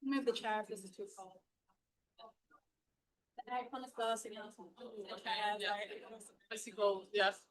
Move the chair if this is too cold. The aircon is bursting out. The chair, I see gold, yes.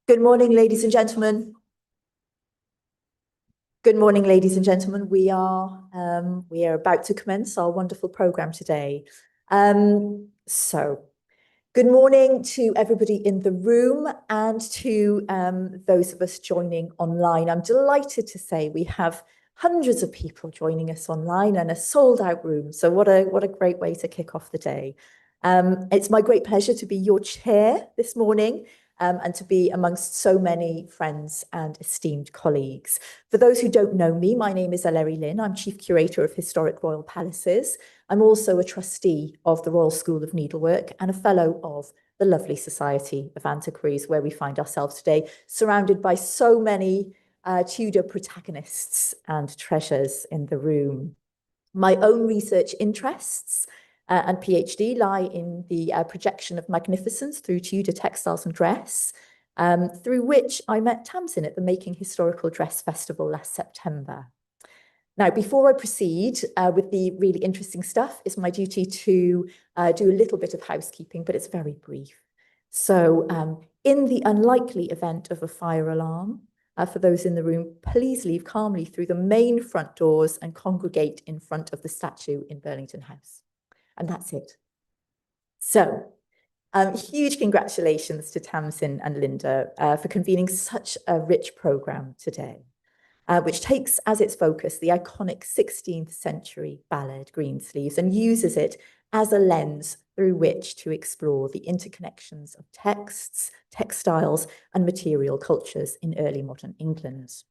Good morning, ladies and gentlemen. Good morning, ladies and gentlemen. We are about to commence our wonderful programme today. Good morning to everybody in the room and to those of us joining online. I'm delighted to say we have hundreds of people joining us online and a sold-out room. So what a great way to kick off the day. It's my great pleasure to be your chair this morning. And to be amongst so many friends and esteemed colleagues. For those who don't know me, my name is Eleri Lynn. I'm Chief Curator of Historic Royal Palaces. I'm also a trustee of the Royal School of Needlework and a fellow of the lovely Society of Antiquaries, where we find ourselves today, surrounded by so many Tudor protagonists and treasures in the room. My own research interests and PhD lie in the projection of magnificence through Tudor textiles and dress, through which I met Tamsin at the Making Historical Dress Festival last September. Now, before I proceed with the really interesting stuff, it's my duty to do a little bit of housekeeping, but it's very brief. So in the unlikely event of a fire alarm, for those in the room, please leave calmly through the main front doors and congregate in front of the statue in Burlington House. And that's it. So Huge congratulations to Tamsin and Linda for convening such a rich programme today, which takes as its focus the iconic 16th century ballad Greensleeves and uses it as a lens through which to explore the interconnections of texts, textiles, and material cultures in early modern England.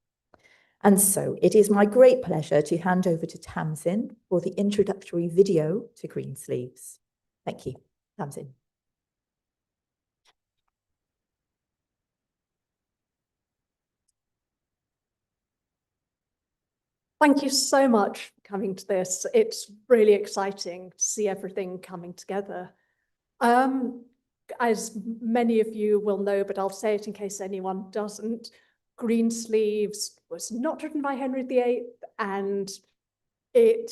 And so it is my great pleasure to hand over to Tamsin for the introductory video to Greensleeves. Thank you, Tamsin. Thank you so much for coming to this. It's really exciting to see everything coming together. As many of you will know, but I'll say it in case anyone doesn't, Greensleeves was not written by Henry VIII, and it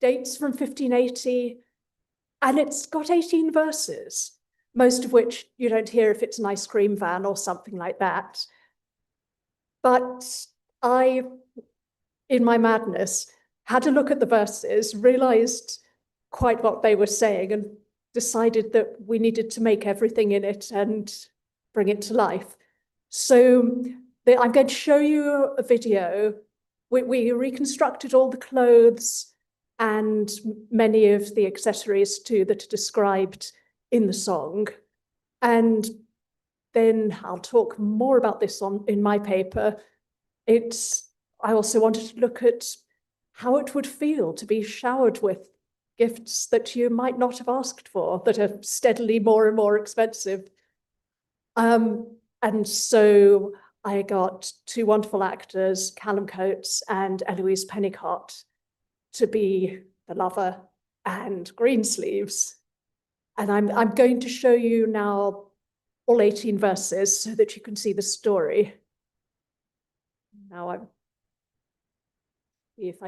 dates from 1580, and it's got 18 verses, most of which you don't hear if it's an ice cream van or something like that. But I, in my madness, had a look at the verses, realized quite what they were saying, and decided that we needed to make everything in it and bring it to life. So I'm going to show you a video. We reconstructed all the clothes and many of the accessories too that are described in the song. And then I'll talk more about this in my paper. I also wanted to look at how it would feel to be showered with gifts that you might not have asked for, that are steadily more and more expensive. And so I got two wonderful actors, Callum Coates and Eloise Pennicott, to be the lover and Greensleeves. And I'm going to show you now all 18 verses so that you can see the story. Now I'll see if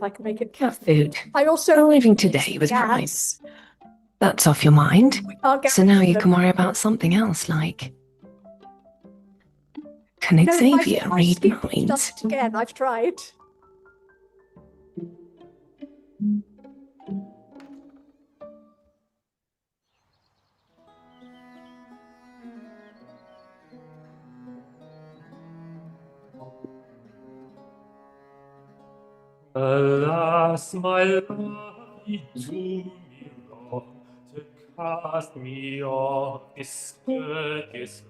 I can make it. Cat food. I also Arriving today with price. That's off your mind. So now you can worry about something else, like, can Xavier read minds? Again, I've tried. Alas, my love, you do me wrong to cast me off discourteously,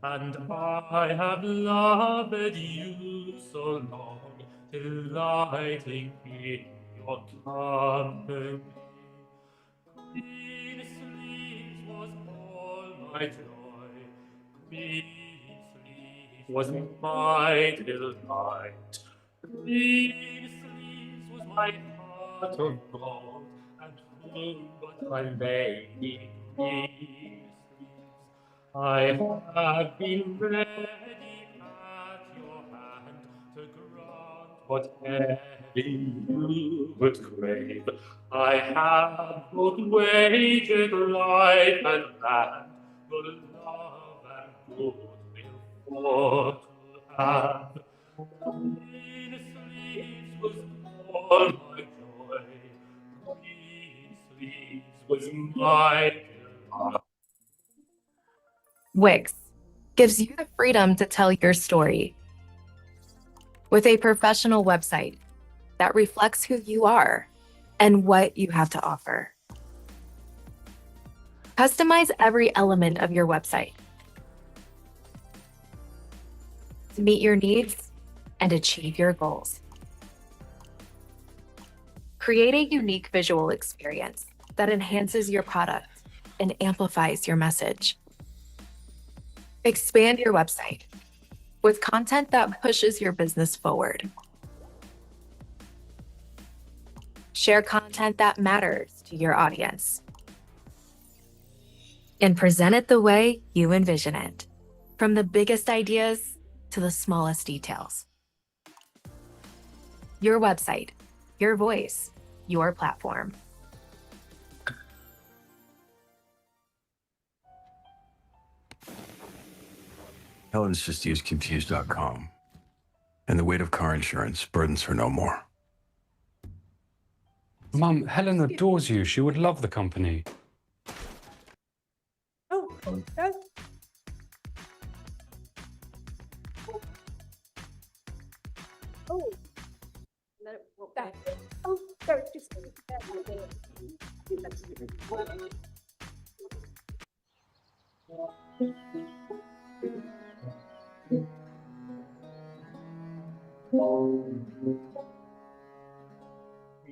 and I have loved you so long, delighting in your company. Greensleeves was all my joy, Greensleeves was my delight. Greensleeves was my heart of gold, and who but my lady Greensleeves? I have been ready at your hand to grant whatever you would crave. I have both wagered life and land, your love and goodwill for to have. Greensleeves was all my joy, Greensleeves was my delight. Wix gives you the freedom to tell your story with a professional website that reflects who you are and what you have to offer. Customize every element of your website to meet your needs and achieve your goals. Create a unique visual experience that enhances your product and amplifies your message. Expand your website with content that pushes your business forward. Share content that matters to your audience. And present it the way you envision it, from the biggest ideas to the smallest details. Your website, your voice, your platform. Helen's just used Confused.com, and the weight of car insurance burdens her no more. Mum, Helen adores you. She would love the company. Go. Oh. No, that. Oh, no, just.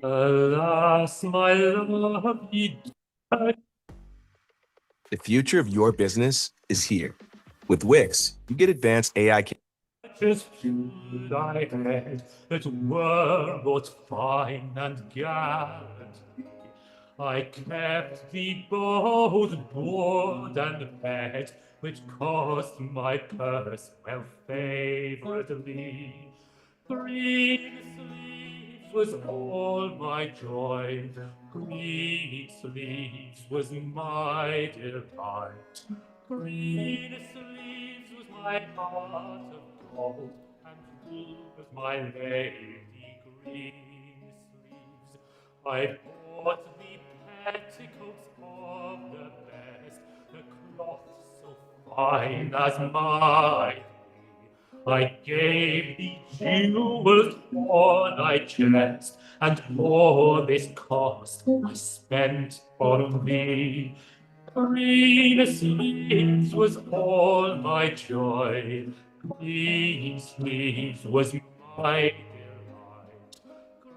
Alas, my love, he died. The future of your business is here. With Wix, you get advanced AI. Just should I had that were both fine and gallant. I kept thee both board and bed, which caused my purse well favouredly. Green sleeves was all my joy, green sleeves was my delight. Green sleeves was my heart of gold, and full was my lady green sleeves. I bought the petticoats of the best, the cloth so fine as my. I gave thee jewels for thy chest, and all this cost I spent on thee. Green sleeves was all my joy, green sleeves was my delight.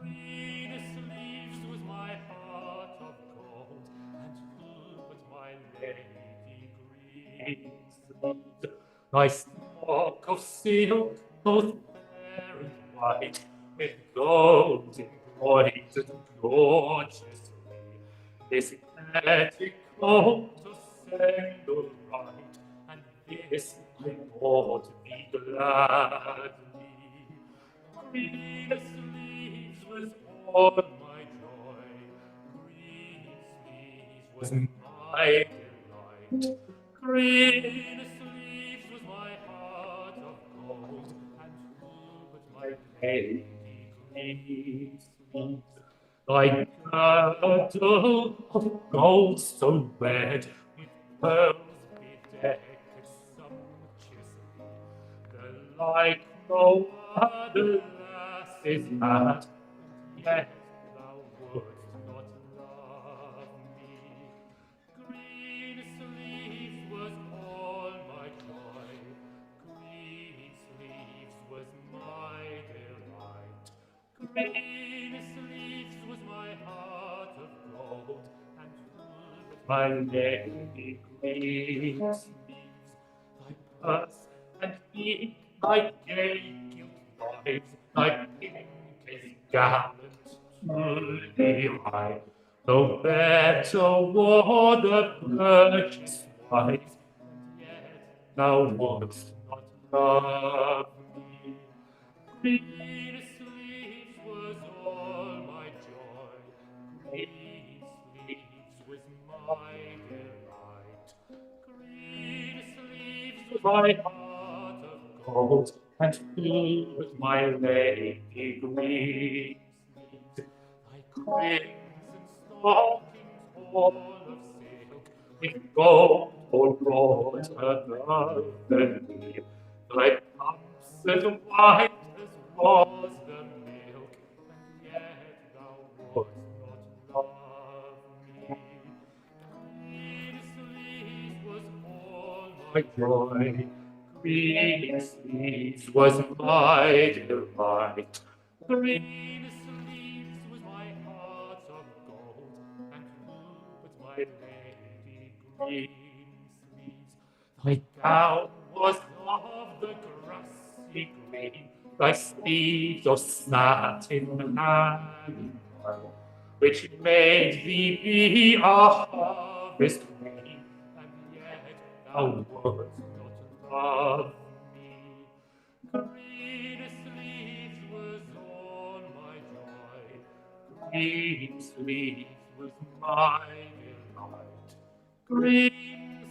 Green sleeves was my heart of gold, and full was my lady green sleeves. Thy smock of silk, both fair and white, with gold embroidered gorgeously. This petticoat to sandal right, and this I bought thee gladly. Green sleeves was all my joy, green sleeves was my delight. Green sleeves was my heart of gold, and full was my lady green sleeves. Thy girdle of gold so red, with pearls bedecked sumptuously, the like no other lass's had, and yet thou wouldst not love me. Green sleeves was all my joy, green sleeves was my delight. Green sleeves was my heart of gold, and full was my lady green sleeves. Thy purse and feet, thy gay gilt vibes, thy pink is gallant to thee high. Though better wore the purchase wise, and yet thou wouldst not love me. Green sleeves was all my joy, green sleeves was my delight. Green sleeves was my heart of gold, and full was my lady green sleeves. Thy crimson stockings all of silk, with gold all wrought above the knee. Thy pumps as white as was the milk, and yet thou wouldst not love me. Green sleeves was all my joy, green sleeves was my delight. Green sleeves was my heart of gold, and full was my lady green sleeves. Thy gown was of the grassy green, thy sleeves of satin and pearl, which made thee be a harvest queen, and yet thou wouldst not love me. Green sleeves was all my joy, green sleeves was my delight. Green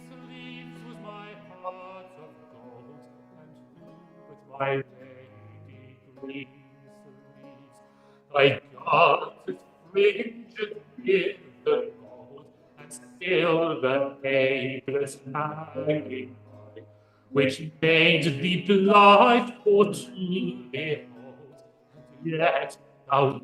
sleeves was my heart of gold, and full was my lady green sleeves. Thy garters fringed with the gold, and still the ageless hanging by, which made thee blithe for to behold, yet thou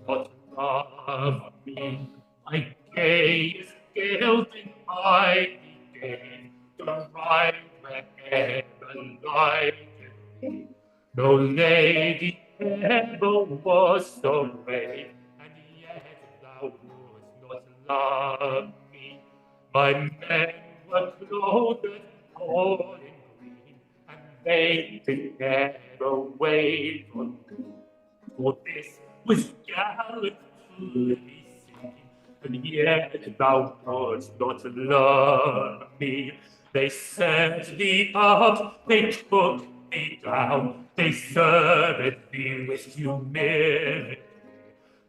wouldst not love me. I gazed, gilding I began, the right wherever lighted me. No lady ever was so brave, and yet thou wouldst not love me. My men were clothed all in green, and they did never wait for me. For this was gallantly seen, and yet thou wouldst not love me. They set thee up, they took thee down, they served thee with humility.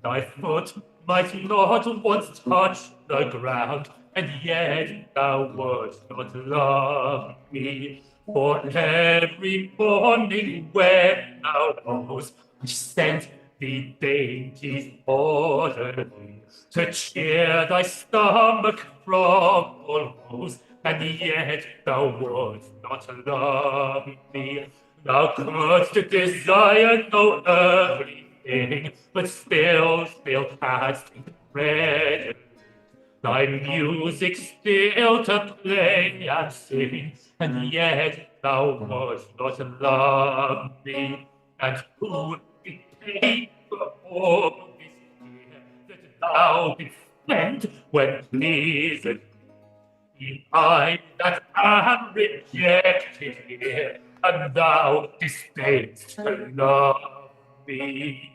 Thy foot might not once touch the ground, and yet thou wouldst not love me. For every morning when thou rose, I sent thee dainties orderly, to cheer thy stomach from all woes, and yet thou wouldst not love me. Thou couldst desire no earthly thing, but still hadst ready thy music still to play and sing, and yet thou wouldst not love me. And who did pay for all this year that thou didst spend when pleased? I that am rejected here, and thou disdainst to love me.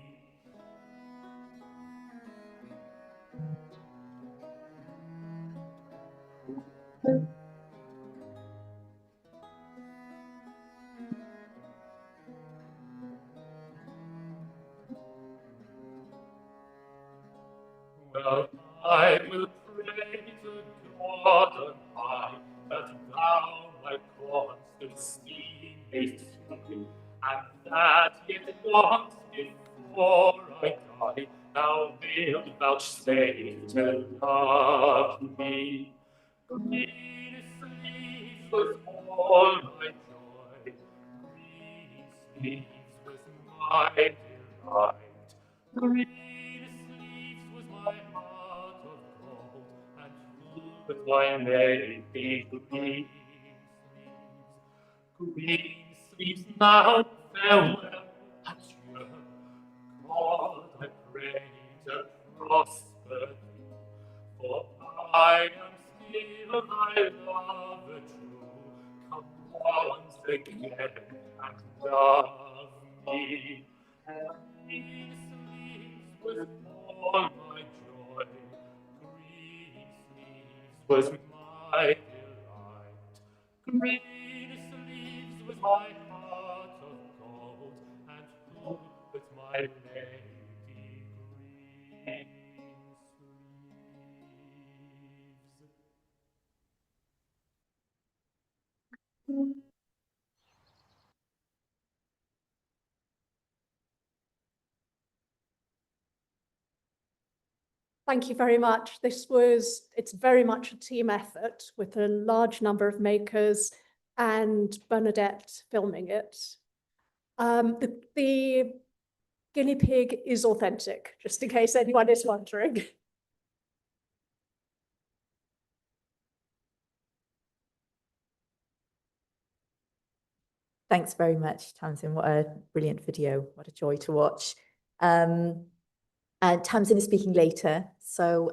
Well, I will pray to God on high, that thou my constancy mayst see, and that yet once before I die, thou wilt vouchsafe to love me. Greensleeves was all my joy, Greensleeves was my delight, Greensleeves was my heart of gold, and who but my lady Greensleeves? Greensleeves now farewell, adieu. God, I pray to prosper thee, for I am still thy lover true. Come once again and love me. Greensleeves was all my joy, Greensleeves was my delight, Greensleeves was my heart of gold, and who but my lady Greensleeves? Thank you very much. It's very much a team effort with a large number of makers and Bernadette filming it. The guinea pig is authentic, just in case anyone is wondering. Thanks very much, Tamsin. What a brilliant video. What a joy to watch. And Tamsin is speaking later, so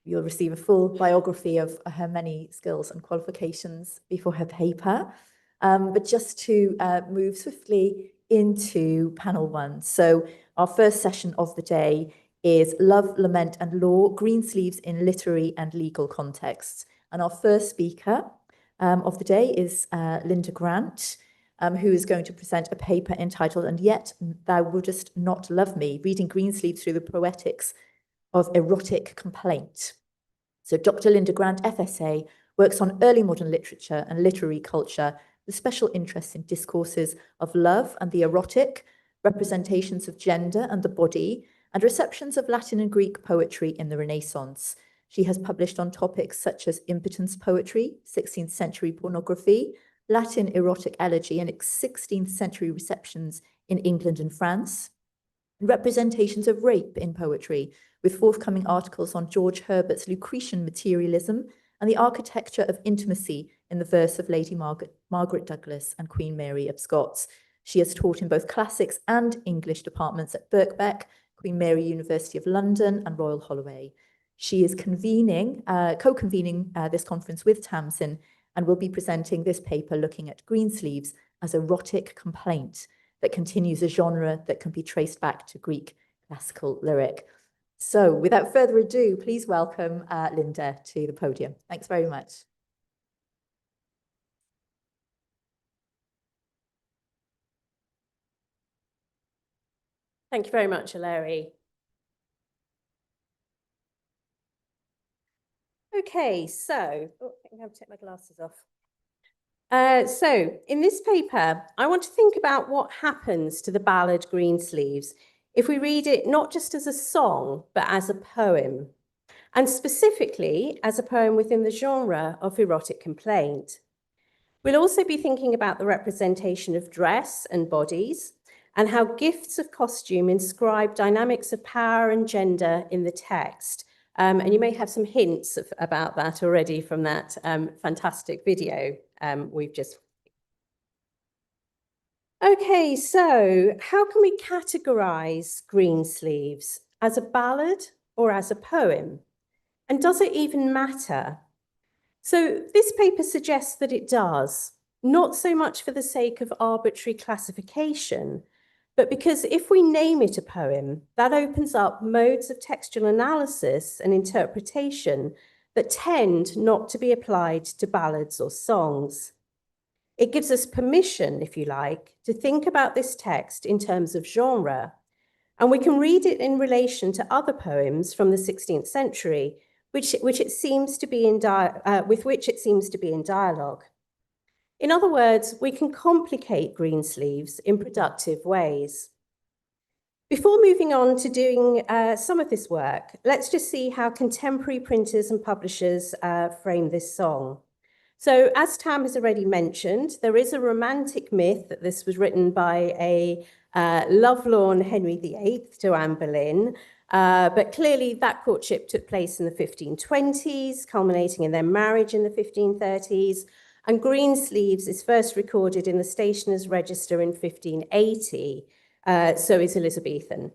you'll receive a full biography of her many skills and qualifications before her paper. But just to move swiftly into panel one. So our first session of the day is Love, Lament and Law, Greensleeves in Literary and Legal Contexts. And our first speaker of the day is Linda Grant, who is going to present a paper entitled And Yet Thou Wouldst Not Love Me, Reading Greensleeves Through the Poetics of Erotic Complaint. So Dr. Linda Grant, FSA, works on early modern literature and literary culture with special interest in discourses of love and the erotic, representations of gender and the body, and receptions of Latin and Greek poetry in the Renaissance. She has published on topics such as impotence poetry, 16th century pornography, Latin erotic elegy, and 16th century receptions in England and France, and representations of rape in poetry, with forthcoming articles on George Herbert's Lucretian materialism and the architecture of intimacy in the verse of Lady Margaret Douglas and Queen Mary of Scots. She has taught in both classics and English departments at Birkbeck, Queen Mary University of London, and Royal Holloway. She is co-convening this conference with Tamsin, and will be presenting this paper looking at Greensleeves as erotic complaint that continues a genre that can be traced back to Greek classical lyric. So without further ado, please welcome Linda to the podium. Thanks very much. Thank you very much, Hilary. Okay, so, I think I have to take my glasses off. So in this paper, I want to think about what happens to the ballad Greensleeves if we read it not just as a song, but as a poem, and specifically as a poem within the genre of erotic complaint. We'll also be thinking about the representation of dress and bodies, and how gifts of costume inscribe dynamics of power and gender in the text. And you may have some hints about that already from that fantastic video we've just. Okay, so how can we categorize Greensleeves as a ballad or as a poem? And does it even matter? So this paper suggests that it does, not so much for the sake of arbitrary classification, but because if we name it a poem, that opens up modes of textual analysis and interpretation that tend not to be applied to ballads or songs. It gives us permission, if you like, to think about this text in terms of genre, and we can read it in relation to other poems from the 16th century, with which it seems to be in dialogue. In other words, we can complicate Greensleeves in productive ways. Before moving on to doing some of this work, let's just see how contemporary printers and publishers frame this song. So as Tam has already mentioned, there is a romantic myth that this was written by a lovelorn Henry VIII to Anne Boleyn, but clearly that courtship took place in the 1520s, culminating in their marriage in the 1530s, and Greensleeves is first recorded in the Stationer's Register in 1580, so is Elizabethan.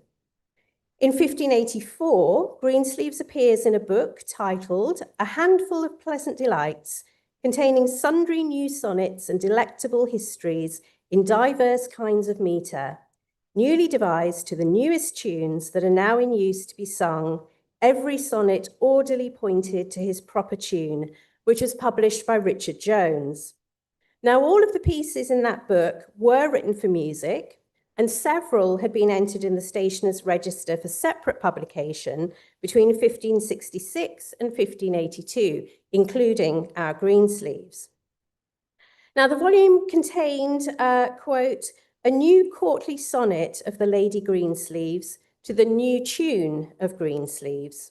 In 1584, Greensleeves appears in a book titled A Handful of Pleasant Delights, containing sundry new sonnets and delectable histories in diverse kinds of metre, newly devised to the newest tunes that are now in use to be sung, every sonnet orderly pointed to his proper tune, which was published by Richard Jones. Now, all of the pieces in that book were written for music, and several had been entered in the Stationer's Register for separate publication between 1566 and 1582, including our Greensleeves. Now, the volume contained, quote, a new courtly sonnet of the Lady Greensleeves to the new tune of Greensleeves.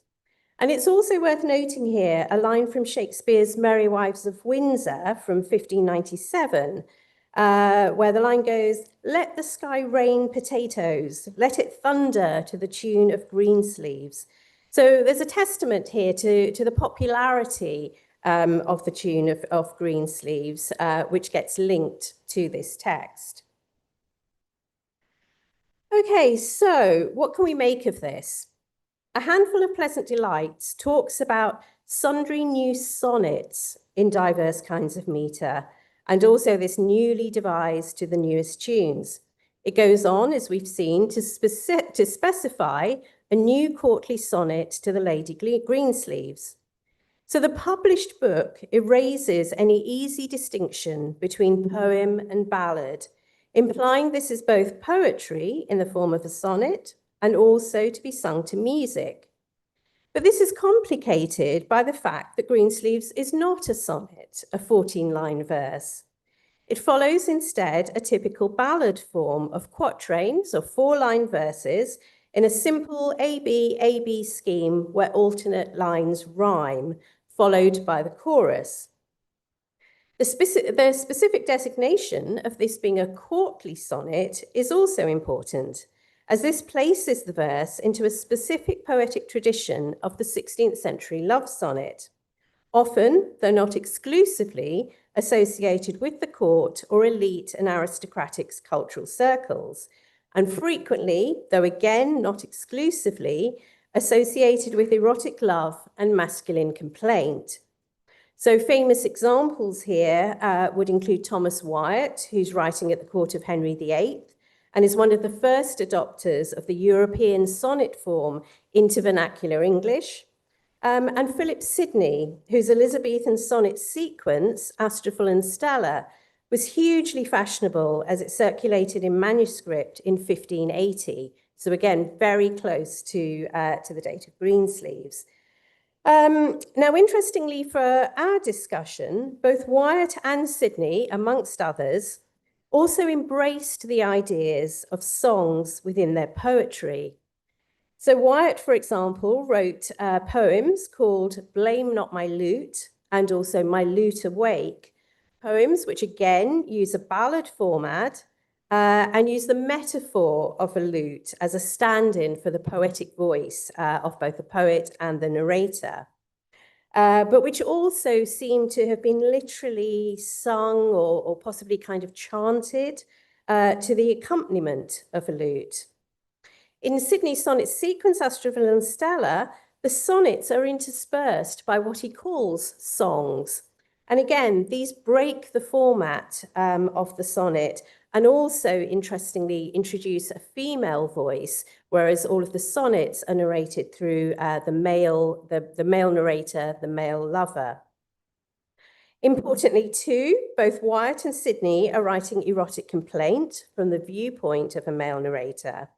And it's also worth noting here a line from Shakespeare's Merry Wives of Windsor from 1597, where the line goes, let the sky rain potatoes, let it thunder to the tune of Greensleeves. So there's a testament here to the popularity of the tune of Greensleeves, which gets linked to this text. Okay, so what can we make of this? A Handful of Pleasant Delights talks about sundry new sonnets in diverse kinds of metre, and also this newly devised to the newest tunes. It goes on, as we've seen, to specify a new courtly sonnet to the Lady Greensleeves. So the published book erases any easy distinction between poem and ballad, implying this is both poetry in the form of a sonnet and also to be sung to music. But this is complicated by the fact that Greensleeves is not a sonnet, a 14-line verse. It follows instead a typical ballad form of quatrains or 4-line verses in a simple A-B scheme where alternate lines rhyme, followed by the chorus. The specific designation of this being a courtly sonnet is also important, as this places the verse into a specific poetic tradition of the 16th century love sonnet, often, though not exclusively, associated with the court or elite and aristocratic cultural circles, and frequently, though again not exclusively, associated with erotic love and masculine complaint. So famous examples here would include Thomas Wyatt, who's writing at the court of Henry VIII, and is one of the first adopters of the European sonnet form into vernacular English, and Philip Sidney, whose Elizabethan sonnet sequence, Astrophel and Stella, was hugely fashionable as it circulated in manuscript in 1580. So again, very close to the date of Greensleeves. Now, interestingly for our discussion, both Wyatt and Sidney, amongst others, also embraced the ideas of songs within their poetry. So Wyatt, for example, wrote poems called Blame Not My Lute and also My Lute Awake, poems which again use a ballad format and use the metaphor of a lute as a stand-in for the poetic voice of both the poet and the narrator, but which also seem to have been literally sung or possibly kind of chanted to the accompaniment of a lute. In Sidney's sonnet sequence, Astrophel and Stella, the sonnets are interspersed by what he calls songs. And again, these break the format of the sonnet and also, interestingly, introduce a female voice, whereas all of the sonnets are narrated through the male narrator, the male lover. Importantly, too, both Wyatt and Sidney are writing erotic complaint from the viewpoint of a male narrator.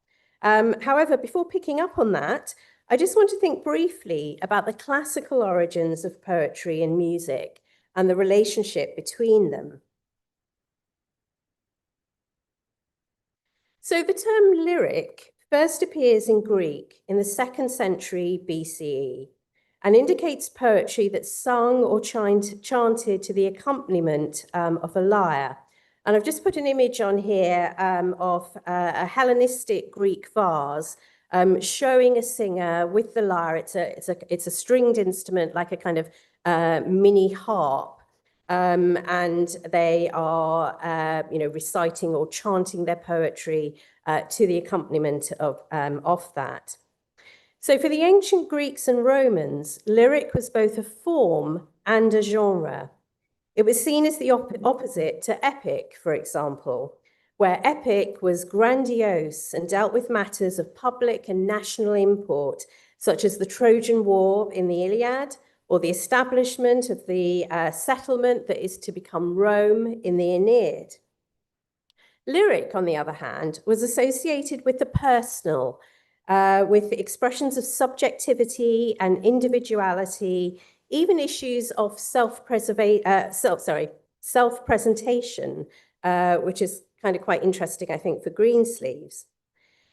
However, before picking up on that, I just want to think briefly about the classical origins of poetry and music and the relationship between them. So the term lyric first appears in Greek in the 2nd century BCE and indicates poetry that's sung or chanted to the accompaniment of a lyre. And I've just put an image on here of a Hellenistic Greek vase showing a singer with the lyre. It's a stringed instrument, like a kind of mini harp. And they are, reciting or chanting their poetry to the accompaniment of that. So for the ancient Greeks and Romans, lyric was both a form and a genre. It was seen as the opposite to epic, for example, where epic was grandiose and dealt with matters of public and national import, such as the Trojan War in the Iliad, or the establishment of the settlement that is to become Rome in the Aeneid. Lyric, on the other hand, was associated with the personal, with expressions of subjectivity and individuality, even issues of self-presentation, which is kind of quite interesting, I think, for Greensleeves.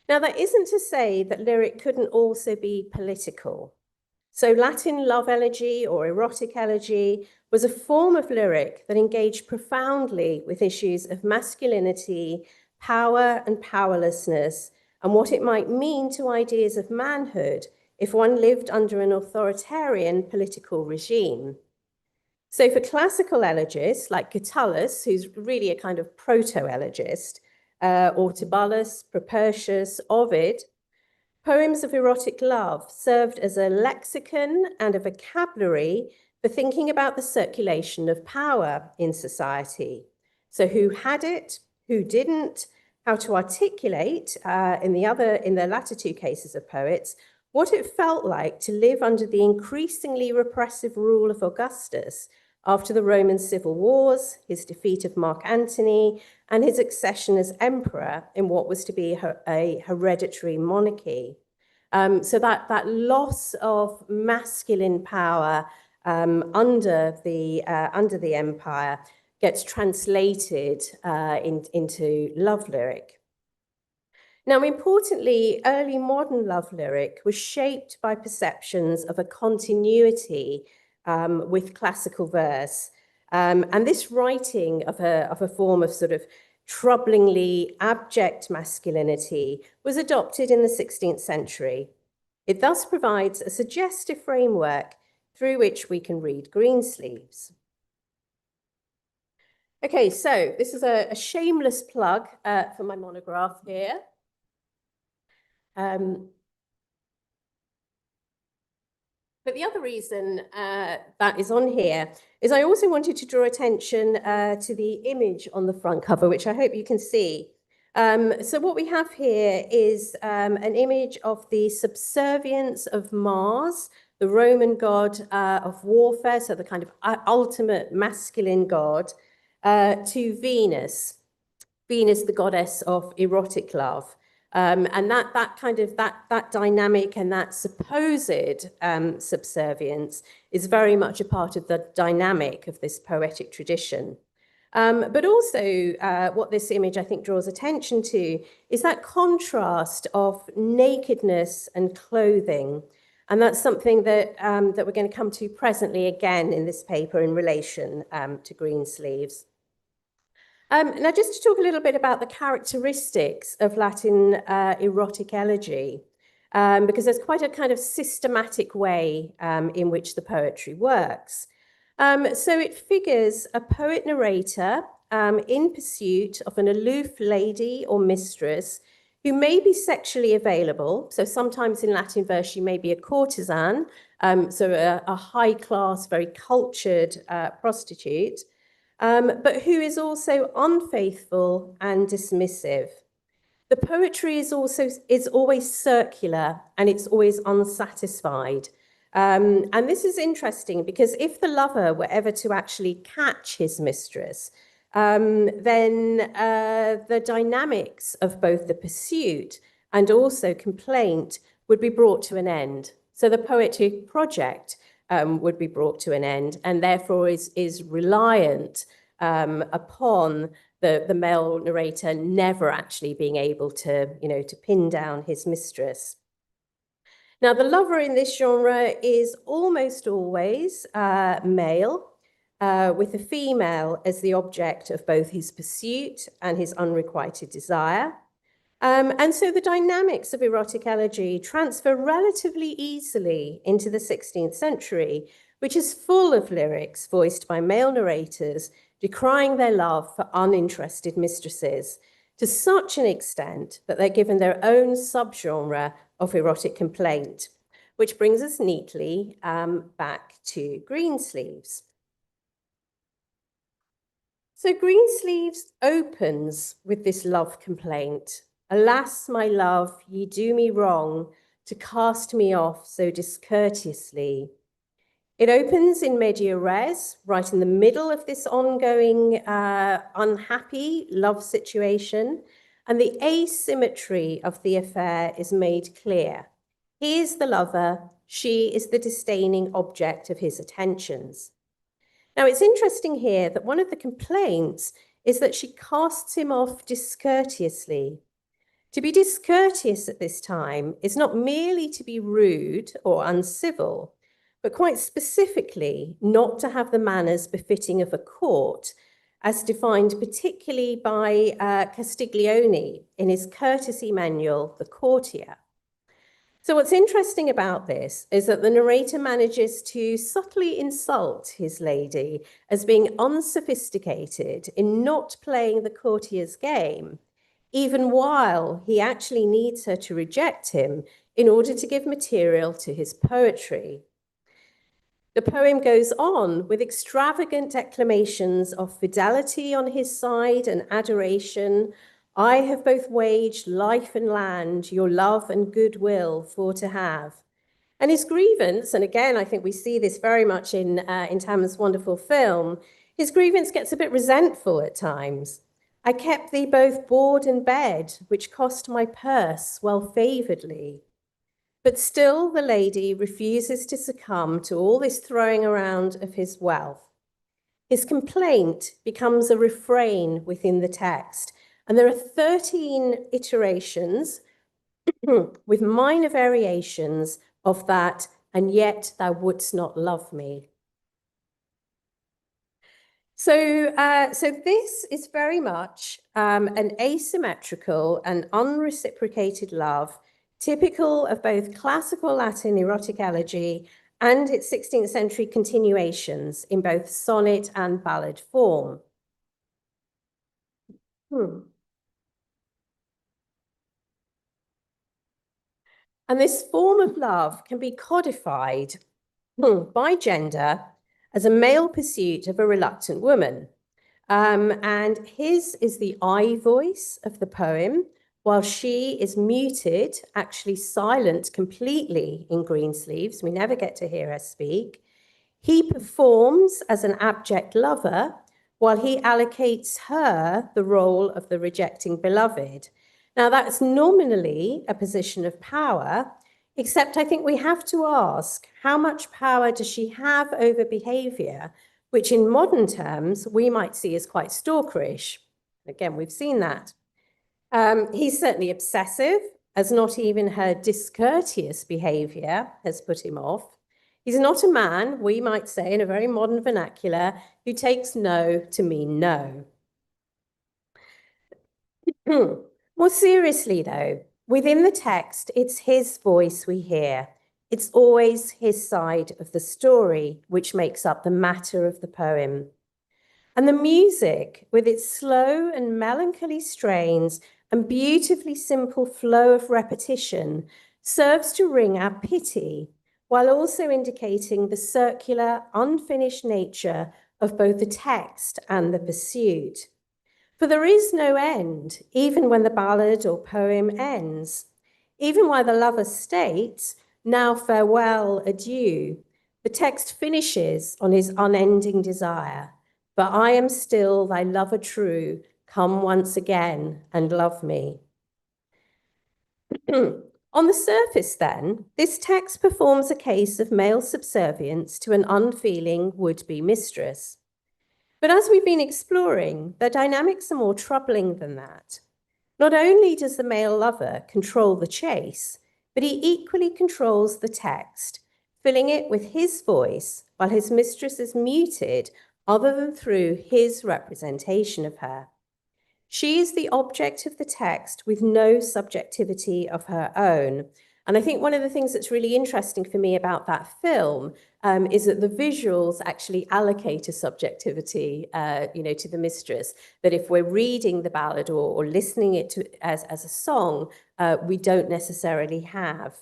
Now, that isn't to say that lyric couldn't also be political. So Latin love elegy or erotic elegy was a form of lyric that engaged profoundly with issues of masculinity, power and powerlessness, and what it might mean to ideas of manhood if one lived under an authoritarian political regime. So for classical elegists like Catullus, who's really a kind of proto-elegist, or Tibullus, Propertius, Ovid, poems of erotic love served as a lexicon and a vocabulary for thinking about the circulation of power in society. So who had it, who didn't, how to articulate, in the latter two cases of poets, what it felt like to live under the increasingly repressive rule of Augustus after the Roman civil wars, his defeat of Mark Antony, and his accession as emperor in what was to be a hereditary monarchy. So that loss of masculine power under the empire gets translated into love lyric. Now, importantly, early modern love lyric was shaped by perceptions of a continuity with classical verse. And this writing of a form of sort of troublingly abject masculinity was adopted in the 16th century. It thus provides a suggestive framework through which we can read Greensleeves. Okay, so this is a shameless plug for my monograph here. But the other reason that is on here is I also wanted to draw attention to the image on the front cover, which I hope you can see. So what we have here is an image of the subservience of Mars, the Roman god of warfare, so the kind of ultimate masculine god, to Venus, the goddess of erotic love. And that dynamic and that supposed subservience is very much a part of the dynamic of this poetic tradition. But also what this image, I think, draws attention to is that contrast of nakedness and clothing. And that's something that, that we're going to come to presently again in this paper in relation to Greensleeves. Now, just to talk a little bit about the characteristics of Latin erotic elegy, because there's quite a kind of systematic way in which the poetry works. So it figures a poet narrator in pursuit of an aloof lady or mistress who may be sexually available. So sometimes in Latin verse, she may be a courtesan, so a high-class, very cultured prostitute, but who is also unfaithful and dismissive. The poetry is always circular and it's always unsatisfied. And this is interesting because if the lover were ever to actually catch his mistress, then the dynamics of both the pursuit and also complaint would be brought to an end. So the poetic project would be brought to an end and therefore is reliant upon the male narrator never actually being able to, to pin down his mistress. Now, the lover in this genre is almost always male, with the female as the object of both his pursuit and his unrequited desire. And so the dynamics of erotic elegy transfer relatively easily into the 16th century, which is full of lyrics voiced by male narrators decrying their love for uninterested mistresses to such an extent that they're given their own subgenre of erotic complaint, which brings us neatly back to Greensleeves. So Greensleeves opens with this love complaint. Alas, my love, ye do me wrong to cast me off so discourteously. It opens in media res, right in the middle of this ongoing unhappy love situation, and the asymmetry of the affair is made clear. He is the lover, she is the disdaining object of his attentions. Now, it's interesting here that one of the complaints is that she casts him off discourteously. To be discourteous at this time is not merely to be rude or uncivil, but quite specifically not to have the manners befitting of a court, as defined particularly by Castiglione in his courtesy manual, The Courtier. So what's interesting about this is that the narrator manages to subtly insult his lady as being unsophisticated in not playing the courtier's game, even while he actually needs her to reject him in order to give material to his poetry. The poem goes on with extravagant declamations of fidelity on his side and adoration. I have both waged life and land, your love and goodwill for to have. And his grievance, and again, I think we see this very much in Tamsin's wonderful film, his grievance gets a bit resentful at times. I kept thee both board and bed, which cost my purse well favouredly. But still the lady refuses to succumb to all this throwing around of his wealth. His complaint becomes a refrain within the text, And there are 13 iterations with minor variations of that, and yet thou wouldst not love me. So this is very much an asymmetrical and unreciprocated love, typical of both classical Latin erotic elegy and its 16th century continuations in both sonnet and ballad form. And this form of love can be codified by gender as a male pursuit of a reluctant woman. And his is the I voice of the poem, while she is muted, actually silent completely in Greensleeves. We never get to hear her speak. He performs as an abject lover, while he allocates her the role of the rejecting beloved. Now, that's nominally a position of power, except I think we have to ask, how much power does she have over behavior, which in modern terms we might see as quite stalkerish? Again, we've seen that. He's certainly obsessive, as not even her discourteous behavior has put him off. He's not a man, we might say in a very modern vernacular, who takes no to mean no. More seriously, though, within the text, it's his voice we hear. It's always his side of the story, which makes up the matter of the poem. And the music, with its slow and melancholy strains and beautifully simple flow of repetition, serves to wring our pity, while also indicating the circular, unfinished nature of both the text and the pursuit. For there is no end, even when the ballad or poem ends. Even while the lover states, now farewell, adieu, the text finishes on his unending desire. But I am still thy lover true, come once again and love me. On the surface, then, this text performs a case of male subservience to an unfeeling would-be mistress. But as we've been exploring, the dynamics are more troubling than that. Not only does the male lover control the chase, but he equally controls the text, filling it with his voice while his mistress is muted other than through his representation of her. She is the object of the text with no subjectivity of her own. And I think one of the things that's really interesting for me about that film is that the visuals actually allocate a subjectivity, to the mistress, that if we're reading the ballad or listening it to as a song, we don't necessarily have.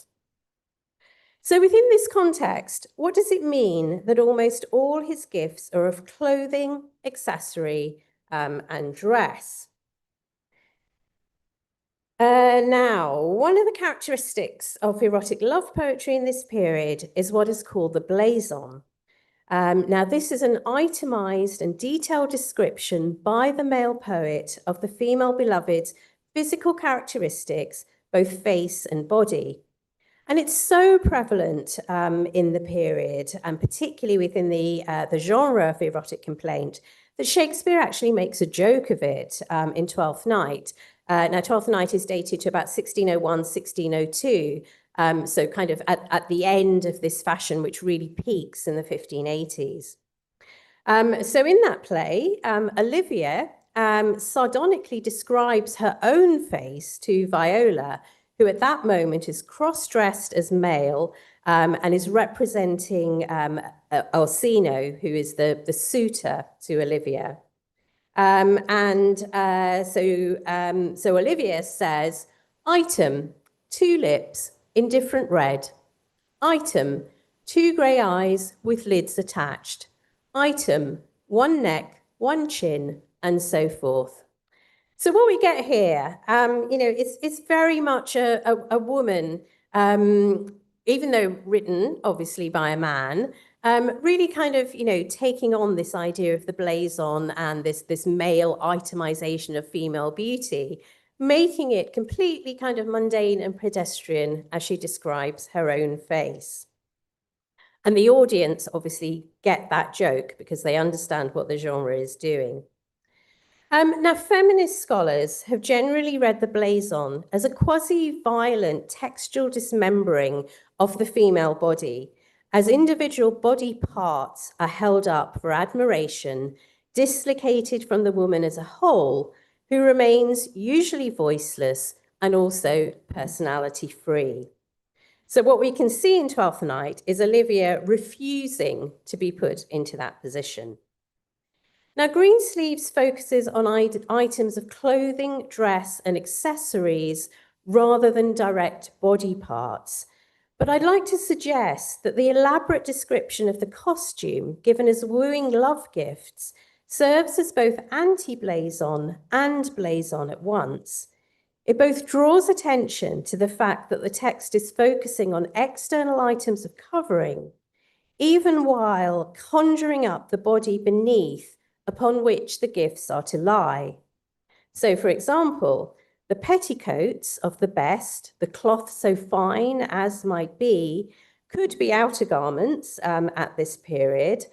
So within this context, what does it mean that almost all his gifts are of clothing, accessory, and dress? Now, one of the characteristics of erotic love poetry in this period is what is called the blazon. Now, this is an itemized and detailed description by the male poet of the female beloved's physical characteristics, both face and body. And it's so prevalent in the period, and particularly within the genre of erotic complaint, that Shakespeare actually makes a joke of it in Twelfth Night. Now, Twelfth Night is dated to about 1601, 1602, so kind of at the end of this fashion, which really peaks in the 1580s. So in that play, Olivia sardonically describes her own face to Viola, who at that moment is cross-dressed as male and is representing Orsino, who is the suitor to Olivia. So Olivia says, item, 2 lips in different red. Item, 2 grey eyes with lids attached. Item, 1 neck, 1 chin, and so forth. So what we get here, it's very much a woman, even though written obviously by a man, really kind of, taking on this idea of the blazon and this male itemization of female beauty, making it completely kind of mundane and pedestrian as she describes her own face. And the audience obviously get that joke because they understand what the genre is doing. Now, feminist scholars have generally read the blazon as a quasi-violent textual dismembering of the female body, as individual body parts are held up for admiration, dislocated from the woman as a whole, who remains usually voiceless and also personality-free. So what we can see in Twelfth Night is Olivia refusing to be put into that position. Now, Greensleeves focuses on items of clothing, dress, and accessories rather than direct body parts. But I'd like to suggest that the elaborate description of the costume given as wooing love gifts serves as both anti-blazon and blazon at once. It both draws attention to the fact that the text is focusing on external items of covering, even while conjuring up the body beneath upon which the gifts are to lie. So, for example, the petticoats of the best, the cloth so fine as might be, could be outer garments at this period,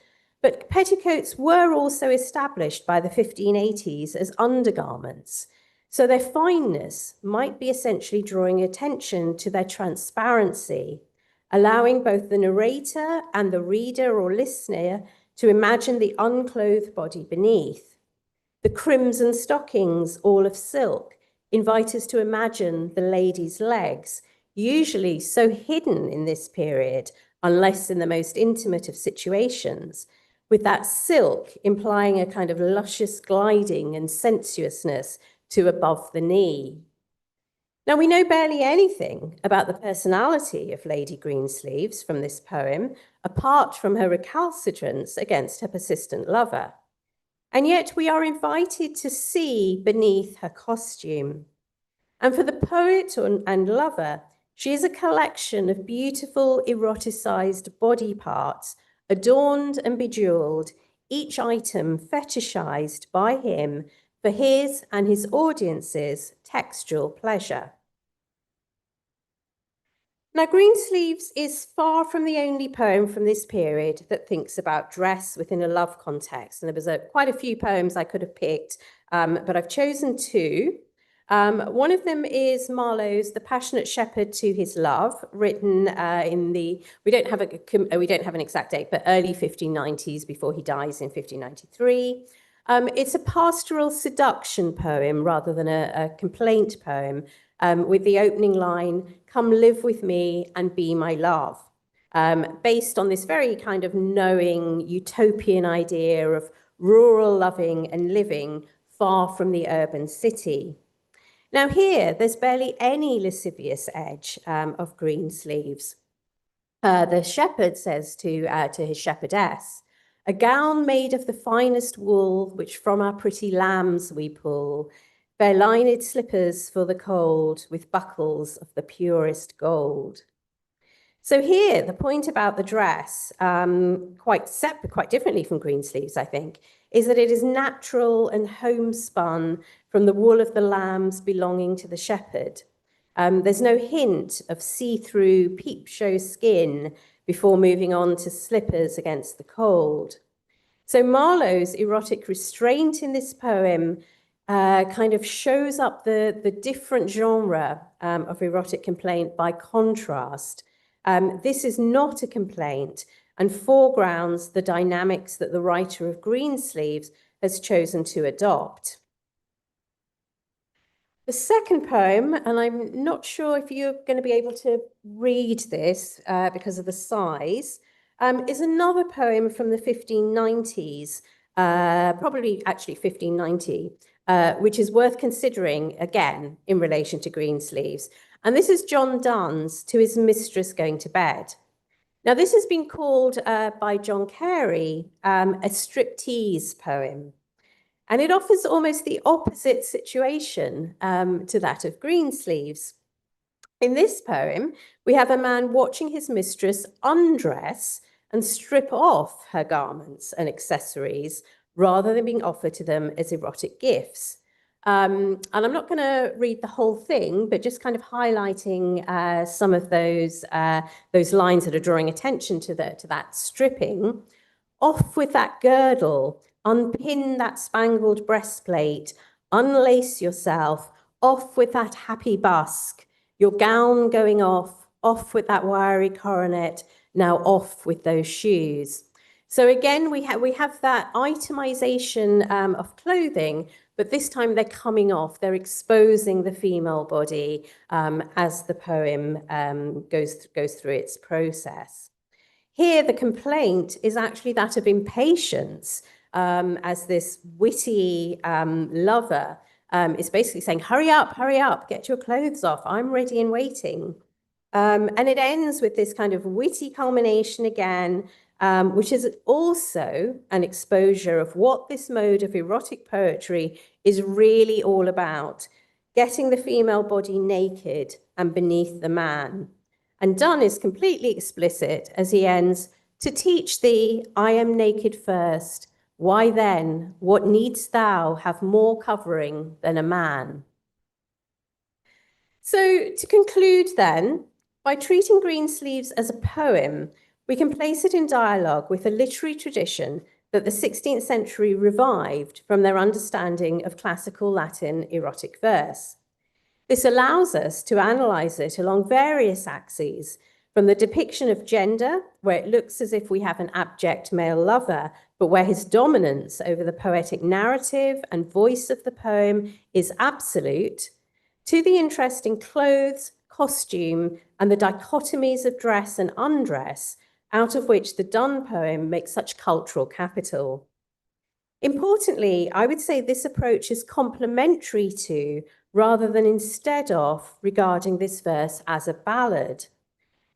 but petticoats were also established by the 1580s as undergarments. So their fineness might be essentially drawing attention to their transparency, allowing both the narrator and the reader or listener to imagine the unclothed body beneath. The crimson stockings, all of silk, invite us to imagine the lady's legs, usually so hidden in this period, unless in the most intimate of situations, with that silk implying a kind of luscious gliding and sensuousness to above the knee. Now, we know barely anything about the personality of Lady Greensleeves from this poem, apart from her recalcitrance against her persistent lover. And yet we are invited to see beneath her costume. And for the poet and lover, she is a collection of beautiful eroticized body parts, adorned and bejeweled, each item fetishized by him for his and his audience's textual pleasure. Now, Greensleeves is far from the only poem from this period that thinks about dress within a love context. And there was quite a few poems I could have picked, but I've chosen two. One of them is Marlowe's The Passionate Shepherd to His Love, written in the, we don't have an exact date, but early 1590s before he dies in 1593. It's a pastoral seduction poem rather than a complaint poem, with the opening line, "Come live with me and be my love," based on this very kind of knowing utopian idea of rural loving and living far from the urban city. Now here, there's barely any lascivious edge of Greensleeves. The shepherd says to his shepherdess, "A gown made of the finest wool, which from our pretty lambs we pull, fair lined slippers for the cold, with buckles of the purest gold." So here, the point about the dress, quite differently from Greensleeves, I think, is that it is natural and homespun from the wool of the lambs belonging to the shepherd. There's no hint of see-through peep show skin before moving on to slippers against the cold. So Marlowe's erotic restraint in this poem kind of shows up the different genre of erotic complaint by contrast. This is not a complaint and foregrounds the dynamics that the writer of Greensleeves has chosen to adopt. The second poem, and I'm not sure if you're going to be able to read this because of the size, is another poem from the 1590s, probably actually 1590, which is worth considering again in relation to Greensleeves. And this is John Donne's To His Mistress Going to Bed. Now, this has been called by John Carey a striptease poem. And it offers almost the opposite situation to that of Greensleeves. In this poem, we have a man watching his mistress undress and strip off her garments and accessories rather than being offered to them as erotic gifts. And I'm not going to read the whole thing, but just kind of highlighting some of those lines that are drawing attention to that stripping. Off with that girdle, unpin that spangled breastplate, unlace yourself, off with that happy busk, your gown going off with that wiry coronet, now off with those shoes. So again, we have that itemization of clothing, but this time they're coming off, they're exposing the female body as the poem goes through its process. Here, the complaint is actually that of impatience, as this witty lover is basically saying, hurry up, get your clothes off, I'm ready and waiting. And it ends with this kind of witty culmination again, which is also an exposure of what this mode of erotic poetry is really all about, getting the female body naked and beneath the man. And Donne is completely explicit as he ends, to teach thee, I am naked first. Why then, what needst thou have more covering than a man? So to conclude then, by treating Greensleeves as a poem, we can place it in dialogue with a literary tradition that the 16th century revived from their understanding of classical Latin erotic verse. This allows us to analyze it along various axes, from the depiction of gender, where it looks as if we have an abject male lover, but where his dominance over the poetic narrative and voice of the poem is absolute, to the interest in clothes, costume, and the dichotomies of dress and undress, out of which the Donne poem makes such cultural capital. Importantly, I would say this approach is complementary to, rather than instead of, regarding this verse as a ballad.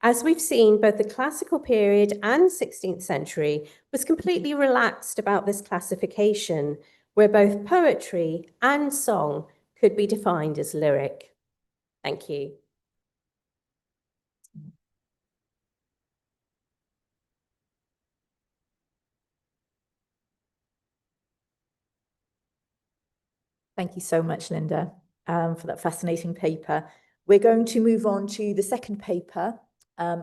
As we've seen, both the classical period and 16th century was completely relaxed about this classification, where both poetry and song could be defined as lyric. Thank you. Thank you so much, Linda, for that fascinating paper. We're going to move on to the second paper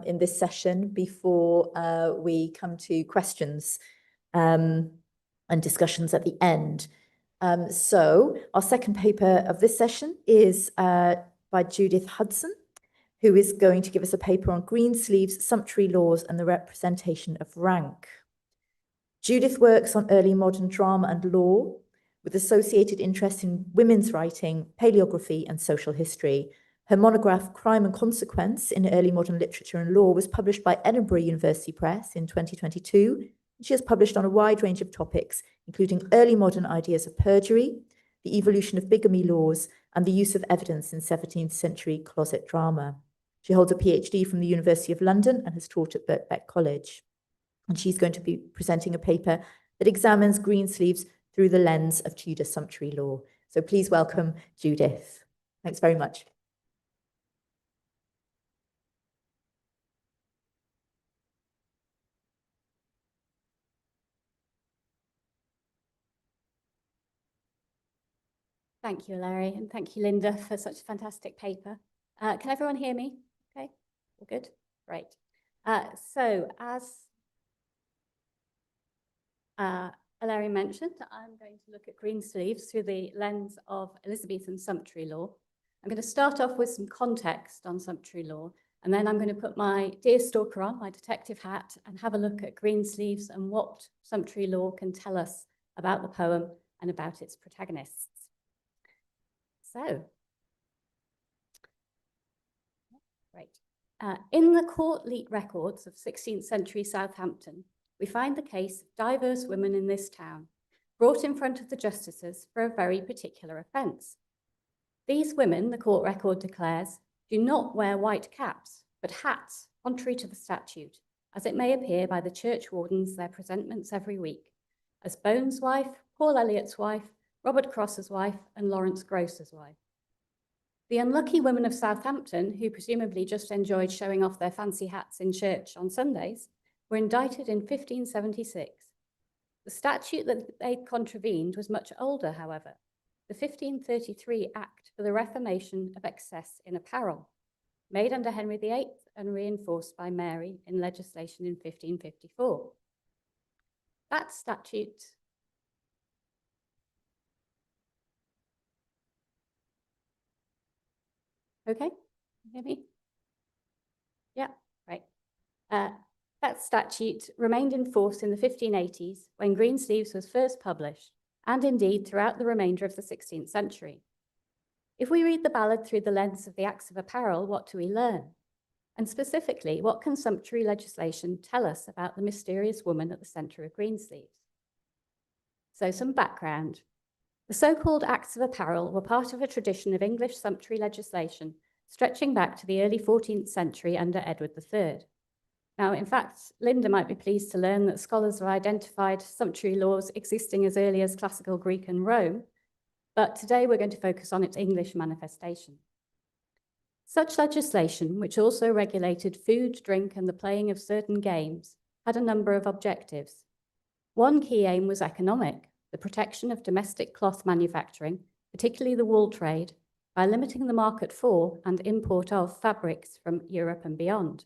in this session before we come to questions and discussions at the end. So our second paper of this session is by Judith Hudson, who is going to give us a paper on Greensleeves, Sumptuary laws and the representation of rank. Judith works on early modern drama and law, with associated interest in women's writing, paleography, and social history. Her monograph, Crime and Consequence in Early Modern Literature and Law, was published by Edinburgh University Press in 2022. She has published on a wide range of topics, including early modern ideas of perjury, the evolution of bigamy laws, and the use of evidence in 17th century closet drama. She holds a PhD from the University of London and has taught at Birkbeck College. And she's going to be presenting a paper that examines Greensleeves through the lens of Tudor sumptuary law. So please welcome Judith. Thanks very much. Thank you, Larry, and thank you, Linda, for such a fantastic paper. Can everyone hear me? Okay, all good? Great. So as Larry mentioned, I'm going to look at Greensleeves through the lens of Elizabethan sumptuary law. I'm going to start off with some context on sumptuary law, and then I'm going to put my deer stalker on, my detective hat, and have a look at Greensleeves and what sumptuary law can tell us about the poem and about its protagonists. So, great. In the court leet records of 16th century Southampton, we find the case of diverse women in this town brought in front of the justices for a very particular offence. These women, the court record declares, do not wear white caps, but hats, contrary to the statute, as it may appear by the church wardens their presentments every week, as Bones' wife, Paul Elliott's wife, Robert Cross's wife, and Lawrence Grocer's wife. The unlucky women of Southampton, who presumably just enjoyed showing off their fancy hats in church on Sundays, were indicted in 1576. The statute that they contravened was much older, however, the 1533 Act for the Reformation of Excess in Apparel, made under Henry VIII and reinforced by Mary in legislation in 1554. that statute. Okay, you hear me? Yeah, right. That statute remained in force in the 1580s when Greensleeves was first published, and indeed throughout the remainder of the 16th century. If we read the ballad through the lens of the Acts of Apparel, what do we learn? And specifically, what can sumptuary legislation tell us about the mysterious woman at the centre of Greensleeves? So some background. The so-called Acts of Apparel were part of a tradition of English sumptuary legislation stretching back to the early 14th century under Edward III. Now, in fact, Linda might be pleased to learn that scholars have identified sumptuary laws existing as early as classical Greek and Rome, but today we're going to focus on its English manifestation. Such legislation, which also regulated food, drink, and the playing of certain games, had a number of objectives. One key aim was economic, the protection of domestic cloth manufacturing, particularly the wool trade, by limiting the market for and import of fabrics from Europe and beyond.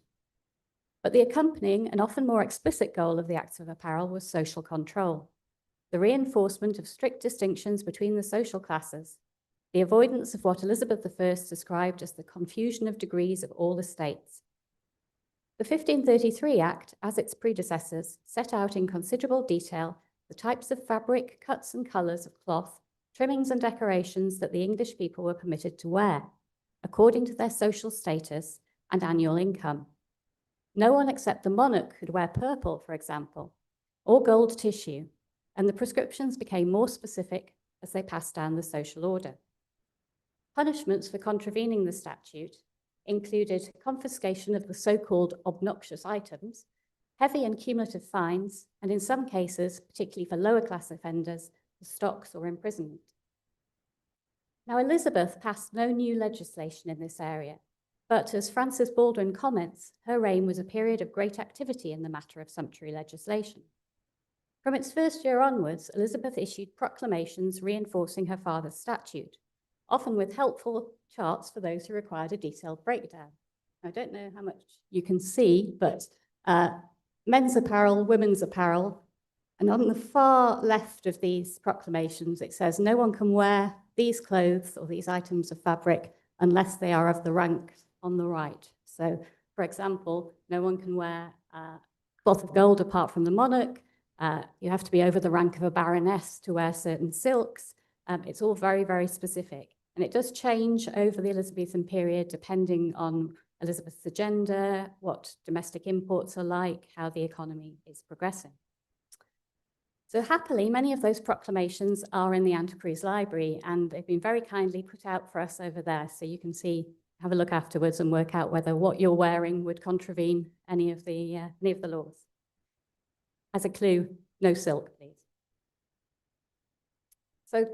But the accompanying and often more explicit goal of the Acts of Apparel was social control, the reinforcement of strict distinctions between the social classes, the avoidance of what Elizabeth I described as the confusion of degrees of all estates. The 1533 Act, as its predecessors, set out in considerable detail the types of fabric, cuts and colours of cloth, trimmings and decorations that the English people were permitted to wear, according to their social status and annual income. No one except the monarch could wear purple, for example, or gold tissue, and the prescriptions became more specific as they passed down the social order. Punishments for contravening the statute included confiscation of the so-called obnoxious items, heavy and cumulative fines, and in some cases, particularly for lower class offenders, the stocks or imprisonment. Now, Elizabeth passed no new legislation in this area, but as Frances Baldwin comments, her reign was a period of great activity in the matter of sumptuary legislation. From its first year onwards, Elizabeth issued proclamations reinforcing her father's statute, often with helpful charts for those who required a detailed breakdown. I don't know how much you can see, but men's apparel, women's apparel, and on the far left of these proclamations, it says no one can wear these clothes or these items of fabric unless they are of the rank on the right. So, for example, no one can wear cloth of gold apart from the monarch. You have to be over the rank of a baroness to wear certain silks. It's all very, very specific. And it does change over the Elizabethan period depending on Elizabeth's agenda, what domestic imports are like, how the economy is progressing. So happily, many of those proclamations are in the Antiquaries Library, and they've been very kindly put out for us over there. So you can see, have a look afterwards and work out whether what you're wearing would contravene any of the laws. As a clue, no silk, please. So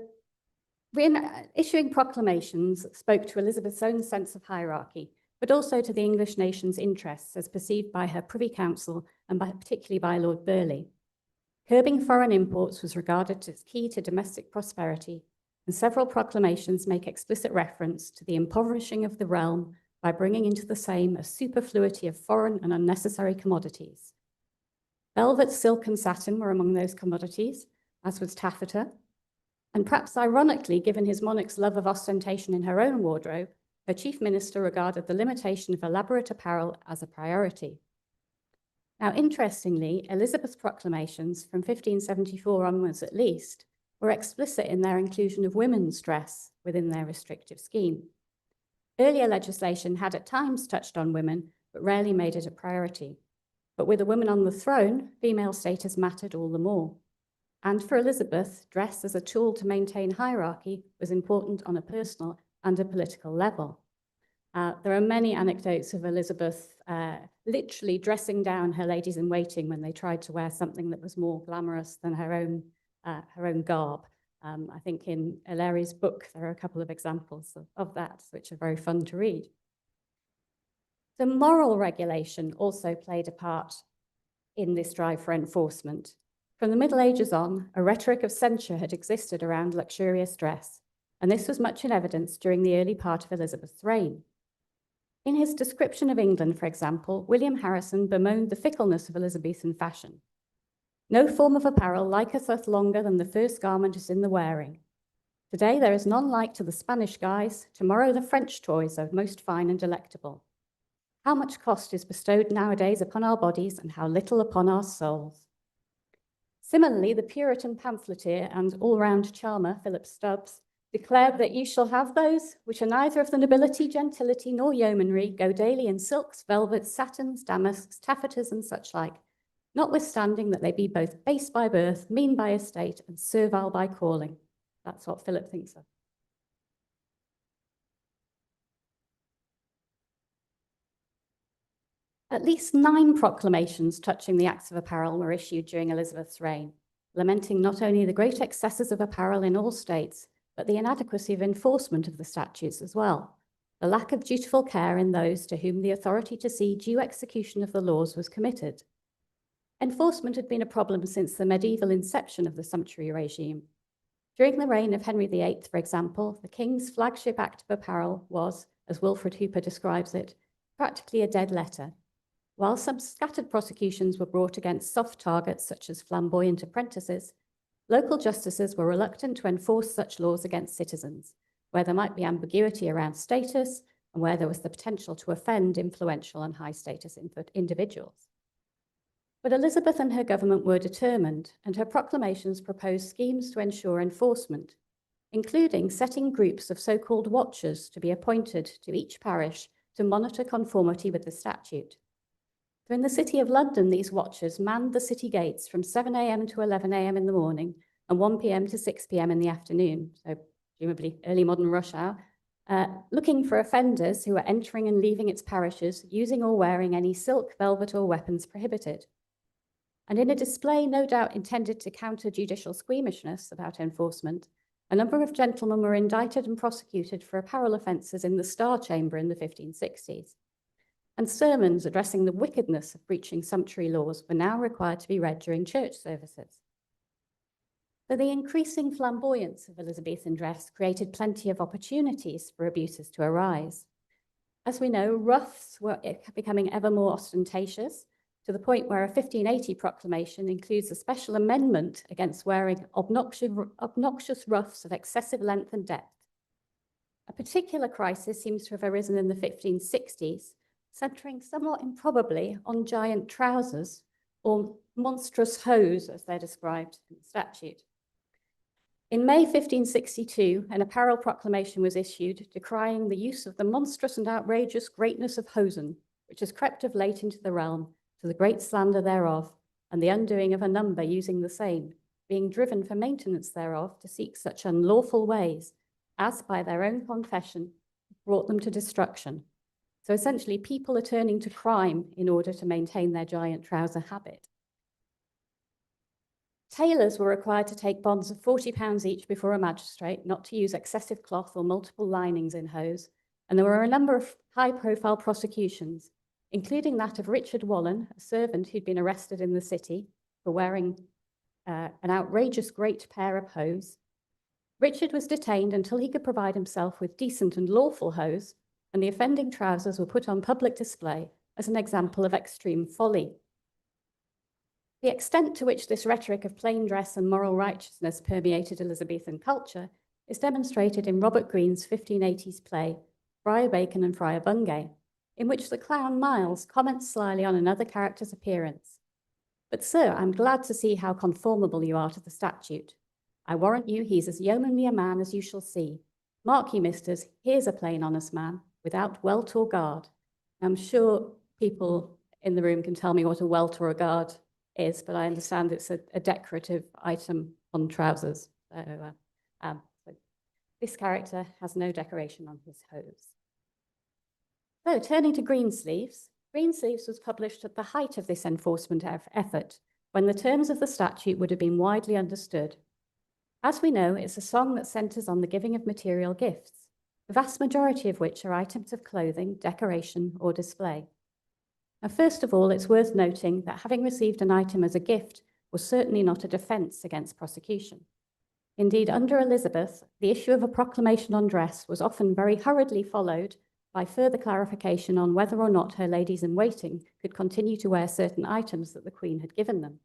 issuing proclamations spoke to Elizabeth's own sense of hierarchy, but also to the English nation's interests as perceived by her Privy Council and particularly by Lord Burleigh. Curbing foreign imports was regarded as key to domestic prosperity, and several proclamations make explicit reference to the impoverishing of the realm by bringing into the same a superfluity of foreign and unnecessary commodities. Velvet, silk, and satin were among those commodities, as was taffeta, and perhaps ironically, given his monarch's love of ostentation in her own wardrobe, her chief minister regarded the limitation of elaborate apparel as a priority. Now, interestingly, Elizabeth's proclamations from 1574 onwards at least were explicit in their inclusion of women's dress within their restrictive scheme. Earlier legislation had at times touched on women, but rarely made it a priority. But with a woman on the throne, female status mattered all the more. And for Elizabeth, dress as a tool to maintain hierarchy was important on a personal and a political level. There are many anecdotes of Elizabeth literally dressing down her ladies-in-waiting when they tried to wear something that was more glamorous than her own garb. I think in Hilary's book, there are a couple of examples of that, which are very fun to read. The moral regulation also played a part in this drive for enforcement. From the Middle Ages on, a rhetoric of censure had existed around luxurious dress, and this was much in evidence during the early part of Elizabeth's reign. In his description of England, for example, William Harrison bemoaned the fickleness of Elizabethan fashion. No form of apparel liketh us longer than the first garment is in the wearing. Today there is none like to the Spanish guise, tomorrow the French toys are most fine and delectable. How much cost is bestowed nowadays upon our bodies and how little upon our souls. Similarly, the Puritan pamphleteer and all-round charmer, Philip Stubbs, declared that you shall have those which are neither of the nobility, gentility, nor yeomanry, go daily in silks, velvets, satins, damasks, taffetas, and such like, notwithstanding that they be both base by birth, mean by estate, and servile by calling. That's what Philip thinks of. At least 9 proclamations touching the acts of apparel were issued during Elizabeth's reign, lamenting not only the great excesses of apparel in all states, but the inadequacy of enforcement of the statutes as well, the lack of dutiful care in those to whom the authority to see due execution of the laws was committed. Enforcement had been a problem since the medieval inception of the sumptuary regime. During the reign of Henry VIII, for example, the King's flagship act of apparel was, as Wilfred Hooper describes it, practically a dead letter. While some scattered prosecutions were brought against soft targets such as flamboyant apprentices, local justices were reluctant to enforce such laws against citizens, where there might be ambiguity around status and where there was the potential to offend influential and high-status individuals. But Elizabeth and her government were determined, and her proclamations proposed schemes to ensure enforcement, including setting groups of so-called watchers to be appointed to each parish to monitor conformity with the statute. So in the City of London, these watchers manned the city gates from 7 a.m. to 11 a.m. in the morning and 1 p.m. to 6 p.m. in the afternoon, so presumably early modern rush hour, looking for offenders who were entering and leaving its parishes using or wearing any silk, velvet, or weapons prohibited. And in a display no doubt intended to counter judicial squeamishness about enforcement, a number of gentlemen were indicted and prosecuted for apparel offences in the Star Chamber in the 1560s. And sermons addressing the wickedness of breaching sumptuary laws were now required to be read during church services. So the increasing flamboyance of Elizabethan dress created plenty of opportunities for abuses to arise. As we know, ruffs were becoming ever more ostentatious, to the point where a 1580 proclamation includes a special amendment against wearing obnoxious ruffs of excessive length and depth. A particular crisis seems to have arisen in the 1560s, centering somewhat improbably on giant trousers, or monstrous hose, as they're described in the statute. In May 1562, an apparel proclamation was issued decrying the use of the monstrous and outrageous greatness of hosen, which has crept of late into the realm, to the great slander thereof, and the undoing of a number using the same, being driven for maintenance thereof to seek such unlawful ways, as by their own confession brought them to destruction. So essentially, people are turning to crime in order to maintain their giant trouser habit. Tailors were required to take bonds of £40 each before a magistrate, not to use excessive cloth or multiple linings in hose, and there were a number of high-profile prosecutions, including that of Richard Wallen, a servant who'd been arrested in the city for wearing an outrageous great pair of hose. Richard was detained until he could provide himself with decent and lawful hose, and the offending trousers were put on public display as an example of extreme folly. The extent to which this rhetoric of plain dress and moral righteousness permeated Elizabethan culture is demonstrated in Robert Greene's 1580s play, Friar Bacon and Friar Bungay, in which the clown Miles comments slyly on another character's appearance. "But, sir, I'm glad to see how conformable you are to the statute. I warrant you he's as yeomanly a man as you shall see. Mark ye, misters, here's a plain honest man, without welt or guard." I'm sure people in the room can tell me what a welt or a guard is, but I understand it's a decorative item on trousers. So this character has no decoration on his hose. So turning to Greensleeves, Greensleeves was published at the height of this enforcement effort, when the terms of the statute would have been widely understood. As we know, it's a song that centres on the giving of material gifts, the vast majority of which are items of clothing, decoration, or display. Now, first of all, it's worth noting that having received an item as a gift was certainly not a defence against prosecution. Indeed, under Elizabeth, the issue of a proclamation on dress was often very hurriedly followed by further clarification on whether or not her ladies-in-waiting could continue to wear certain items that the Queen had given them.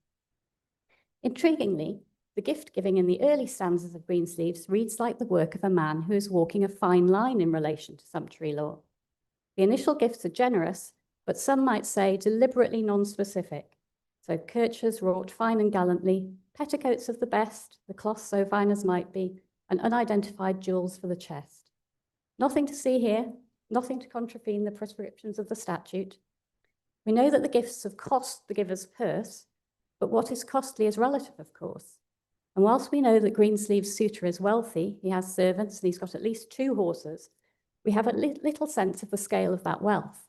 Intriguingly, the gift giving in the early stanzas of Greensleeves reads like the work of a man who is walking a fine line in relation to sumptuary law. The initial gifts are generous, but some might say deliberately non-specific. So kerchers wrought fine and gallantly, petticoats of the best, the cloth so fine as might be, and unidentified jewels for the chest. Nothing to see here, nothing to contravene the prescriptions of the statute. We know that the gifts have cost the giver's purse, but what is costly is relative, of course. And whilst we know that Greensleeves' suitor is wealthy, he has servants and he's got at least 2 horses, we have a little sense of the scale of that wealth.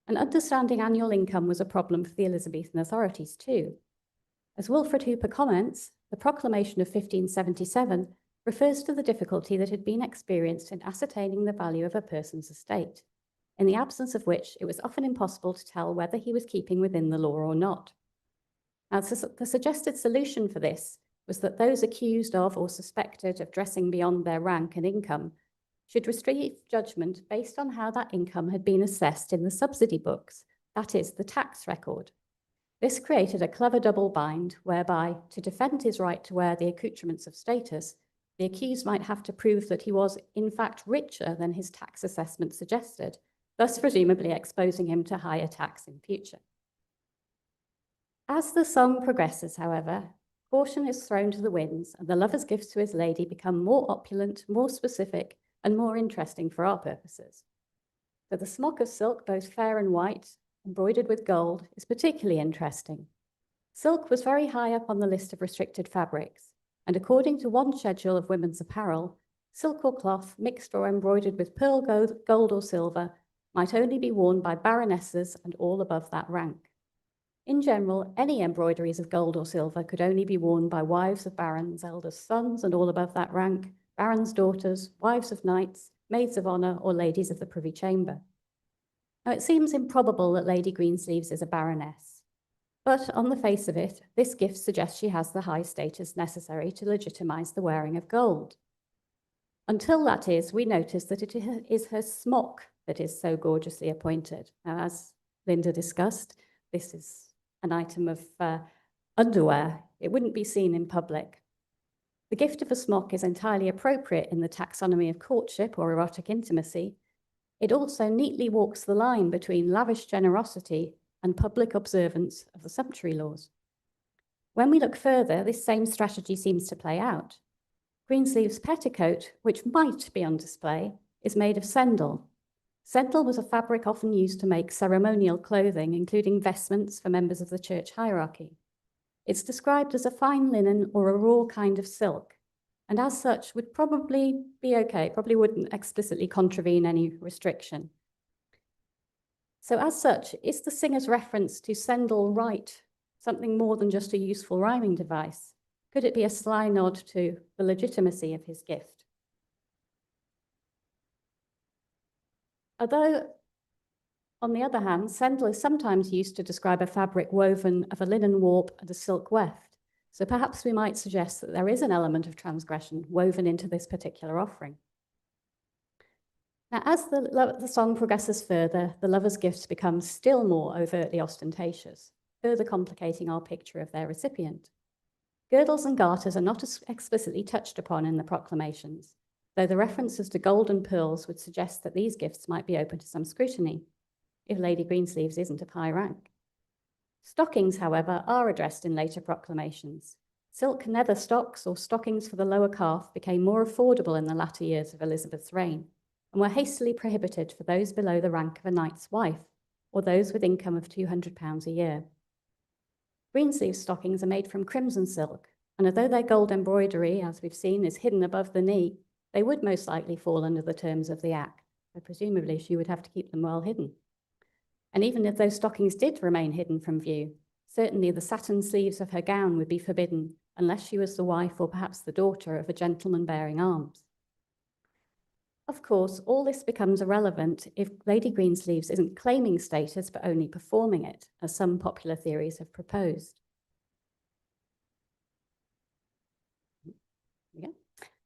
And understanding annual income was a problem for the Elizabethan authorities too. As Wilfred Hooper comments, the proclamation of 1577 refers to the difficulty that had been experienced in ascertaining the value of a person's estate, in the absence of which it was often impossible to tell whether he was keeping within the law or not. Now, the suggested solution for this was that those accused of or suspected of dressing beyond their rank and income should receive judgment based on how that income had been assessed in the subsidy books, that is, the tax record. This created a clever double bind whereby, to defend his right to wear the accoutrements of status, the accused might have to prove that he was, in fact, richer than his tax assessment suggested, thus presumably exposing him to higher tax in future. As the song progresses, however, caution is thrown to the winds and the lover's gifts to his lady become more opulent, more specific, and more interesting for our purposes. So the smock of silk, both fair and white, embroidered with gold, is particularly interesting. Silk was very high up on the list of restricted fabrics, and according to one schedule of women's apparel, silk or cloth mixed or embroidered with pearl, gold or silver might only be worn by baronesses and all above that rank. In general, any embroideries of gold or silver could only be worn by wives of barons, eldest sons, and all above that rank, barons' daughters, wives of knights, maids of honour, or ladies of the Privy Chamber. Now, it seems improbable that Lady Greensleeves is a baroness, but on the face of it, this gift suggests she has the high status necessary to legitimise the wearing of gold. Until that is, we notice that it is her smock that is so gorgeously appointed. Now, as Linda discussed, this is an item of underwear. It wouldn't be seen in public. The gift of a smock is entirely appropriate in the taxonomy of courtship or erotic intimacy. It also neatly walks the line between lavish generosity and public observance of the sumptuary laws. When we look further, this same strategy seems to play out. Greensleeves' petticoat, which might be on display, is made of sendal. Sendal was a fabric often used to make ceremonial clothing, including vestments for members of the church hierarchy. It's described as a fine linen or a raw kind of silk, and as such would probably be okay, probably wouldn't explicitly contravene any restriction. So as such, is the singer's reference to sendal right something more than just a useful rhyming device? Could it be a sly nod to the legitimacy of his gift? Although, on the other hand, sendal is sometimes used to describe a fabric woven of a linen warp and a silk weft. So perhaps we might suggest that there is an element of transgression woven into this particular offering. Now, as the song progresses further, the lover's gifts become still more overtly ostentatious, further complicating our picture of their recipient. Girdles and garters are not explicitly touched upon in the proclamations, though the references to gold and pearls would suggest that these gifts might be open to some scrutiny, if Lady Greensleeves isn't of high rank. Stockings, however, are addressed in later proclamations. Silk nether stocks or stockings for the lower calf became more affordable in the latter years of Elizabeth's reign, and were hastily prohibited for those below the rank of a knight's wife, or those with income of £200 a year. Greensleeves stockings are made from crimson silk, and although their gold embroidery, as we've seen, is hidden above the knee, they would most likely fall under the terms of the Act, but presumably she would have to keep them well hidden. And even if those stockings did remain hidden from view, certainly the satin sleeves of her gown would be forbidden unless she was the wife or perhaps the daughter of a gentleman bearing arms. Of course, all this becomes irrelevant if Lady Greensleeves isn't claiming status but only performing it, as some popular theories have proposed.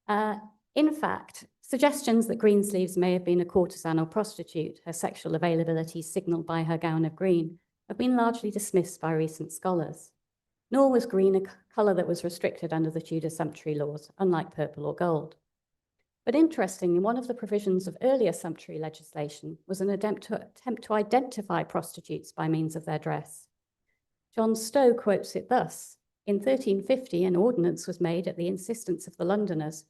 In fact, suggestions that Greensleeves may have been a courtesan or prostitute, her sexual availability signalled by her gown of green, have been largely dismissed by recent scholars. nor was green a colour that was restricted under the Tudor sumptuary laws, unlike purple or gold. But interestingly, one of the provisions of earlier sumptuary legislation was an attempt to identify prostitutes by means of their dress. John Stowe quotes it thus: "In 1350, an ordinance was made at the insistence of the Londoners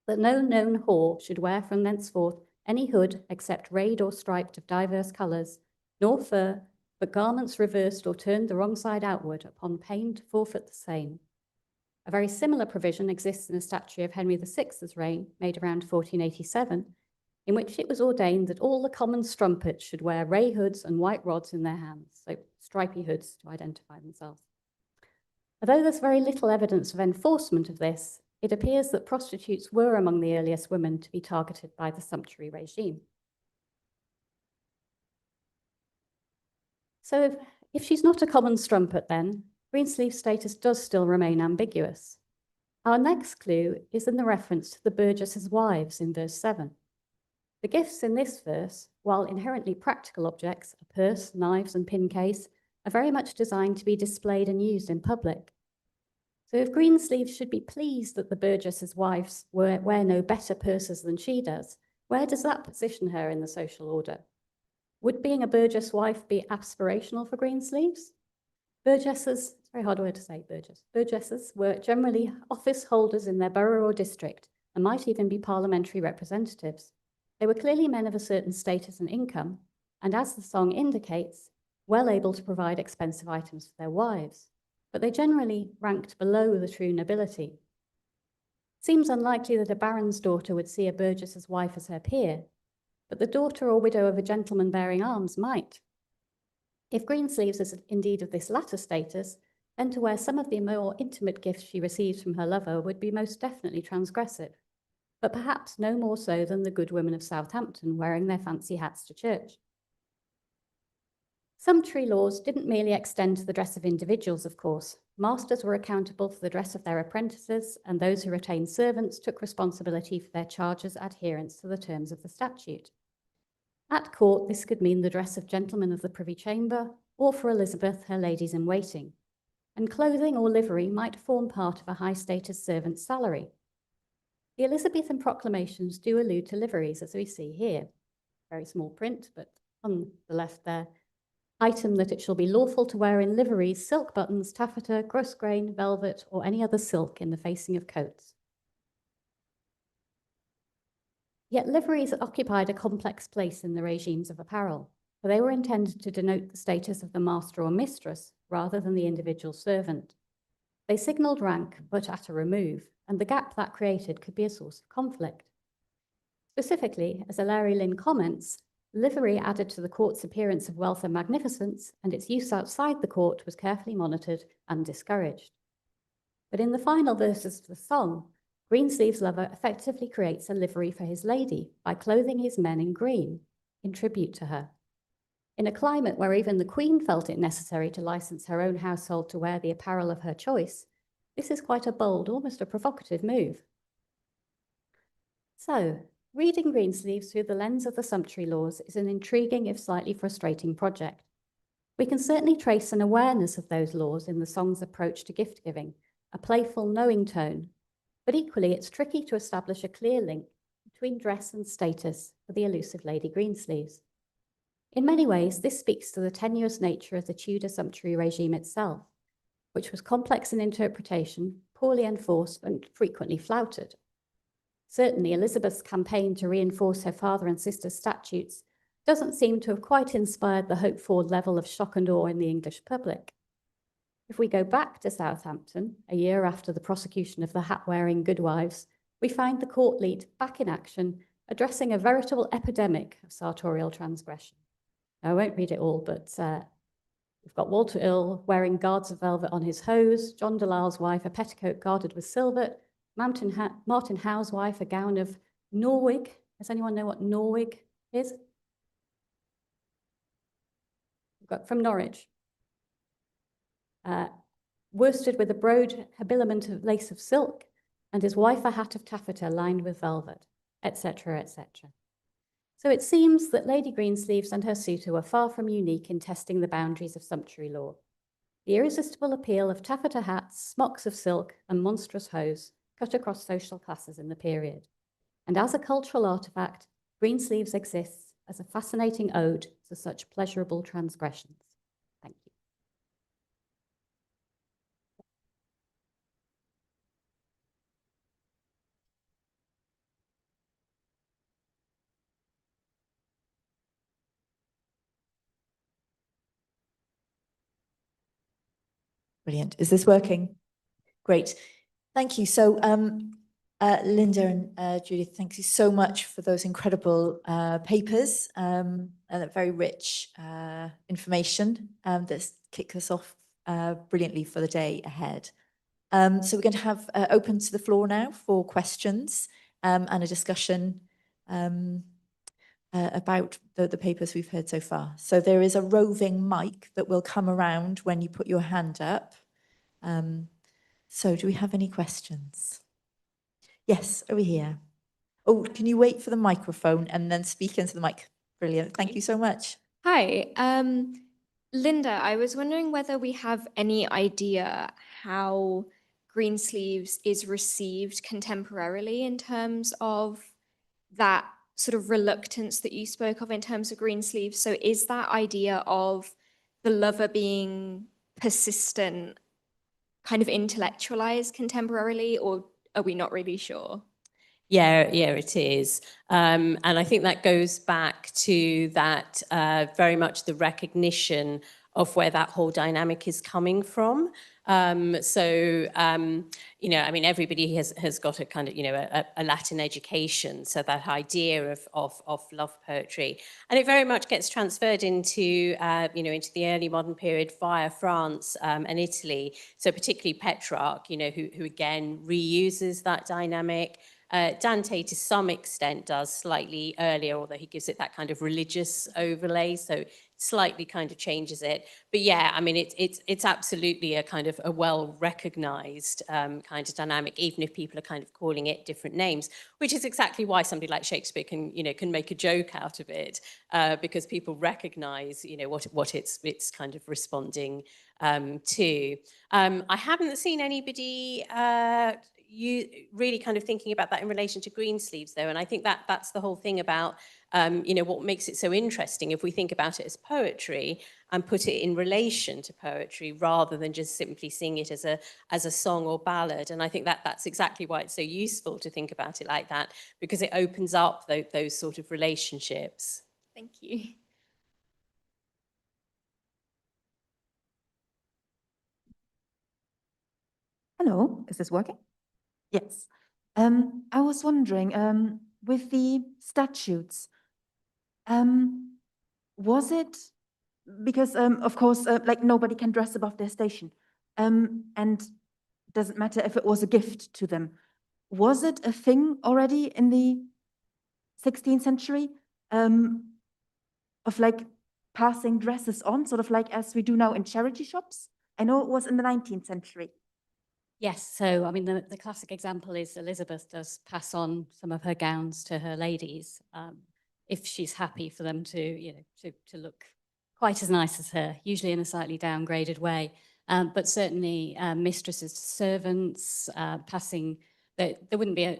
that no known whore should wear from thenceforth any hood except rayed or striped of divers colours, nor fur, but garments reversed or turned the wrong side outward, upon pain to forfeit the same." A very similar provision exists in a statute of Henry VI's reign, made around 1487, in which it was ordained that all the common strumpets should wear ray hoods and white rods in their hands, so stripy hoods to identify themselves. Although there's very little evidence of enforcement of this, it appears that prostitutes were among the earliest women to be targeted by the sumptuary regime. So if she's not a common strumpet then, Greensleeves status does still remain ambiguous. Our next clue is in the reference to the burgesses' wives in verse 7. The gifts in this verse, while inherently practical objects, a purse, knives, and pin case, are very much designed to be displayed and used in public. So if Greensleeves should be pleased that the burgesses' wives wear no better purses than she does, where does that position her in the social order? Would being a burgess wife be aspirational for Greensleeves? Burgesses, it's a very hard word to say, burgesses were generally office holders in their borough or district and might even be parliamentary representatives. They were clearly men of a certain status and income, and as the song indicates, well able to provide expensive items for their wives, but they generally ranked below the true nobility. Seems unlikely that a baron's daughter would see a burgess's wife as her peer, but the daughter or widow of a gentleman bearing arms might. If Greensleeves is indeed of this latter status, then to wear some of the more intimate gifts she receives from her lover would be most definitely transgressive, but perhaps no more so than the good women of Southampton wearing their fancy hats to church. Sumptuary laws didn't merely extend to the dress of individuals, of course. Masters were accountable for the dress of their apprentices, and those who retained servants took responsibility for their charges' adherence to the terms of the statute. At court, this could mean the dress of gentlemen of the Privy Chamber, or for Elizabeth, her ladies-in-waiting. And clothing or livery might form part of a high-status servant's salary. The Elizabethan proclamations do allude to liveries, as we see here. Very small print, but on the left there. Item that it shall be lawful to wear in liveries, silk buttons, taffeta, grosgrain, velvet, or any other silk in the facing of coats. Yet liveries occupied a complex place in the regimes of apparel, for they were intended to denote the status of the master or mistress rather than the individual servant. They signalled rank, but at a remove, and the gap that created could be a source of conflict. Specifically, as Hilary Lynn comments, livery added to the court's appearance of wealth and magnificence, and its use outside the court was carefully monitored and discouraged. But in the final verses of the song, Greensleeves' lover effectively creates a livery for his lady by clothing his men in green, in tribute to her. In a climate where even the Queen felt it necessary to license her own household to wear the apparel of her choice, this is quite a bold, almost a provocative move. So, reading Greensleeves through the lens of the sumptuary laws is an intriguing, if slightly frustrating project. We can certainly trace an awareness of those laws in the song's approach to gift-giving, a playful, knowing tone, but equally it's tricky to establish a clear link between dress and status for the elusive Lady Greensleeves. In many ways, this speaks to the tenuous nature of the Tudor sumptuary regime itself, which was complex in interpretation, poorly enforced, and frequently flouted. Certainly, Elizabeth's campaign to reinforce her father and sister's statutes doesn't seem to have quite inspired the hoped-for level of shock and awe in the English public. If we go back to Southampton, a year after the prosecution of the hat-wearing goodwives, we find the court leet back in action, addressing a veritable epidemic of sartorial transgression. Now, I won't read it all, but we've got Walter Earl wearing guards of velvet on his hose, John de Lisle's wife a petticoat guarded with silver, Martin Howe's wife a gown of Norwig. Does anyone know what Norwig is? We've got from Norwich. Worsted with a broad habiliment of lace of silk, and his wife a hat of taffeta lined with velvet, etc., etc. So it seems that Lady Greensleeves and her suitor were far from unique in testing the boundaries of sumptuary law. the irresistible appeal of taffeta hats, smocks of silk, and monstrous hose cut across social classes in the period. And as a cultural artifact, Greensleeves exists as a fascinating ode to such pleasurable transgressions. Thank you. Brilliant. Is this working? Great. Thank you. So, Linda and Judith, thank you so much for those incredible papers and that very rich information that's kicked us off brilliantly for the day ahead. So we're going to have open to the floor now for questions and a discussion about the papers we've heard so far. So there is a roving mic that will come around when you put your hand up. So do we have any questions? Yes, over here. Oh, can you wait for the microphone and then speak into the mic? Brilliant. Thank you so much. Hi, Linda, I was wondering whether we have any idea how Greensleeves is received contemporarily in terms of that sort of reluctance that you spoke of in terms of Greensleeves. So is that idea of the lover being persistent kind of intellectualized contemporarily, or are we not really sure? Yeah, it is. And I think that goes back to that very much the recognition of where that whole dynamic is coming from. You know, I mean, everybody has got a kind of, you know, a Latin education. So that idea of love poetry, and it very much gets transferred into, you know, into the early modern period via France and Italy. So particularly Petrarch, you know, who again reuses that dynamic. Dante, to some extent, does slightly earlier, although he gives it that kind of religious overlay, so slightly kind of changes it. But yeah, I mean, it's absolutely a kind of a well-recognized kind of dynamic, even if people are kind of calling it different names, which is exactly why somebody like Shakespeare can, you know, can make a joke out of it, because people recognize, you know, what it's kind of responding to. I haven't seen anybody you really kind of thinking about that in relation to Greensleeves, though, and I think that's the whole thing about you know, what makes it so interesting if we think about it as poetry and put it in relation to poetry rather than just simply seeing it as a song or ballad. And I think that's exactly why it's so useful to think about it like that, because it opens up those sort of relationships. Thank you. Hello, is this working? Yes. I was wondering, with the statutes, was it, because of course, like nobody can dress above their station, and it doesn't matter if it was a gift to them. Was it a thing already in the 16th century, of like passing dresses on, sort of like as we do now in charity shops? I know it was in the 19th century. Yes, so I mean, the classic example is Elizabeth does pass on some of her gowns to her ladies, if she's happy for them to, you know, to look quite as nice as her, usually in a slightly downgraded way. But certainly mistresses to servants, passing, there wouldn't be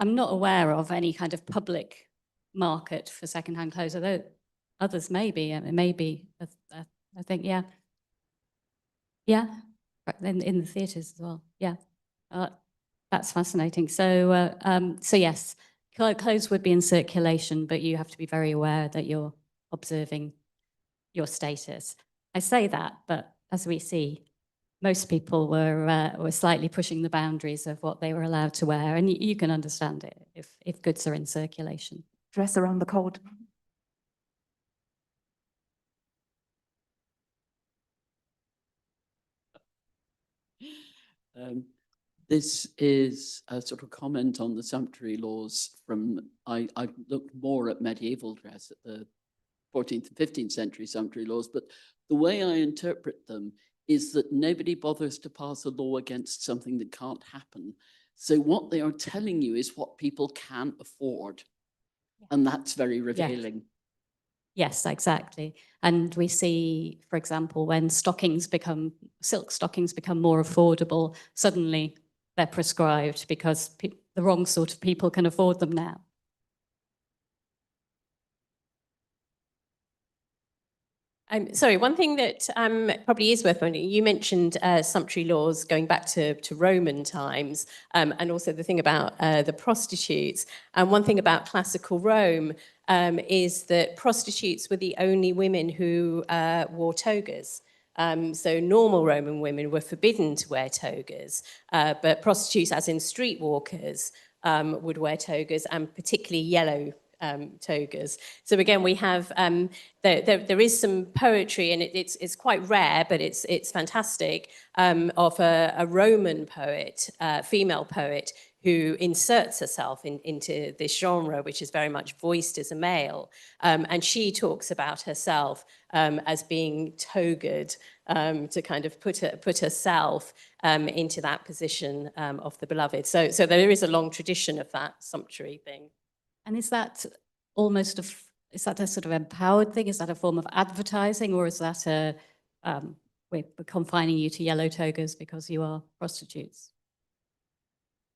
I'm not aware of any kind of public market for secondhand clothes, although others may be, it may be, I think, yeah. Yeah. In the theatres as well, yeah. That's fascinating. So, so yes, clothes would be in circulation, but you have to be very aware that you're observing your status. I say that, but as we see, most people were slightly pushing the boundaries of what they were allowed to wear, and you can understand it if goods are in circulation. Dress around the cold. This is a sort of comment on the sumptuary laws from, I looked more at medieval dress, at the 14th and 15th century sumptuary laws, but the way I interpret them is that nobody bothers to pass a law against something that can't happen. So what they are telling you is what people can afford. And that's very revealing. Yes, exactly. And we see, for example, when silk stockings become more affordable, suddenly they're prescribed because the wrong sort of people can afford them now. Sorry, one thing that probably is worth noting, you mentioned sumptuary laws going back to Roman times, and also the thing about the prostitutes. And one thing about classical Rome is that prostitutes were the only women who wore togas. So normal Roman women were forbidden to wear togas, but prostitutes, as in streetwalkers, would wear togas, and particularly yellow togas. So again, we have there is some poetry, and it's quite rare, but it's fantastic, of a Roman poet, female poet, who inserts herself into this genre, which is very much voiced as a male, and she talks about herself as being togaed, to kind of put herself into that position of the beloved. So there is a long tradition of that sumptuary thing. And is that almost is that a sort of empowered thing? Is that a form of advertising, or is that we're confining you to yellow togas because you are prostitutes?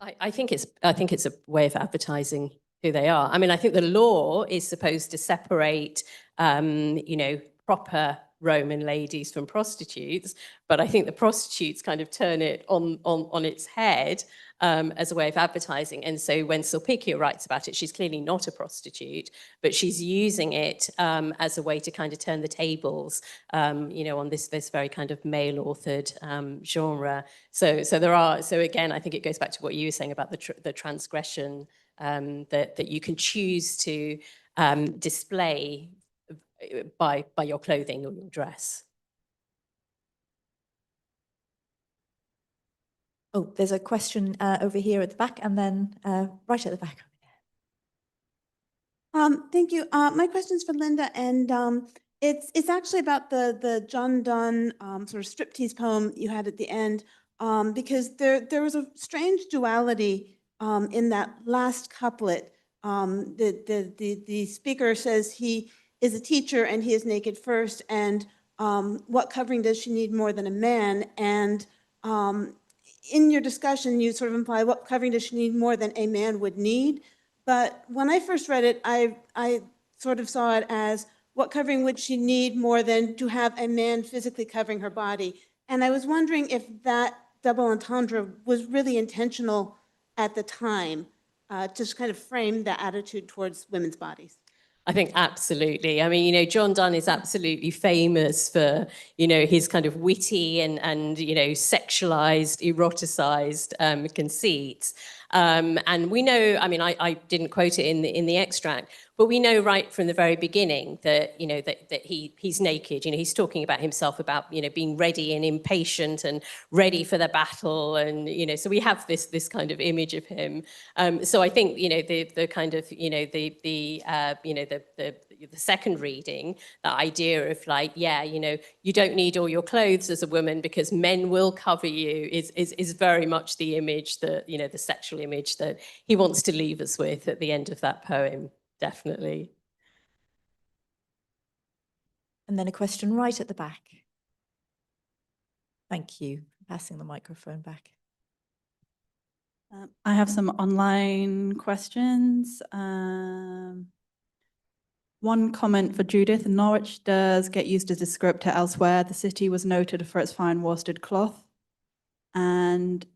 I think it's a way of advertising who they are. I mean, I think the law is supposed to separate, proper Roman ladies from prostitutes, but I think the prostitutes kind of turn it on its head as a way of advertising. And so when Sulpicia writes about it, she's clearly not a prostitute, but she's using it as a way to kind of turn the tables, on this very kind of male-authored genre. So again, I think it goes back to what you were saying about the transgression that you can choose to display by your clothing or your dress. Oh, there's a question over here at the back, and then right at the back. Thank you. My question's for Linda, and it's actually about the John Donne sort of striptease poem you had at the end, because there was a strange duality in that last couplet. The speaker says he is a teacher and he is naked first, and what covering does she need more than a man? And in your discussion, you sort of imply what covering does she need more than a man would need. But when I first read it, I sort of saw it as what covering would she need more than to have a man physically covering her body. And I was wondering if that double entendre was really intentional at the time to kind of frame the attitude towards women's bodies. I think absolutely. I mean, John Donne is absolutely famous for, his kind of witty and sexualized, eroticized conceits. And we know, I mean, I didn't quote it in the extract, but we know right from the very beginning that, that he's naked. He's talking about himself, about, being ready and impatient and ready for the battle. And, so we have this kind of image of him. So I think, the kind of, the second reading, the idea of like, yeah, you don't need all your clothes as a woman because men will cover you is very much the image that, the sexual image that he wants to leave us with at the end of that poem, definitely. And then a question right at the back. Thank you. Passing the microphone back. I have some online questions. One comment for Judith: Norwich does get used as a descriptor elsewhere. The city was noted for its fine worsted cloth. And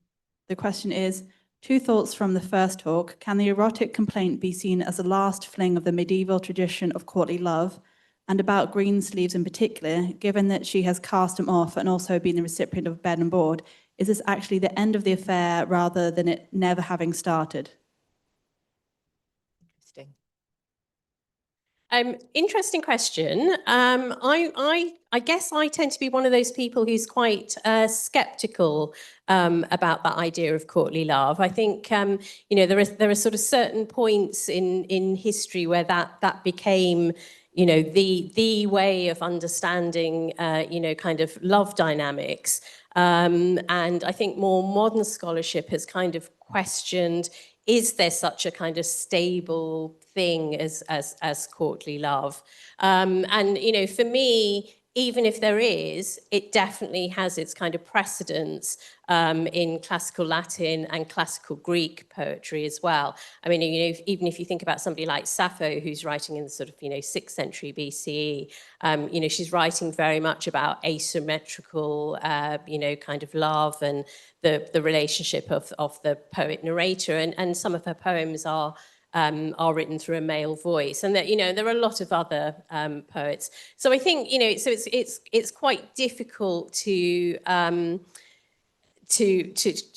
the question is, 2 thoughts from the first talk. Can the erotic complaint be seen as a last fling of the medieval tradition of courtly love? And about Greensleeves in particular, given that she has cast him off and also been the recipient of bed and board, is this actually the end of the affair rather than it never having started? Interesting. Interesting question. I guess I tend to be one of those people who's quite skeptical about that idea of courtly love. I think there are sort of certain points in history where that became the way of understanding kind of love dynamics. And I think more modern scholarship has kind of questioned, is there such a kind of stable thing as courtly love? And, you know, for me, even if there is, it definitely has its kind of precedence in classical Latin and classical Greek poetry as well. I mean, you know, even if you think about somebody like Sappho, who's writing in the sort of, you know, 6th century BCE, you know, she's writing very much about asymmetrical, you know, kind of love and the relationship of the poet narrator. And some of her poems are written through a male voice, and that, you know, there are a lot of other poets. So I think, you know, so it's quite difficult to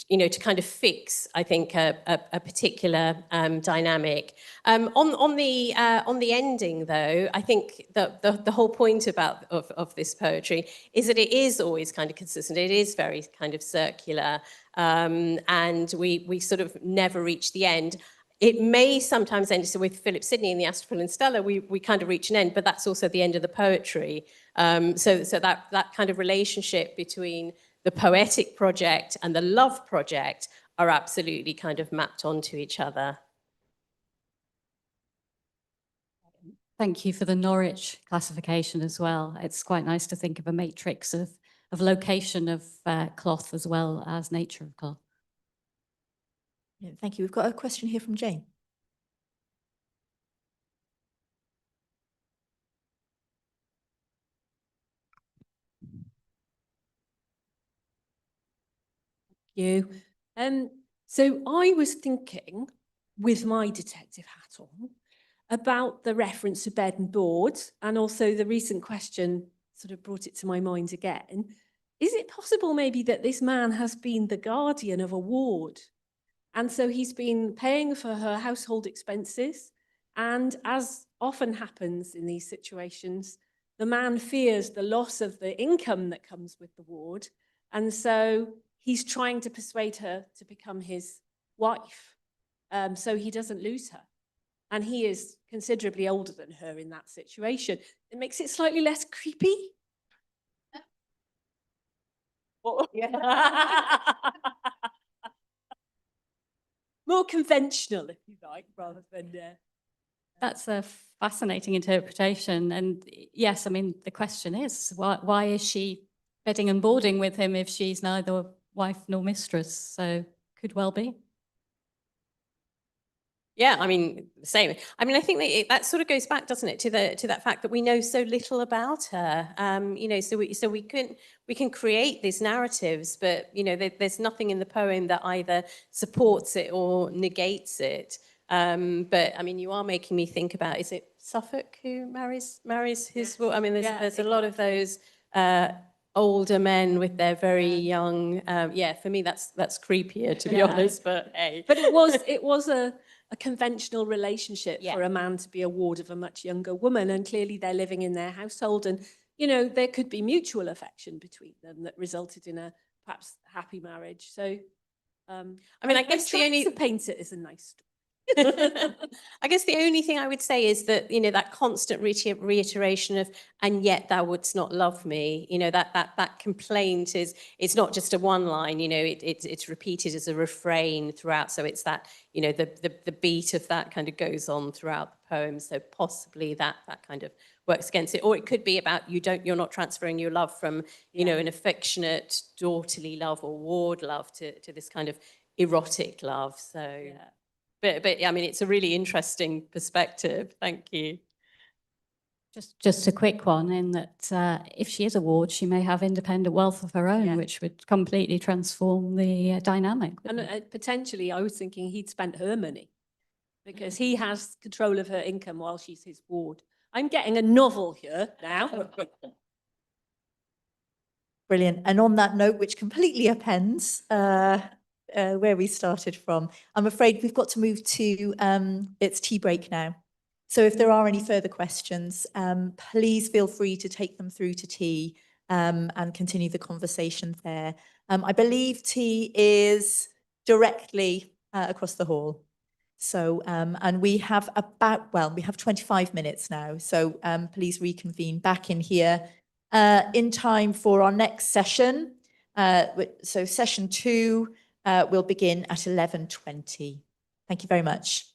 you know, to kind of fix, I think, a particular dynamic. On the ending, though, I think that the whole point of this poetry is that it is always kind of consistent. It is very kind of circular, and we sort of never reach the end. It may sometimes end, so with Philip Sidney in the Astrophyll and Stella, we kind of reach an end, but that's also the end of the poetry. So that kind of relationship between the poetic project and the love project are absolutely kind of mapped onto each other. Thank you for the Norwich classification as well. It's quite nice to think of a matrix of location of cloth as well as nature of cloth. Yeah, thank you. We've got a question here from Jane. You. So I was thinking, with my detective hat on, about the reference to bed and board, and also the recent question sort of brought it to my mind again. Is it possible maybe that this man has been the guardian of a ward? And so he's been paying for her household expenses. And as often happens in these situations, the man fears the loss of the income that comes with the ward. And so he's trying to persuade her to become his wife, so he doesn't lose her. And he is considerably older than her in that situation. It makes it slightly less creepy. More conventional, if you like, rather than... That's a fascinating interpretation. And yes, I mean, the question is, why is she bedding and boarding with him if she's neither wife nor mistress? So could well be. Yeah, I mean, same. I mean, I think that sort of goes back, doesn't it, to that fact that we know so little about her. You know, so we can create these narratives, but you know, there's nothing in the poem that either supports it or negates it. But I mean, you are making me think about: is it Suffolk who marries his? Yes. I mean, there's a lot of those older men with their very young. Yeah, for me, that's creepier, to be honest. But hey, but it was a conventional relationship for a man to be a ward of a much younger woman, and clearly they're living in their household, and you know, there could be mutual affection between them that resulted in a perhaps happy marriage. So I mean, I guess the only to paint it as a nice story. I guess the only thing I would say is that, you know, that constant reiteration of, and yet thou wouldst not love me, you know, that complaint is, it's not just a one line, you know, it's repeated as a refrain throughout. So it's that, you know, the beat of that kind of goes on throughout the poem. So possibly that kind of works against it. Or it could be about you're not transferring your love from, you know, an affectionate daughterly love or ward love to this kind of erotic love. So But I mean, it's a really interesting perspective. Thank you. Just a quick one in that if she is a ward, she may have independent wealth of her own, which would completely transform the dynamic. And potentially, I was thinking he'd spent her money because he has control of her income while she's his ward. I'm getting a novel here now. Brilliant. And on that note, which completely appends where we started from, I'm afraid we've got to move to it's tea break now. So if there are any further questions, please feel free to take them through to tea and continue the conversation there. I believe tea is directly across the hall. So, and we have we have 25 minutes now. So please reconvene back in here in time for our next session, So session 2 will begin at 11:20. Thank you very much.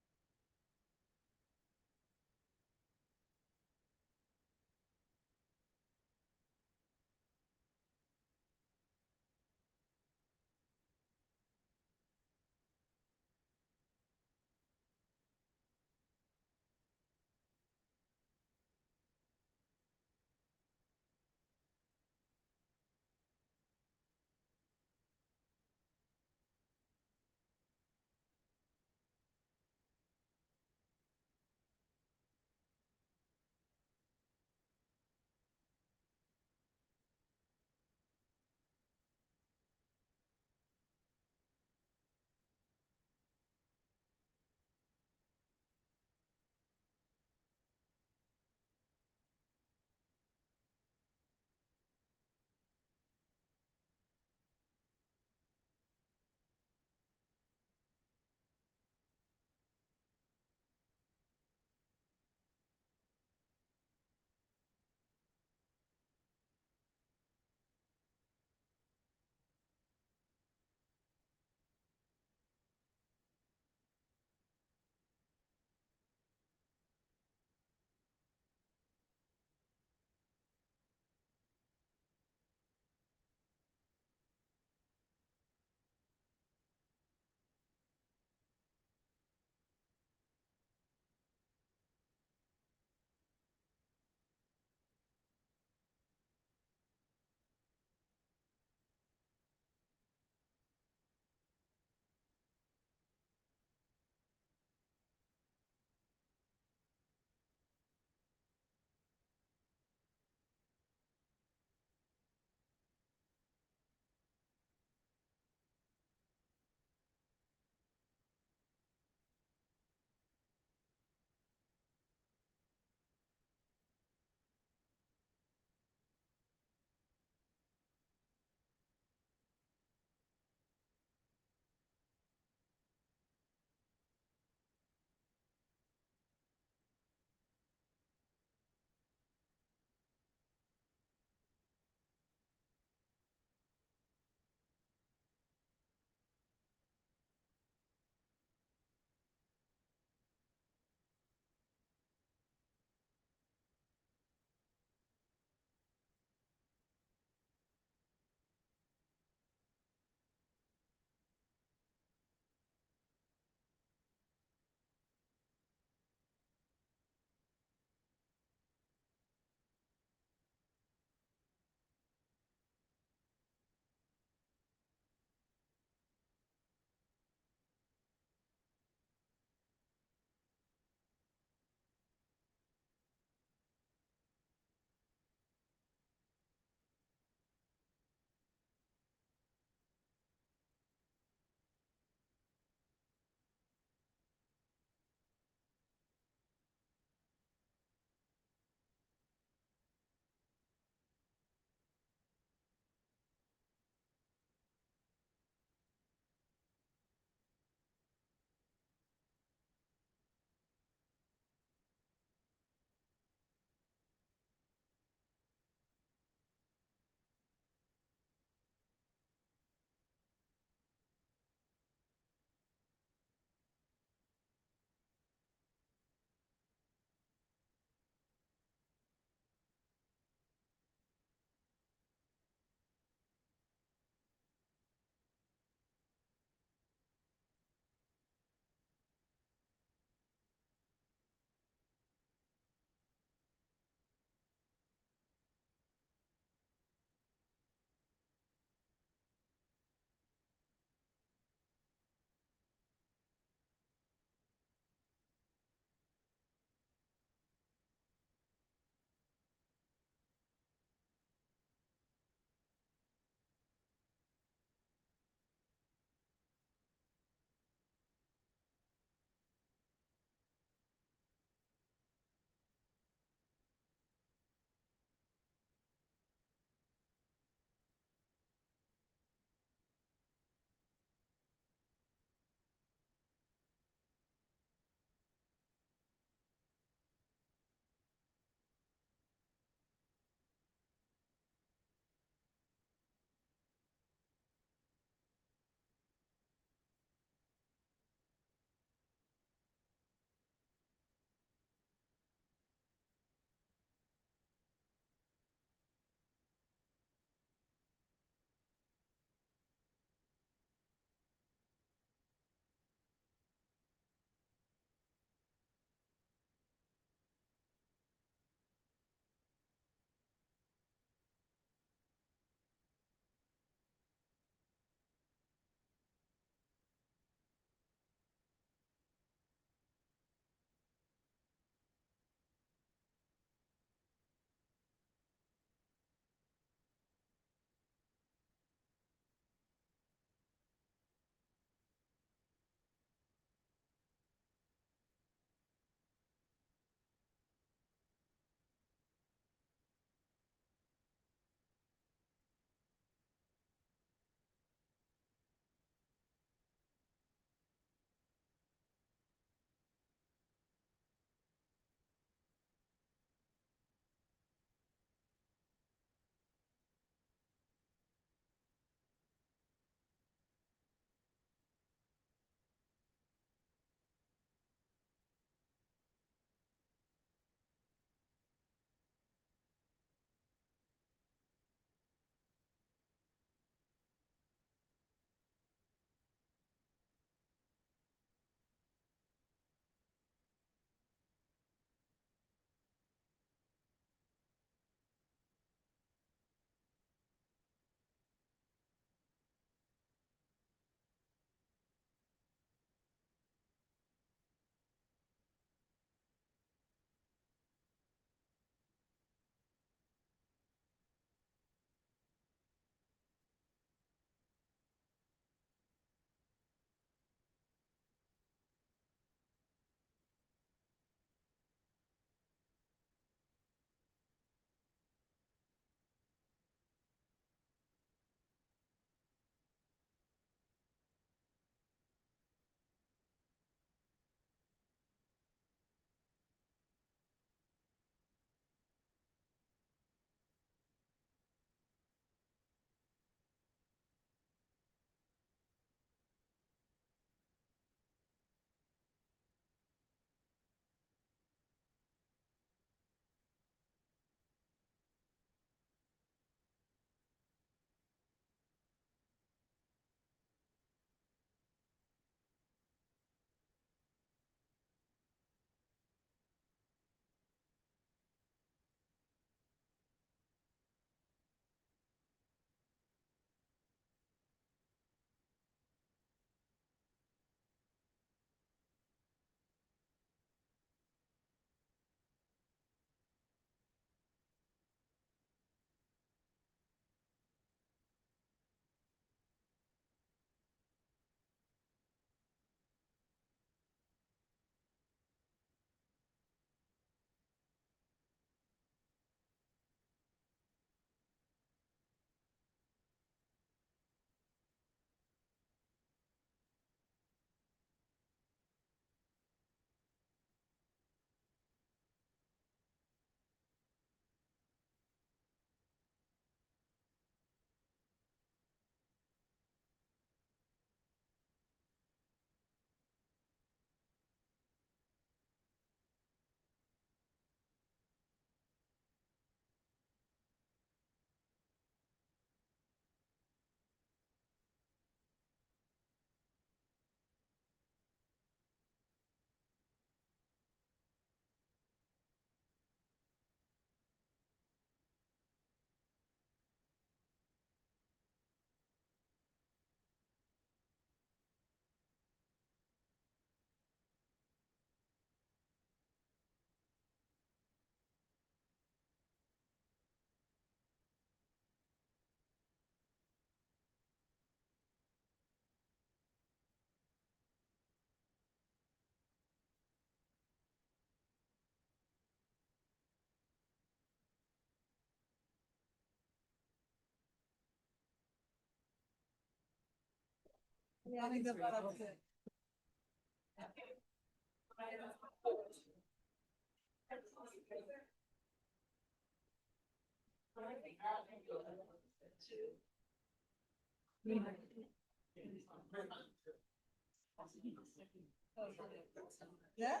Yeah.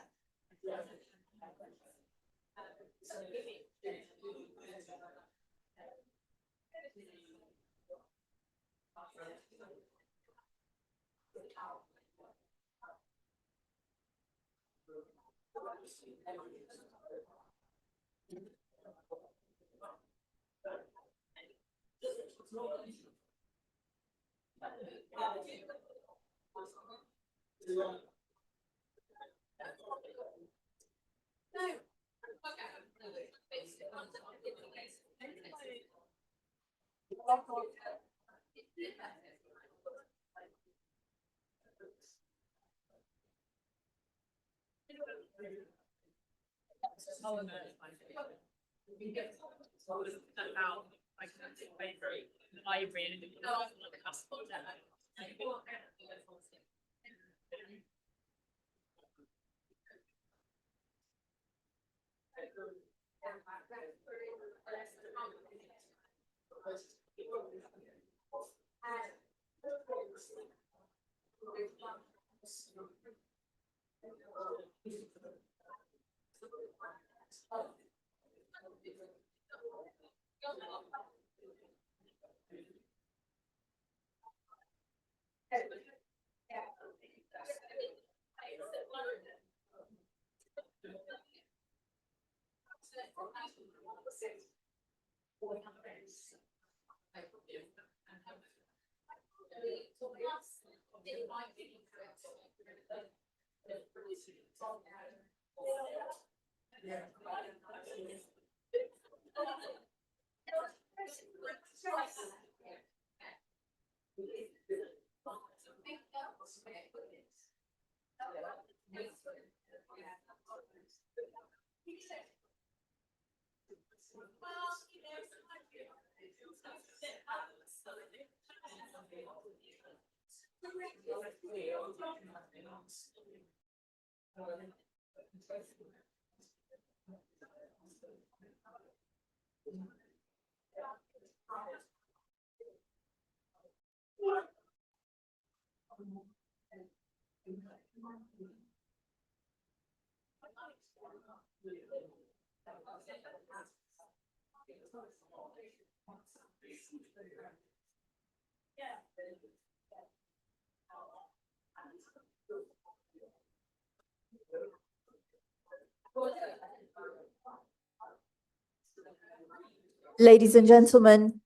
Ladies and gentlemen,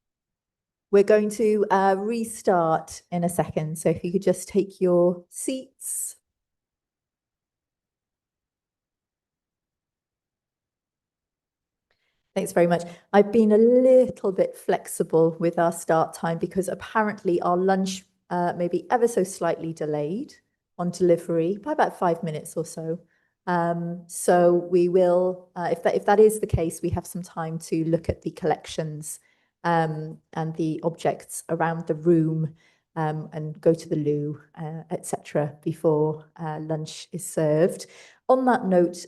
we're going to restart in a second. So if you could just take your seats. Thanks very much. I've been a little bit flexible with our start time because apparently our lunch may be ever so slightly delayed on delivery by about 5 minutes or so. So we will, if that is the case, we have some time to look at the collections and the objects around the room and go to the loo, etc. before lunch is served. On that note,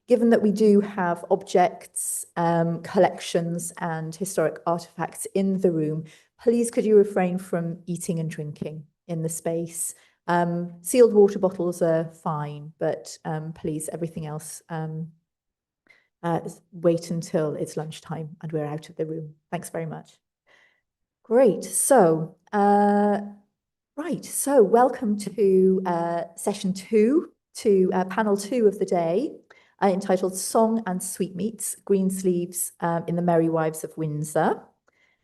given that we do have objects, collections and historic artifacts in the room, please could you refrain from eating and drinking in the space? Sealed water bottles are fine, but please, everything else, wait until it's lunchtime and we're out of the room. Thanks very much. Great. So, right. So welcome to session 2, to panel 2 of the day, entitled Song and Sweetmeats, Greensleeves in the Merry Wives of Windsor.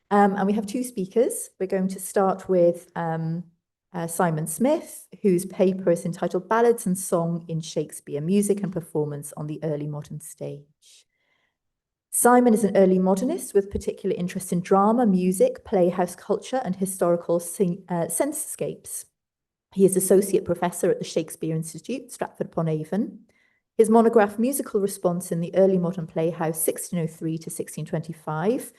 And we have 2 speakers. We're going to start with Simon Smith, whose paper is entitled Ballads and Song in Shakespeare, Music and Performance on the Early Modern Stage. Simon is an early modernist with particular interest in drama, music, playhouse culture, and historical sense-scapes. He is Associate Professor at the Shakespeare Institute, Stratford-upon-Avon. His monograph, Musical Response in the Early Modern Playhouse, 1603 to 1625,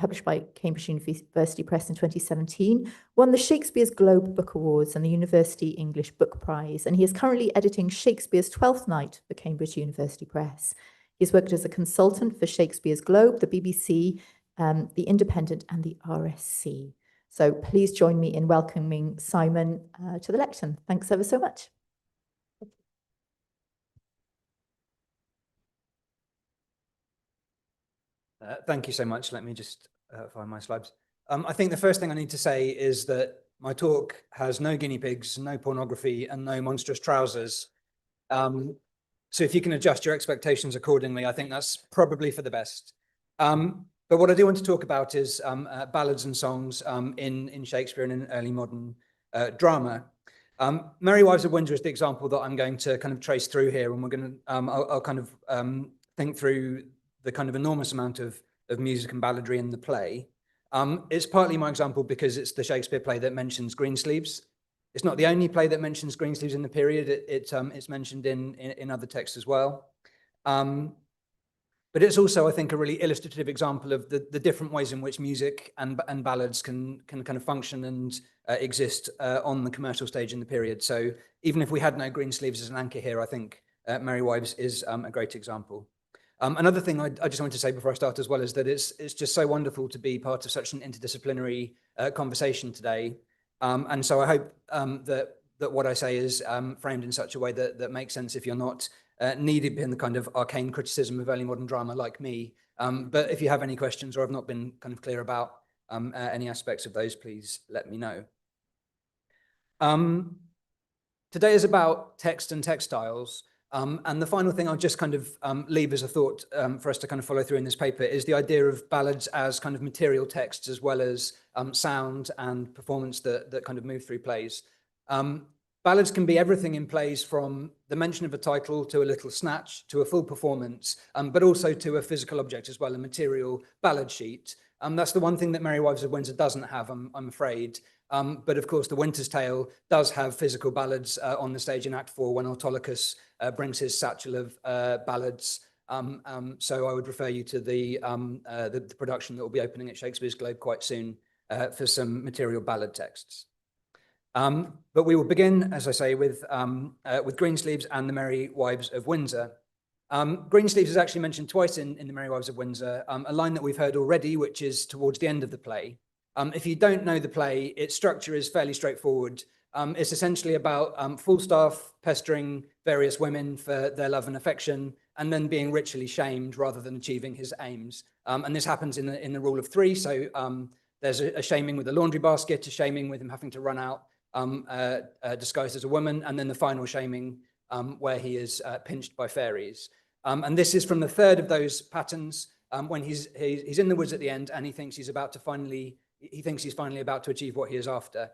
published by Cambridge University Press in 2017, won the Shakespeare's Globe Book Awards and the University English Book Prize, and he is currently editing Shakespeare's Twelfth Night for Cambridge University Press. He's worked as a consultant for Shakespeare's Globe, the BBC, the Independent and the RSC. So please join me in welcoming Simon to the lectern. Thanks ever so much. Thank you so much. Let me just find my slides. I think the first thing I need to say is that my talk has no guinea pigs, no pornography, and no monstrous trousers. So if you can adjust your expectations accordingly, I think that's probably for the best. But what I do want to talk about is ballads and songs in Shakespeare and in early modern drama. Merry Wives of Windsor is the example that I'm going to kind of trace through here, and we're going to I'll kind of think through the kind of enormous amount of music and balladry in the play. It's partly my example because it's the Shakespeare play that mentions Greensleeves. It's not the only play that mentions Greensleeves in the period. It's mentioned in other texts as well. But it's also, I think, a really illustrative example of the different ways in which music and ballads can kind of function and exist on the commercial stage in the period. So even if we had no Greensleeves as an anchor here, I think Merry Wives is a great example. Another thing I just wanted to say before I start as well is that it's just so wonderful to be part of such an interdisciplinary conversation today. And so I hope that what I say is framed in such a way that makes sense if you're not knee-deep in the kind of arcane criticism of early modern drama like me. But if you have any questions or have not been kind of clear about any aspects of those, please let me know. Today is about text and textiles. And the final thing I'll just kind of leave as a thought for us to kind of follow through in this paper is the idea of ballads as kind of material texts as well as sound and performance that kind of move through plays. Ballads can be everything in plays, from the mention of a title to a little snatch to a full performance, but also to a physical object as well, a material ballad sheet. That's the one thing that Merry Wives of Windsor doesn't have, I'm afraid. But of course, The Winter's Tale does have physical ballads on the stage in Act 4 when Autolycus brings his satchel of ballads. So I would refer you to the production that will be opening at Shakespeare's Globe quite soon for some material ballad texts. But we will begin, as I say, with Greensleeves and the Merry Wives of Windsor. Greensleeves is actually mentioned twice in the Merry Wives of Windsor, a line that we've heard already, which is towards the end of the play. If you don't know the play, its structure is fairly straightforward. It's essentially about Falstaff pestering various women for their love and affection, and then being ritually shamed rather than achieving his aims. And this happens in the rule of three. So there's a shaming with a laundry basket, a shaming with him having to run out disguised as a woman, and then the final shaming where he is pinched by fairies. And this is from the third of those patterns when he's in the woods at the end, and he thinks he's finally about to achieve what he is after.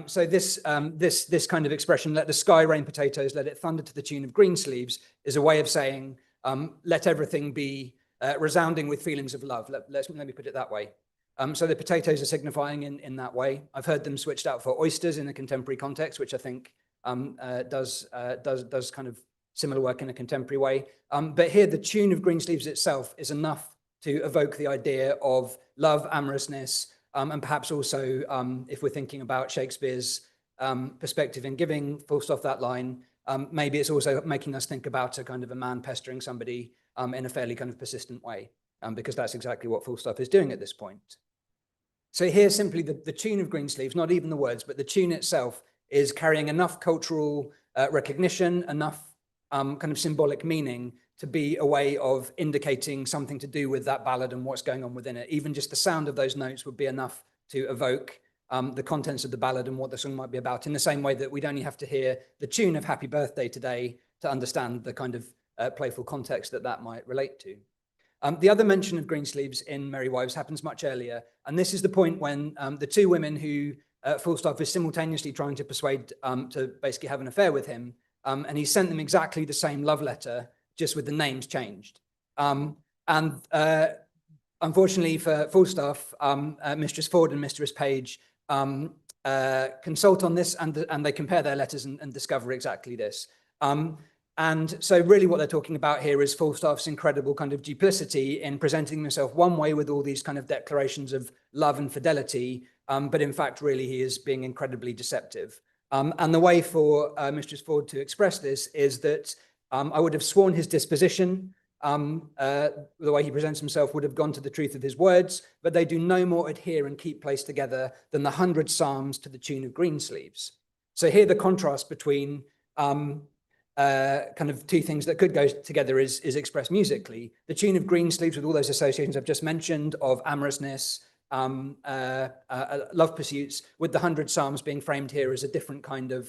So this kind of expression, let the sky rain potatoes, let it thunder to the tune of Greensleeves, is a way of saying, let everything be resounding with feelings of love. Let me put it that way. So the potatoes are signifying in that way. I've heard them switched out for oysters in a contemporary context, which I think does kind of similar work in a contemporary way. But here, the tune of Greensleeves itself is enough to evoke the idea of love, amorousness, and perhaps also, if we're thinking about Shakespeare's perspective in giving Falstaff that line, maybe it's also making us think about a kind of a man pestering somebody in a fairly kind of persistent way, because that's exactly what Falstaff is doing at this point. So here, simply the tune of Greensleeves, not even the words, but the tune itself is carrying enough cultural recognition, enough kind of symbolic meaning to be a way of indicating something to do with that ballad and what's going on within it. Even just the sound of those notes would be enough to evoke the contents of the ballad and what the song might be about, in the same way that we'd only have to hear the tune of Happy Birthday Today to understand the kind of playful context that might relate to. The other mention of Greensleeves in Merry Wives happens much earlier, and this is the point when the two women who Falstaff is simultaneously trying to persuade to basically have an affair with him, and he sent them exactly the same love letter, just with the names changed. Unfortunately for Falstaff, Mistress Ford and Mistress Page consult on this, and they compare their letters and discover exactly this. And so really what they're talking about here is Falstaff's incredible kind of duplicity in presenting himself one way with all these kind of declarations of love and fidelity, but in fact, really he is being incredibly deceptive. And the way for Mistress Ford to express this is that I would have sworn his disposition, the way he presents himself would have gone to the truth of his words, but they do no more adhere and keep place together than the 100 psalms to the tune of Greensleeves. So here the contrast between kind of two things that could go together is expressed musically. The tune of Greensleeves with all those associations I've just mentioned of amorousness, love pursuits, with the 100 psalms being framed here as a different kind of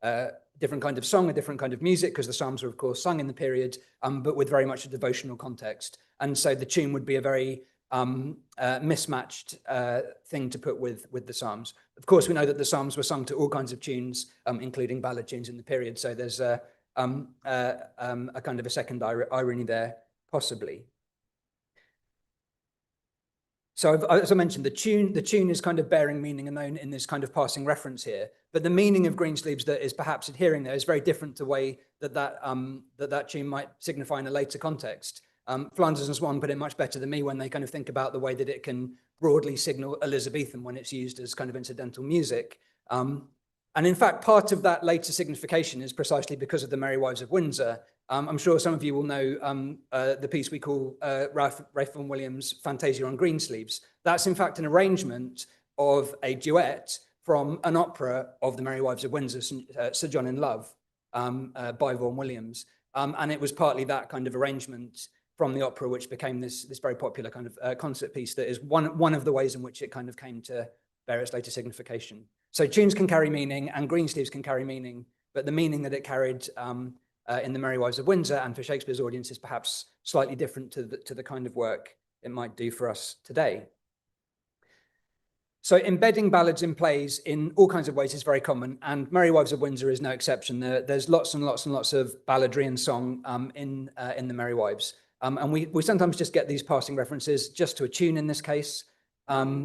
song, a different kind of music, because the psalms were of course sung in the period, but with very much a devotional context. And so the tune would be a very mismatched thing to put with the psalms. Of course, we know that the psalms were sung to all kinds of tunes, including ballad tunes in the period. So there's a kind of a second irony there, possibly. So as I mentioned, the tune is kind of bearing meaning alone in this kind of passing reference here. But the meaning of Greensleeves that is perhaps adhering there is very different to the way that tune might signify in a later context. Flanders and Swan put it much better than me when they kind of think about the way that it can broadly signal Elizabethan when it's used as kind of incidental music. And in fact, part of that later signification is precisely because of the Merry Wives of Windsor. I'm sure some of you will know the piece we call Ralph Vaughan Williams' Fantasia on Greensleeves. That's in fact an arrangement of a duet from an opera of the Merry Wives of Windsor, Sir John in Love, by Vaughan Williams. And it was partly that kind of arrangement from the opera which became this very popular kind of concert piece that is one of the ways in which it kind of came to bear its later signification. So tunes can carry meaning and Greensleeves can carry meaning, but the meaning that it carried in the Merry Wives of Windsor and for Shakespeare's audience is perhaps slightly different to the kind of work it might do for us today. So embedding ballads in plays in all kinds of ways is very common, and Merry Wives of Windsor is no exception. There's lots and lots and lots of balladry and song in the Merry Wives. And we sometimes just get these passing references just to a tune in this case. Okay.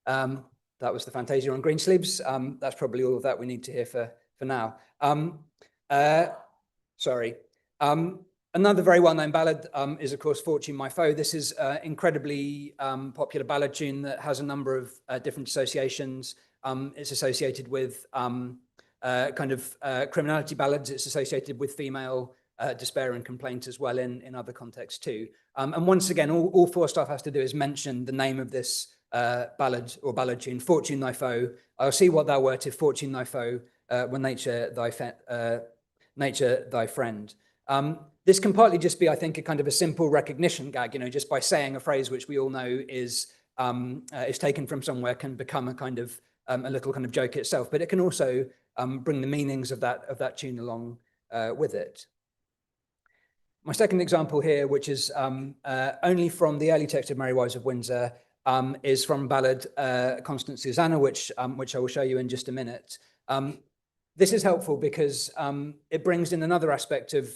That was the Fantasia on Greensleeves. That's probably all of that we need to hear for now. Sorry. Another very well-known ballad is, of course, Fortune, My Foe. This is an incredibly popular ballad tune that has a number of different associations. It's associated with criminality ballads. It's associated with female despair and complaint as well in other contexts too. And once again, all Falstaff has to do is mention the name of this ballad or ballad tune, Fortune, Thy Foe. I'll see what thou wert if Fortune, thy foe, when nature thy friend. This can partly just be, I think, a kind of a simple recognition gag, just by saying a phrase which we all know is taken from somewhere can become a kind of a little kind of joke itself, but it can also bring the meanings of that tune along with it. My second example here, which is only from the early text of Merry Wives of Windsor, is from ballad Constance Susanna, which I will show you in just a minute. This is helpful because it brings in another aspect of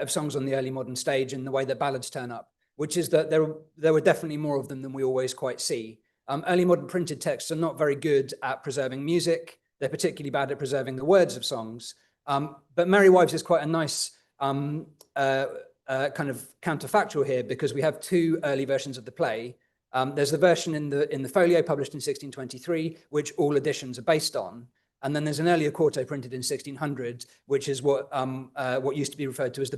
songs on the early modern stage and the way that ballads turn up, which is that there were definitely more of them than we always quite see. Early modern printed texts are not very good at preserving music. They're particularly bad at preserving the words of songs. But Merry Wives is quite a nice kind of counterfactual here, because we have two early versions of the play. There's the version in the folio published in 1623, which all editions are based on. And then there's an earlier quarto printed in 1600, which is what used to be referred to as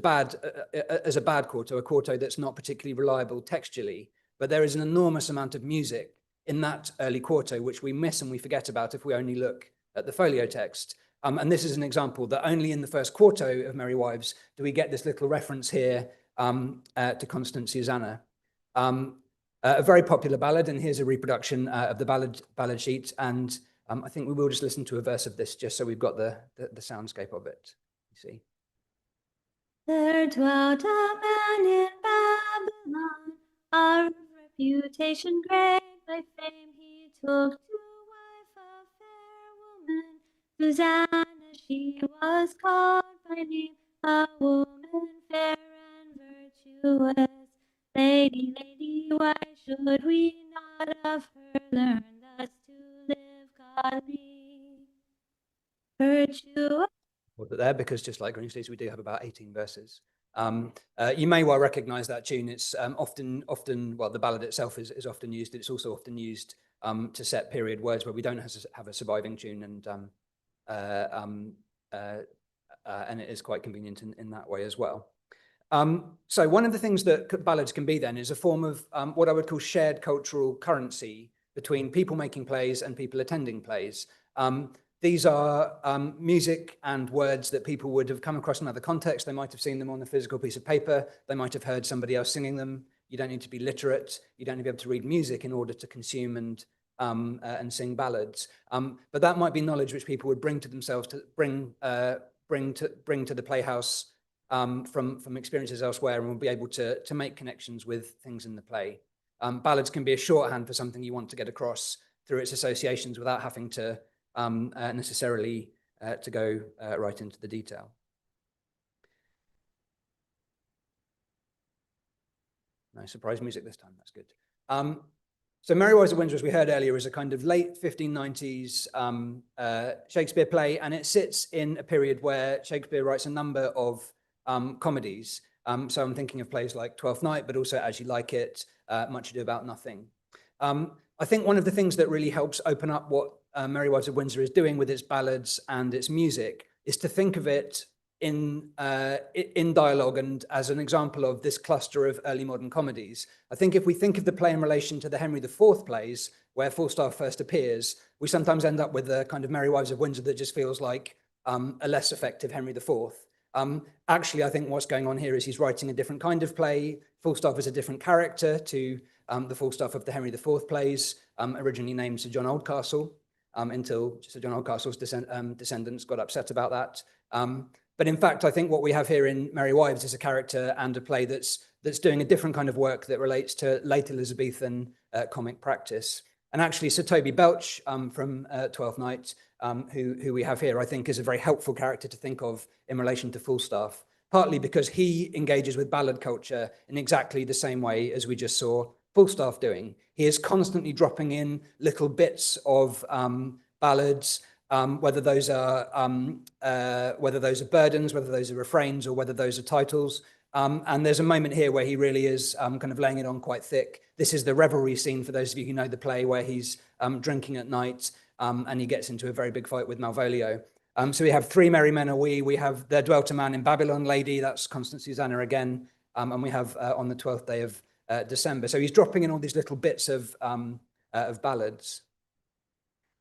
a bad quarto, a quarto that's not particularly reliable textually. But there is an enormous amount of music in that early quarto, which we miss and we forget about if we only look at the folio text. And this is an example that only in the first quarto of Merry Wives do we get this little reference here to Constance Susanna. A very popular ballad, and here's a reproduction of the ballad sheet. And I think we will just listen to a verse of this just so we've got the soundscape of it. You see. There dwelt a man in Babylon, of reputation great, by fame he took to wife a fair woman. Susanna she was called by name, a woman fair and virtuous. Lady, lady, why should we not of her learn thus to live godly? virtue. We'll put there because just like Greensleeves, we do have about 18 verses. You may well recognize that tune. It's often, well, the ballad itself is often used. It's also often used to set period words where we don't have a surviving tune, and it is quite convenient in that way as well. So one of the things that ballads can be then is a form of what I would call shared cultural currency between people making plays and people attending plays. These are music and words that people would have come across in other contexts. They might have seen them on a physical piece of paper. They might have heard somebody else singing them. You don't need to be literate. You don't need to be able to read music in order to consume and sing ballads. But that might be knowledge which people would bring to themselves, to bring to the playhouse from experiences elsewhere, and will be able to make connections with things in the play. Ballads can be a shorthand for something you want to get across through its associations without having to necessarily to go right into the detail. No surprise music this time, that's good. So Merry Wives of Windsor, as we heard earlier, is a kind of late 1590s Shakespeare play, and it sits in a period where Shakespeare writes a number of comedies. So I'm thinking of plays like Twelfth Night, but also As You Like It, Much Ado About Nothing. I think one of the things that really helps open up what Merry Wives of Windsor is doing with its ballads and its music is to think of it in dialogue and as an example of this cluster of early modern comedies. I think if we think of the play in relation to the Henry IV plays, where Falstaff first appears, we sometimes end up with a kind of Merry Wives of Windsor that just feels like a less effective Henry IV. Actually, I think what's going on here is he's writing a different kind of play. Falstaff is a different character to the Falstaff of the Henry IV plays, originally named Sir John Oldcastle, until Sir John Oldcastle's descendants got upset about that. But in fact, I think what we have here in Merry Wives is a character and a play that's doing a different kind of work that relates to late Elizabethan comic practice. And actually, Sir Toby Belch from Twelfth Night, who we have here, I think is a very helpful character to think of in relation to Falstaff, partly because he engages with ballad culture in exactly the same way as we just saw Falstaff doing. He is constantly dropping in little bits of ballads, whether those are burdens, whether those are refrains, or whether those are titles. And there's a moment here where he really is kind of laying it on quite thick. This is the revelry scene, for those of you who know the play, where he's drinking at night and he gets into a very big fight with Malvolio. So we have Three Merry Men Are We have There Dwelt a Man in Babylon Lady, that's Constance Susanna again, and we have On the 12th Day of December. So he's dropping in all these little bits of ballads.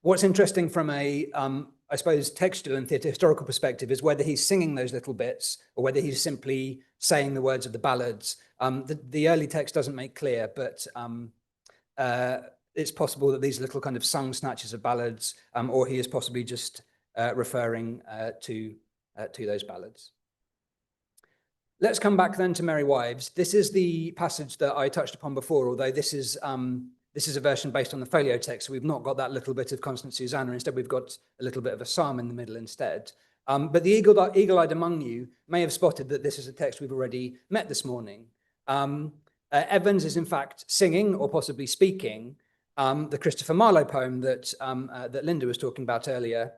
What's interesting from a, I suppose, textual and theatre historical perspective is whether he's singing those little bits or whether he's simply saying the words of the ballads. The early text doesn't make clear, but it's possible that these little kind of sung snatches of ballads, or he is possibly just referring to those ballads. Let's come back then to Merry Wives. This is the passage that I touched upon before, although this is a version based on the folio text, so we've not got that little bit of Constance Susanna. Instead, we've got a little bit of a psalm in the middle instead. But the eagle-eyed among you may have spotted that this is a text we've already met this morning. Evans is in fact singing, or possibly speaking, the Christopher Marlowe poem that Linda was talking about earlier,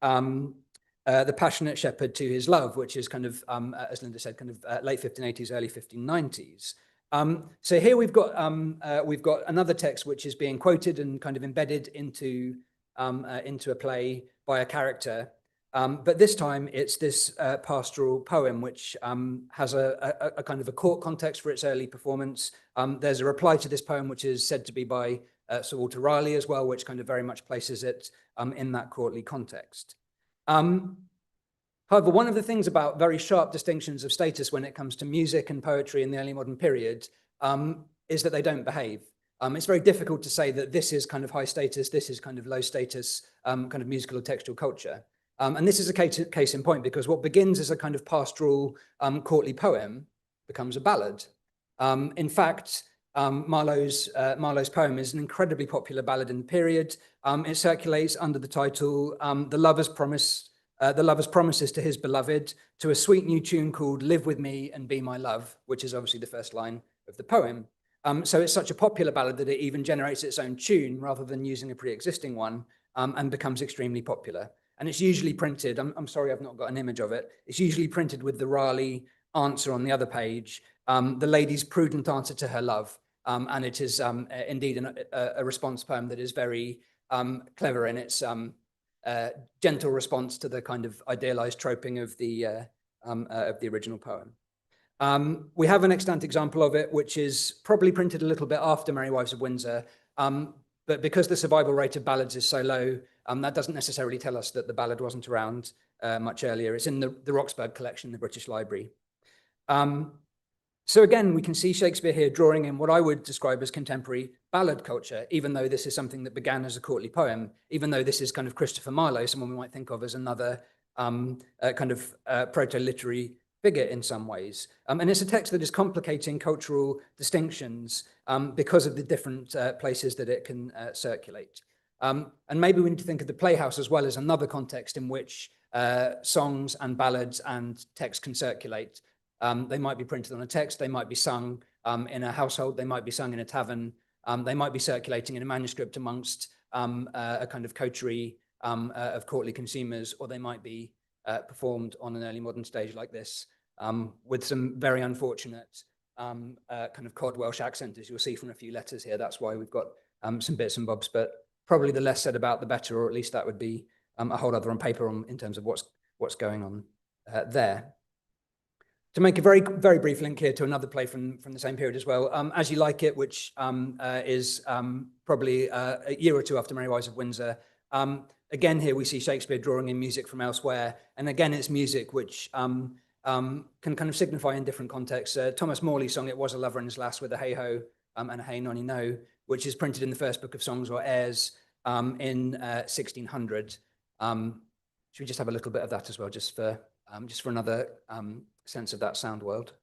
The Passionate Shepherd to His Love, which is kind of, as Linda said, kind of late 1580s, early 1590s. So here we've got another text which is being quoted and kind of embedded into a play by a character, but this time it's this pastoral poem which has a kind of a court context for its early performance. There's a reply to this poem which is said to be by Sir Walter Raleigh as well, which kind of very much places it in that courtly context. However, one of the things about very sharp distinctions of status when it comes to music and poetry in the early modern period is that they don't behave. It's very difficult to say that this is kind of high status, this is kind of low status, kind of musical or textual culture. And this is a case in point, because what begins as a kind of pastoral courtly poem becomes a ballad. In fact, Marlowe's poem is an incredibly popular ballad in the period. It circulates under the title The Lover's Promises to His Beloved, to a sweet new tune called Live With Me and Be My Love, which is obviously the first line of the poem. So it's such a popular ballad that it even generates its own tune rather than using a pre-existing one, and becomes extremely popular. And it's usually printed, I'm sorry, I've not got an image of it. It's usually printed with the Raleigh answer on the other page, the lady's prudent answer to her love. And it is indeed a response poem that is very clever in its gentle response to the kind of idealized troping of the original poem. We have an extant example of it, which is probably printed a little bit after Merry Wives of Windsor, but because the survival rate of ballads is so low, that doesn't necessarily tell us that the ballad wasn't around much earlier. It's in the Roxburgh collection in the British Library. So again, we can see Shakespeare here drawing in what I would describe as contemporary ballad culture, even though this is something that began as a courtly poem, even though this is kind of Christopher Marlowe, someone we might think of as another kind of proto-literary figure in some ways. And it's a text that is complicating cultural distinctions because of the different places that it can circulate. And maybe we need to think of the playhouse as well as another context in which songs and ballads and text can circulate. They might be printed on a text, they might be sung in a household, they might be sung in a tavern, they might be circulating in a manuscript amongst a kind of coterie of courtly consumers, or they might be performed on an early modern stage like this, with some very unfortunate kind of cod Welsh accent, as you'll see from a few letters here. That's why we've got some bits and bobs, but probably the less said about the better, or at least that would be a whole other on paper in terms of what's going on there. To make a very, very brief link here to another play from the same period as well, As You Like It, which is probably a year or two after Merry Wives of Windsor. Again, here we see Shakespeare drawing in music from elsewhere. And again, it's music which can kind of signify in different contexts. Thomas Morley's song, It Was a Lover and His Lass with a Hey-Ho and a Hey Nonny No, which is printed in the First Book of Songs or Airs in 1600. Should we just have a little bit of that as well, just for another sense of that sound world?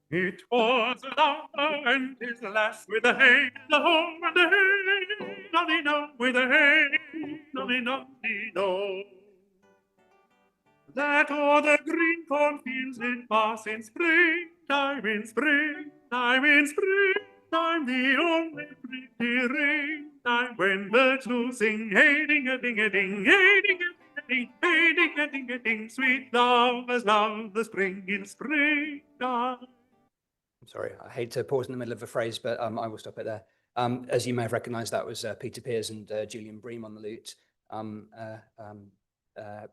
It was a lover and his lass with a hey, the ho, and a hey, nonny no, with a hey, nonny nonny no. That o'er the green cornfields did pass in springtime, in springtime, in springtime, the only pretty ring time when birds do sing, hey ding a ding a ding, hey ding a ding, hey ding a ding a ding, sweet lovers love the spring in springtime. I'm sorry, I hate to pause in the middle of a phrase, but I will stop it there. As you may have recognized, that was Peter Pears and Julian Bream on the lute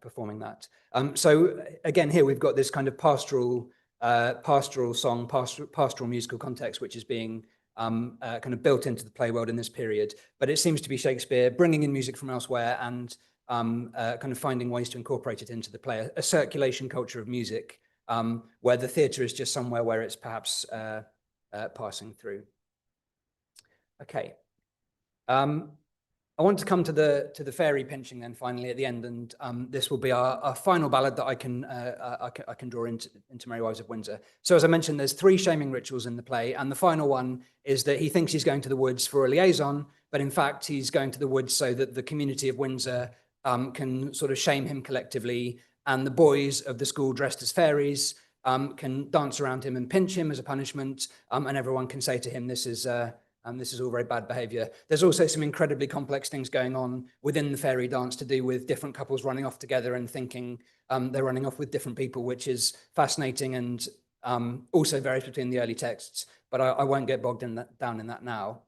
performing that. So again, here we've got this kind of pastoral song, pastoral musical context, which is being kind of built into the play world in this period. But it seems to be Shakespeare bringing in music from elsewhere and kind of finding ways to incorporate it into the play, a circulation culture of music, where the theatre is just somewhere where it's perhaps passing through. Okay. I want to come to the fairy pinching then finally at the end, and this will be our final ballad that I can draw into Merry Wives of Windsor. So as I mentioned, there's 3 shaming rituals in the play, and the final one is that he thinks he's going to the woods for a liaison, but in fact he's going to the woods so that the community of Windsor can sort of shame him collectively, and the boys of the school dressed as fairies can dance around him and pinch him as a punishment, and everyone can say to him, this is all very bad behavior. There's also some incredibly complex things going on within the fairy dance to do with different couples running off together and thinking they're running off with different people, which is fascinating and also varies between the early texts, but I won't get bogged down in that now.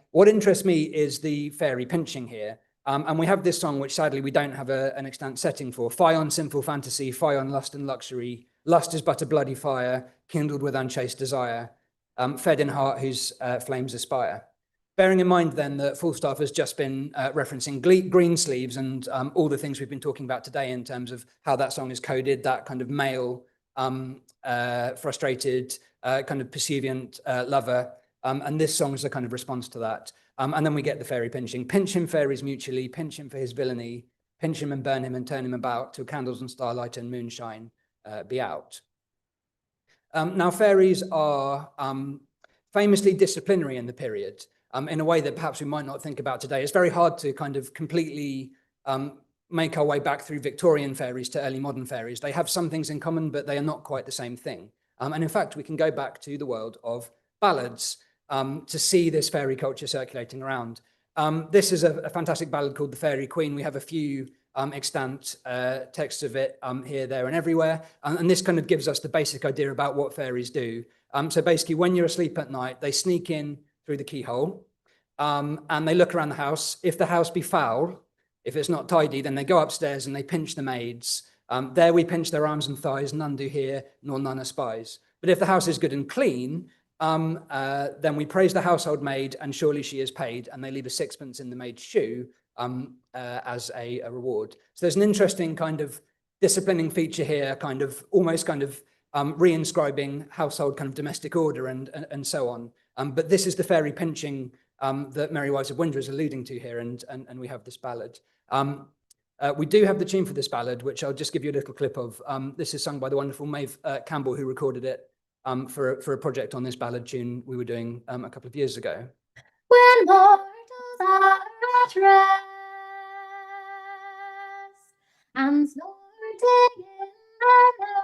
What interests me is the fairy pinching here. And we have this song, which sadly we don't have an extant setting for. Fie on sinful fantasy, fie on lust and luxury. Lust is but a bloody fire, kindled with unchaste desire. Fed in heart whose flames aspire. Bearing in mind then that Falstaff has just been referencing Greensleeves and all the things we've been talking about today in terms of how that song is coded, that kind of male, frustrated, kind of pursuant lover. And this song is a kind of response to that. And then we get the fairy pinching. Pinch him, fairies, mutually, pinch him for his villainy, pinch him and burn him and turn him about till candles and starlight and moonshine be out. Now, fairies are famously disciplinary in the period in a way that perhaps we might not think about today. It's very hard to kind of completely make our way back through Victorian fairies to early modern fairies. They have some things in common, but they are not quite the same thing. And in fact, we can go back to the world of ballads. to see this fairy culture circulating around. This is a fantastic ballad called The Fairy Queen. We have a few extant texts of it here, there, and everywhere. And this kind of gives us the basic idea about what fairies do. So basically, when you're asleep at night, they sneak in through the keyhole and they look around the house. If the house be foul, if it's not tidy, then they go upstairs and they pinch the maids. There we pinch their arms and thighs, none do hear, nor none espies. But if the house is good and clean, then we praise the household maid, and surely she is paid, and they leave a sixpence in the maid's shoe as a reward. So there's an interesting kind of disciplining feature here, kind of almost kind of reinscribing household kind of domestic order and so on. But this is the fairy pinching that Merry Wives of Windsor is alluding to here, and we have this ballad. We do have the tune for this ballad, which I'll just give you a little clip of. This is sung by the wonderful Maeve Campbell, who recorded it for a project on this ballad tune we were doing a couple of years ago. When mortals are at rest and snorting in their nest,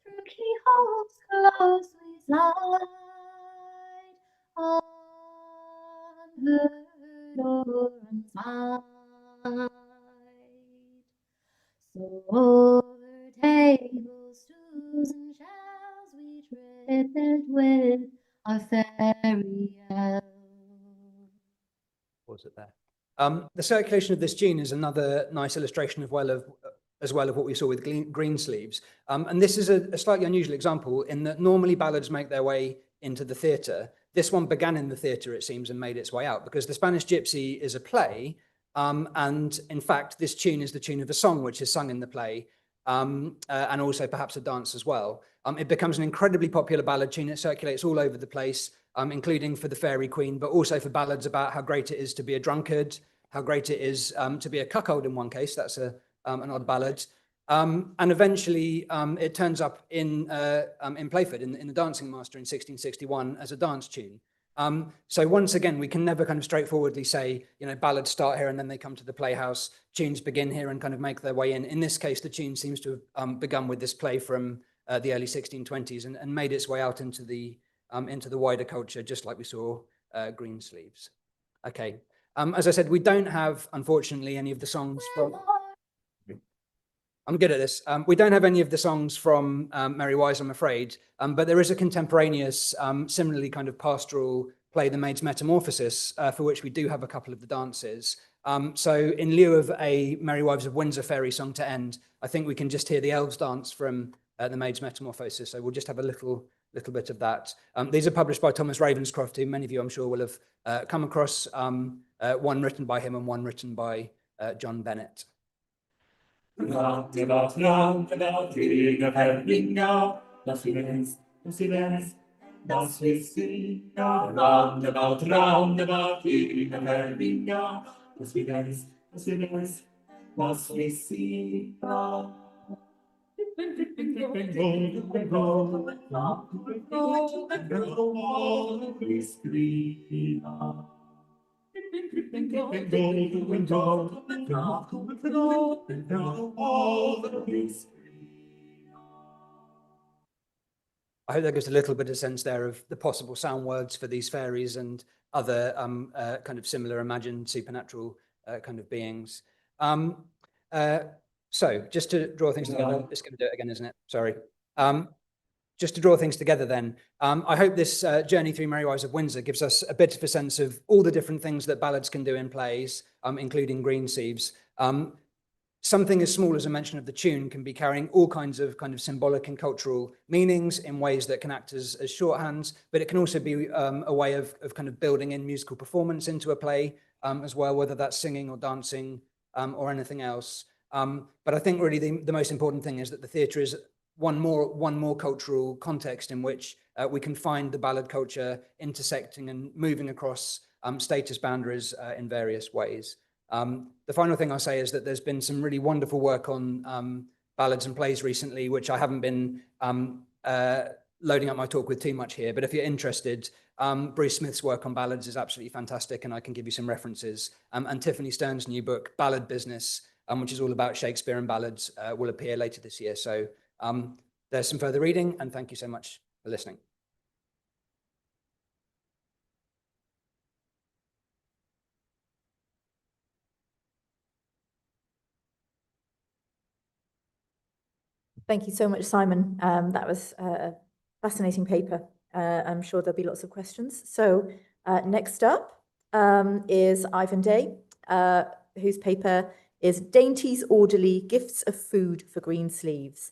through keyholes close we slide, unheard or unspied. So over tables, stools, and shelves we trip it with our fairy elves. Was it there? The circulation of this tune is another nice illustration as well of what we saw with Greensleeves. And this is a slightly unusual example in that normally ballads make their way into the theatre. This one began in the theatre, it seems, and made its way out, because The Spanish Gypsy is a play. And in fact, this tune is the tune of a song which is sung in the play, and also perhaps a dance as well. It becomes an incredibly popular ballad tune. It circulates all over the place, including for the Fairy Queen, but also for ballads about how great it is to be a drunkard, how great it is to be a cuckold in one case. That's an odd ballad. And eventually it turns up in Playford, in the Dancing Master in 1661 as a dance tune. So once again, we can never kind of straightforwardly say, you know, ballads start here and then they come to the playhouse, tunes begin here and kind of make their way in. In this case, the tune seems to have begun with this play from the early 1620s and made its way out into the wider culture, just like we saw Greensleeves. Okay, as I said, we don't have, unfortunately, any of the songs from... I'm good at this. We don't have any of the songs from Merry Wives, I'm afraid, but there is a contemporaneous, similarly kind of pastoral play, The Maid's Metamorphosis, for which we do have a couple of the dances. So in lieu of a Merry Wives of Windsor fairy song to end, I think we can just hear the elves dance from The Maid's Metamorphosis. So we'll just have a little bit of that. These are published by Thomas Ravenscroft, who many of you, I'm sure, will have come across, one written by him and one written by John Bennett. Round about, ring of Herringa, das Silence, das we sing. Round about, ring of Herringa, das Silence, das we sing. I hope that gives a little bit of sense there of the possible sound words for these fairies and other kind of similar imagined supernatural kind of beings. So just to draw things together, it's going to do it again, isn't it? Sorry. Just to draw things together then, I hope this journey through Merry Wives of Windsor gives us a bit of a sense of all the different things that ballads can do in plays, including Greensleeves. Something as small as a mention of the tune can be carrying all kinds of kind of symbolic and cultural meanings in ways that can act as shorthands, but it can also be a way of kind of building in musical performance into a play as well, whether that's singing or dancing or anything else. But I think really the most important thing is that the theatre is one more cultural context in which we can find the ballad culture intersecting and moving across status boundaries in various ways. The final thing I'll say is that there's been some really wonderful work on ballads and plays recently, which I haven't been loading up my talk with too much here, but if you're interested, Bruce Smith's work on ballads is absolutely fantastic, and I can give you some references. And Tiffany Stern's new book, Ballad Business, which is all about Shakespeare and ballads, will appear later this year. So there's some further reading, and thank you so much for listening. Thank you so much, Simon. That was a fascinating paper. I'm sure there'll be lots of questions. So next up is Ivan Day, whose paper is Dainties Orderly, Gifts of Food for Greensleeves.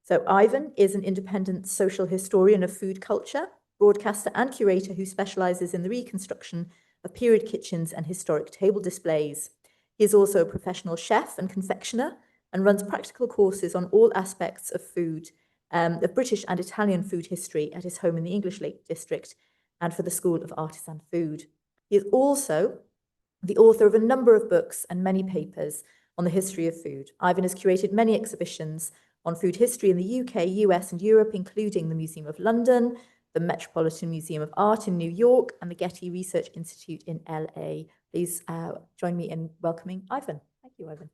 So Ivan is an independent social historian of food culture, broadcaster and curator who specializes in the reconstruction of period kitchens and historic table displays. He is also a professional chef and confectioner and runs practical courses on all aspects of food, of British and Italian food history at his home in the English Lake District and for the School of Artisan Food. He is also the author of a number of books and many papers on the history of food. Ivan has curated many exhibitions on food history in the UK, US and Europe, including the Museum of London, the Metropolitan Museum of Art in New York and the Getty Research Institute in LA. Please join me in welcoming Ivan. Thank you, Ivan.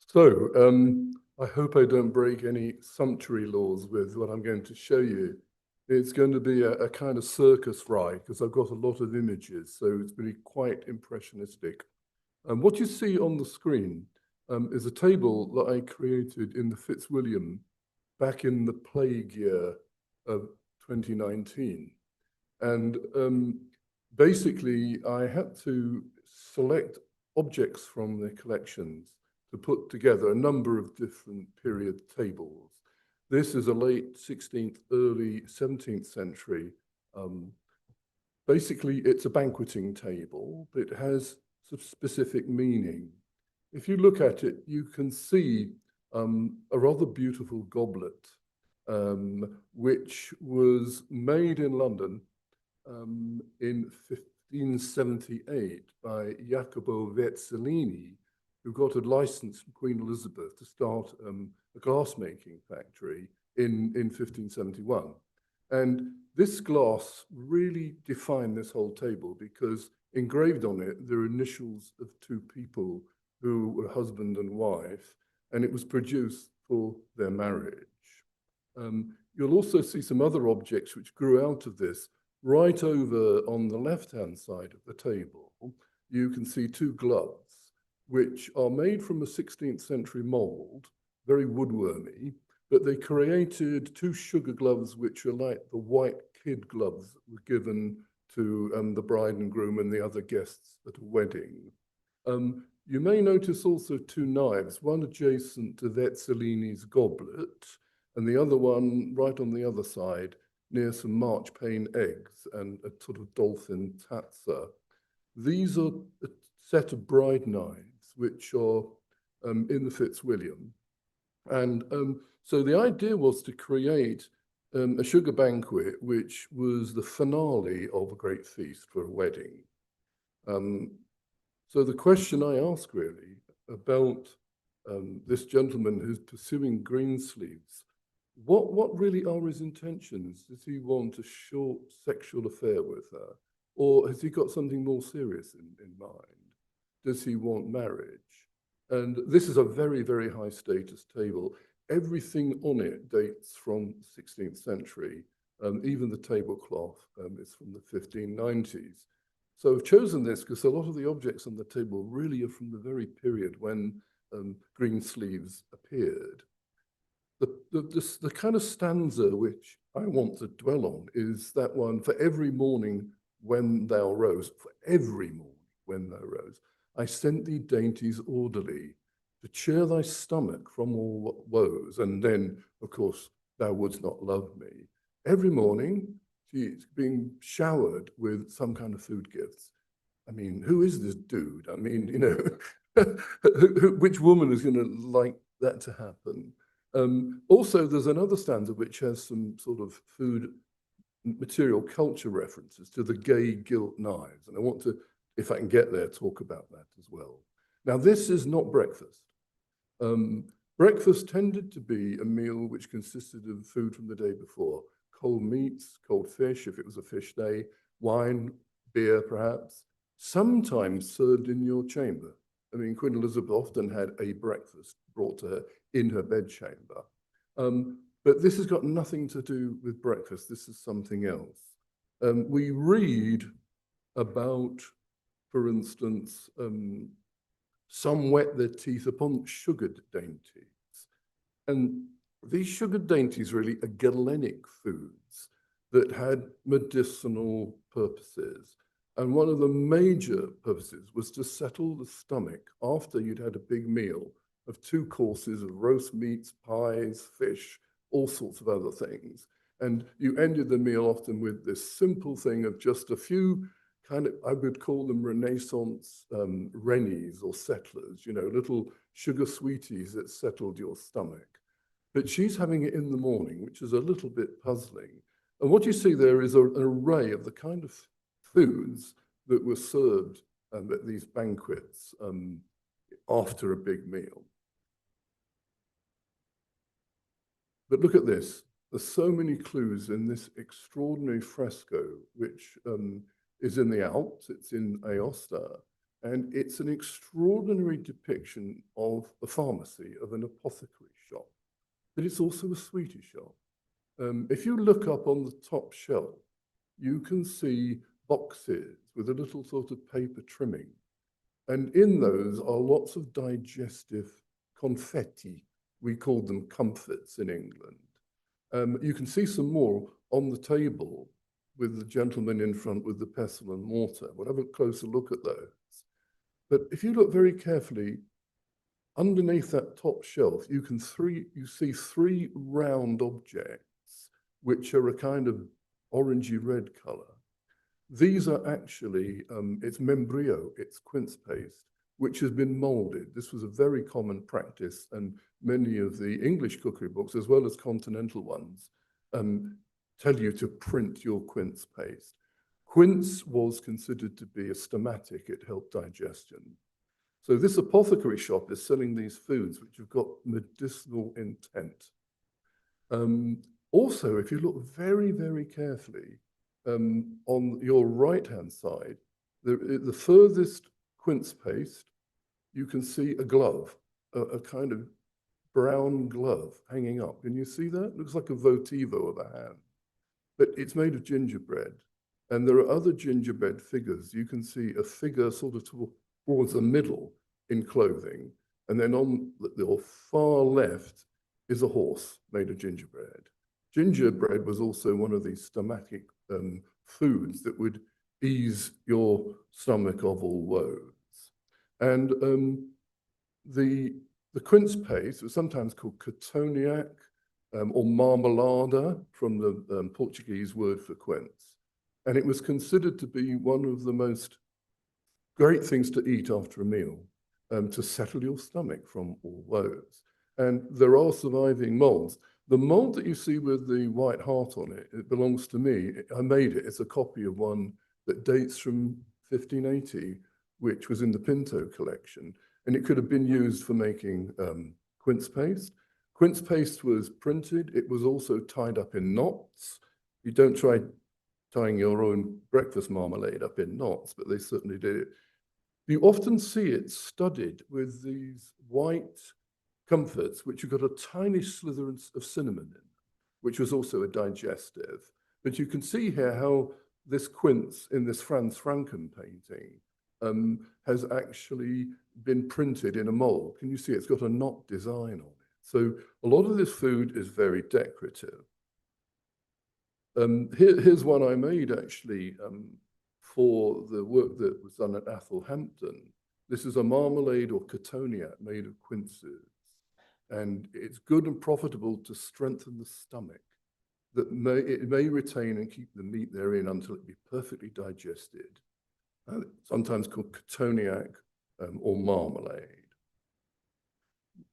So, I hope I don't break any sumptuary laws with what I'm going to show you. It's going to be a kind of circus ride because I've got a lot of images, so it's going to be quite impressionistic. And what you see on the screen is a table that I created in the Fitzwilliam back in the plague year of 2019. And basically, I had to select objects from the collections to put together a number of different period tables. This is a late 16th, early 17th century. Basically, it's a banqueting table, but it has some specific meaning. If you look at it, you can see a rather beautiful goblet, which was made in London in 1578 by Jacopo Vezzolini, who got a license from Queen Elizabeth to start a glassmaking factory in 1571. And this glass really defined this whole table because engraved on it, there are initials of two people who were husband and wife, and it was produced for their marriage. You'll also see some other objects which grew out of this. Right over on the left-hand side of the table, you can see two gloves, which are made from a 16th century mold, very woodwormy, but they created two sugar gloves which are like the white kid gloves that were given to the bride and groom and the other guests at a wedding. You may notice also two knives, one adjacent to Vezzolini's goblet, and the other one right on the other side near some marchpane eggs and a sort of dolphin tazza. These are a set of bride knives which are in the Fitzwilliam. And so the idea was to create a sugar banquet, which was the finale of a great feast for a wedding. So the question I ask really about this gentleman who's pursuing Greensleeves, what really are his intentions? Does he want a short sexual affair with her? Or has he got something more serious in mind? Does he want marriage? And this is a very, very high status table. Everything on it dates from the 16th century. Even the tablecloth is from the 1590s. So I've chosen this because a lot of the objects on the table really are from the very period when Greensleeves appeared. The kind of stanza which I want to dwell on is that one, for every morning when thou rose, for every morning when thou rose, I sent thee dainties orderly to cheer thy stomach from all woes. And then, of course, thou wouldst not love me. Every morning, she's being showered with some kind of food gifts. I mean, who is this dude? I mean, you know, which woman is going to like that to happen? Also, there's another stanza which has some sort of food material culture references to the gay gilt knives. And I want to, if I can get there, talk about that as well. Now, this is not breakfast. Breakfast tended to be a meal which consisted of food from the day before. Cold meats, cold fish, if it was a fish day, wine, beer perhaps, sometimes served in your chamber. I mean, Queen Elizabeth often had a breakfast brought to her in her bedchamber. But this has got nothing to do with breakfast. This is something else. We read about, for instance, some wet their teeth upon sugared dainties. And these sugared dainties really are Galenic foods that had medicinal purposes. And one of the major purposes was to settle the stomach after you'd had a big meal of 2 courses of roast meats, pies, fish, all sorts of other things. And you ended the meal often with this simple thing of just a few kind of, I would call them Renaissance rennies or settlers, you know, little sugar sweeties that settled your stomach. But she's having it in the morning, which is a little bit puzzling. And what you see there is an array of the kind of foods that were served at these banquets after a big meal. But look at this. There's so many clues in this extraordinary fresco, which is in the Alps. It's in Aosta. And it's an extraordinary depiction of a pharmacy, of an apothecary shop. But it's also a sweetie shop. If you look up on the top shelf, you can see boxes with a little sort of paper trimming. And in those are lots of digestive confetti. We call them comforts in England. You can see some more on the table with the gentleman in front with the pestle and mortar. We'll have a closer look at those. But if you look very carefully, underneath that top shelf, you see 3 round objects, which are a kind of orangey red color. These are actually, it's membrio, it's quince paste, which has been molded. This was a very common practice, and many of the English cookery books, as well as continental ones, tell you to print your quince paste. Quince was considered to be a stomatic, it helped digestion. So this apothecary shop is selling these foods which have got medicinal intent. Also, if you look very, very carefully, on your right-hand side, the furthest quince paste, you can see a glove, a kind of brown glove hanging up. Can you see that? It looks like a votivo of a hand, but it's made of gingerbread. And there are other gingerbread figures. You can see a figure sort of towards the middle in clothing. And then on the far left is a horse made of gingerbread. Gingerbread was also one of these stomachic foods that would ease your stomach of all woes. And the quince paste was sometimes called cotoniac or marmelada from the Portuguese word for quince. And it was considered to be one of the most great things to eat after a meal, to settle your stomach from all woes. And there are surviving molds. The mold that you see with the white heart on it, it belongs to me. I made it. It's a copy of one that dates from 1580, which was in the Pinto collection. And it could have been used for making quince paste. Quince paste was printed. It was also tied up in knots. You don't try tying your own breakfast marmalade up in knots, but they certainly did it. You often see it studded with these white comforts, which have got a tiny slither of cinnamon in, which was also a digestive. But you can see here how this quince in this Franz Franken painting has actually been printed in a mold. Can you see it's got a knot design on it? So a lot of this food is very decorative. Here's one I made actually for the work that was done at Athelhampton. This is a marmalade or cotoniac made of quinces. And it's good and profitable to strengthen the stomach. It may retain and keep the meat therein until it be perfectly digested. Sometimes called cotoniac or marmalade.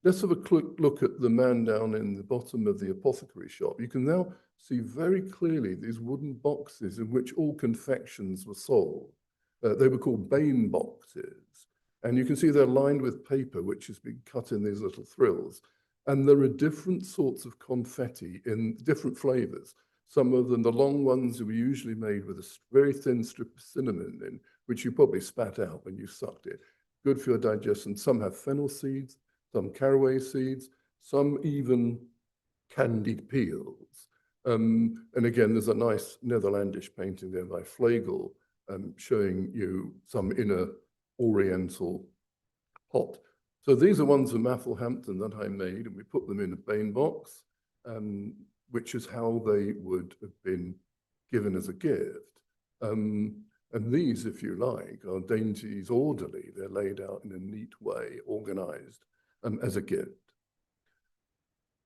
Let's have a quick look at the man down in the bottom of the apothecary shop. You can now see very clearly these wooden boxes in which all confections were sold. They were called Bain boxes. And you can see they're lined with paper, which has been cut in these little frills. And there are different sorts of confetti in different flavors. Some of them, the long ones, were usually made with a very thin strip of cinnamon in, which you probably spat out when you sucked it. good for your digestion. Some have fennel seeds, some caraway seeds, some even candied peels. And again, there's a nice Netherlandish painting there by Flegel showing you some inner Oriental pot. So these are ones from Athelhampton that I made, and we put them in a Bain box, which is how they would have been given as a gift. And these, if you like, are dainties orderly. They're laid out in a neat way, organized as a gift.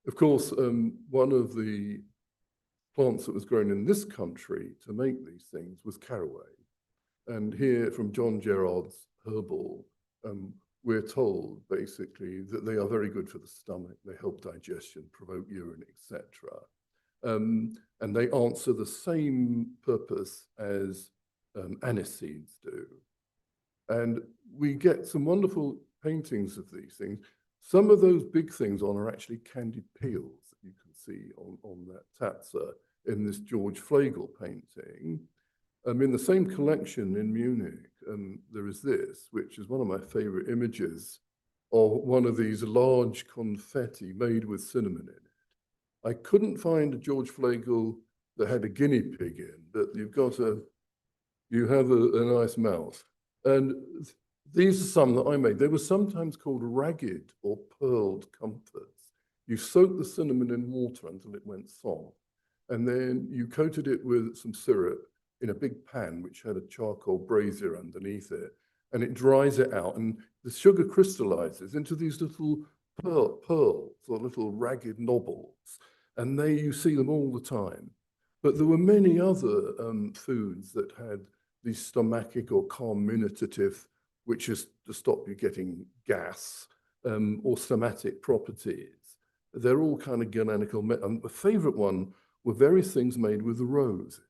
Of course, one of the plants that was grown in this country to make these things was caraway. And here from John Gerard's Herbal, we're told basically that they are very good for the stomach. They help digestion, provoke urine, etc. And they answer the same purpose as aniseeds do. And we get some wonderful paintings of these things. Some of those big things on are actually candied peels that you can see on that Tatzer in this George Flegel painting. In the same collection in Munich, there is this, which is one of my favorite images of one of these large confetti made with cinnamon in it. I couldn't find a George Flegel that had a guinea pig in, but you have a nice mouth. And these are some that I made. They were sometimes called ragged or pearled comforts. You soaked the cinnamon in water until it went soft, and then you coated it with some syrup in a big pan which had a charcoal brazier underneath it, and it dries it out, and the sugar crystallizes into these little pearls or little ragged knobbles, and you see them all the time. But there were many other foods that had these stomachic or carminative, which is to stop you getting gas, or somatic properties. They're all kind of galenical. And the favorite one were various things made with the roses.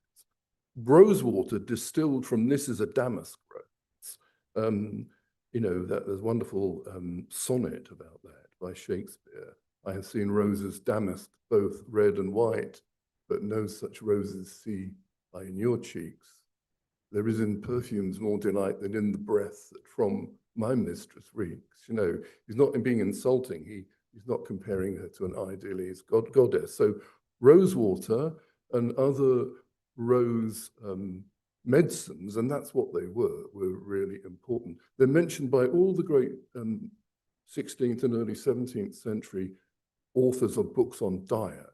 Rose water distilled from this is a damask rose. You know, there's a wonderful sonnet about that by Shakespeare. I have seen roses damasked, both red and white, but no such roses see I in your cheeks. There is in perfumes more delight than in the breath that from my mistress reeks. You know, he's not being insulting. He's not comparing her to an idealized goddess. So rose water and other rose medicines, and that's what they were really important. They're mentioned by all the great 16th and early 17th century authors of books on diet.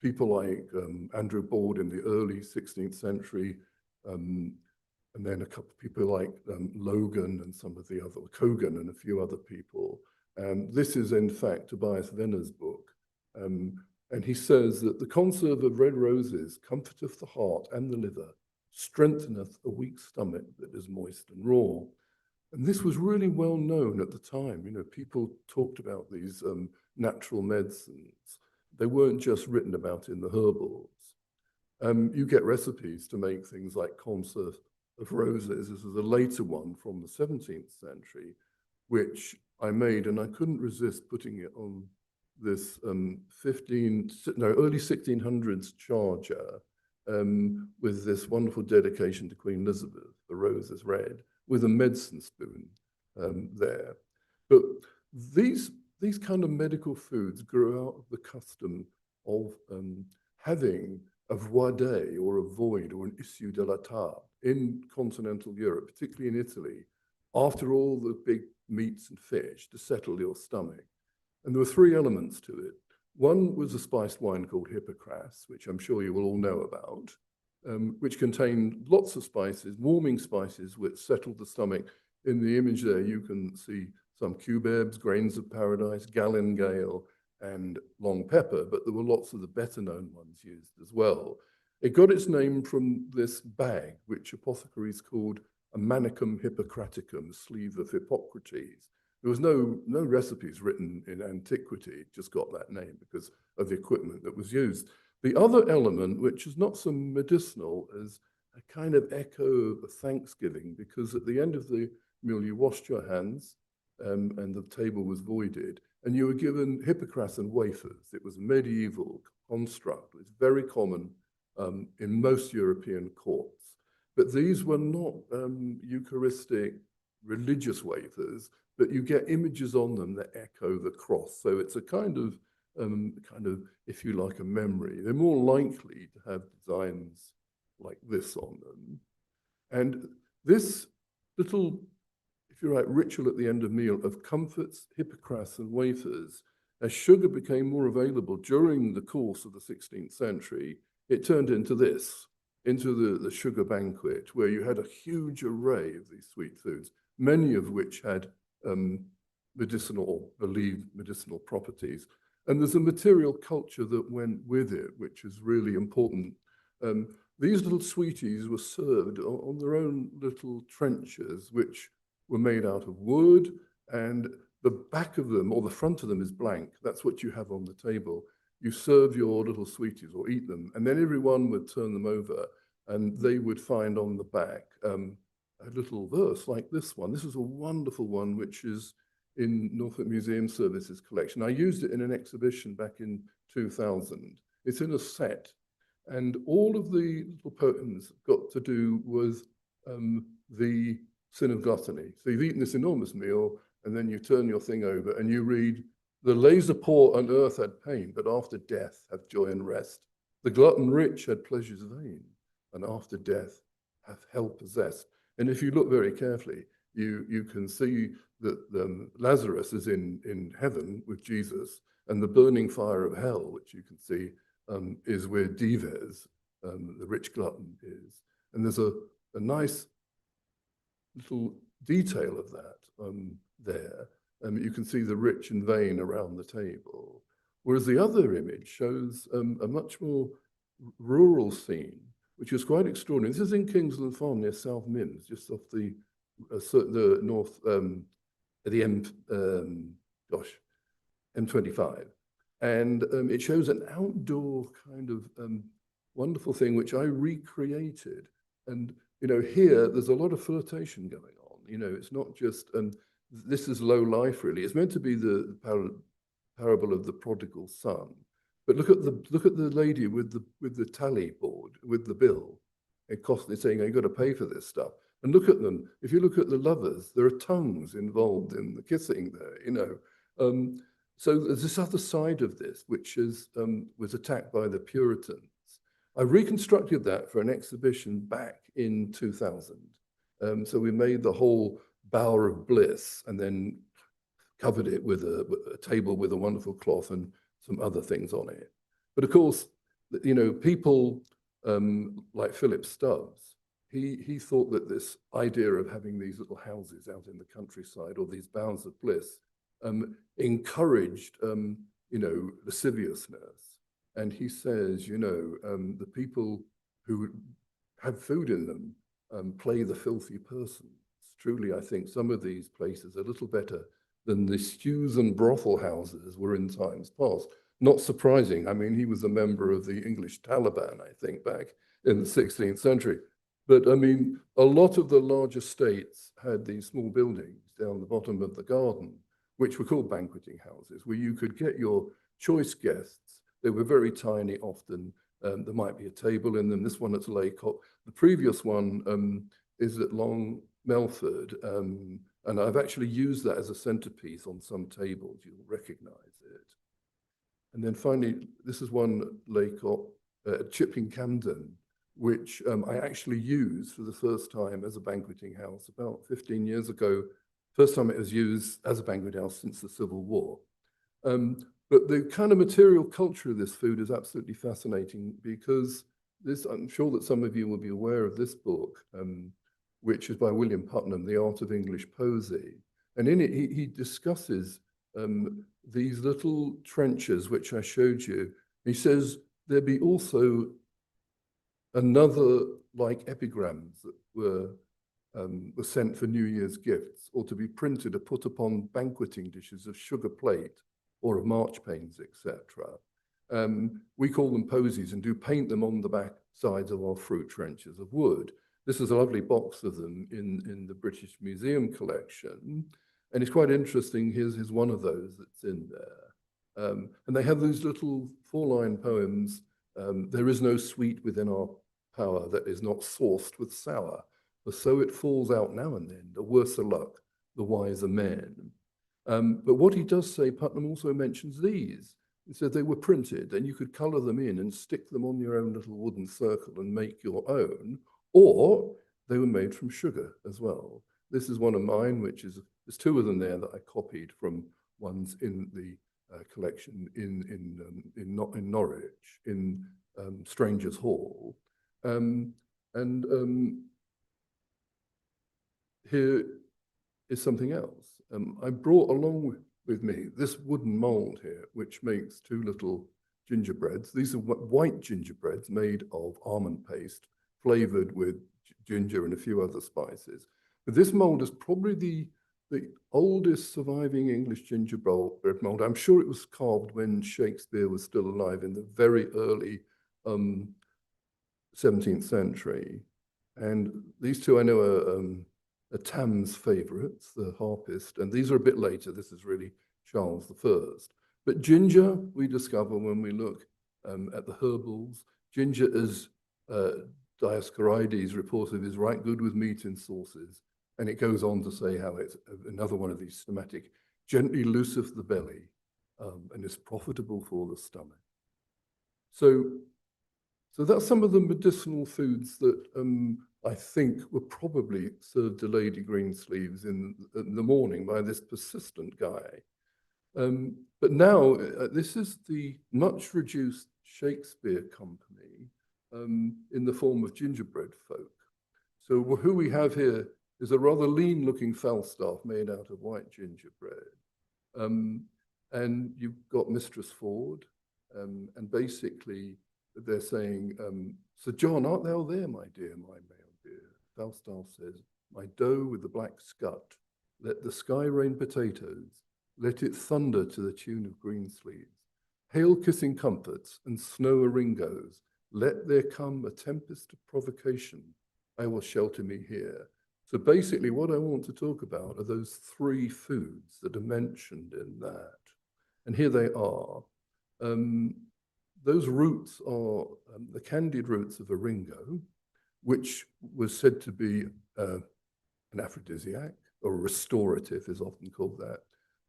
People like Andrew Board in the early 16th century, and then a couple of people like Logan and some of the other, Kogan and a few other people. This is in fact Tobias Venner's book. And he says that the conserve of red roses comforteth the heart and the liver, strengtheneth a weak stomach that is moist and raw. And this was really well known at the time. You know, people talked about these natural medicines. They weren't just written about in the herbals. You get recipes to make things like conserve of roses. This is a later one from the 17th century, which I made, and I couldn't resist putting it on this early 1600s charger with this wonderful dedication to Queen Elizabeth, the rose is red, with a medicine spoon there. But these kind of medical foods grew out of the custom of having a voide or a void or an issue de la table in continental Europe, particularly in Italy, after all the big meats and fish to settle your stomach. And there were three elements to it. One was a spiced wine called Hippocras, which I'm sure you will all know about, which contained lots of spices, warming spices, which settled the stomach. In the image there, you can see some cubebs, grains of paradise, galingale, and long pepper, but there were lots of the better known ones used as well. It got its name from this bag, which apothecaries called a manicum hippocraticum, sleeve of Hippocrates. There was no recipes written in antiquity, it just got that name because of the equipment that was used. The other element, which is not so medicinal, is a kind of echo of Thanksgiving, because at the end of the meal, you washed your hands and the table was voided, and you were given Hippocras and wafers. It was a medieval construct. It's very common in most European courts. But these were not Eucharistic religious wafers, but you get images on them that echo the cross. So it's a kind of, if you like, a memory. They're more likely to have designs like this on them. And this little, if you like, ritual at the end of meal of comfits, hippocras, and wafers, as sugar became more available during the course of the 16th century, it turned into this, into the sugar banquet, where you had a huge array of these sweet foods, many of which had believed medicinal properties. And there's a material culture that went with it, which is really important. These little sweeties were served on their own little trenchers, which were made out of wood, and the back of them, or the front of them, is blank. That's what you have on the table. You serve your little sweeties or eat them, and then everyone would turn them over, and they would find on the back a little verse like this one. This is a wonderful one, which is in Norfolk Museum Services collection. I used it in an exhibition back in 2000. It's in a set, and all of the little poems got to do with the sin of gluttony. So you've eaten this enormous meal, and then you turn your thing over and you read, "The laser poor on earth had pain, but after death have joy and rest. The glutton rich had pleasures vain, and after death hath hell possessed." And if you look very carefully, you can see that Lazarus is in heaven with Jesus, and the burning fire of hell, which you can see, is where Dives, the rich glutton, is. And there's a nice little detail of that there. You can see the rich and vain around the table. Whereas the other image shows a much more rural scene, which is quite extraordinary. This is in Kingsland Farm near South Mimms, just off the north, the M25. And it shows an outdoor kind of wonderful thing, which I recreated. And, you know, here, there's a lot of flirtation going on. You know, it's not just, this is low life, really. It's meant to be the parable of the prodigal son. But look at the lady with the tally board, with the bill. It constantly saying, "Oh, you've got to pay for this stuff." And look at them. If you look at the lovers, there are tongues involved in the kissing there, you know. So there's this other side of this, which is was attacked by the Puritans. I reconstructed that for an exhibition back in 2000. So we made the whole bower of bliss and then covered it with a table with a wonderful cloth and some other things on it. But of course, you know, people like Philip Stubbs, he thought that this idea of having these little houses out in the countryside or these bowers of bliss encouraged, you know, lasciviousness. And he says, you know, the people who have food in them play the filthy persons. Truly, I think some of these places are a little better than the stews and brothel houses were in times past. Not surprising. I mean, he was a member of the English Taliban, I think, back in the 16th century. But I mean, a lot of the large estates had these small buildings down the bottom of the garden, which were called banqueting houses, where you could get your choice guests. They were very tiny often. There might be a table in them. This one at Laycock. The previous one is at Long Melford. And I've actually used that as a centerpiece on some tables. You'll recognize it. And then finally, this is one Laycock, Chipping Camden, which I actually used for the first time as a banqueting house about 15 years ago. First time it was used as a banquet house since the Civil War. But the kind of material culture of this food is absolutely fascinating because this, I'm sure that some of you will be aware of this book, which is by William Putnam, The Art of English Poesy. And in it, he discusses these little trenches, which I showed you. He says, there be also another like epigrams that were sent for New Year's gifts, or to be printed or put upon banqueting dishes of sugar plate or of marchpanes, etc. We call them posies and do paint them on the back sides of our fruit trenchers of wood. This is a lovely box of them in the British Museum collection. And it's quite interesting. Here's one of those that's in there. And they have these little 4-line poems. There is no sweet within our power that is not sauced with sour. for so it falls out now and then, the worse luck, the wiser men. But what he does say, Putnam also mentions these. He said they were printed and you could colour them in and stick them on your own little wooden circle and make your own, or they were made from sugar as well. This is one of mine, which is, there's two of them there that I copied from ones in the collection in Norwich, in Strangers' Hall. Here is something else. I brought along with me this wooden mold here, which makes two little gingerbreads. These are white gingerbreads made of almond paste, flavored with ginger and a few other spices. But this mold is probably the oldest surviving English gingerbread mold. I'm sure it was carved when Shakespeare was still alive in the very early 17th century. And these two I know are Tam's favourites, the harpist, and these are a bit later. This is really Charles I. But ginger, we discover when we look at the herbals, ginger is Dioscorides reported is right good with meat in sauces. And it goes on to say how it's another one of these somatic, gently looseth the belly and is profitable for the stomach. So that's some of the medicinal foods that I think were probably served to Lady Greensleeves in the morning by this persistent guy. But now this is the much reduced Shakespeare company in the form of gingerbread folk. So who we have here is a rather lean looking Falstaff made out of white gingerbread. And you've got Mistress Ford, and basically they're saying, Sir John, art thou there, my dear, my male dear? Falstaff says, my doe with the black scut, let the sky rain potatoes, let it thunder to the tune of Greensleeves. Hail kissing comforts and snow aringos, let there come a tempest of provocation, I will shelter me here. So basically what I want to talk about are those three foods that are mentioned in that. And here they are. Those roots are the candied roots of aringo, which was said to be an aphrodisiac, or restorative is often called that.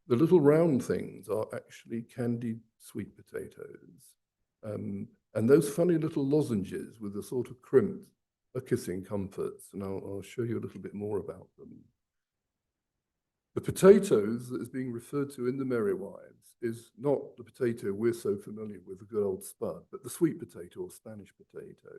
The little round things are actually candied sweet potatoes. And those funny little lozenges with the sort of crimp are kissing comforts, and I'll show you a little bit more about them. The potatoes that is being referred to in the Merry Wives is not the potato we're so familiar with, the good old spud, but the sweet potato or Spanish potato.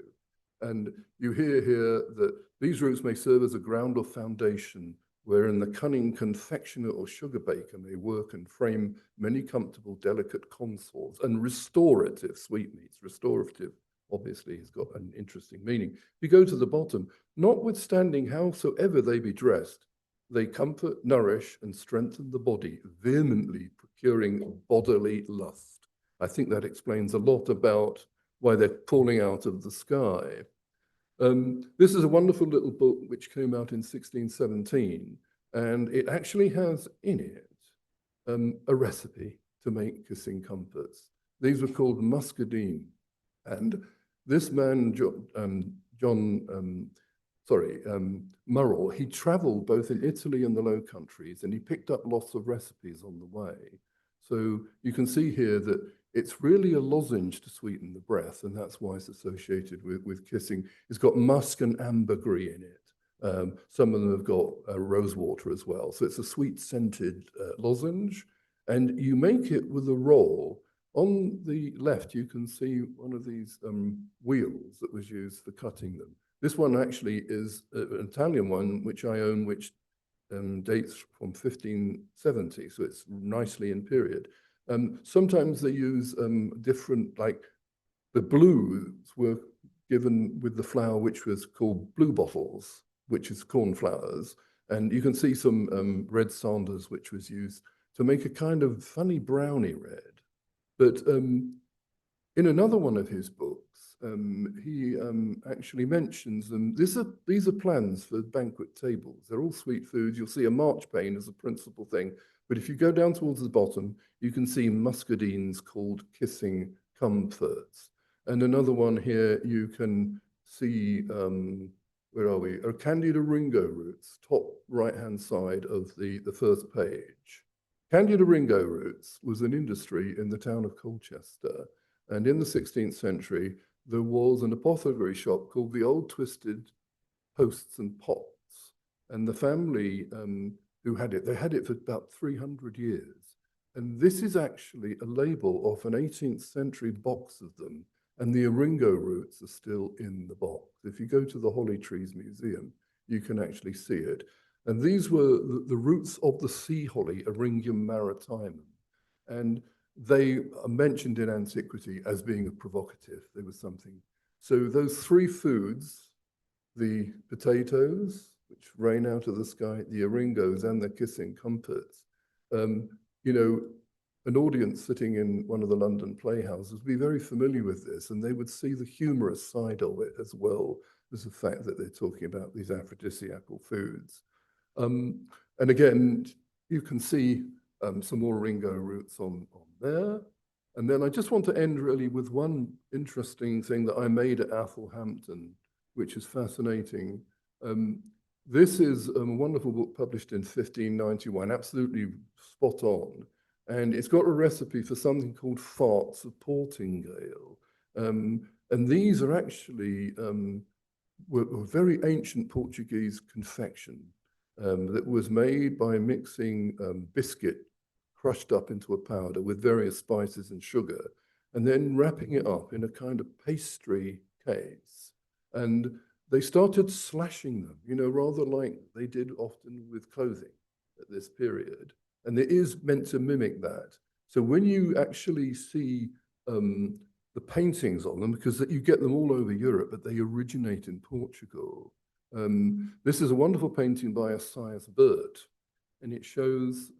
And you hear here that these roots may serve as a ground or foundation wherein the cunning confectioner or sugar baker may work and frame many comfortable, delicate consorts and restorative sweetmeats. Restorative, obviously, has got an interesting meaning. If you go to the bottom, notwithstanding howsoever they be dressed, they comfort, nourish, and strengthen the body, vehemently procuring bodily lust. I think that explains a lot about why they're falling out of the sky. This is a wonderful little book which came out in 1617, and it actually has in it a recipe to make kissing comforts. These were called muscadine, and this man, Murrell, he traveled both in Italy and the Low Countries, and he picked up lots of recipes on the way. So you can see here that it's really a lozenge to sweeten the breath, and that's why it's associated with kissing. It's got musk and ambergris in it. Some of them have got rosewater as well. So it's a sweet scented lozenge, and you make it with a roll. On the left, you can see one of these wheels that was used for cutting them. This one actually is an Italian one, which I own, which dates from 1570, so it's nicely in period. Sometimes they use different, like the blues were given with the flour, which was called blue bottles, which is cornflowers. And you can see some red Sanders, which was used to make a kind of funny brownie red. But in another one of his books, he actually mentions them. These are plans for banquet tables. They're all sweet foods. You'll see a marchpane as a principal thing. But if you go down towards the bottom, you can see muscadines called kissing comforts. And another one here, you can see where are we? Are Candied Ringo roots, top right-hand side of the first page. Candied Ringo roots was an industry in the town of Colchester. And in the 16th century, there was an apothecary shop called the Old Twisted Posts and Pots. And the family who had it, they had it for about 300 years. And this is actually a label of an 18th century box of them. And the Eringo roots are still in the box. If you go to the Holly Trees Museum, you can actually see it. And these were the roots of the sea holly, Eryngium maritimum. And they are mentioned in antiquity as being a provocative. There was something. So those three foods, the potatoes, which rain out of the sky, the eringos, and the kissing comforts, you know, an audience sitting in one of the London playhouses would be very familiar with this, and they would see the humorous side of it as well as the fact that they're talking about these aphrodisiacal foods. And again, you can see some more Ringo roots on there. And then I just want to end really with one interesting thing that I made at Athelhampton, which is fascinating. This is a wonderful book published in 1591, absolutely spot on. And it's got a recipe for something called farts of portingale. And these are actually were very ancient Portuguese confection that was made by mixing biscuit crushed up into a powder with various spices and sugar, and then wrapping it up in a kind of pastry case. And they started slashing them, you know, rather like they did often with clothing at this period. And it is meant to mimic that. So when you actually see the paintings on them, because you get them all over Europe, but they originate in Portugal. This is a wonderful painting by Esaias Burt, and it shows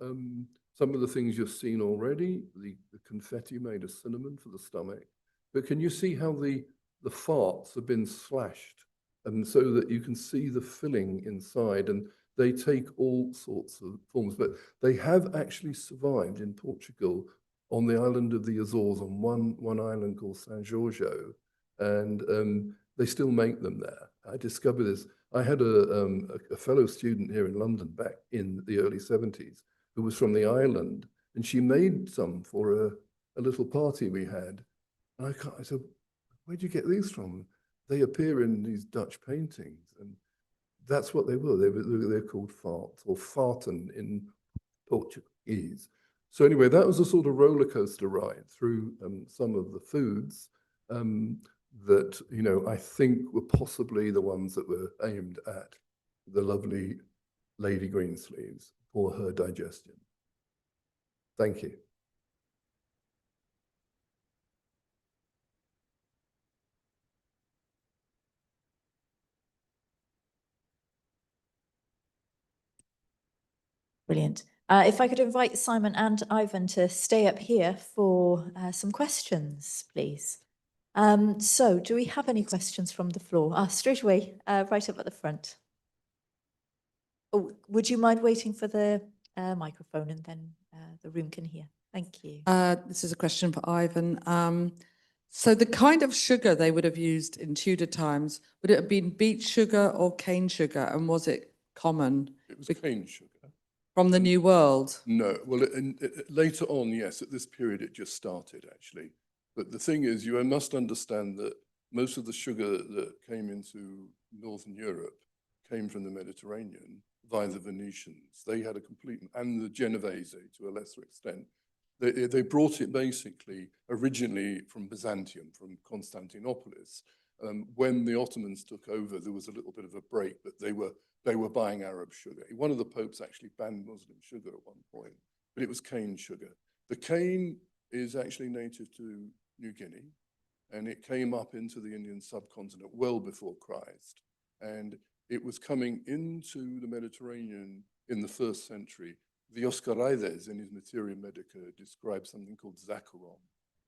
some of the things you've seen already, the confetti made of cinnamon for the stomach. But can you see how the farts have been slashed, and so that you can see the filling inside, and they take all sorts of forms, but they have actually survived in Portugal on the island of the Azores, on one island called San Giorgio, and they still make them there. I discovered this. I had a fellow student here in London back in the early 70s who was from the island, and she made some for a little party we had. And I said, where'd you get these from? They appear in these Dutch paintings, and that's what they were. They're called farts, or farten in Portuguese. So anyway, that was a sort of roller coaster ride through some of the foods that, you know, I think were possibly the ones that were aimed at the lovely Lady Greensleeves for her digestion. Thank you. Brilliant. If I could invite Simon and Ivan to stay up here for some questions, please. So do we have any questions from the floor? Straight away, right up at the front. Oh, would you mind waiting for the microphone, and then the room can hear? Thank you. This is a question for Ivan. So the kind of sugar they would have used in Tudor times, would it have been beet sugar or cane sugar? And was it common? It was cane sugar. From the New World? No, well, later on, yes, at this period it just started actually. But the thing is, you must understand that most of the sugar that came into Northern Europe came from the Mediterranean via the Venetians. They had a complete, and the Genovese to a lesser extent. They brought it basically originally from Byzantium, from Constantinopolis. When the Ottomans took over, there was a little bit of a break, but they were buying Arab sugar. One of the popes actually banned Muslim sugar at one point, but it was cane sugar. The cane is actually native to New Guinea, and it came up into the Indian subcontinent well before Christ. And it was coming into the Mediterranean in the 1st century. The Oscarides in his Materia Medica describes something called zaccharon,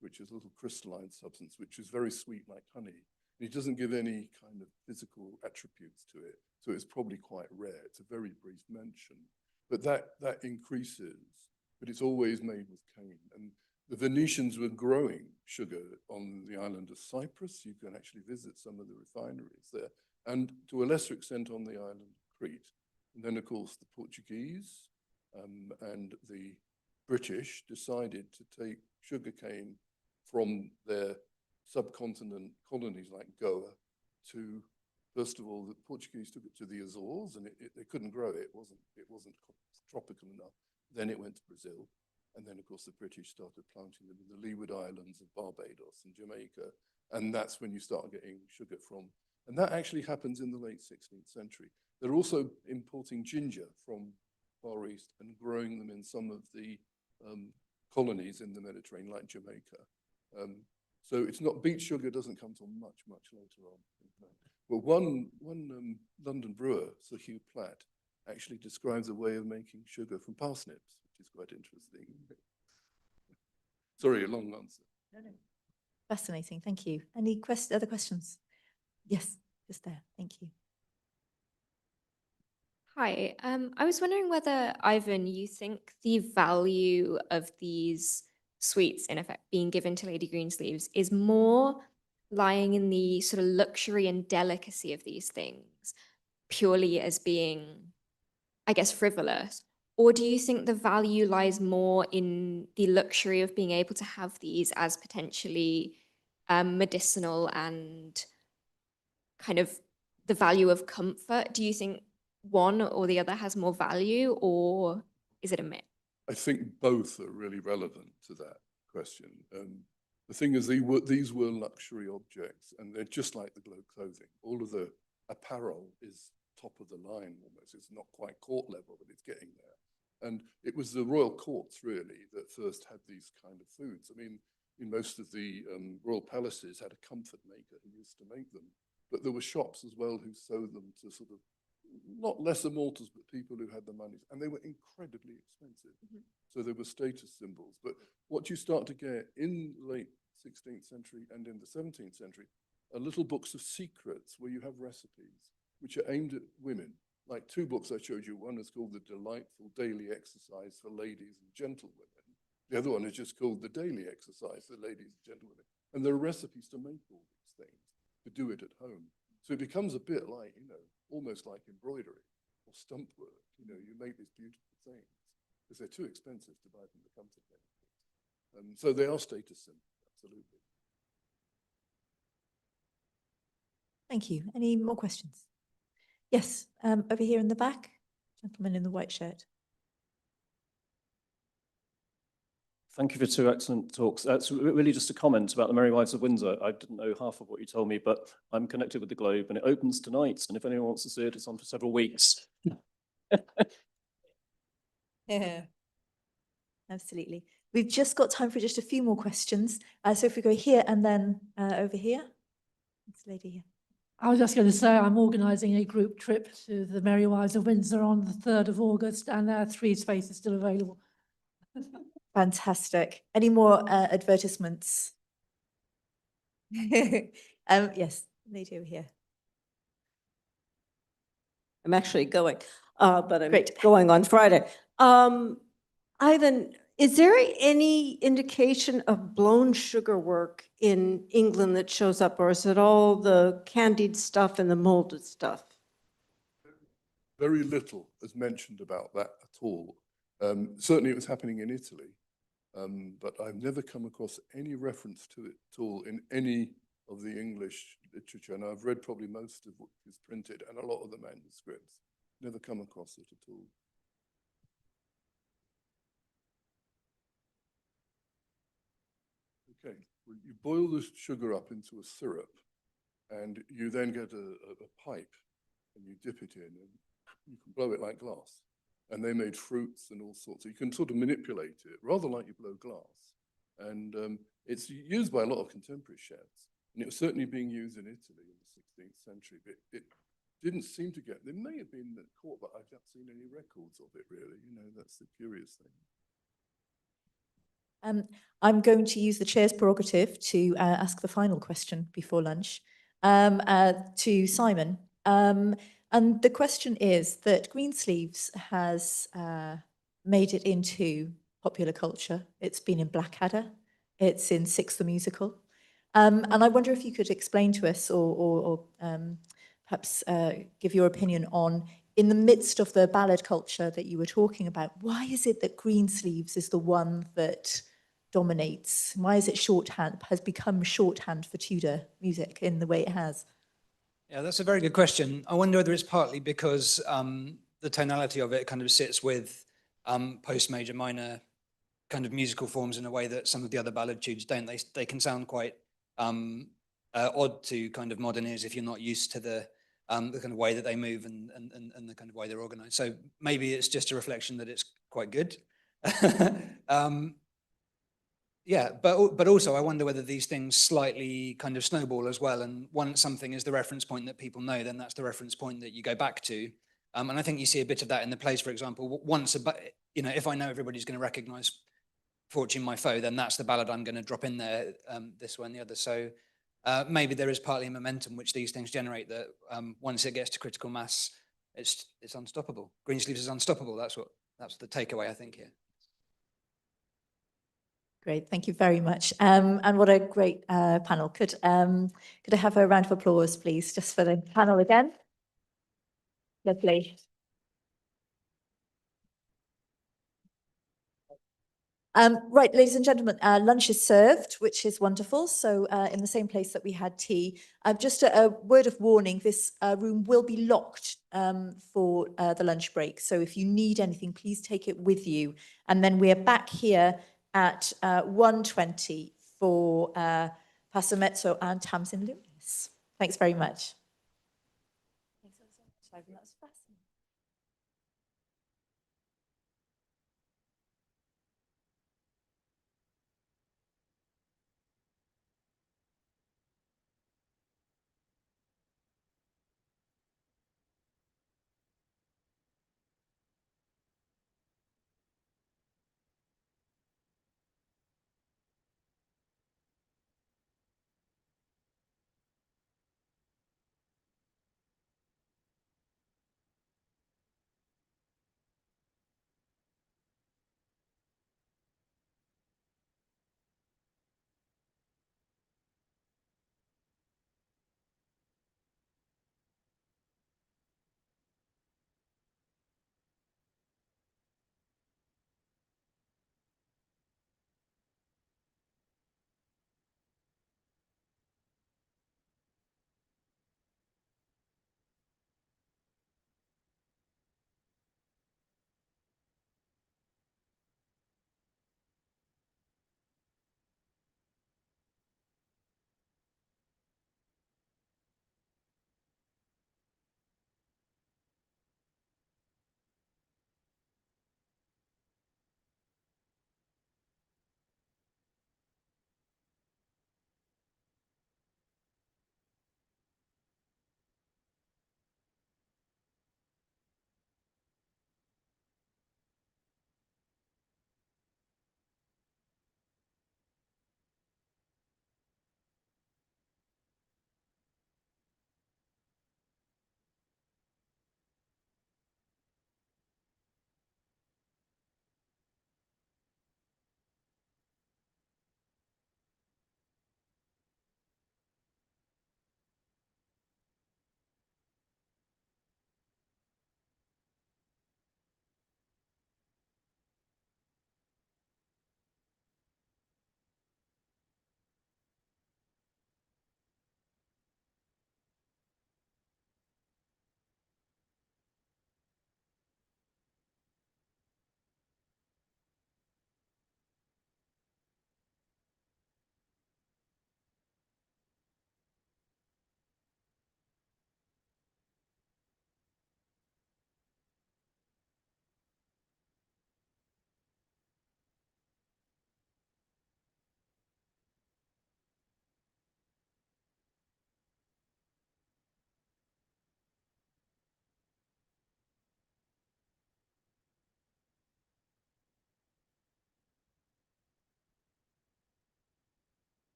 which is a little crystalline substance, which is very sweet like honey. It doesn't give any kind of physical attributes to it, so it's probably quite rare. It's a very brief mention, but that increases, but it's always made with cane. And the Venetians were growing sugar on the island of Cyprus. You can actually visit some of the refineries there, and to a lesser extent on the island of Crete. And then, of course, the Portuguese and the British decided to take sugarcane from their subcontinent colonies like Goa to, first of all, the Portuguese took it to the Azores, and they couldn't grow it. It wasn't tropical enough. Then it went to Brazil. And then, of course, the British started planting them in the Leeward Islands of Barbados and Jamaica. And that's when you start getting sugar from. And that actually happens in the late 16th century. They're also importing ginger from Far East and growing them in some of the colonies in the Mediterranean, like Jamaica. So it's not, beet sugar doesn't come till much, much later on. Well, one London brewer, Sir Hugh Platt, actually describes a way of making sugar from parsnips, which is quite interesting. Sorry, a long answer. No, no. Fascinating, thank you. Any other questions? Yes, just there, thank you. Hi, I was wondering whether, Ivan, you think the value of these sweets, in effect, being given to Lady Greensleeves is more lying in the sort of luxury and delicacy of these things, purely as being, I guess, frivolous? Or do you think the value lies more in the luxury of being able to have these as potentially medicinal and kind of the value of comfort? Do you think one or the other has more value, or is it a myth? I think both are really relevant to that question. The thing is, these were luxury objects, and they're just like the clothing. All of the apparel is top of the line almost. It's not quite court level, but it's getting there. And it was the royal courts, really, that first had these kind of foods. I mean, in most of the royal palaces had a comfort maker who used to make them. But there were shops as well who sold them to sort of, not lesser mortals, but people who had the money. And they were incredibly expensive. Mm-hmm. So they were status symbols. But what you start to get in late 16th century and in the 17th century are little books of secrets where you have recipes which are aimed at women. Like two books I showed you. One is called The Delightful Daily Exercise for Ladies and Gentlewomen. The other one is just called The Daily Exercise for Ladies and Gentlewomen. And there are recipes to make all these things, to do it at home. So it becomes a bit like, you know, almost like embroidery or stump work. You know, you make these beautiful things because they're too expensive to buy from the comfort benefits. So they are status symbols, absolutely. Thank you. Any more questions? Yes, over here in the back, gentleman in the white shirt. Thank you for two excellent talks. It's really just a comment about the Merry Wives of Windsor. I didn't know half of what you told me, but I'm connected with the Globe and it opens tonight. And if anyone wants to see it, it's on for several weeks. Yeah, absolutely. We've just got time for just a few more questions. So if we go here and then over here, this lady here. I was just going to say I'm organising a group trip to the Merry Wives of Windsor on the 3rd of August, and there are 3 spaces still available. Fantastic. Any more advertisements? Yes, lady over here. I'm actually going, but I'm going on Friday. Ivan, is there any indication of blown sugar work in England that shows up, or is it all the candied stuff and the molded stuff? Very little is mentioned about that at all. Certainly it was happening in Italy, but I've never come across any reference to it at all in any of the English literature. And I've read probably most of what is printed and a lot of the manuscripts. Never come across it at all. Okay, well, you boil the sugar up into a syrup, and you then get a pipe, and you dip it in, and you can blow it like glass. And they made fruits and all sorts. So you can sort of manipulate it, rather like you blow glass. And it's used by a lot of contemporary chefs. And it was certainly being used in Italy in the 16th century, but it didn't seem to get, there may have been at court, but I've not seen any records of it really. You know, that's the curious thing. I'm going to use the chair's prerogative to ask the final question before lunch to Simon. And the question is that Greensleeves has made it into popular culture. It's been in Blackadder. It's in Six the Musical. And I wonder if you could explain to us or perhaps give your opinion on, in the midst of the ballad culture that you were talking about, why is it that Greensleeves is the one that dominates? Why is it shorthand, has become shorthand for Tudor music in the way it has? Yeah, that's a very good question. I wonder whether it's partly because the tonality of it kind of sits with post-major minor kind of musical forms in a way that some of the other ballad tunes don't. They can sound quite odd to kind of modern ears if you're not used to the kind of way that they move and the kind of way they're organized. So maybe it's just a reflection that it's quite good. Yeah, but also I wonder whether these things slightly kind of snowball as well. And once something is the reference point that people know, then that's the reference point that you go back to. And I think you see a bit of that in the plays, for example. Once, you know, if I know everybody's going to recognize Fortune, My Foe, then that's the ballad I'm going to drop in there, this one, the other. So maybe there is partly a momentum which these things generate that once it gets to critical mass, it's unstoppable. Greensleeves is unstoppable. That's the takeaway, I think, here. Great, thank you very much. And what a great panel. Could I have a round of applause, please, just for the panel again? Lovely. Right, ladies and gentlemen, lunch is served, which is wonderful. So in the same place that we had tea. Just a word of warning, this room will be locked for the lunch break. So if you need anything, please take it with you. And then we're back here at 1:20 for Pastor Mezzo and Tamsin Lewis. Thanks very much. Thanks so much, Ivan. That was fascinating.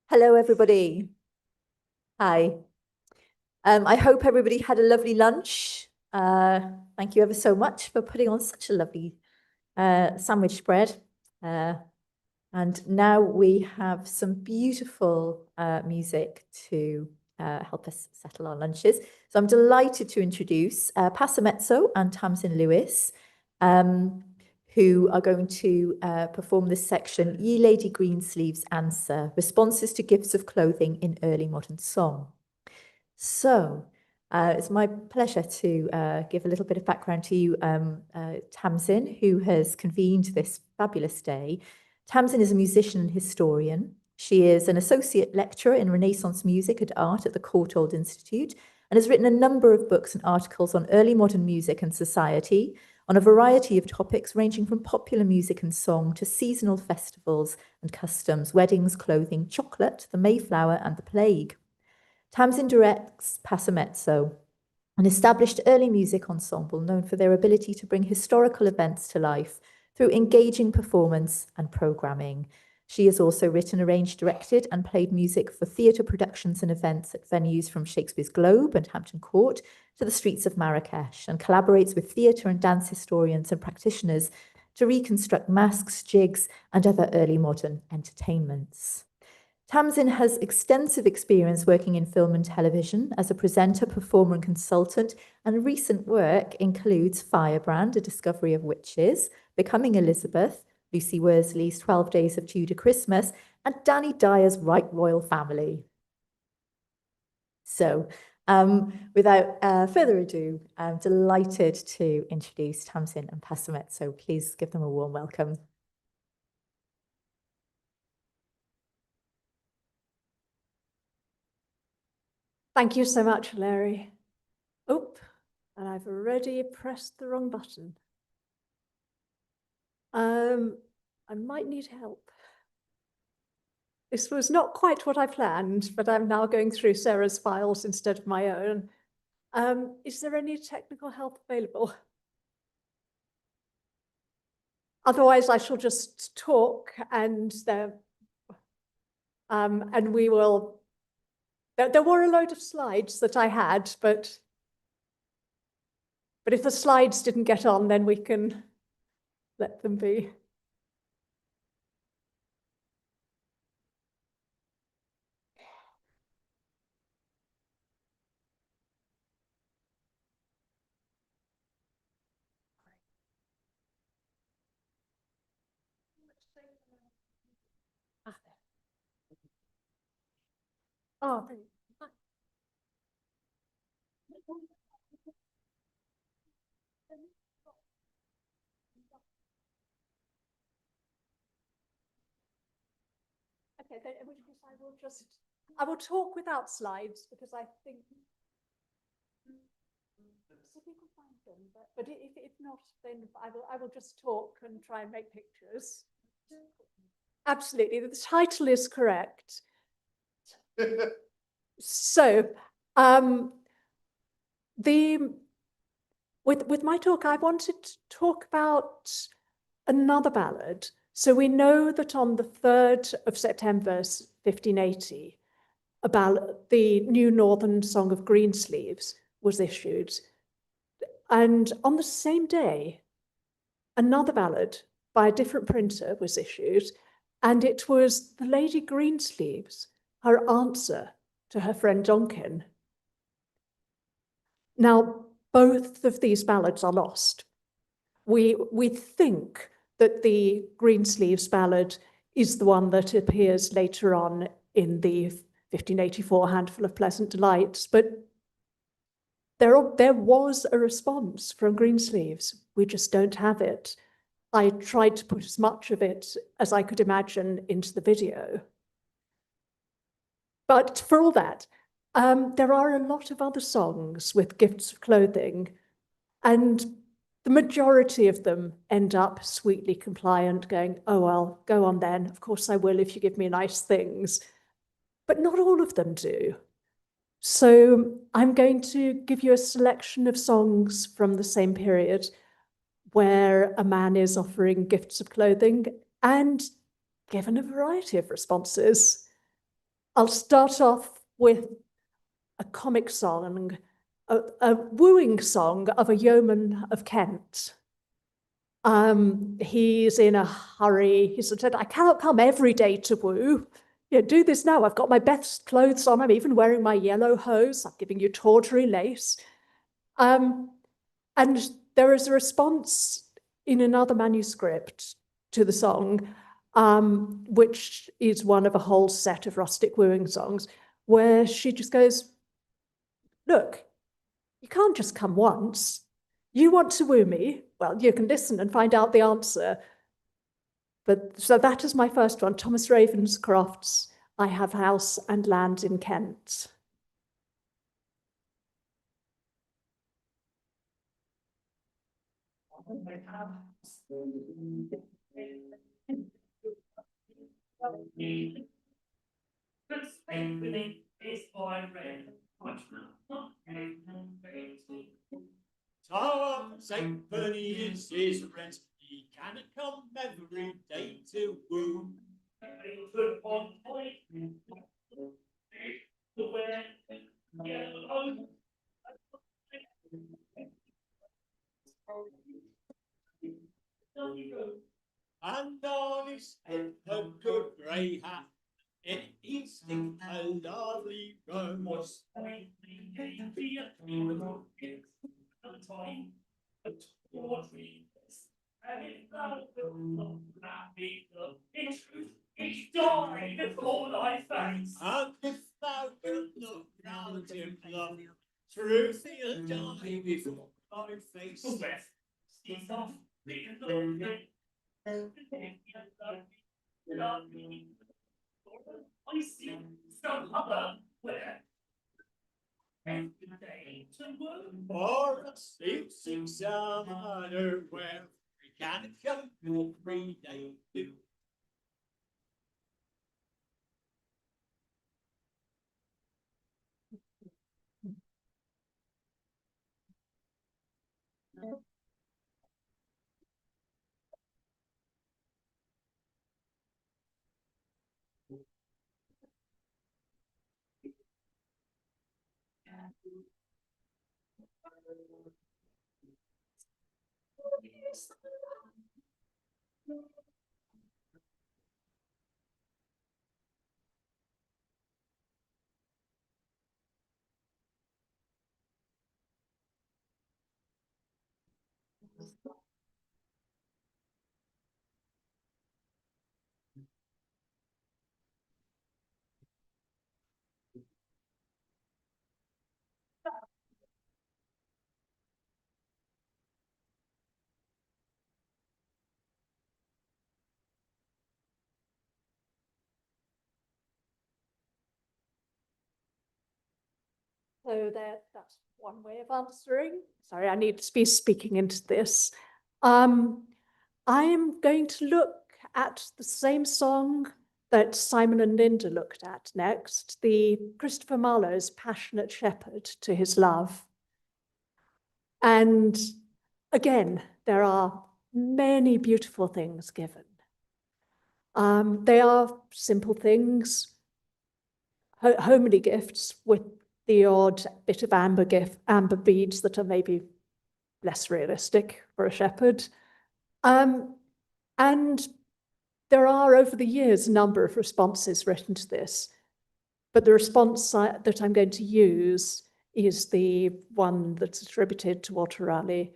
Hello, everybody. Hi. I hope everybody had a lovely lunch. Thank you ever so much for putting on such a lovely sandwich spread. And now we have some beautiful music to help us settle our lunches. So I'm delighted to introduce Passamezzo and Tamsin Lewis, who are going to perform this section, Ye Lady Greensleeves Answer, Responses to Gifts of Clothing in Early Modern Song. So it's my pleasure to give a little bit of background to you, Tamsin, who has convened this fabulous day. Tamsin is a musician and historian. She is an associate lecturer in Renaissance music and art at the Courtauld Institute and has written a number of books and articles on early modern music and society, on a variety of topics ranging from popular music and song to seasonal festivals and customs, weddings, clothing, chocolate, the Mayflower and the plague. Tamsin directs Passamezzo, an established early music ensemble known for their ability to bring historical events to life through engaging performance and programming. She has also written, arranged, directed and played music for theatre productions and events at venues from Shakespeare's Globe and Hampton Court to the streets of Marrakesh, and collaborates with theatre and dance historians and practitioners to reconstruct masques, jigs and other early modern entertainments. Tamsin has extensive experience working in film and television as a presenter, performer and consultant, and recent work includes Firebrand, A Discovery of Witches, Becoming Elizabeth, Lucy Worsley's 12 Days of Tudor Christmas, and Danny Dyer's Right Royal Family. So, without further ado, I'm delighted to introduce Tamsin and Passamezzo. So please give them a warm welcome. Thank you so much, Larry. Oh, and I've already pressed the wrong button. I might need help. This was not quite what I planned, but I'm now going through Sarah's files instead of my own. Is there any technical help available? Otherwise, I shall just talk and we will. There were a load of slides that I had, but if the slides didn't get on, then we can let them be. Oh, thank you. Okay, then in which case I will talk without slides because I think some people find them, but if not, then I will just talk and try and make pictures. Absolutely, the title is correct. So, with my talk, I wanted to talk about another ballad. So we know that on the 3rd of September, 1580, a ballad, the New Northern Song of Greensleeves, was issued. And on the same day, another ballad by a different printer was issued, and it was the Lady Greensleeves, her answer to her friend Donkin. Now, both of these ballads are lost. We think that the Greensleeves ballad is the one that appears later on in the 1584 Handful of Pleasant Delights, but there was a response from Greensleeves. We just don't have it. I tried to put as much of it as I could imagine into the video. But for all that, there are a lot of other songs with gifts of clothing, and the majority of them end up sweetly compliant, going, oh, well, go on then. Of course I will if you give me nice things. But not all of them do. So I'm going to give you a selection of songs from the same period where a man is offering gifts of clothing and given a variety of responses. I'll start off with a comic song, a wooing song of a yeoman of Kent. He's in a hurry. He said, I cannot come every day to woo. Yeah, do this now. I've got my best clothes on. I'm even wearing my yellow hose. I'm giving you tawdry lace. And there is a response in another manuscript to the song, which is one of a whole set of rustic wooing songs, where she just goes, look, you can't just come once. You want to woo me? Well, you can listen and find out the answer. But so that is my first one, Thomas Ravenscroft's I Have House and Land in Kent. Tower Saintpenny is his rent. He cannot come every day to woo. And on his head a good grey hat. In each stick a lovely rose. Each died before thy face. And if thou wilt look round him, love, truth he'll die before thy face. I see some other where. Or a sleep some other where. We can't come every day to. So that's one way of answering. Sorry, I need to be speaking into this. I am going to look at the same song that Simon and Linda looked at next, the Christopher Marlowe's Passionate Shepherd to His Love. And again, there are many beautiful things given. They are simple things, homely gifts with the odd bit of amber beads that are maybe less realistic for a shepherd. And there are, over the years, a number of responses written to this. But the response that I'm going to use is the one that's attributed to Walter Raleigh,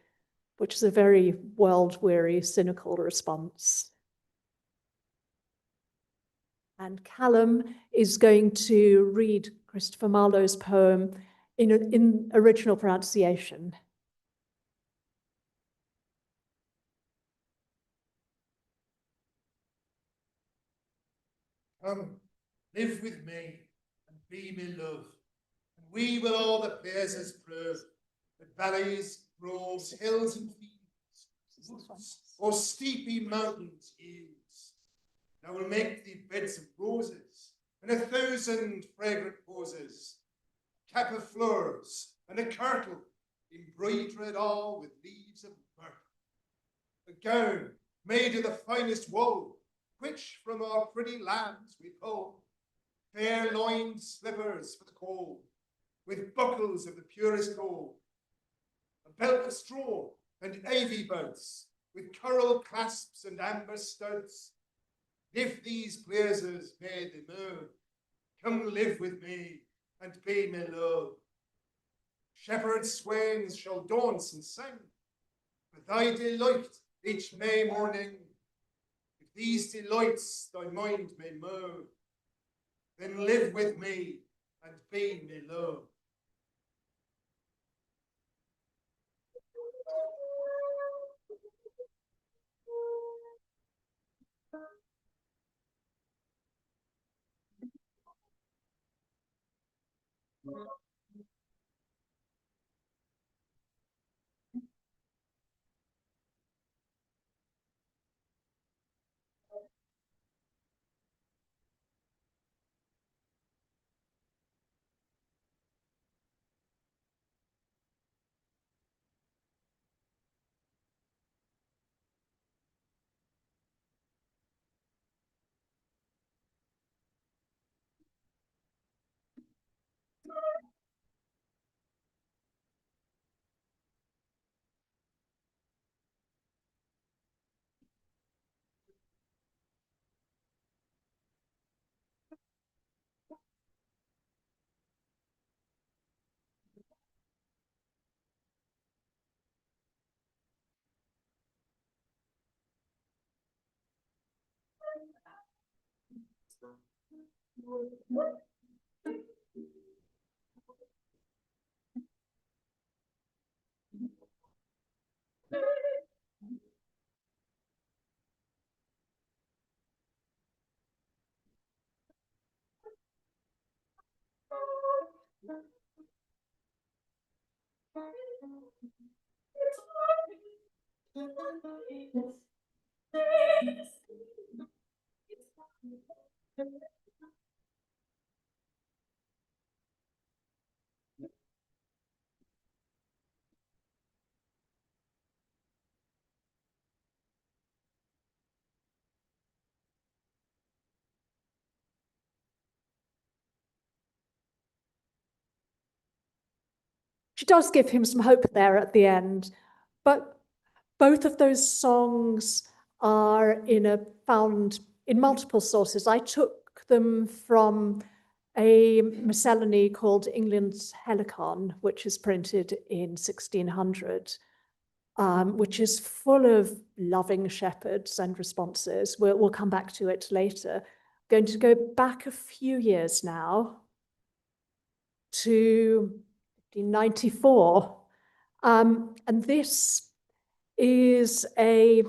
which is a very world-weary, cynical response. And Callum is going to read Christopher Marlowe's poem in original pronunciation. Come, live with me and be me love. And we will all the places prove, the valleys, groves, hills and fields, woods, or steepy mountains yields. And I will make thee beds of roses, and 1,000 fragrant poses, a cap of flowers, and a kirtle, embroidered all with leaves of myrtle. A gown made of the finest wool, which from our pretty lands we pull. Fair loined slippers for the cold, with buckles of the purest gold. A belt of straw and ivy buds, with coral clasps and amber studs. If these places made thee move, come live with me and be me love. Shepherd swains shall dance and sing, for thy delight each May morning. If these delights thy mind may move, then live with me and be me love. She does give him some hope there at the end, but both of those songs are found in multiple sources. I took them from a miscellany called England's Helicon, which is printed in 1600, which is full of loving shepherds and responses. We'll come back to it later. I'm going to go back a few years now to 1594. And this is a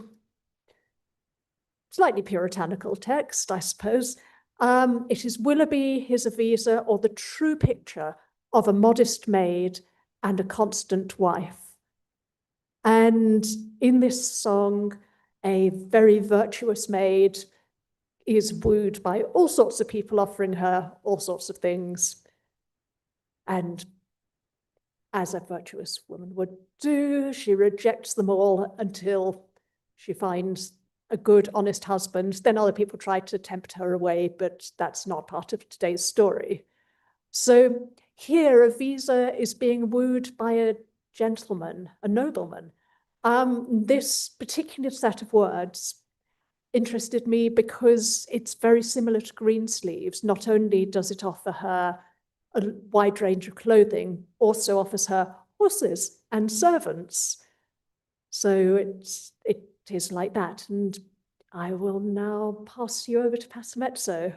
slightly puritanical text, I suppose. It is Willoughby, his Avisa, or the true picture of a modest maid and a constant wife. And in this song, a very virtuous maid is wooed by all sorts of people offering her all sorts of things. And as a virtuous woman would do, she rejects them all until she finds a good, honest husband. Then other people try to tempt her away, but that's not part of today's story. So here, Avisa is being wooed by a gentleman, a nobleman. This particular set of words interested me because it's very similar to Greensleeves. Not only does it offer her a wide range of clothing, also offers her horses and servants. So it is like that. And I will now pass you over to Passamezzo.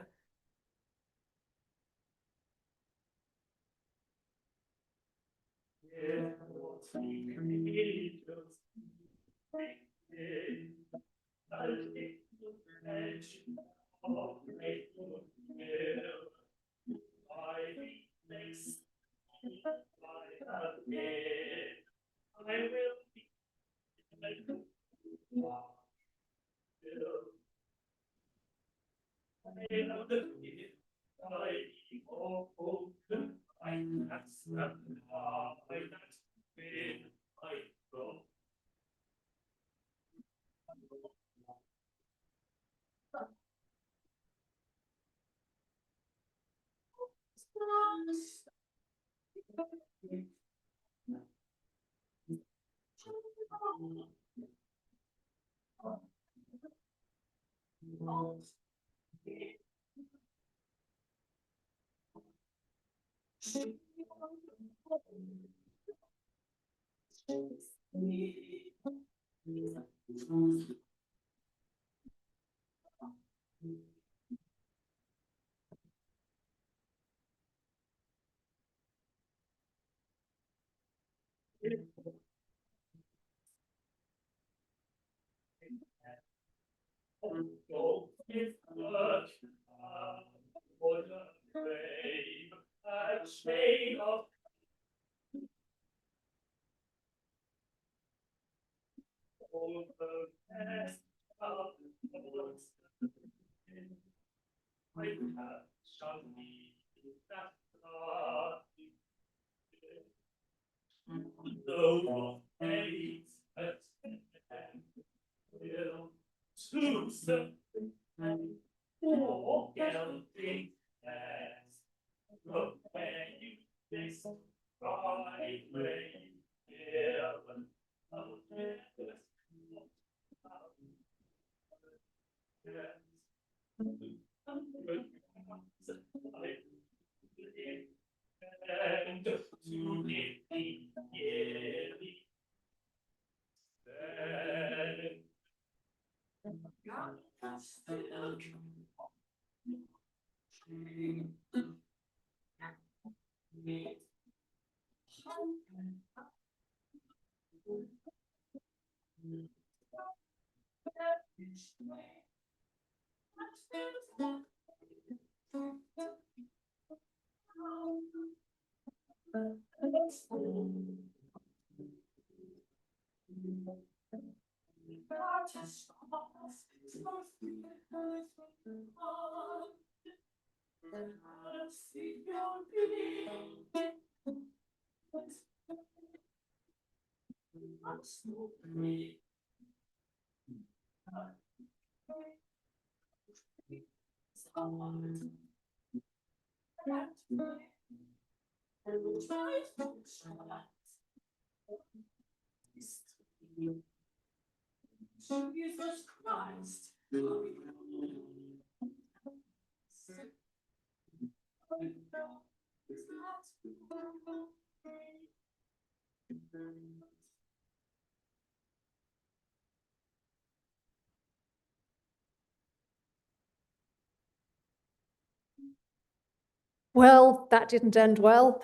Well, that didn't end well.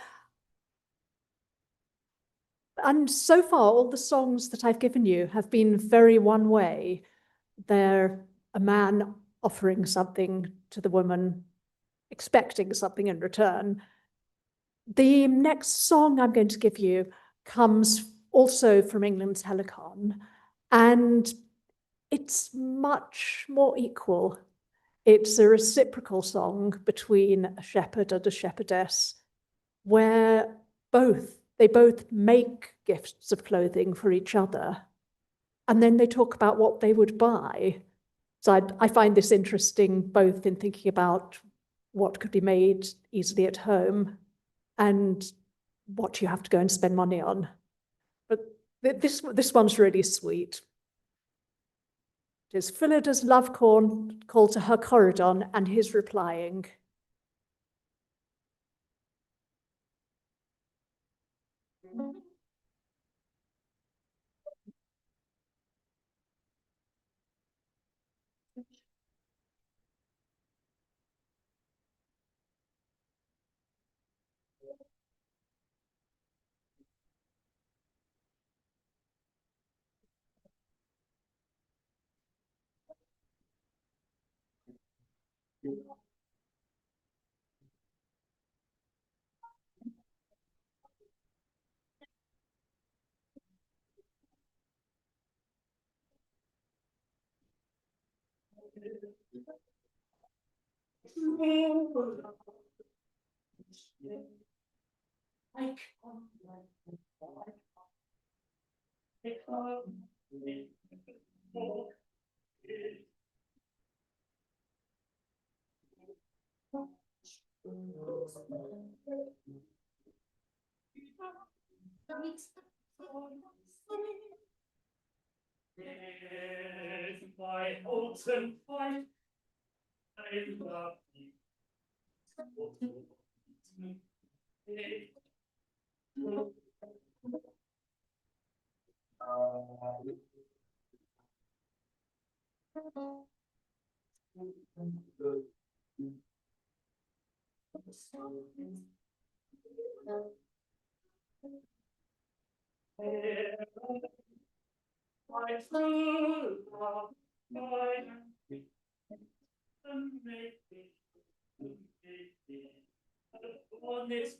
And so far, all the songs that I've given you have been very one way. They're a man offering something to the woman, expecting something in return. The next song I'm going to give you comes also from England's Helicon, and it's much more equal. It's a reciprocal song between a shepherd and a shepherdess, where they both make gifts of clothing for each other, and then they talk about what they would buy. So I find this interesting, both in thinking about what could be made easily at home and what you have to go and spend money on. But this one's really sweet. It is Phillida's love call to her Corydon and his replying. My autumn fight, I love you. My true love, my honest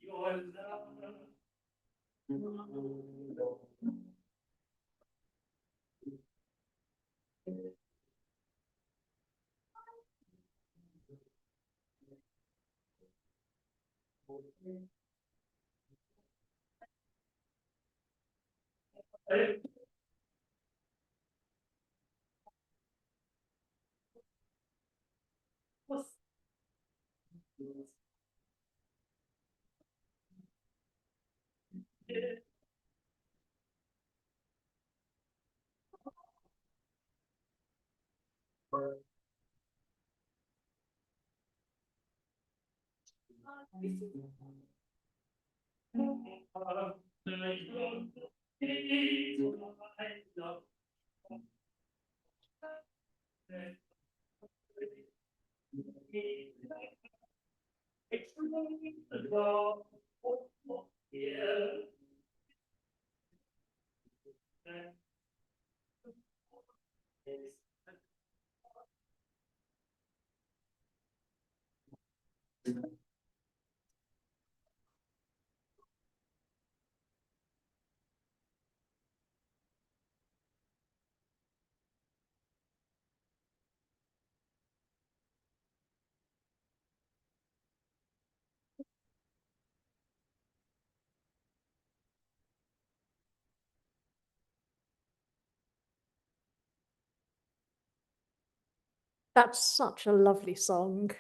your love. That's such a lovely song.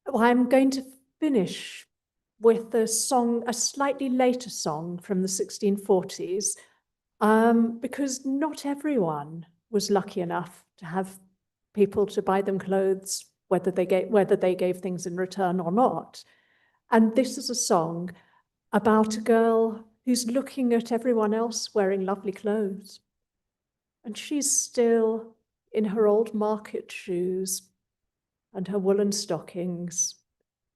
Well, I'm going to finish with a song, a slightly later song from the 1640s, because not everyone was lucky enough to have people to buy them clothes, whether they gave things in return or not. And this is a song about a girl who's looking at everyone else wearing lovely clothes. And she's still in her old market shoes and her woolen stockings,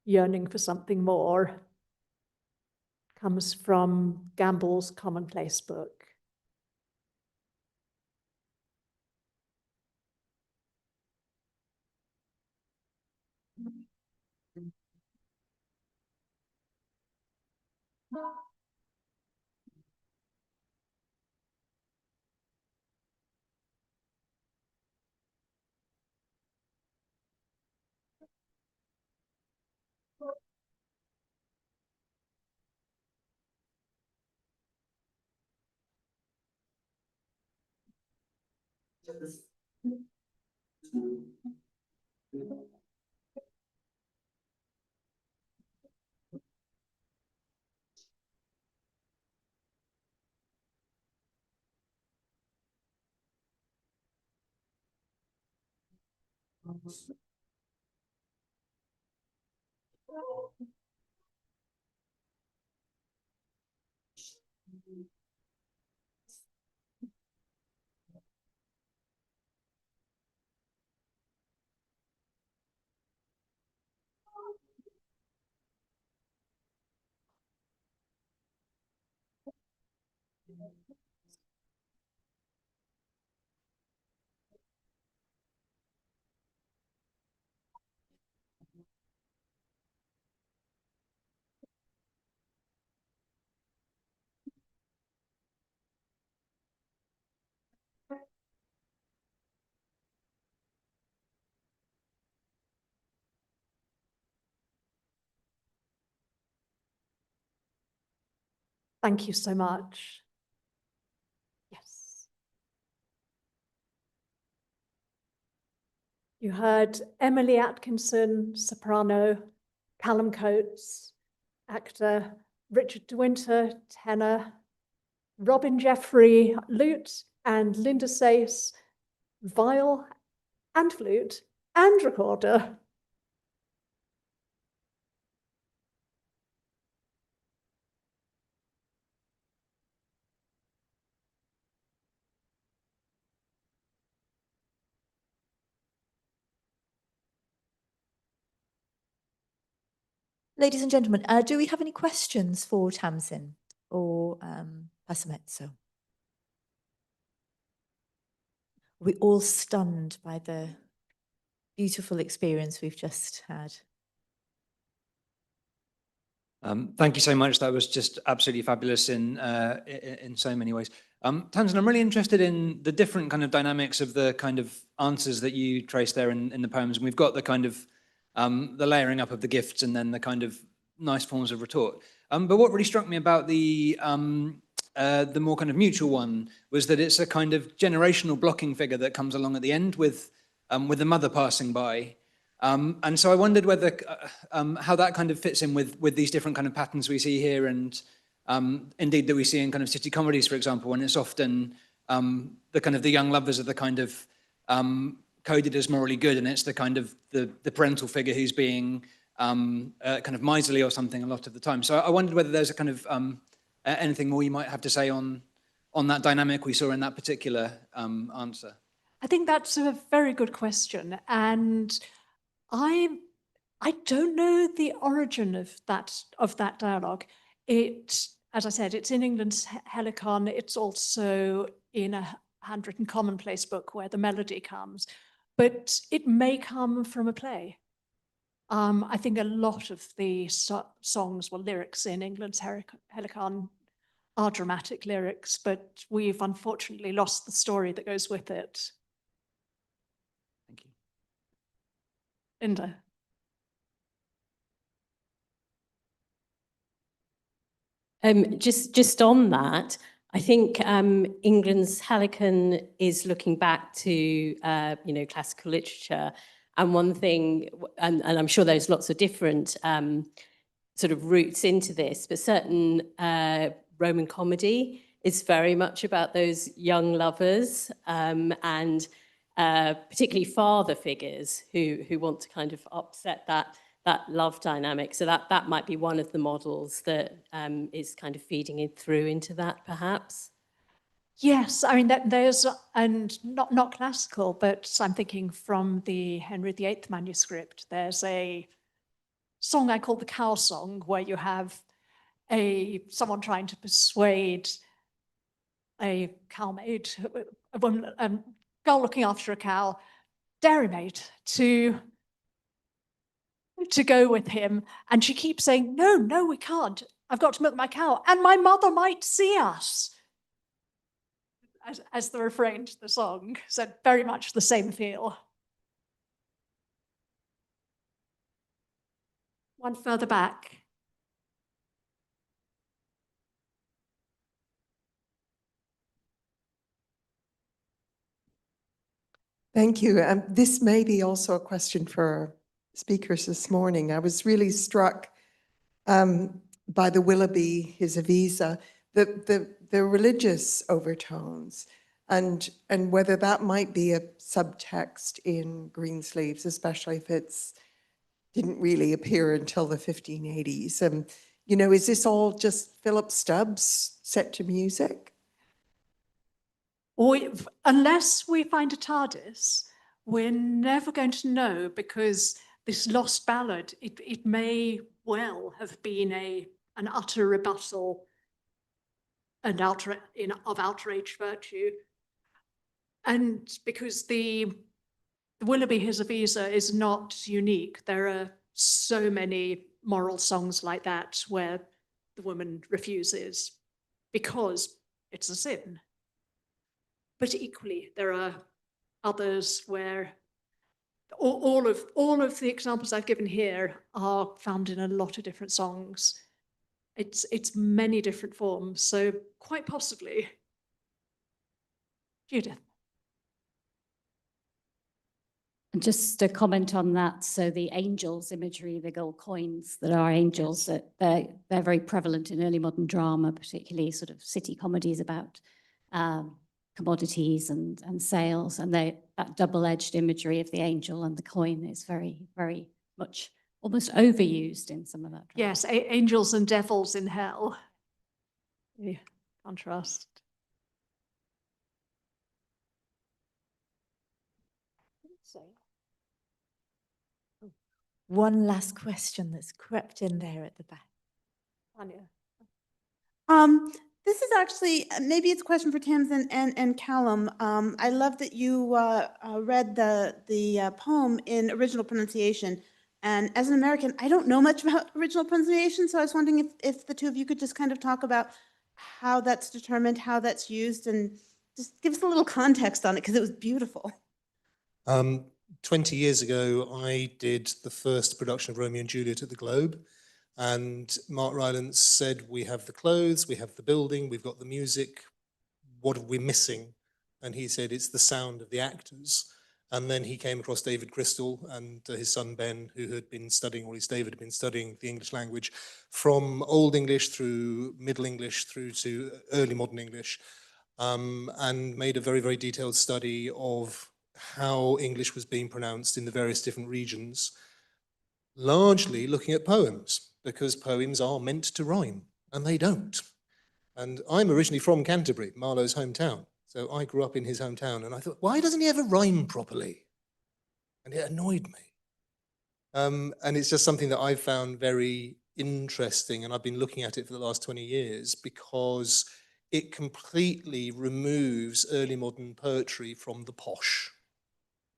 yearning for something more. Comes from Gamble's Commonplace book. Thank you so much. Yes. You heard Emily Atkinson, soprano, Callum Coates, actor, Richard De Winter, tenor, Robin Jeffrey, lute, and Linda Sace, viol and flute and recorder. Ladies and gentlemen, do we have any questions for Tamsin or Passamezzo? We're all stunned by the beautiful experience we've just had. Thank you so much. That was just absolutely fabulous in so many ways. Tamsin, I'm really interested in the different kind of dynamics of the kind of answers that you trace there in the poems. And we've got the kind of the layering up of the gifts and then the kind of nice forms of retort. But what really struck me about the more kind of mutual one was that it's a kind of generational blocking figure that comes along at the end with the mother passing by. And so I wondered whether how that kind of fits in with these different kind of patterns we see here, and indeed that we see in kind of city comedies, for example, when it's often the kind of the young lovers are the kind of coded as morally good, and it's the kind of the parental figure who's being kind of miserly or something a lot of the time. So I wondered whether there's a kind of anything more you might have to say on that dynamic we saw in that particular answer. I think that's a very good question, and I don't know the origin of that dialogue. It, as I said, it's in England's Helicon. It's also in a handwritten commonplace book where the melody comes, but it may come from a play. I think a lot of the songs or lyrics in England's Helicon are dramatic lyrics, but we've unfortunately lost the story that goes with it. Thank you. Linda. Just on that, I think England's Helicon is looking back to classical literature, and one thing, and I'm sure there's lots of different sort of routes into this, but certain Roman comedy is very much about those young lovers and particularly father figures who want to kind of upset that love dynamic. So that might be one of the models that is kind of feeding it through into that, perhaps. Yes, I mean, there's, and not classical, but I'm thinking from the Henry VIII manuscript, there's a song I call the cow song, where you have someone trying to persuade a cowmaid, a girl looking after a cow, dairymaid, to go with him, and she keeps saying, no, we can't. I've got to milk my cow, and my mother might see us. As the refrain to the song, so very much the same feel. One further back. Thank you. This may be also a question for speakers this morning. I was really struck by the Willoughby, his Avisa, the religious overtones, and whether that might be a subtext in Greensleeves, especially if it's didn't really appear until the 1580s. You know, is this all just Philip Stubbs set to music? Or unless we find a TARDIS, we're never going to know, because this lost ballad, it may well have been an utter rebuttal of outraged virtue. And because the Willoughby His Avisa is not unique. There are so many moral songs like that where the woman refuses because it's a sin. But equally, there are others where all of the examples I've given here are found in a lot of different songs. It's many different forms, so quite possibly. Judith. And just to comment on that, so the angels imagery, the gold coins that are angels, that they're very prevalent in early modern drama, particularly sort of city comedies about commodities and sales, and that double-edged imagery of the angel and the coin is very, very much almost overused in some of that drama. Yes, angels and devils in hell. Yeah, contrast. One last question that's crept in there at the back. Anya. This is actually, maybe it's a question for Tamsin and Callum. I love that you read the poem in original pronunciation. And as an American, I don't know much about original pronunciation, so I was wondering if the two of you could just kind of talk about how that's determined, how that's used, and just give us a little context on it, because it was beautiful. 20 years ago, I did the first production of Romeo and Juliet at the Globe. And Mark Rylance said, we have the clothes, we have the building, we've got the music. What are we missing? And he said, it's the sound of the actors. And then he came across David Crystal and his son Ben, who had been studying, or at least David had been studying the English language from Old English through Middle English through to early modern English, and made a very, very detailed study of how English was being pronounced in the various different regions, largely looking at poems, because poems are meant to rhyme, and they don't. And I'm originally from Canterbury, Marlowe's hometown. So I grew up in his hometown, and I thought, why doesn't he ever rhyme properly? And it annoyed me. And it's just something that I've found very interesting, and I've been looking at it for the last 20 years, because it completely removes early modern poetry from the posh,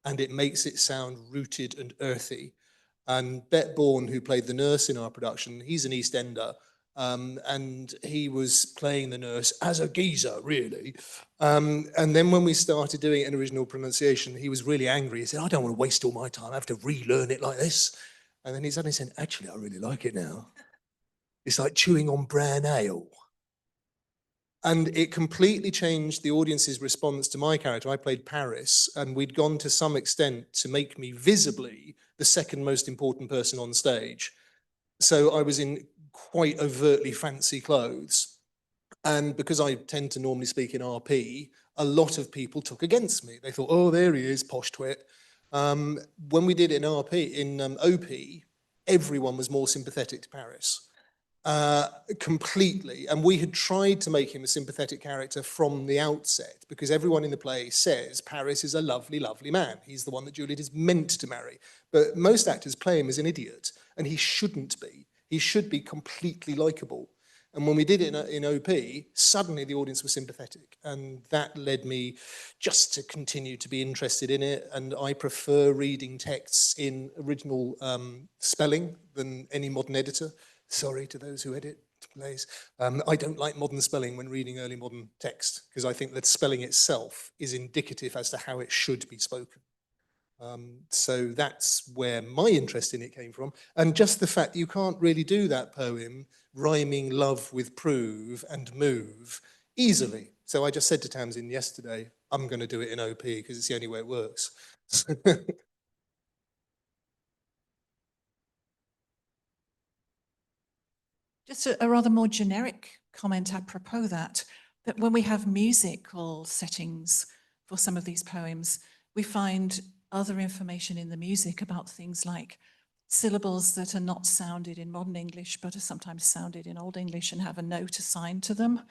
and it makes it sound rooted and earthy. And Bet Bourne, who played the nurse in our production, he's an East Ender, and he was playing the nurse as a geezer, really. And then when we started doing it in original pronunciation, he was really angry. He said, I don't want to waste all my time. I have to relearn it like this. And then he suddenly said, actually, I really like it now. It's like chewing on bran ale. And it completely changed the audience's response to my character. I played Paris, and we'd gone to some extent to make me visibly the second most important person on stage. So I was in quite overtly fancy clothes. And because I tend to normally speak in RP, a lot of people took against me. They thought, oh, there he is, posh twit. When we did it in RP, in OP, everyone was more sympathetic to Paris. Completely. And we had tried to make him a sympathetic character from the outset, because everyone in the play says Paris is a lovely, lovely man. He's the one that Juliet is meant to marry. But most actors play him as an idiot, and he shouldn't be. He should be completely likable. And when we did it in OP, suddenly the audience was sympathetic. And that led me just to continue to be interested in it. And I prefer reading texts in original spelling than any modern editor. Sorry to those who edit plays. I don't like modern spelling when reading early modern text, because I think that spelling itself is indicative as to how it should be spoken. So that's where my interest in it came from. And just the fact that you can't really do that poem, rhyming love with prove and move, easily. So I just said to Tamsin yesterday, I'm going to do it in OP because it's the only way it works. Just a rather more generic comment apropos that when we have musical settings for some of these poems, we find other information in the music about things like syllables that are not sounded in modern English, but are sometimes sounded in Old English and have a note assigned to them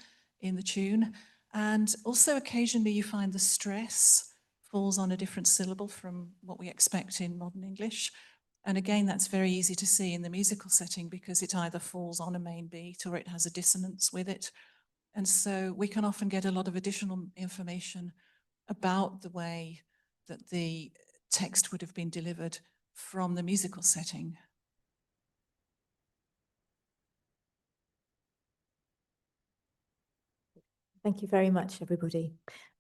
in the tune. And also occasionally you find the stress falls on a different syllable from what we expect in modern English. And again, that's very easy to see in the musical setting because it either falls on a main beat or it has a dissonance with it. And so we can often get a lot of additional information about the way that the text would have been delivered from the musical setting. Thank you very much, everybody.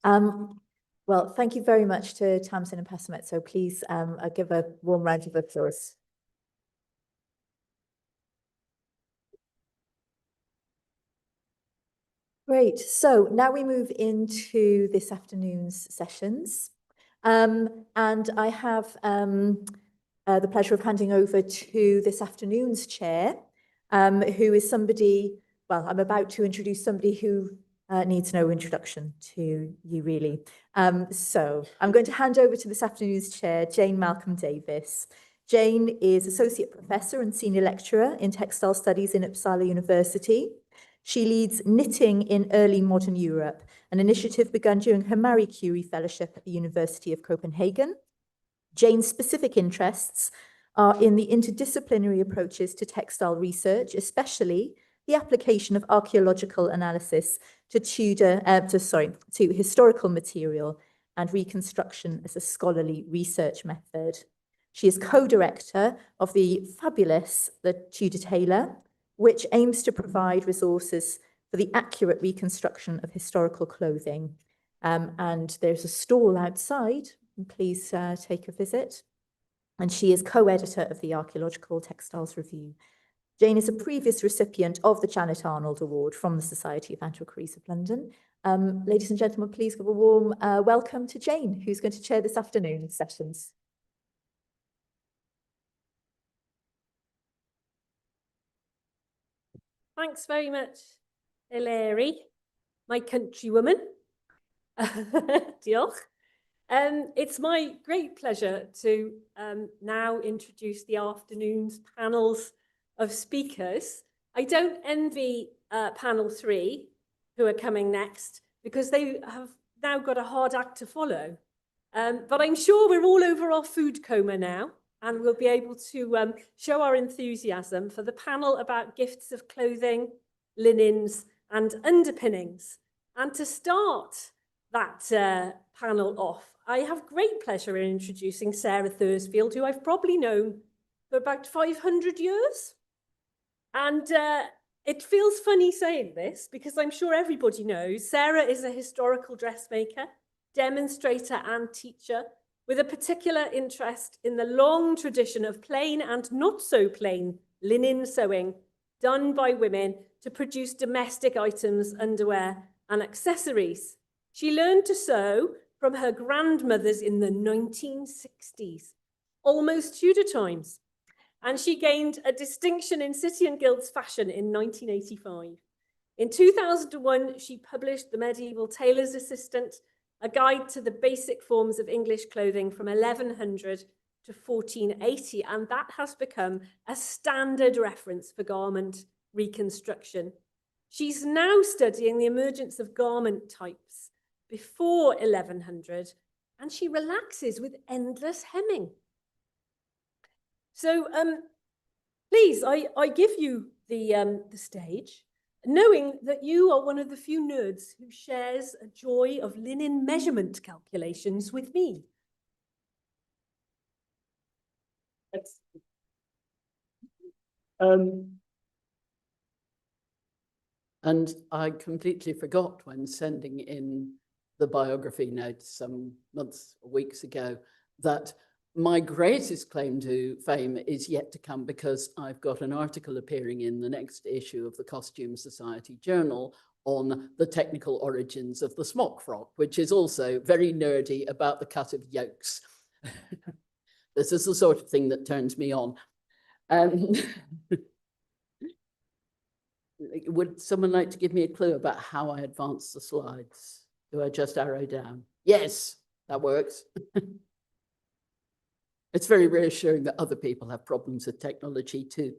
Well, thank you very much to Tamsin and Passamet. So please give a warm round of applause. Great. So now we move into this afternoon's sessions. And I have the pleasure of handing over to this afternoon's chair, who is somebody, well, I'm about to introduce somebody who needs no introduction to you, really. So I'm going to hand over to this afternoon's chair, Jane Malcolm Davis. Jane is Associate Professor and Senior Lecturer in Textile Studies in Uppsala University. She leads Knitting in Early Modern Europe, an initiative begun during her Marie Curie Fellowship at the University of Copenhagen. Jane's specific interests are in the interdisciplinary approaches to textile research, especially the application of archaeological analysis to historical material and reconstruction as a scholarly research method. She is co-director of the fabulous The Tudor Tailor, which aims to provide resources for the accurate reconstruction of historical clothing. And there's a stall outside, please take a visit. And she is co-editor of the Archaeological Textiles Review. Jane is a previous recipient of the Janet Arnold Award from the Society of Antiquaries of London. Ladies and gentlemen, please give a warm welcome to Jane, who's going to chair this afternoon's sessions. Thanks very much, Hilary, my countrywoman. Diolch. It's my great pleasure to now introduce the afternoon's panels of speakers. I don't envy panel 3, who are coming next, because they have now got a hard act to follow. But I'm sure we're all over our food coma now, and we'll be able to show our enthusiasm for the panel about gifts of clothing, linens, and underpinnings. And to start that panel off, I have great pleasure in introducing Sarah Thursfield, who I've probably known for about 500 years. And it feels funny saying this because I'm sure everybody knows Sarah is a historical dressmaker, demonstrator, and teacher with a particular interest in the long tradition of plain and not so plain linen sewing done by women to produce domestic items, underwear, and accessories. She learned to sew from her grandmothers in the 1960s, almost Tudor times. And she gained a distinction in City and Guilds fashion in 1985. In 2001, she published The Medieval Tailor's Assistant, a guide to the basic forms of English clothing from 1100 to 1480, and that has become a standard reference for garment reconstruction. She's now studying the emergence of garment types before 1100, and she relaxes with endless hemming. So please, I give you the stage, knowing that you are one of the few nerds who shares a joy of linen measurement calculations with me. And I completely forgot when sending in the biography note some months or weeks ago that my greatest claim to fame is yet to come, because I've got an article appearing in the next issue of the Costume Society Journal on the technical origins of the smock frock, which is also very nerdy about the cut of yokes. This is the sort of thing that turns me on. Would someone like to give me a clue about how I advance the slides? Do I just arrow down? Yes, that works. It's very reassuring that other people have problems with technology too.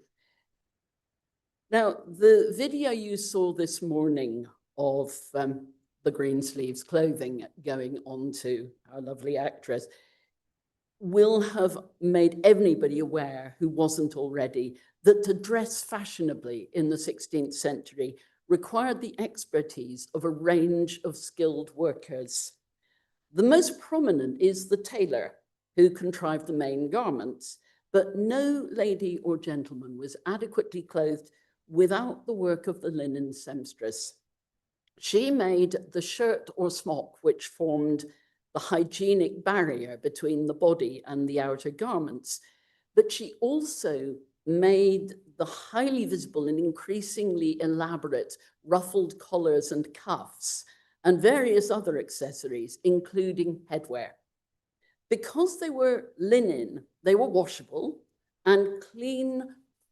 Now, the video you saw this morning of the Greensleeves clothing going on to our lovely actress will have made everybody aware who wasn't already that to dress fashionably in the 16th century required the expertise of a range of skilled workers. The most prominent is the tailor, who contrived the main garments, but no lady or gentleman was adequately clothed without the work of the linen seamstress. She made the shirt or smock which formed the hygienic barrier between the body and the outer garments, but she also made the highly visible and increasingly elaborate ruffled collars and cuffs and various other accessories, including headwear. Because they were linen, they were washable, and clean,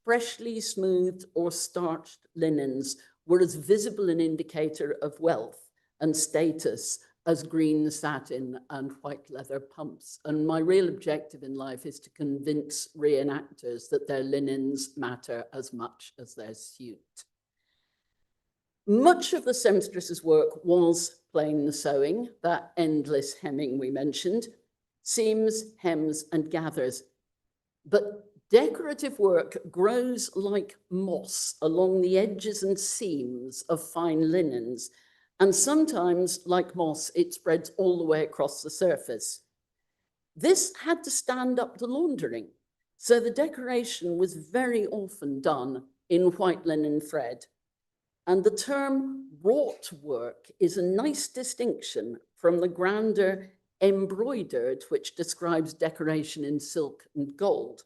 freshly smoothed or starched linens were as visible an indicator of wealth and status as green satin and white leather pumps. And my real objective in life is to convince reenactors that their linens matter as much as their suit. Much of the seamstress's work was plain sewing, that endless hemming we mentioned, seams, hems, and gathers. But decorative work grows like moss along the edges and seams of fine linens, and sometimes, like moss, it spreads all the way across the surface. This had to stand up to laundering, so the decoration was very often done in white linen thread. And the term wrought work is a nice distinction from the grander embroidered, which describes decoration in silk and gold.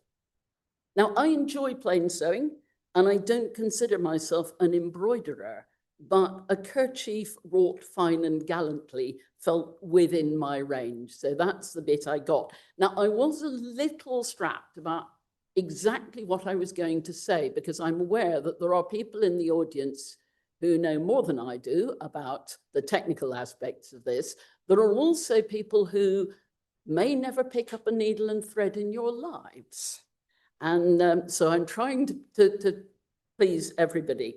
Now, I enjoy plain sewing, and I don't consider myself an embroiderer, but a kerchief wrought fine and gallantly felt within my range. So that's the bit I got. Now, I was a little strapped about exactly what I was going to say, because I'm aware that there are people in the audience who know more than I do about the technical aspects of this. There are also people who may never pick up a needle and thread in your lives. And so I'm trying to please everybody.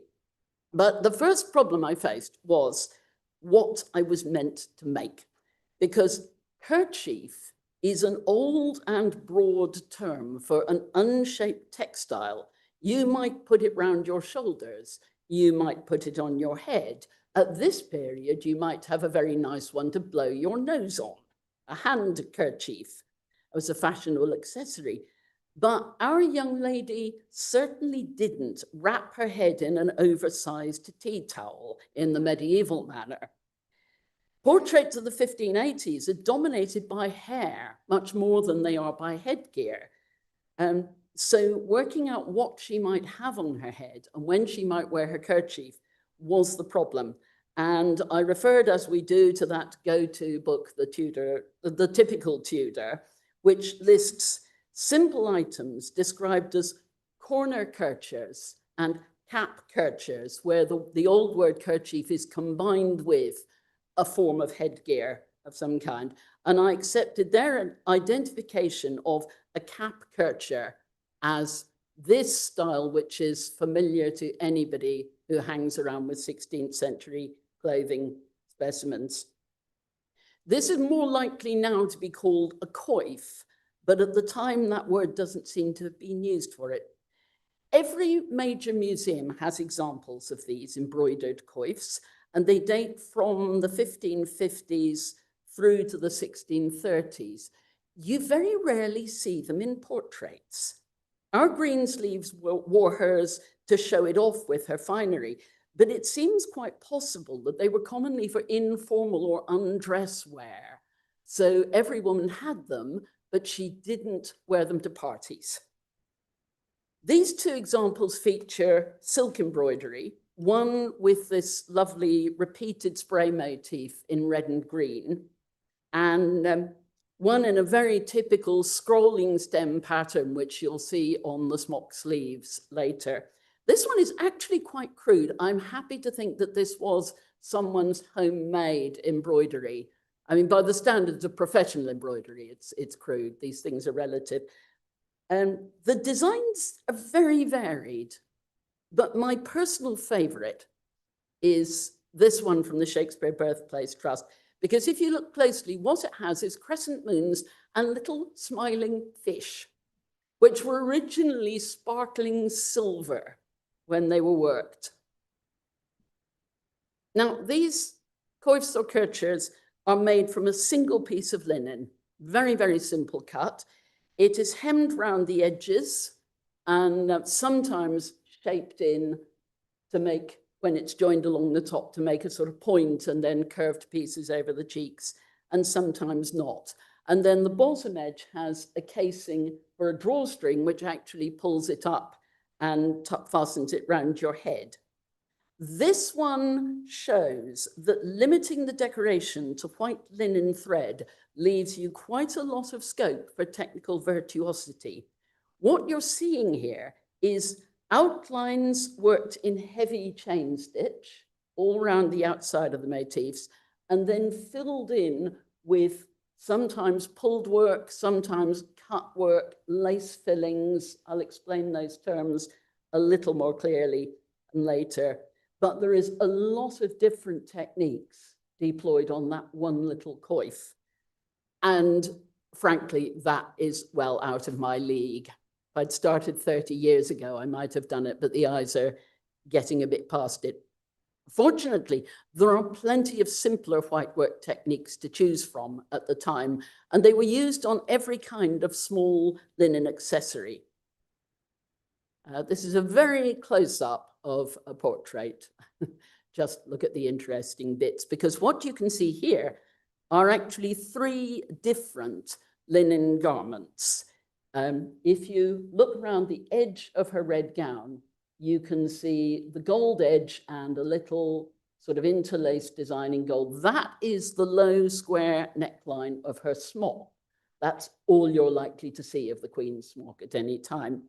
But the first problem I faced was what I was meant to make, because kerchief is an old and broad term for an unshaped textile. You might put it round your shoulders, you might put it on your head. At this period, you might have a very nice one to blow your nose on, a hand kerchief. It was a fashionable accessory. But our young lady certainly didn't wrap her head in an oversized tea towel in the medieval manner. Portraits of the 1580s are dominated by hair much more than they are by headgear. So working out what she might have on her head and when she might wear her kerchief was the problem. And I referred, as we do, to that go-to book, The Typical Tudor, which lists simple items described as corner kerchers and cap kerchers, where the old word kerchief is combined with a form of headgear of some kind. And I accepted their identification of a cap kercher as this style, which is familiar to anybody who hangs around with 16th century clothing specimens. This is more likely now to be called a coif, but at the time that word doesn't seem to have been used for it. Every major museum has examples of these embroidered coifs, and they date from the 1550s through to the 1630s. You very rarely see them in portraits. Our Greensleeves wore hers to show it off with her finery, but it seems quite possible that they were commonly for informal or undress wear. So every woman had them, but she didn't wear them to parties. These two examples feature silk embroidery, one with this lovely repeated spray motif in red and green, and one in a very typical scrolling stem pattern, which you'll see on the smock sleeves later. This one is actually quite crude. I'm happy to think that this was someone's homemade embroidery. I mean, by the standards of professional embroidery, it's crude. These things are relative. The designs are very varied, but my personal favorite is this one from the Shakespeare Birthplace Trust, because if you look closely, what it has is crescent moons and little smiling fish, which were originally sparkling silver when they were worked. Now, these coifs or kerchiefs are made from a single piece of linen, very, very simple cut. It is hemmed round the edges and sometimes shaped in to make, when it's joined along the top, to make a sort of point, and then curved pieces over the cheeks, and sometimes not. And then the bottom edge has a casing for a drawstring, which actually pulls it up and fastens it round your head. This one shows that limiting the decoration to white linen thread leaves you quite a lot of scope for technical virtuosity. What you're seeing here is outlines worked in heavy chain stitch all around the outside of the motifs, and then filled in with sometimes pulled work, sometimes cut work, lace fillings. I'll explain those terms a little more clearly later. But there is a lot of different techniques deployed on that one little coif. And frankly, that is well out of my league. If I'd started 30 years ago, I might have done it, but the eyes are getting a bit past it. Fortunately, there are plenty of simpler whitework techniques to choose from at the time, and they were used on every kind of small linen accessory. This is a very close-up of a portrait. Just look at the interesting bits, because what you can see here are actually 3 different linen garments. If you look around the edge of her red gown, you can see the gold edge and a little sort of interlaced design in gold. That is the low square neckline of her smock. That's all you're likely to see of the Queen's smock at any time.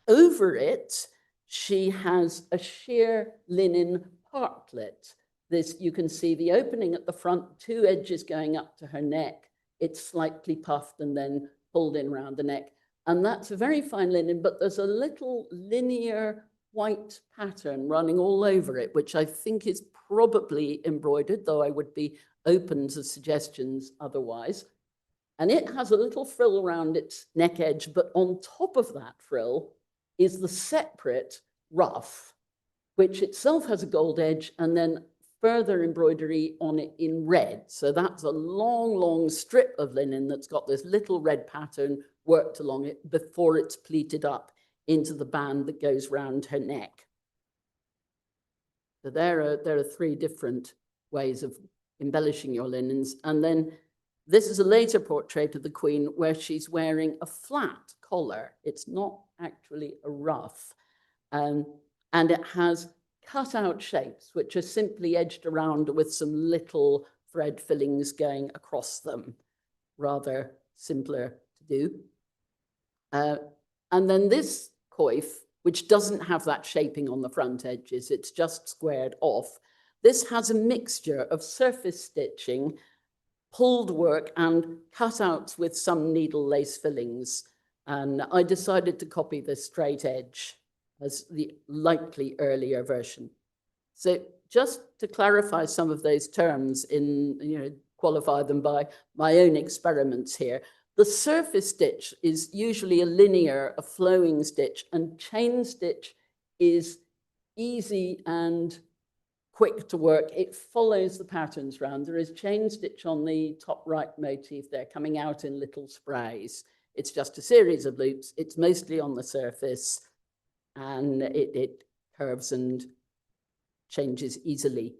Over it, she has a sheer linen partlet. This, you can see the opening at the front, 2 edges going up to her neck. It's slightly puffed and then pulled in around the neck. And that's a very fine linen, but there's a little linear white pattern running all over it, which I think is probably embroidered, though I would be open to suggestions otherwise. And it has a little frill around its neck edge, but on top of that frill is the separate ruff, which itself has a gold edge, and then further embroidery on it in red. So that's a long, long strip of linen that's got this little red pattern worked along it before it's pleated up into the band that goes round her neck. So there are 3 different ways of embellishing your linens. And then this is a later portrait of the Queen where she's wearing a flat collar. It's not actually a ruff. And it has cut out shapes, which are simply edged around with some little thread fillings going across them. Rather simpler to do. And then this coif, which doesn't have that shaping on the front edges, it's just squared off. This has a mixture of surface stitching, pulled work, and cutouts with some needle lace fillings. And I decided to copy this straight edge as the likely earlier version. So just to clarify some of those terms qualify them by my own experiments here. The surface stitch is usually a linear, a flowing stitch, and chain stitch is easy and quick to work. It follows the patterns round. There is chain stitch on the top right motif there, coming out in little sprays. It's just a series of loops. It's mostly on the surface, and it curves and changes easily.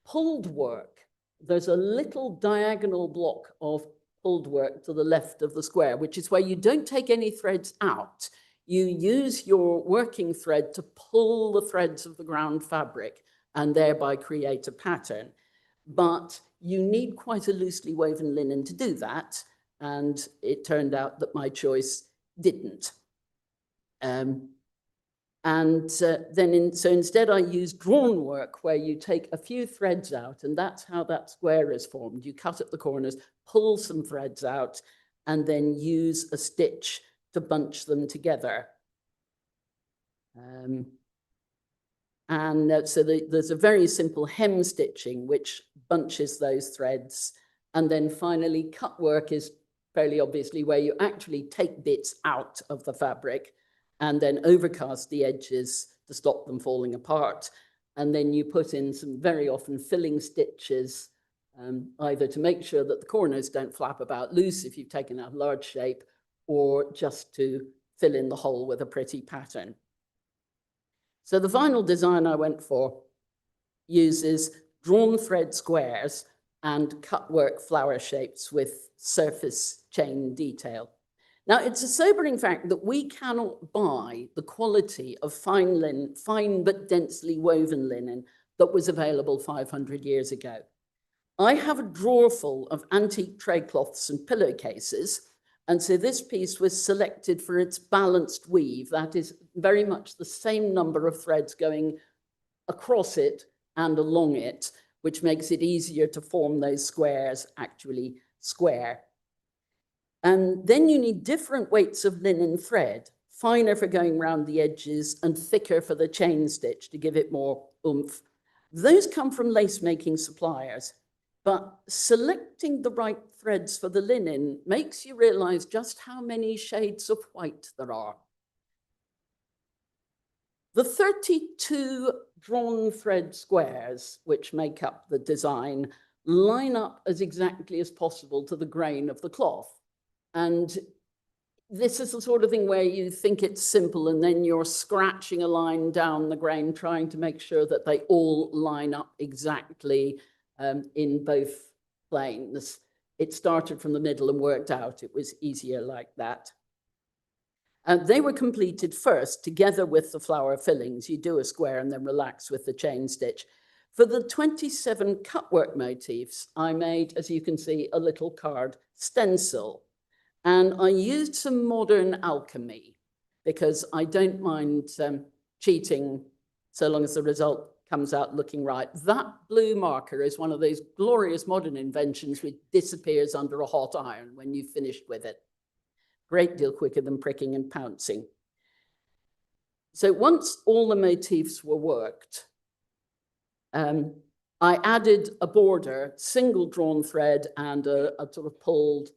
Pulled work, there's a little diagonal block of pulled work to the left of the square, which is where you don't take any threads out. You use your working thread to pull the threads of the ground fabric and thereby create a pattern. But you need quite a loosely woven linen to do that. And it turned out that my choice didn't. So instead I used drawn work, where you take a few threads out, and that's how that square is formed. You cut at the corners, pull some threads out, and then use a stitch to bunch them together. So there's a very simple hem stitching which bunches those threads. And then finally, cut work is fairly obviously where you actually take bits out of the fabric and then overcast the edges to stop them falling apart. And then you put in some very often filling stitches, either to make sure that the corners don't flap about loose if you've taken out a large shape, or just to fill in the hole with a pretty pattern. So the final design I went for uses drawn thread squares and cut work flower shapes with surface chain detail. Now, it's a sobering fact that we cannot buy the quality of fine but densely woven linen that was available 500 years ago. I have a drawer full of antique tray cloths and pillowcases, and so this piece was selected for its balanced weave. That is very much the same number of threads going across it and along it, which makes it easier to form those squares actually square. And then you need different weights of linen thread, finer for going around the edges and thicker for the chain stitch to give it more oomph. Those come from lace making suppliers, but selecting the right threads for the linen makes you realize just how many shades of white there are. The 32 drawn thread squares, which make up the design, line up as exactly as possible to the grain of the cloth. And this is the sort of thing where you think it's simple, and then you're scratching a line down the grain, trying to make sure that they all line up exactly in both planes. It started from the middle and worked out. It was easier like that. They were completed first together with the flower fillings. You do a square and then relax with the chain stitch. For the 27 cutwork motifs, I made, as you can see, a little card stencil. And I used some modern alchemy because I don't mind cheating so long as the result comes out looking right. That blue marker is one of those glorious modern inventions which disappears under a hot iron when you've finished with it. Great deal quicker than pricking and pouncing. So once all the motifs were worked, I added a border, single drawn thread, and a sort of pulled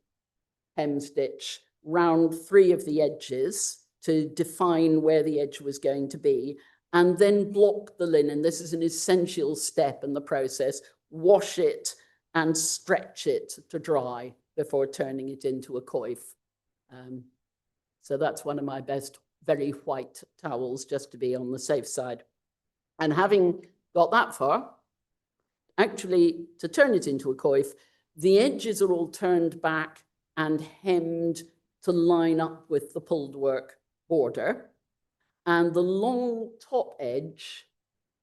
hem stitch round 3 of the edges to define where the edge was going to be, and then block the linen. This is an essential step in the process. Wash it and stretch it to dry before turning it into a coif. So that's one of my best very white towels, just to be on the safe side. And having got that far, actually, to turn it into a coif, the edges are all turned back and hemmed to line up with the pulled work border. And the long top edge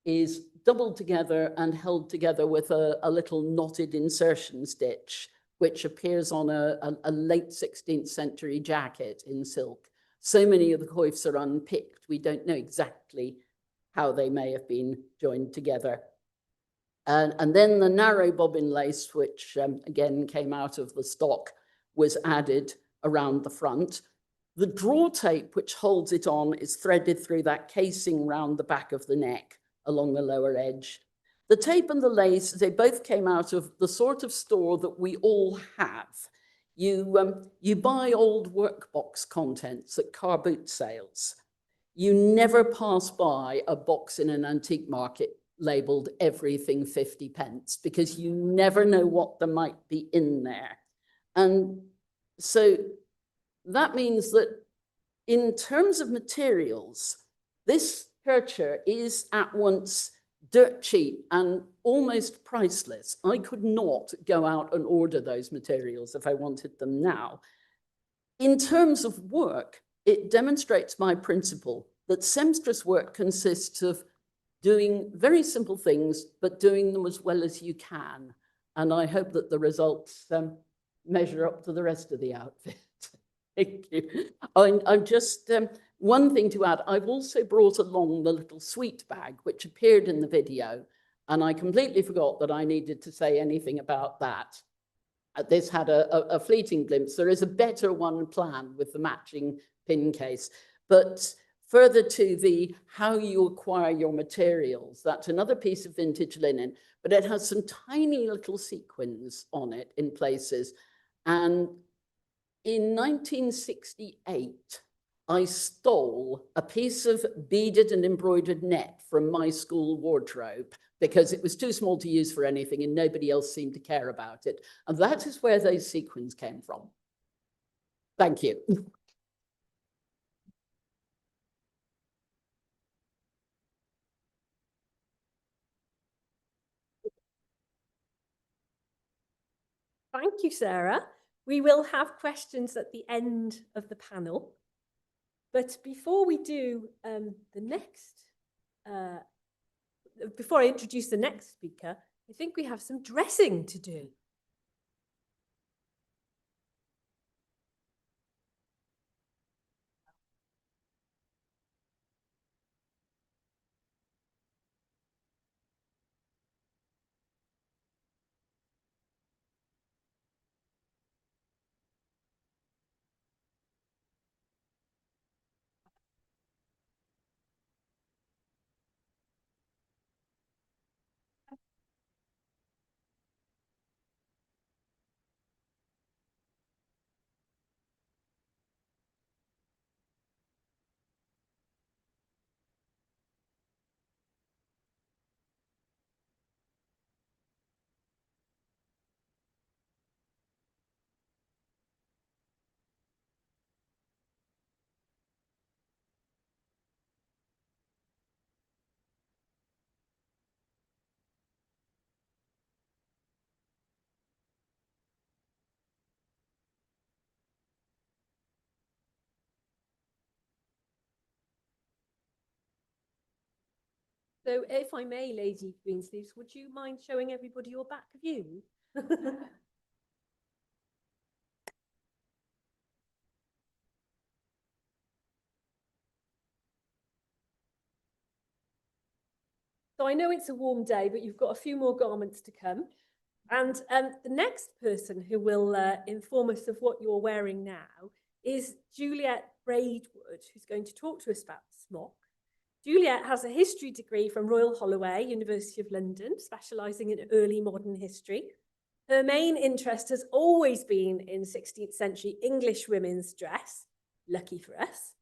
is doubled together and held together with a little knotted insertion stitch, which appears on a late 16th century jacket in silk. So many of the coifs are unpicked. We don't know exactly how they may have been joined together. And then the narrow bobbin lace, which again came out of the stock, was added around the front. The draw tape, which holds it on, is threaded through that casing round the back of the neck along the lower edge. The tape and the lace, they both came out of the sort of store that we all have. You buy old workbox contents at car boot sales. You never pass by a box in an antique market labeled everything 50 pence, because you never know what there might be in there. And so that means that in terms of materials, this kercher is at once dirt cheap and almost priceless. I could not go out and order those materials if I wanted them now. In terms of work, it demonstrates my principle that seamstress work consists of doing very simple things, but doing them as well as you can. And I hope that the results measure up to the rest of the outfit. Thank you. I'm just, one thing to add, I've also brought along the little sweet bag, which appeared in the video, and I completely forgot that I needed to say anything about that. This had a fleeting glimpse. There is a better one planned with the matching pin case. But further to the how you acquire your materials, that's another piece of vintage linen, but it has some tiny little sequins on it in places. And in 1968, I stole a piece of beaded and embroidered net from my school wardrobe because it was too small to use for anything and nobody else seemed to care about it. And that is where those sequins came from. Thank you. Thank you, Sarah. We will have questions at the end of the panel. But before we do before I introduce the next speaker, I think we have some dressing to do. So if I may, Lady Greensleeves, would you mind showing everybody your back view? So I know it's a warm day, but you've got a few more garments to come. And the next person who will inform us of what you're wearing now is Juliet Braidwood, who's going to talk to us about the smock. Juliet has a history degree from Royal Holloway, University of London, specialising in early modern history. Her main interest has always been in 16th century English women's dress, lucky for us.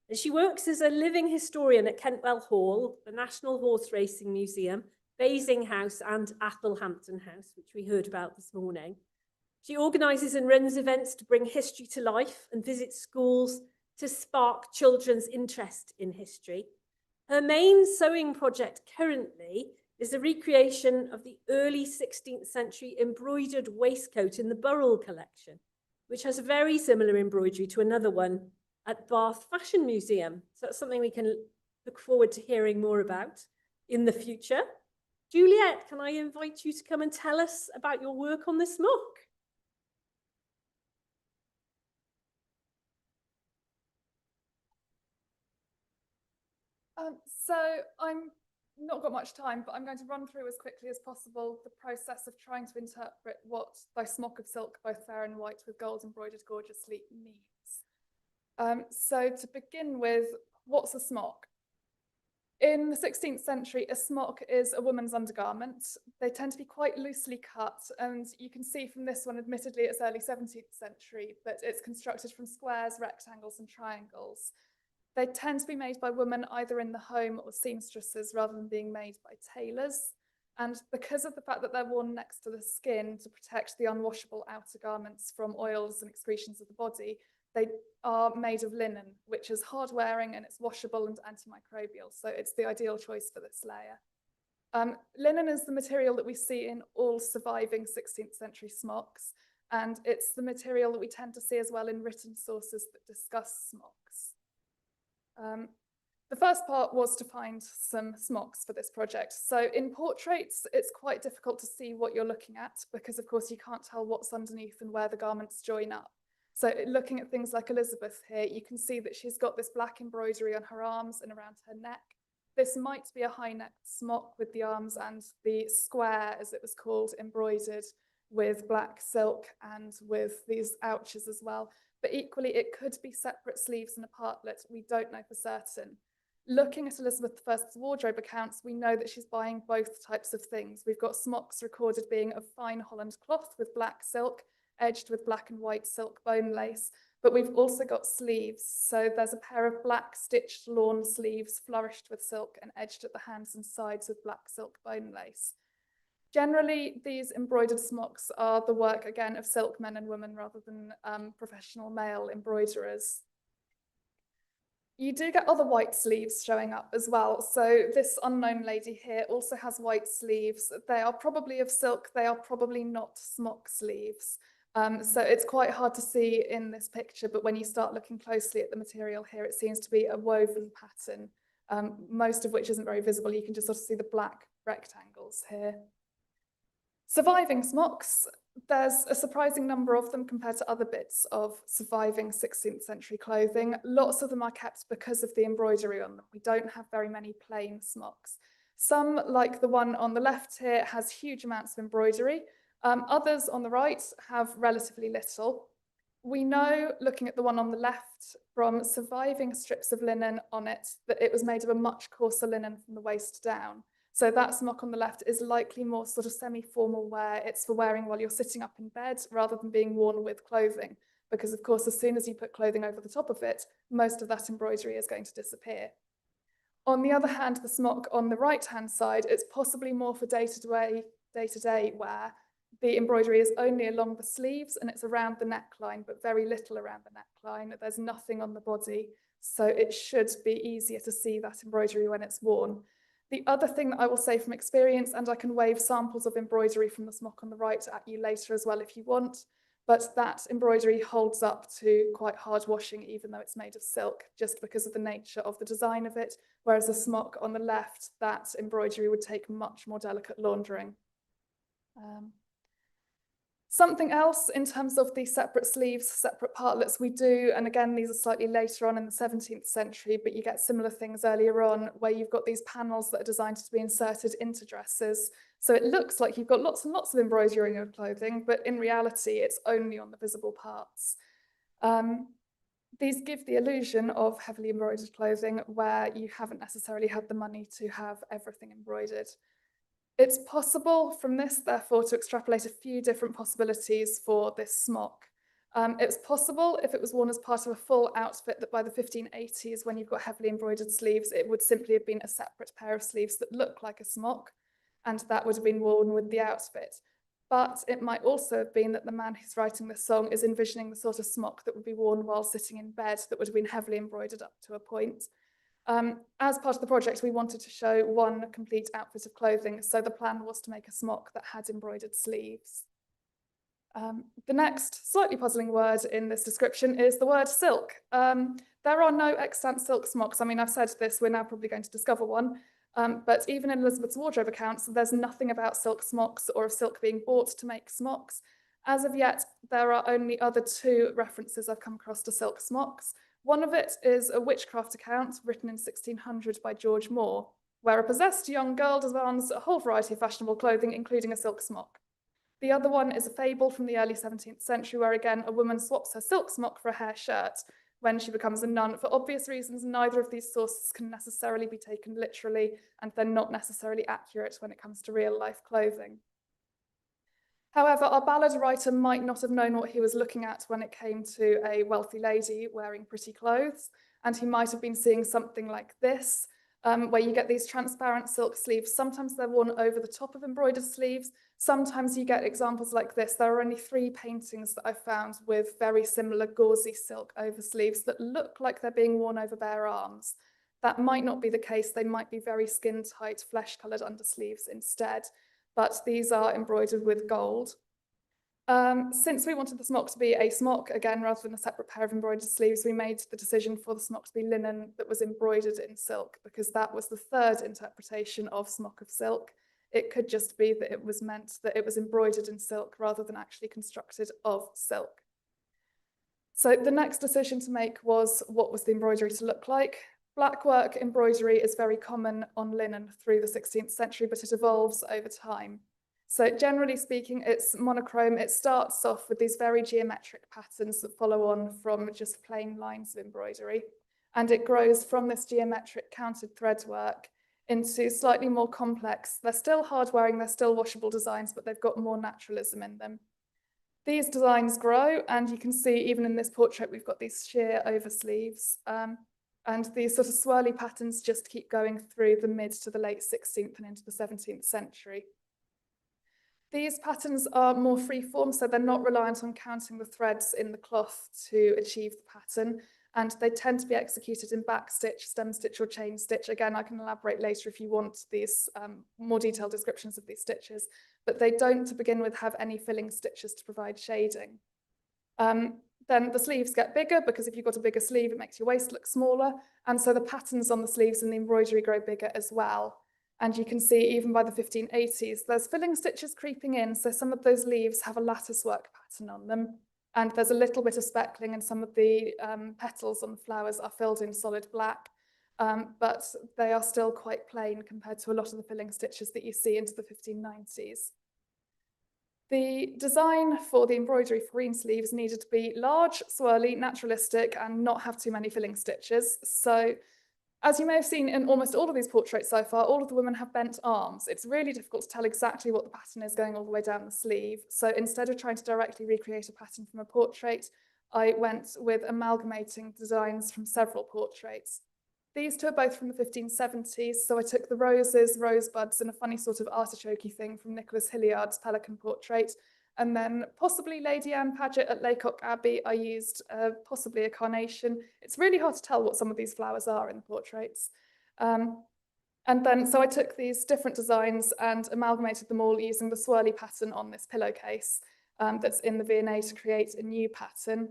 And she works as a living historian at Kentwell Hall, the National Horse Racing Museum, Basing House and Athelhampton House, which we heard about this morning. She organises and runs events to bring history to life and visits schools to spark children's interest in history. Her main sewing project currently is a recreation of the early 16th century embroidered waistcoat in the Burrell collection, which has a very similar embroidery to another one at Bath Fashion Museum. So that's something we can look forward to hearing more about in the future. Juliet, can I invite you to come and tell us about your work on this smock? So I'm not got much time, but I'm going to run through as quickly as possible the process of trying to interpret what thy smock of silk, both fair and white, with gold embroidered gorgeously means. So to begin with, what's a smock? In the 16th century, a smock is a woman's undergarment. They tend to be quite loosely cut, and you can see from this one, admittedly it's early 17th century, but it's constructed from squares, rectangles and triangles. They tend to be made by women either in the home or seamstresses rather than being made by tailors. And because of the fact that they're worn next to the skin to protect the unwashable outer garments from oils and excretions of the body, they are made of linen, which is hard wearing and it's washable and antimicrobial. So it's the ideal choice for this layer. Linen is the material that we see in all surviving 16th century smocks. And it's the material that we tend to see as well in written sources that discuss smocks. The first part was to find some smocks for this project. So in portraits, it's quite difficult to see what you're looking at because of course you can't tell what's underneath and where the garments join up. So looking at things like Elizabeth here, you can see that she's got this black embroidery on her arms and around her neck. This might be a high-necked smock with the arms and the square, as it was called, embroidered with black silk and with these ouches as well. But equally, it could be separate sleeves and a partlet. We don't know for certain. Looking at Elizabeth I's wardrobe accounts, we know that she's buying both types of things. We've got smocks recorded being of fine Holland cloth with black silk, edged with black and white silk bone lace, but we've also got sleeves. So there's a pair of black stitched lawn sleeves flourished with silk and edged at the hands and sides with black silk bone lace. Generally, these embroidered smocks are the work, again, of silk men and women rather than professional male embroiderers. You do get other white sleeves showing up as well. So this unknown lady here also has white sleeves. They are probably of silk. They are probably not smock sleeves. So it's quite hard to see in this picture, but when you start looking closely at the material here, it seems to be a woven pattern, most of which isn't very visible. You can just sort of see the black rectangles here. Surviving smocks, there's a surprising number of them compared to other bits of surviving 16th century clothing. Lots of them are kept because of the embroidery on them. We don't have very many plain smocks. Some, like the one on the left here, has huge amounts of embroidery. Others on the right have relatively little. We know, looking at the one on the left, from surviving strips of linen on it, that it was made of a much coarser linen from the waist down. So that smock on the left is likely more sort of semi-formal wear. It's for wearing while you're sitting up in bed rather than being worn with clothing. Because of course, as soon as you put clothing over the top of it, most of that embroidery is going to disappear. On the other hand, the smock on the right-hand side, it's possibly more for day-to-day wear. The embroidery is only along the sleeves and it's around the neckline, but very little around the neckline. There's nothing on the body, so it should be easier to see that embroidery when it's worn. The other thing that I will say from experience, and I can wave samples of embroidery from the smock on the right at you later as well if you want, but that embroidery holds up to quite hard washing even though it's made of silk, just because of the nature of the design of it, whereas the smock on the left, that embroidery would take much more delicate laundering. Something else in terms of the separate sleeves, separate partlets, we do, and again, these are slightly later on in the 17th century, but you get similar things earlier on where you've got these panels that are designed to be inserted into dresses. So it looks like you've got lots and lots of embroidery in your clothing, but in reality, it's only on the visible parts. These give the illusion of heavily embroidered clothing where you haven't necessarily had the money to have everything embroidered. It's possible from this, therefore, to extrapolate a few different possibilities for this smock. It's possible if it was worn as part of a full outfit that by the 1580s, when you've got heavily embroidered sleeves, it would simply have been a separate pair of sleeves that look like a smock, and that would have been worn with the outfit. But it might also have been that the man who's writing this song is envisioning the sort of smock that would be worn while sitting in bed that would have been heavily embroidered up to a point. As part of the project, we wanted to show one complete outfit of clothing, so the plan was to make a smock that had embroidered sleeves. The next slightly puzzling word in this description is the word silk. There are no extant silk smocks. I mean, I've said this, we're now probably going to discover one, but even in Elizabeth's wardrobe accounts, there's nothing about silk smocks or of silk being bought to make smocks. As of yet, there are only other two references I've come across to silk smocks. One of it is a witchcraft account written in 1600 by George Moore, where a possessed young girl demands a whole variety of fashionable clothing, including a silk smock. The other one is a fable from the early 17th century, where again, a woman swaps her silk smock for a hair shirt when she becomes a nun. For obvious reasons, neither of these sources can necessarily be taken literally, and they're not necessarily accurate when it comes to real life clothing. However, our ballad writer might not have known what he was looking at when it came to a wealthy lady wearing pretty clothes, and he might have been seeing something like this, where you get these transparent silk sleeves. Sometimes they're worn over the top of embroidered sleeves. Sometimes you get examples like this. There are only 3 paintings that I've found with very similar gauzy silk over sleeves that look like they're being worn over bare arms. That might not be the case. They might be very skin-tight, flesh-coloured undersleeves instead. But these are embroidered with gold. Since we wanted the smock to be a smock, again, rather than a separate pair of embroidered sleeves, we made the decision for the smock to be linen that was embroidered in silk, because that was the third interpretation of smock of silk. It could just be that it was meant that it was embroidered in silk rather than actually constructed of silk. So the next decision to make was, what was the embroidery to look like? Blackwork embroidery is very common on linen through the 16th century, but it evolves over time. So generally speaking, it's monochrome. It starts off with these very geometric patterns that follow on from just plain lines of embroidery. And it grows from this geometric counted thread work into slightly more complex. They're still hard wearing, they're still washable designs, but they've got more naturalism in them. These designs grow, and you can see even in this portrait, we've got these sheer over sleeves. And these sort of swirly patterns just keep going through the mid to the late 16th and into the 17th century. These patterns are more free-form, so they're not reliant on counting the threads in the cloth to achieve the pattern, and they tend to be executed in backstitch, stem stitch, or chain stitch. Again, I can elaborate later if you want these more detailed descriptions of these stitches, but they don't, to begin with, have any filling stitches to provide shading. Then the sleeves get bigger, because if you've got a bigger sleeve, it makes your waist look smaller, and so the patterns on the sleeves and the embroidery grow bigger as well. And you can see even by the 1580s, there's filling stitches creeping in. So some of those leaves have a lattice work pattern on them. And there's a little bit of speckling, and some of the petals on the flowers are filled in solid black. But they are still quite plain compared to a lot of the filling stitches that you see into the 1590s. The design for the embroidery for Greensleeves needed to be large, swirly, naturalistic, and not have too many filling stitches. So as you may have seen in almost all of these portraits so far, all of the women have bent arms. It's really difficult to tell exactly what the pattern is going all the way down the sleeve. So instead of trying to directly recreate a pattern from a portrait, I went with amalgamating designs from several portraits. These two are both from the 1570s, so I took the roses, rosebuds, and a funny sort of artichoke thing from Nicholas Hilliard's Pelican portrait. And then possibly Lady Anne Paget at Laycock Abbey, I used possibly a carnation. It's really hard to tell what some of these flowers are in the portraits. And then, so I took these different designs and amalgamated them all using the swirly pattern on this pillowcase that's in the V&A to create a new pattern,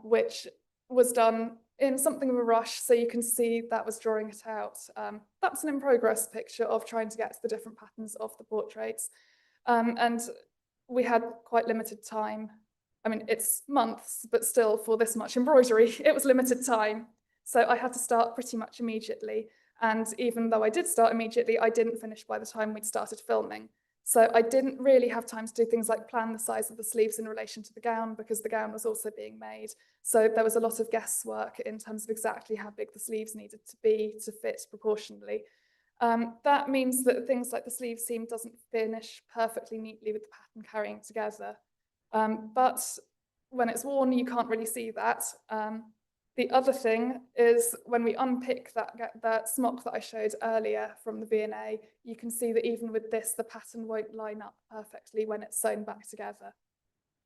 which was done in something of a rush. So you can see that was drawing it out. That's an in progress picture of trying to get to the different patterns of the portraits. And we had quite limited time. I mean, it's months, but still for this much embroidery, it was limited time. So I had to start pretty much immediately. And even though I did start immediately, I didn't finish by the time we'd started filming. So I didn't really have time to do things like plan the size of the sleeves in relation to the gown, because the gown was also being made. So there was a lot of guesswork in terms of exactly how big the sleeves needed to be to fit proportionally. That means that things like the sleeve seam doesn't finish perfectly neatly with the pattern carrying together. But when it's worn, you can't really see that. The other thing is when we unpick that smock that I showed earlier from the V&A, you can see that even with this, the pattern won't line up perfectly when it's sewn back together.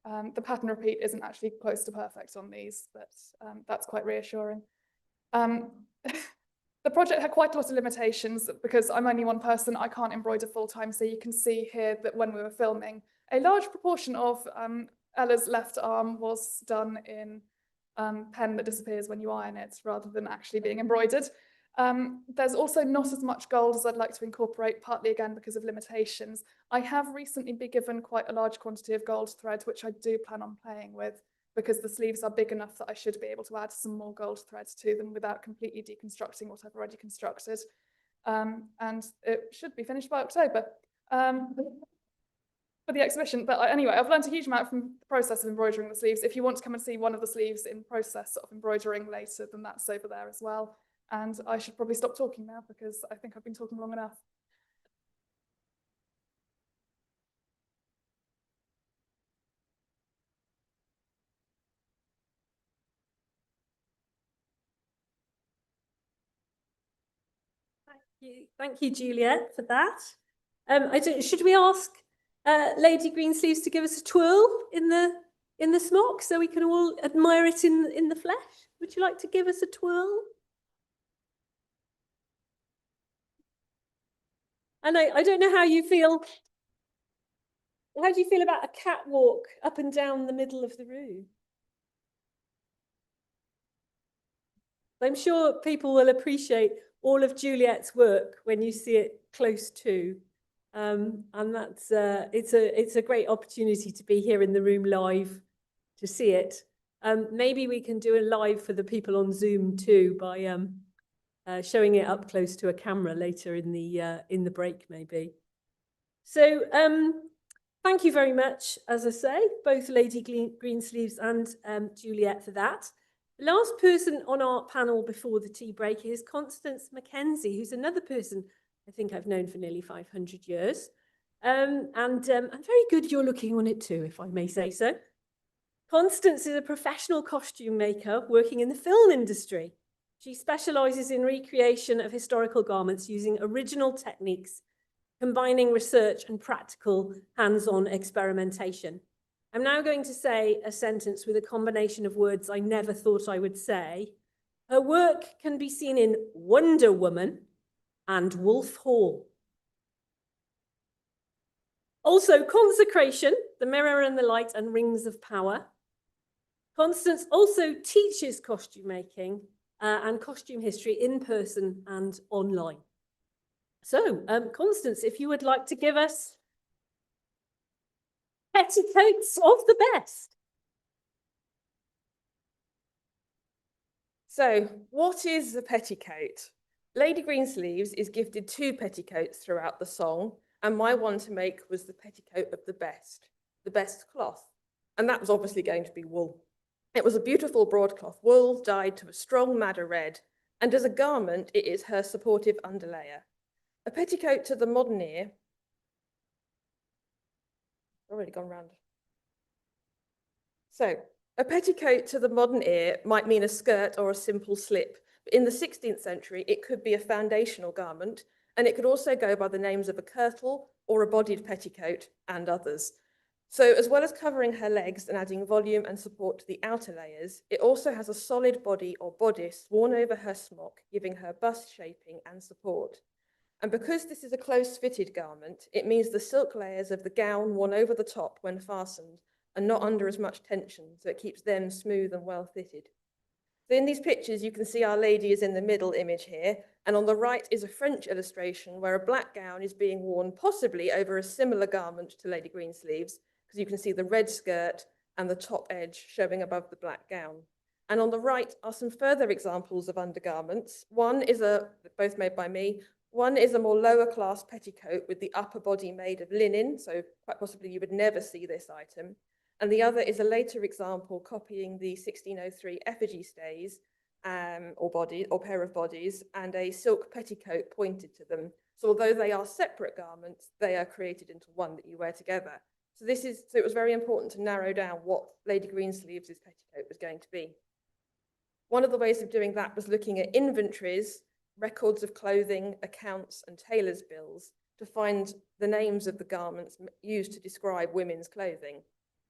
The pattern repeat isn't actually close to perfect on these, but that's quite reassuring. The project had quite a lot of limitations because I'm only one person. I can't embroider full time. So you can see here that when we were filming, a large proportion of Ella's left arm was done in pen that disappears when you iron it rather than actually being embroidered. There's also not as much gold as I'd like to incorporate, partly again because of limitations. I have recently been given quite a large quantity of gold thread, which I do plan on playing with, because the sleeves are big enough that I should be able to add some more gold threads to them without completely deconstructing what I've already constructed. And it should be finished by October for the exhibition. But anyway, I've learned a huge amount from the process of embroidering the sleeves. If you want to come and see one of the sleeves in process of embroidering later, then that's over there as well. And I should probably stop talking now because I think I've been talking long enough. Thank you, Juliet, for that. Should we ask Lady Greensleeves to give us a twirl in the smock so we can all admire it in the flesh? Would you like to give us a twirl? And I don't know how you feel. How do you feel about a catwalk up and down the middle of the room? I'm sure people will appreciate all of Juliet's work when you see it close to. And that's it's a great opportunity to be here in the room live to see it. Maybe we can do a live for the people on Zoom too by showing it up close to a camera later in the break maybe. So thank you very much, as I say, both Lady Greensleeves and Juliet for that. The last person on our panel before the tea break is Constance Mackenzie, who's another person I think I've known for nearly 500 years. I'm very good you're looking on it too, if I may say so. Constance is a professional costume maker working in the film industry. She specialises in recreation of historical garments using original techniques, combining research and practical hands-on experimentation. I'm now going to say a sentence with a combination of words I never thought I would say. Her work can be seen in Wonder Woman and Wolf Hall. Also, Consecration, The Mirror and the Light and Rings of Power. Constance also teaches costume making and costume history in person and online. So, Constance, if you would like to give us petticoats of the best. So, what is the petticoat? Lady Greensleeves is gifted 2 petticoats throughout the song, and my one to make was the petticoat of the best cloth. And that was obviously going to be wool. It was a beautiful broadcloth wool dyed to a strong madder red, and as a garment, it is her supportive underlayer. A petticoat to the modern ear, already gone round. So, a petticoat to the modern ear might mean a skirt or a simple slip. But in the 16th century, it could be a foundational garment, and it could also go by the names of a kirtle or a bodied petticoat and others. So as well as covering her legs and adding volume and support to the outer layers, it also has a solid body or bodice worn over her smock, giving her bust shaping and support. And because this is a close-fitted garment, it means the silk layers of the gown worn over the top when fastened are not under as much tension, so it keeps them smooth and well-fitted. So in these pictures, you can see Our Lady is in the middle image here, and on the right is a French illustration where a black gown is being worn possibly over a similar garment to Lady Greensleeves, because you can see the red skirt and the top edge showing above the black gown. And on the right are some further examples of undergarments. One is both made by me. One is a more lower class petticoat with the upper body made of linen, so quite possibly you would never see this item. And the other is a later example copying the 1603 effigy stays or pair of bodies and a silk petticoat pointed to them. So although they are separate garments, they are created into one that you wear together. So it was very important to narrow down what Lady Greensleeves' petticoat was going to be. One of the ways of doing that was looking at inventories, records of clothing, accounts, and tailors' bills to find the names of the garments used to describe women's clothing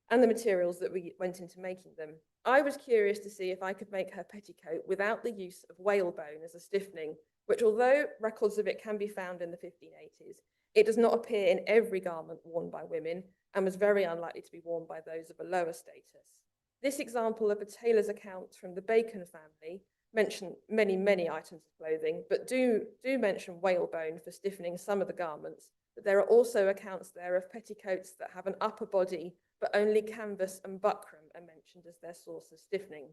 and the materials that we went into making them. I was curious to see if I could make her petticoat without the use of whalebone as a stiffening, which although records of it can be found in the 1580s, it does not appear in every garment worn by women and was very unlikely to be worn by those of a lower status. This example of a tailor's account from the Bacon family mention many, many items of clothing, but do mention whalebone for stiffening some of the garments. But there are also accounts there of petticoats that have an upper body, but only canvas and buckram are mentioned as their source of stiffening.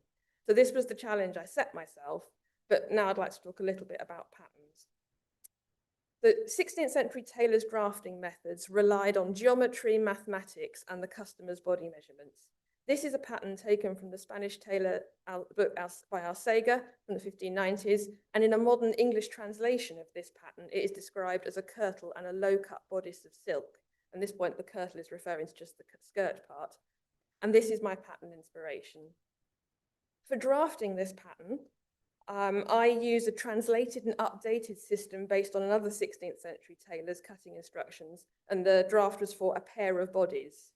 So this was the challenge I set myself, but now I'd like to talk a little bit about patterns. The 16th century tailors' drafting methods relied on geometry, mathematics, and the customer's body measurements. This is a pattern taken from the Spanish tailor book by Arcega from the 1590s, and in a modern English translation of this pattern, it is described as a kirtle and a low-cut bodice of silk. At this point, the kirtle is referring to just the skirt part. And this is my pattern inspiration. For drafting this pattern, I use a translated and updated system based on another 16th century tailor's cutting instructions, and the draft was for a pair of bodies.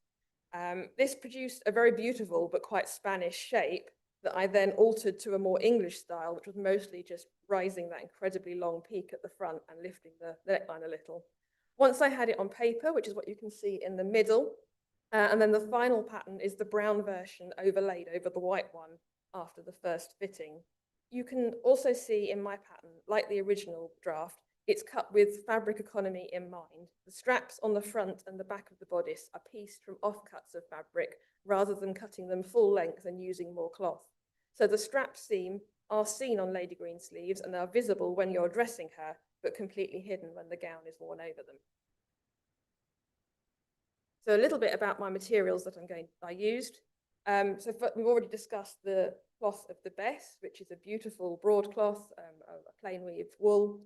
This produced a very beautiful but quite Spanish shape that I then altered to a more English style, which was mostly just rising that incredibly long peak at the front and lifting the neckline a little. Once I had it on paper, which is what you can see in the middle, and then the final pattern is the brown version overlaid over the white one after the first fitting. You can also see in my pattern, like the original draft, it's cut with fabric economy in mind. The straps on the front and the back of the bodice are pieced from offcuts of fabric rather than cutting them full length and using more cloth. So the strap seam are seen on Lady Greensleeves and are visible when you're dressing her, but completely hidden when the gown is worn over them. So a little bit about my materials that I used. We've already discussed the cloth of the best, which is a beautiful broadcloth, a plain weave wool.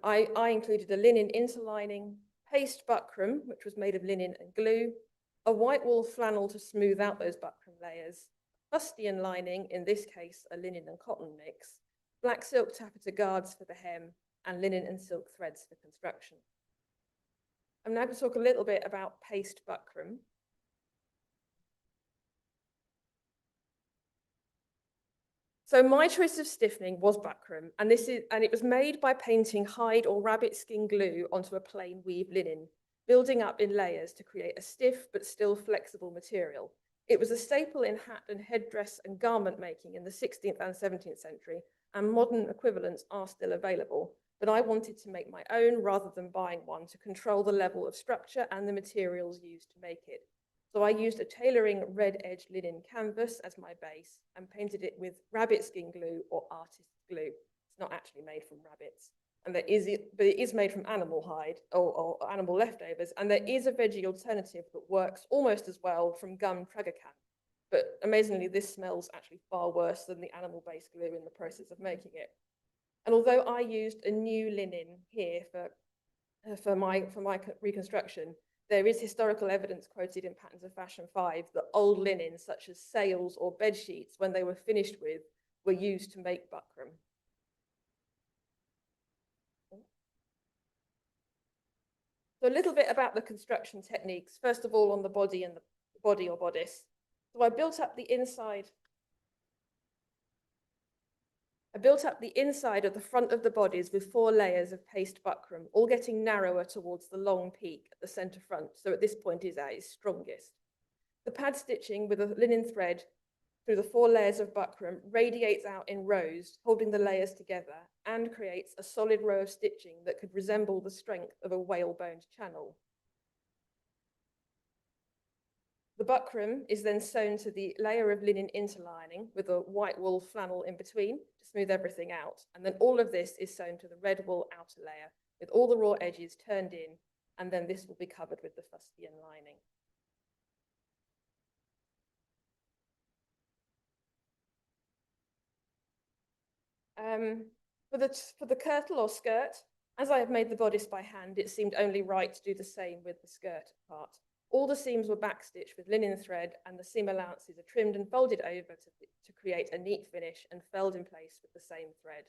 I included a linen interlining, paste buckram, which was made of linen and glue, a white wool flannel to smooth out those buckram layers, fustian lining, in this case a linen and cotton mix, black silk taffeta guards for the hem, and linen and silk threads for construction. I'm now going to talk a little bit about paste buckram. So my choice of stiffening was buckram, and it was made by painting hide or rabbit skin glue onto a plain weave linen, building up in layers to create a stiff but still flexible material. It was a staple in hat and headdress and garment making in the 16th and 17th century, and modern equivalents are still available. But I wanted to make my own rather than buying one to control the level of structure and the materials used to make it. So I used a tailoring red edge linen canvas as my base and painted it with rabbit skin glue or artist glue. It's not actually made from rabbits, but it is made from animal hide or animal leftovers. And there is a veggie alternative that works almost as well from gum tragacan. But amazingly, this smells actually far worse than the animal-based glue in the process of making it. And although I used a new linen here for my reconstruction, there is historical evidence quoted in Patterns of Fashion 5 that old linens such as sails or bed sheets, when they were finished with, were used to make buckram. So a little bit about the construction techniques. First of all, on the body and the body or bodice. So I built up the inside of the front of the bodies with 4 layers of paste buckram, all getting narrower towards the long peak at the centre front. So at this point is at its strongest. The pad stitching with a linen thread through the 4 layers of buckram radiates out in rows, holding the layers together, and creates a solid row of stitching that could resemble the strength of a whaleboned channel. The buckram is then sewn to the layer of linen interlining with a white wool flannel in between to smooth everything out. And then all of this is sewn to the red wool outer layer with all the raw edges turned in, and then this will be covered with the fustian lining. For the kirtle or skirt, as I have made the bodice by hand, it seemed only right to do the same with the skirt part. All the seams were backstitched with linen thread, and the seam allowances are trimmed and folded over to create a neat finish and felled in place with the same thread.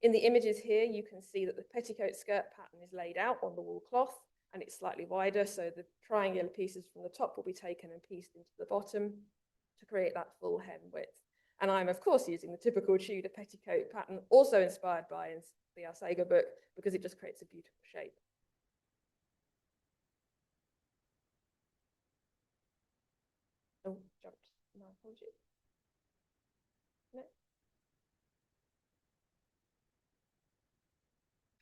In the images here, you can see that the petticoat skirt pattern is laid out on the wool cloth, and it's slightly wider, so the triangular pieces from the top will be taken and pieced into the bottom to create that full hem width. And I'm, of course, using the typical Tudor petticoat pattern, also inspired by the Alsager book, because it just creates a beautiful shape. Oh, jumped. My apologies. No.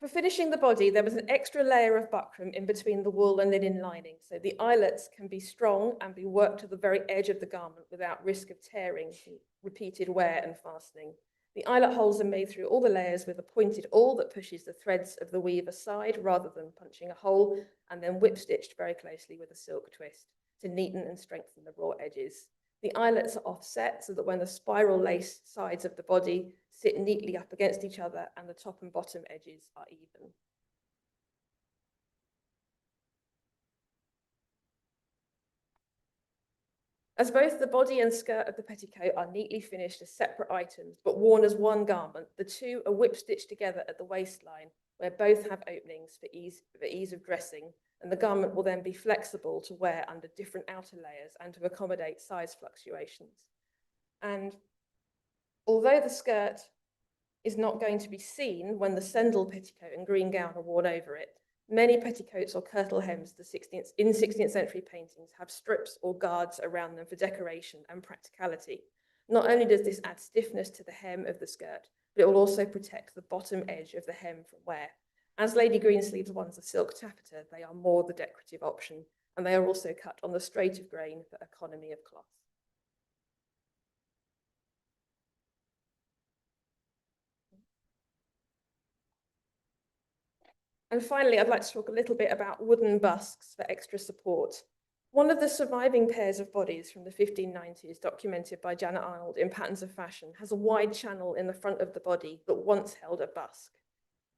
For finishing the body, there was an extra layer of buckram in between the wool and linen lining, so the eyelets can be strong and be worked to the very edge of the garment without risk of tearing through repeated wear and fastening. The eyelet holes are made through all the layers with a pointed awl that pushes the threads of the weave aside rather than punching a hole, and then whip stitched very closely with a silk twist to neaten and strengthen the raw edges. The eyelets are offset so that when the spiral lace sides of the body sit neatly up against each other and the top and bottom edges are even. As both the body and skirt of the petticoat are neatly finished as separate items but worn as one garment, the two are whip stitched together at the waistline, where both have openings for ease of dressing, and the garment will then be flexible to wear under different outer layers and to accommodate size fluctuations. And although the skirt is not going to be seen when the sendal petticoat and green gown are worn over it, Many petticoats or kirtle hems in 16th century paintings have strips or guards around them for decoration and practicality. Not only does this add stiffness to the hem of the skirt, but it will also protect the bottom edge of the hem from wear. As Lady Greensleeves ones are silk taffeta, they are more the decorative option, and they are also cut on the straight of grain for economy of cloth. And finally, I'd like to talk a little bit about wooden busks for extra support. One of the surviving pairs of bodies from the 1590s, documented by Janet Arnold in Patterns of Fashion, has a wide channel in the front of the body that once held a busk.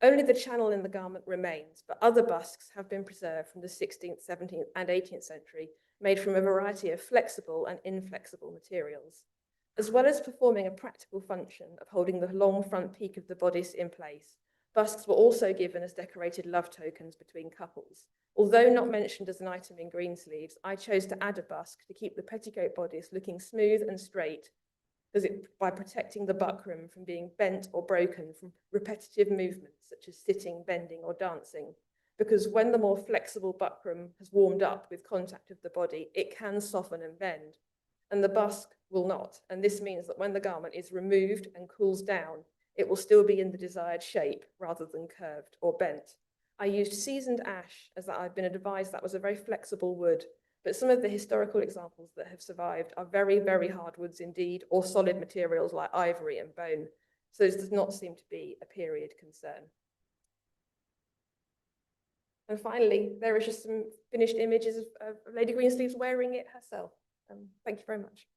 Only the channel in the garment remains, but other busks have been preserved from the 16th, 17th, and 18th century, made from a variety of flexible and inflexible materials. As well as performing a practical function of holding the long front peak of the bodice in place, busks were also given as decorated love tokens between couples. Although not mentioned as an item in Greensleeves, I chose to add a busk to keep the petticoat bodice looking smooth and straight by protecting the buckram from being bent or broken from repetitive movements such as sitting, bending, or dancing. Because when the more flexible buckram has warmed up with contact of the body, it can soften and bend, and the busk will not. And this means that when the garment is removed and cools down, it will still be in the desired shape rather than curved or bent. I used seasoned ash as I've been advised that was a very flexible wood, but some of the historical examples that have survived are very, very hard woods indeed, or solid materials like ivory and bone. So this does not seem to be a period concern. And finally, there are just some finished images of Lady Greensleeves wearing it herself. Thank you very much.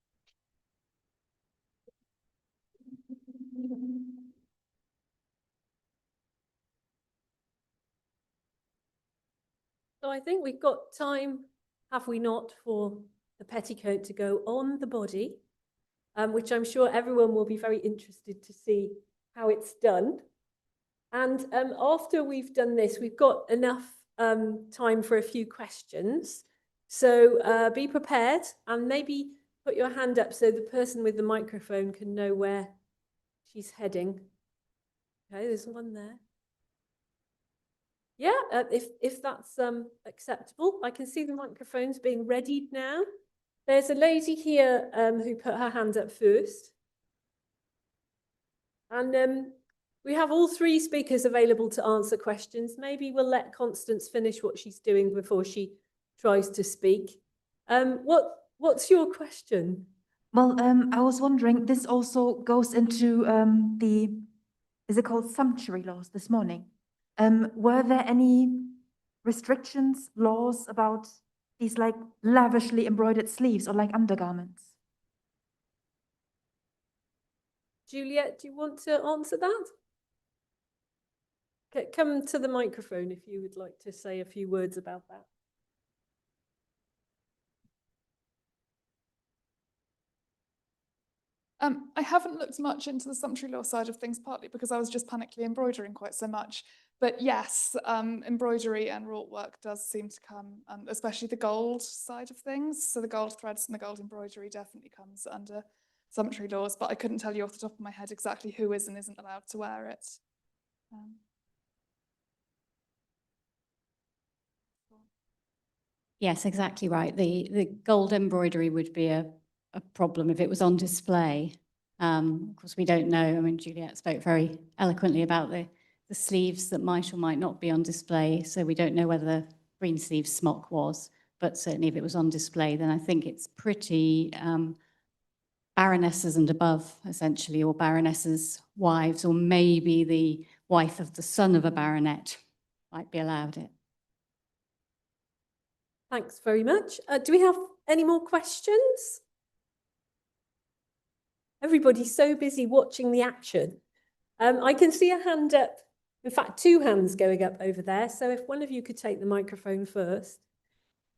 So I think we've got time, have we not, for the petticoat to go on the body, which I'm sure everyone will be very interested to see how it's done. And after we've done this, we've got enough time for a few questions. So be prepared and maybe put your hand up so the person with the microphone can know where she's heading. Okay, there's one there. Yeah, if that's acceptable. I can see the microphones being readied now. There's a lady here who put her hand up first. And we have all three speakers available to answer questions. Maybe we'll let Constance finish what she's doing before she tries to speak. What's your question? Well, I was wondering, this also goes into is it called sumptuary laws this morning? Were there any restrictions, laws about these like lavishly embroidered sleeves or like undergarments? Juliet, do you want to answer that? Okay, come to the microphone if you would like to say a few words about that. I haven't looked much into the sumptuary law side of things, partly because I was just panically embroidering quite so much. But yes, embroidery and wrought work does seem to come, especially the gold side of things. So the gold threads and the gold embroidery definitely comes under sumptuary laws, but I couldn't tell you off the top of my head exactly who is and isn't allowed to wear it. Yes, exactly right. The gold embroidery would be a problem if it was on display. Of course, we don't know. I mean, Juliet spoke very eloquently about the sleeves that might or might not be on display. So we don't know whether the Greensleeves smock was, but certainly if it was on display, then I think it's pretty baronesses and above, essentially, or baronesses' wives, or maybe the wife of the son of a baronet might be allowed it. Thanks very much. Do we have any more questions? Everybody's so busy watching the action. I can see a hand up, in fact, two hands going up over there. So if one of you could take the microphone first.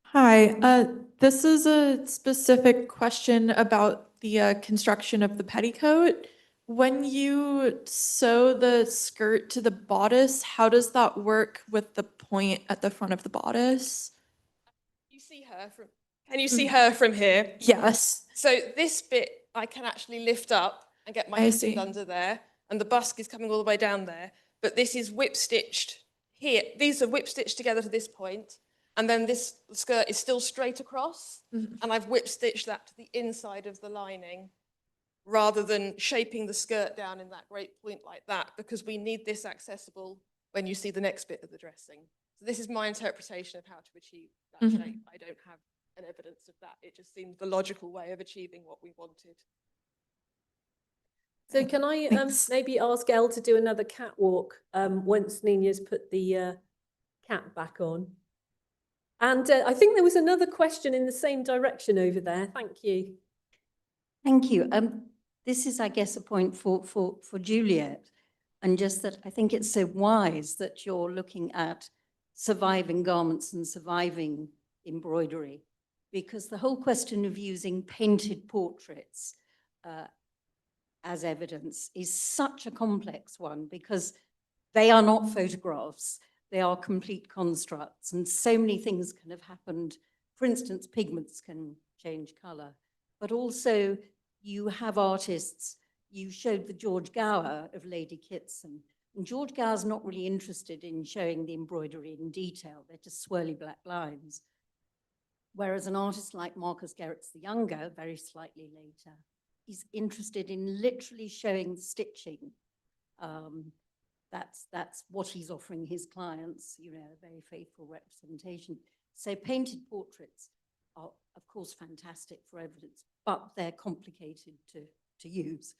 Hi, this is a specific question about the construction of the petticoat. When you sew the skirt to the bodice, how does that work with the point at the front of the bodice? You see her from, can you see her from here? Yes. So this bit I can actually lift up and get my hand under there, and the busk is coming all the way down there, but this is whip stitched here, these are whip stitched together to this point, and then this skirt is still straight across, and I've whip stitched that to the inside of the lining, rather than shaping the skirt down in that great point like that, because we need this accessible when you see the next bit of the dressing. So this is my interpretation of how to achieve that shape. I don't have an evidence of that. It just seemed the logical way of achieving what we wanted. So can I maybe ask Elle to do another catwalk once Nina's put the cap back on? And I think there was another question in the same direction over there. Thank you. Thank you. This is, I guess, a point for Juliet, and just that I think it's so wise that you're looking at surviving garments and surviving embroidery, because the whole question of using painted portraits as evidence is such a complex one, because they are not photographs, they are complete constructs, and so many things can have happened. For instance, pigments can change color, but also you have artists. You showed the George Gower of Lady Kitson, and George Gower's not really interested in showing the embroidery in detail. They're just swirly black lines. Whereas an artist like Marcus Gerrits the Younger, very slightly later, is interested in literally showing stitching. That's what he's offering his clients, you know, a very faithful representation. So painted portraits are, of course, fantastic for evidence, but they're complicated to use.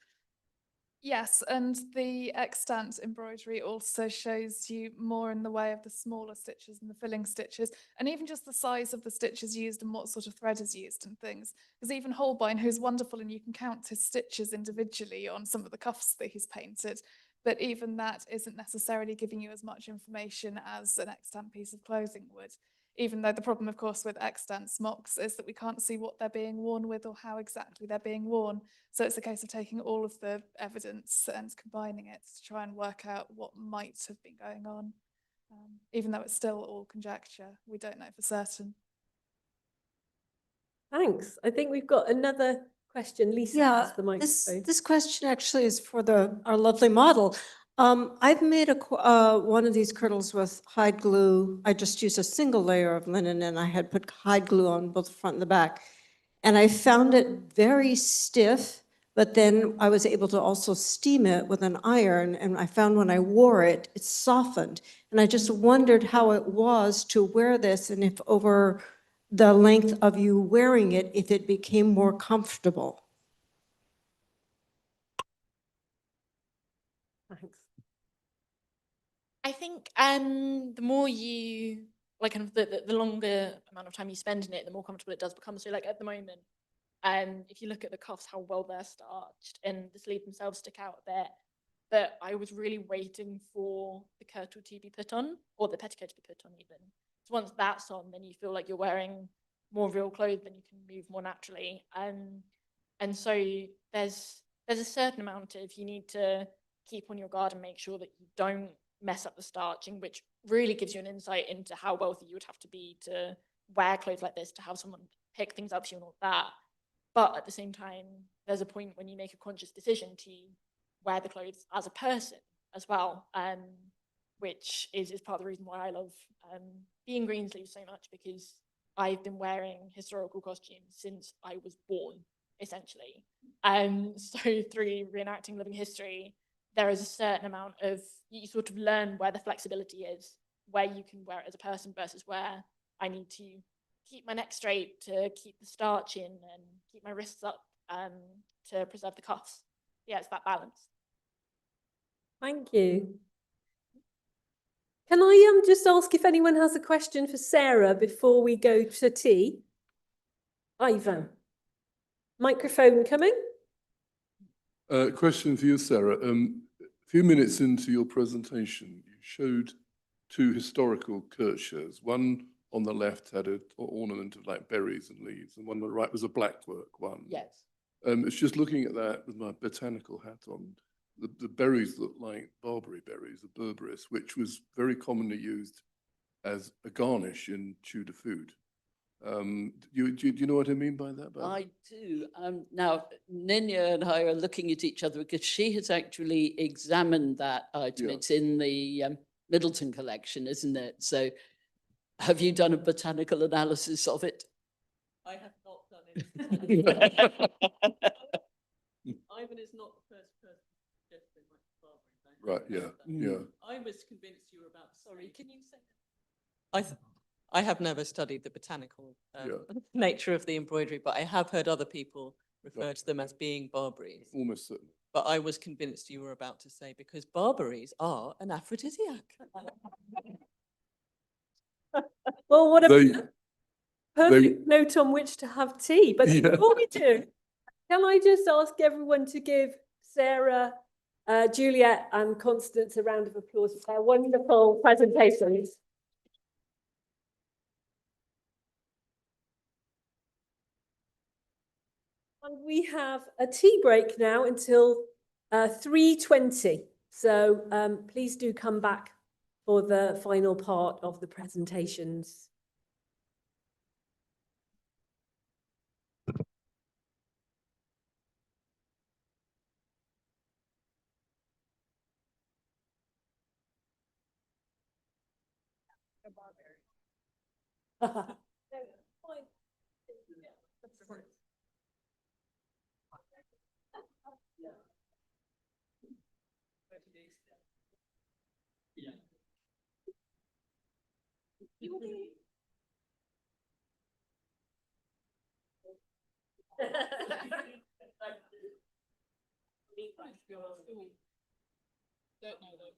Yes, and the extant embroidery also shows you more in the way of the smaller stitches and the filling stitches, and even just the size of the stitches used and what sort of thread is used and things. Because even Holbein, who's wonderful, and you can count his stitches individually on some of the cuffs that he's painted, but even that isn't necessarily giving you as much information as an extant piece of clothing would. Even though the problem, of course, with extant smocks is that we can't see what they're being worn with or how exactly they're being worn. So it's a case of taking all of the evidence and combining it to try and work out what might have been going on. Even though it's still all conjecture, we don't know for certain. Thanks. I think we've got another question. Lisa has the microphone. This question actually is for our lovely model. I've made one of these kirtles with hide glue. I just used a single layer of linen, and I had put hide glue on both the front and the back. And I found it very stiff, but then I was able to also steam it with an iron, and I found when I wore it, it softened. And I just wondered how it was to wear this, and if over the length of you wearing it, if it became more comfortable. Thanks. I think the more you, like, kind of the longer amount of time you spend in it, the more comfortable it does become. So like at the moment, if you look at the cuffs, how well they're starched, and the sleeves themselves stick out a bit. But I was really waiting for the kirtle to be put on, or the petticoat to be put on even. So once that's on, then you feel like you're wearing more real clothes, then you can move more naturally. And so there's a certain amount of, you need to keep on your guard and make sure that you don't mess up the starching, which really gives you an insight into how wealthy you would have to be to wear clothes like this, to have someone pick things up for you and all that. But at the same time, there's a point when you make a conscious decision to wear the clothes as a person as well, which is part of the reason why I love being Greensleeves so much, because I've been wearing historical costumes since I was born, essentially. So through reenacting living history, there is a certain amount of, you sort of learn where the flexibility is, where you can wear it as a person versus where I need to keep my neck straight to keep the starch in and keep my wrists up to preserve the cuffs. Yeah, it's that balance. Thank you. Can I just ask if anyone has a question for Sarah before we go to tea? Ivan. Microphone coming. Question for you, Sarah. A few minutes into your presentation, you showed two historical kirtures. One on the left had an ornament of like berries and leaves, and one on the right was a blackwork one. Yes. It's just looking at that with my botanical hat on. The berries look like barberry berries, the berberis, which was very commonly used as a garnish in Tudor food. Do you know what I mean by that? I do. Now, Nina and I are looking at each other because she has actually examined that item. Yeah. It's in the Middleton collection, isn't it? So have you done a botanical analysis of it? I have not done it. Ivan is not the first person suggesting like Barbary. Right, yeah. I was convinced you were about, sorry, can you say? I have never studied the botanical nature of the embroidery, but I have heard other people refer to them as being Barbaries. Almost certainly. But I was convinced you were about to say, because Barbaries are an aphrodisiac. Well, what a They- perfect note on which to have tea. But Yeah. before we do, can I just ask everyone to give Sarah, Juliet and Constance a round of applause for their wonderful presentations. And we have a tea break now until 3:20. So please do come back for the final part of the presentations. Don't know though.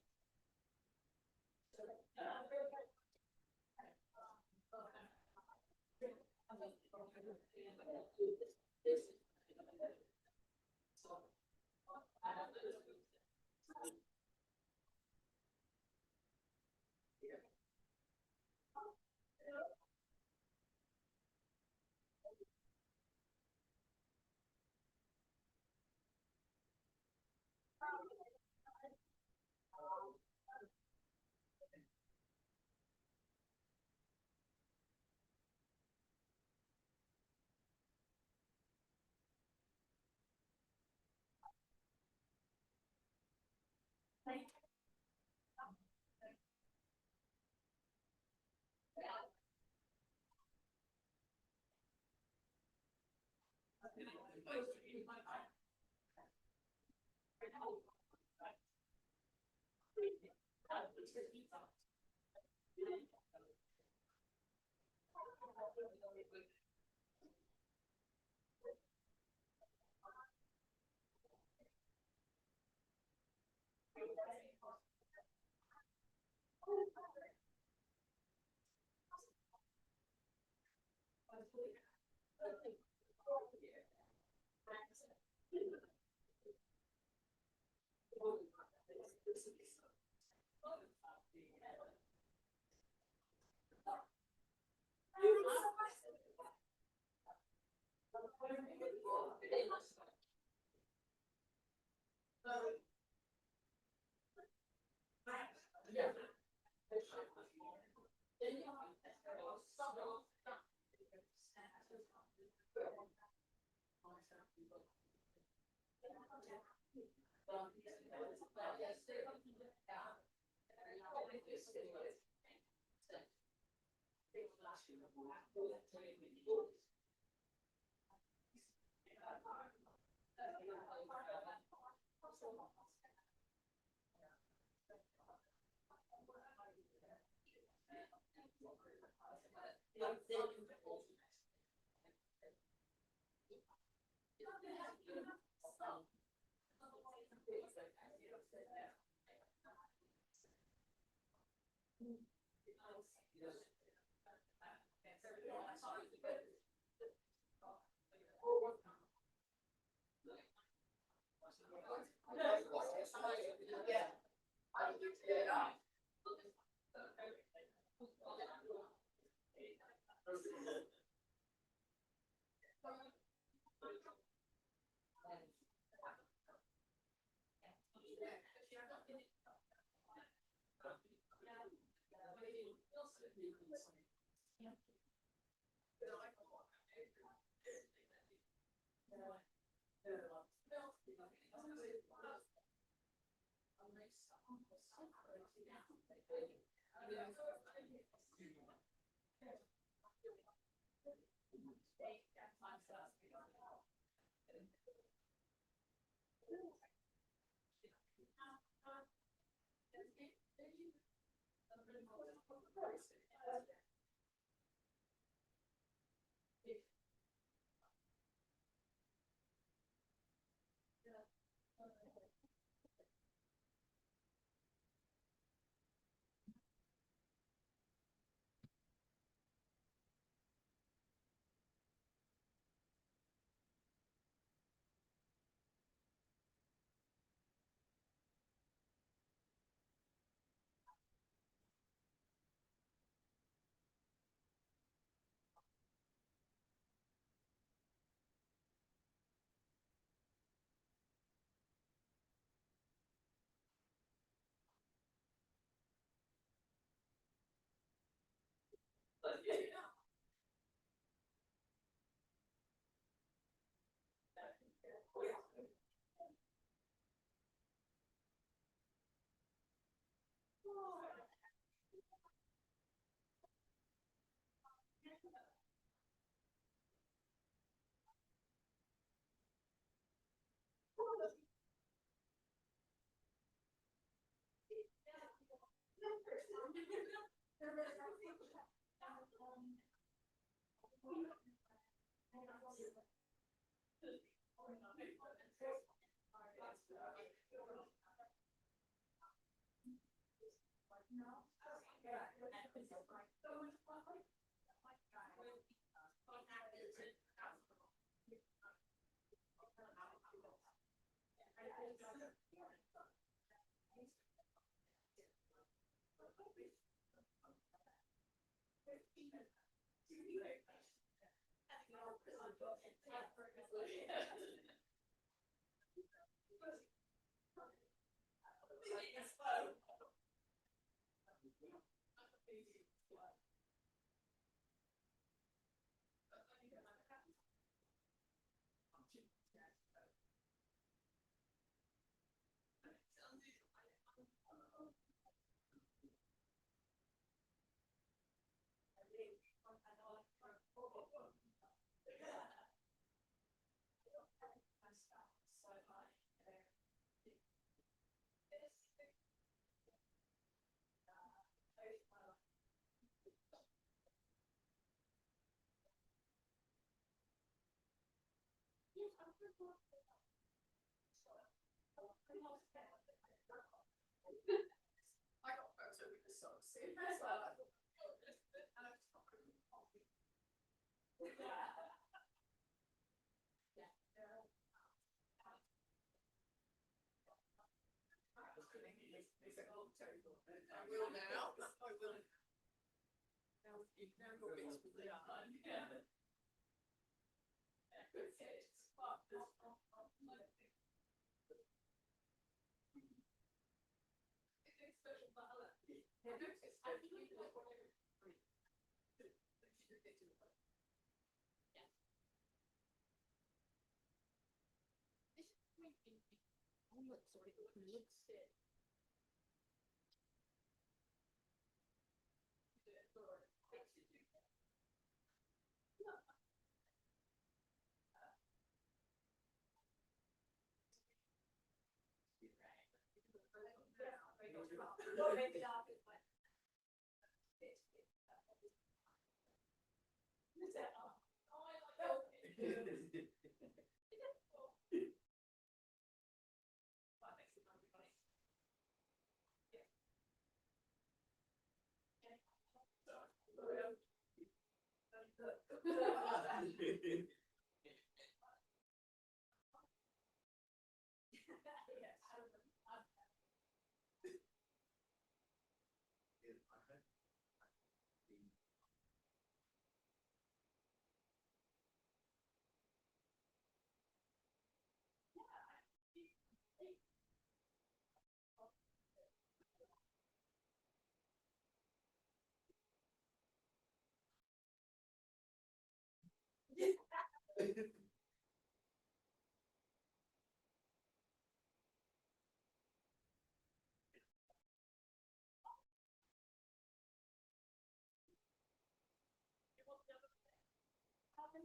Yeah,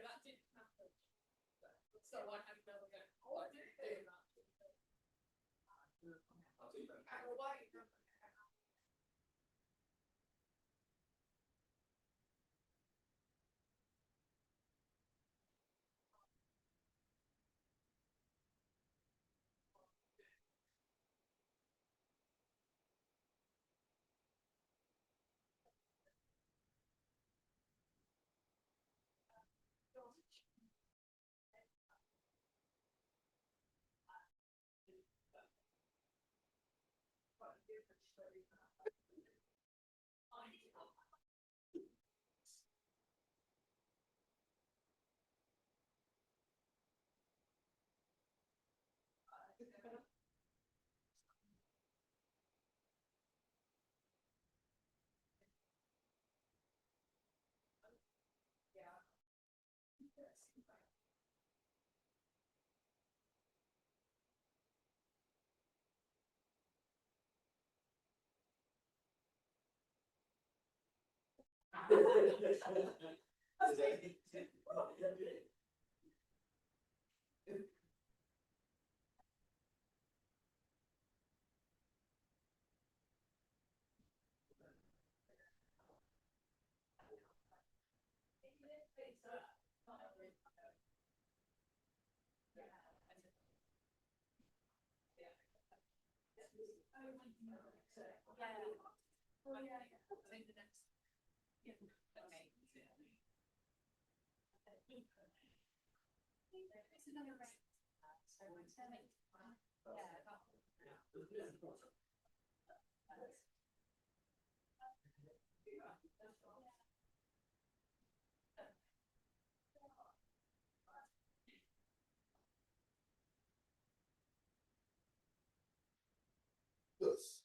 that didn't happen. So I had another go. Oh, I did do that. I'll do that. Yes.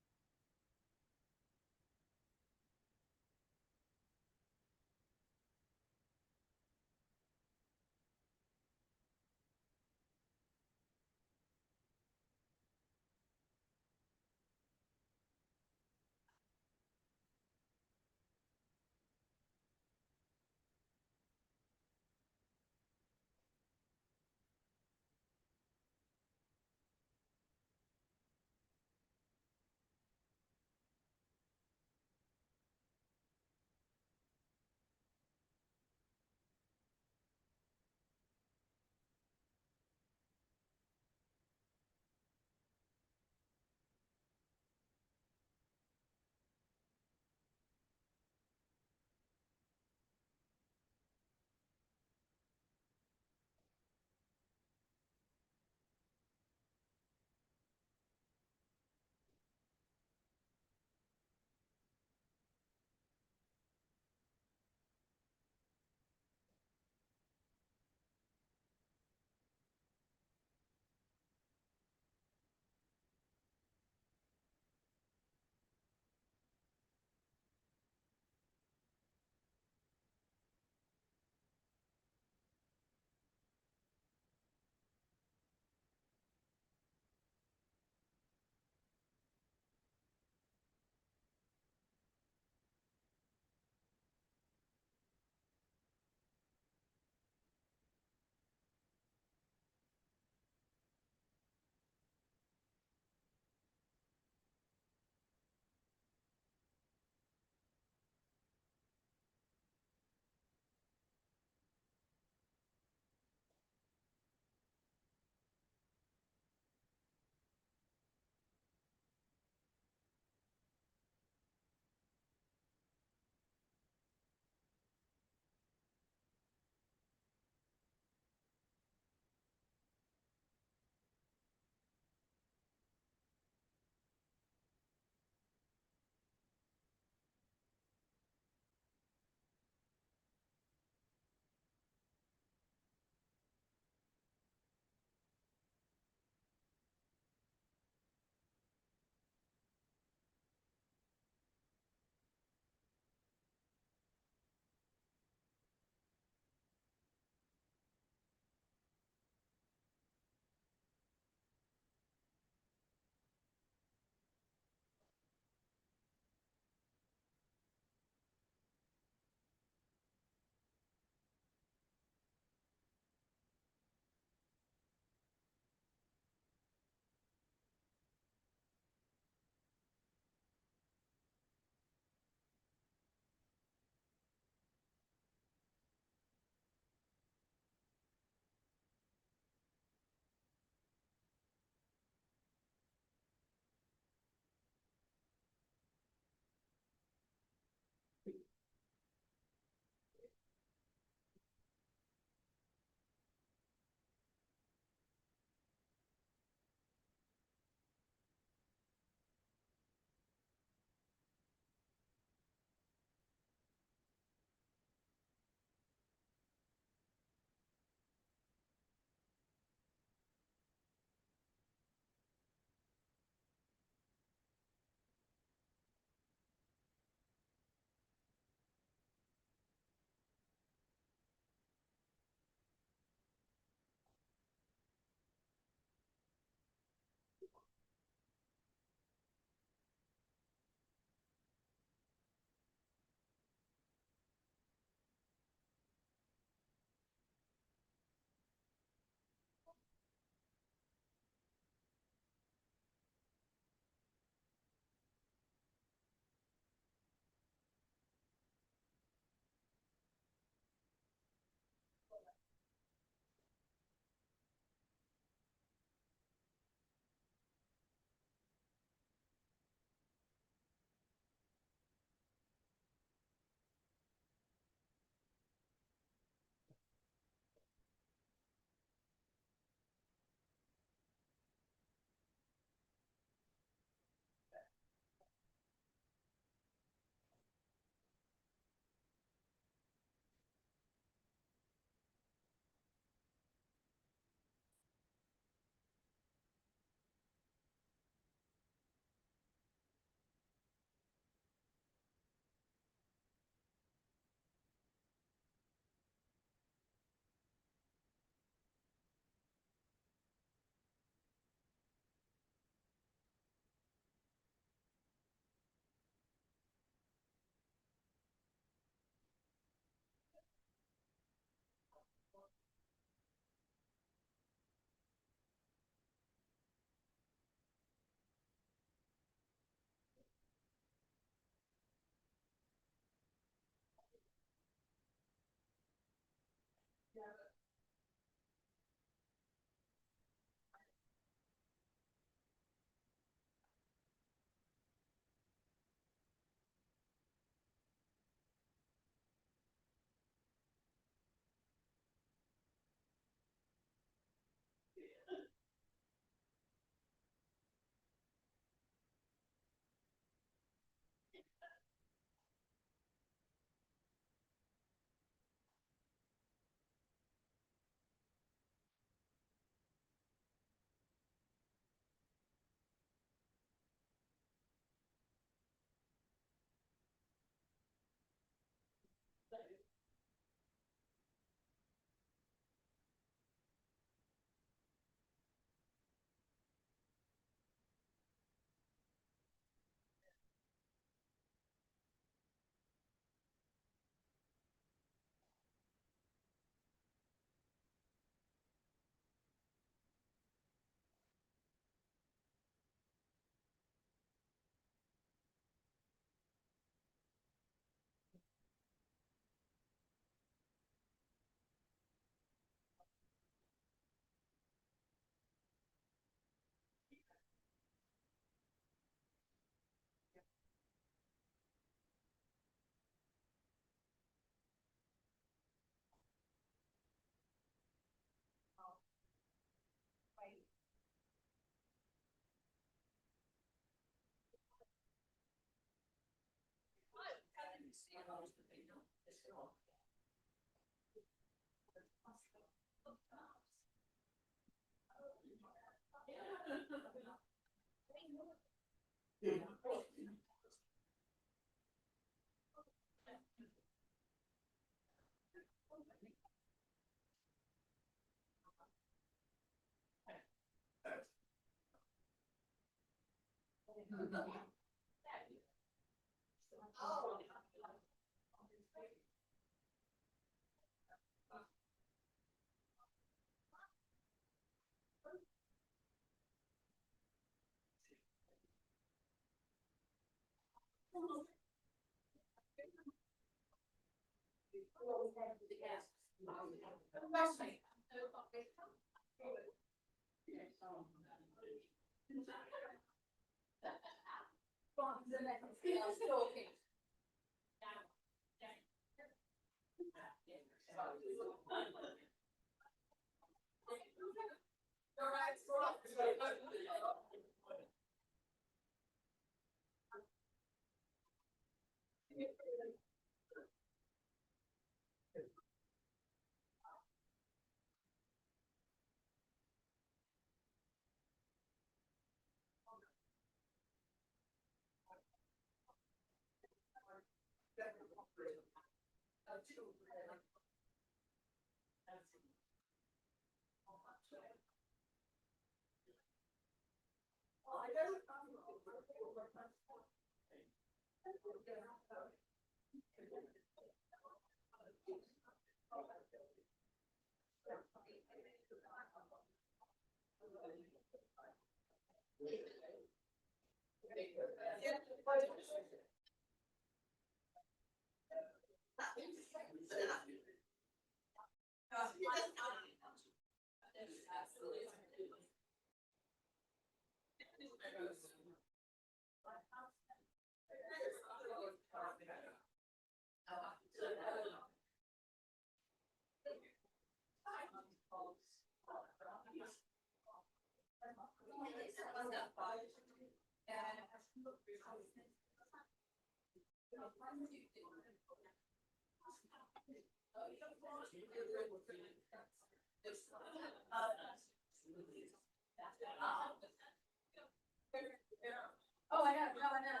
Oh, I know, no, I know.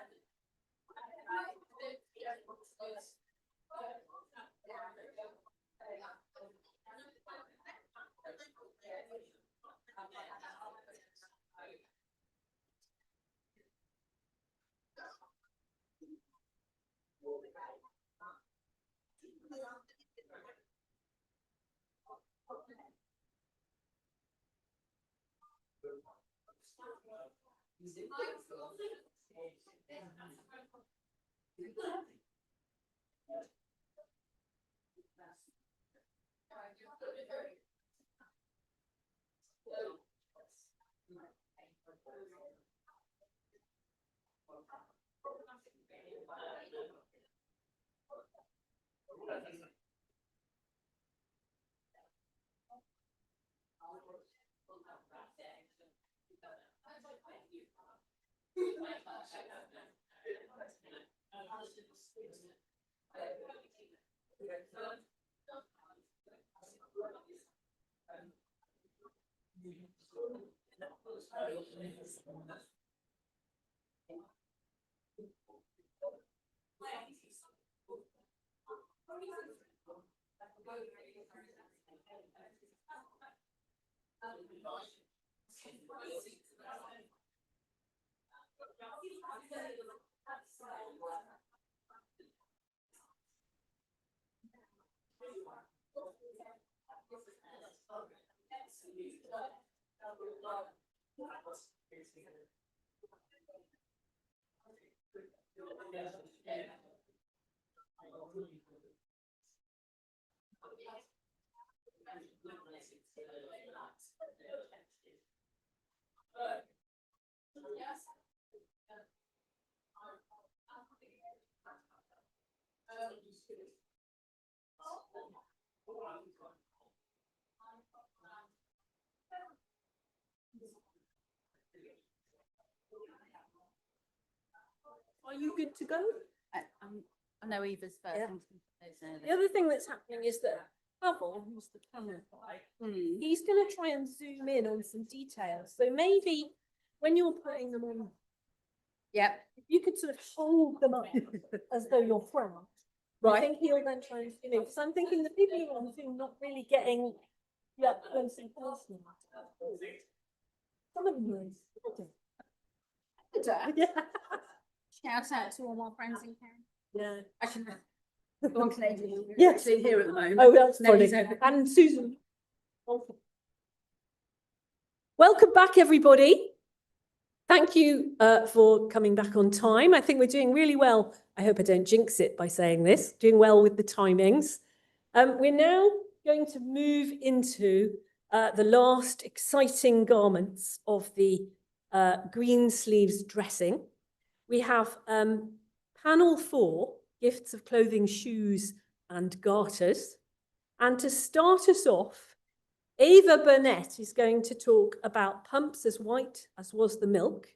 Are you good to go? I know Eva's first. Yeah. I'm just gonna put those The other thing that's happening is that Pavel, who's the camera guy, he's going to try and zoom in on some details. So maybe when you're putting them on, yeah, if you could sort of hold them up as though you're front. I think he'll then try and, because I'm thinking the people who are on Zoom not really getting up close and personal. Some of them yeah. Shout out to all my friends in town. Yeah. I can go on Canadian. Yes. Actually here at the moment. Oh, that's funny. Nelly's over. And Susan. Welcome back, everybody. Thank you for coming back on time. I think we're doing really well. I hope I don't jinx it by saying this. Doing well with the timings. We're now going to move into the last exciting garments of the Greensleeves dressing. We have panel 4, gifts of clothing, shoes and garters. And to start us off, Ava Burnett is going to talk about pumps as white as was the milk.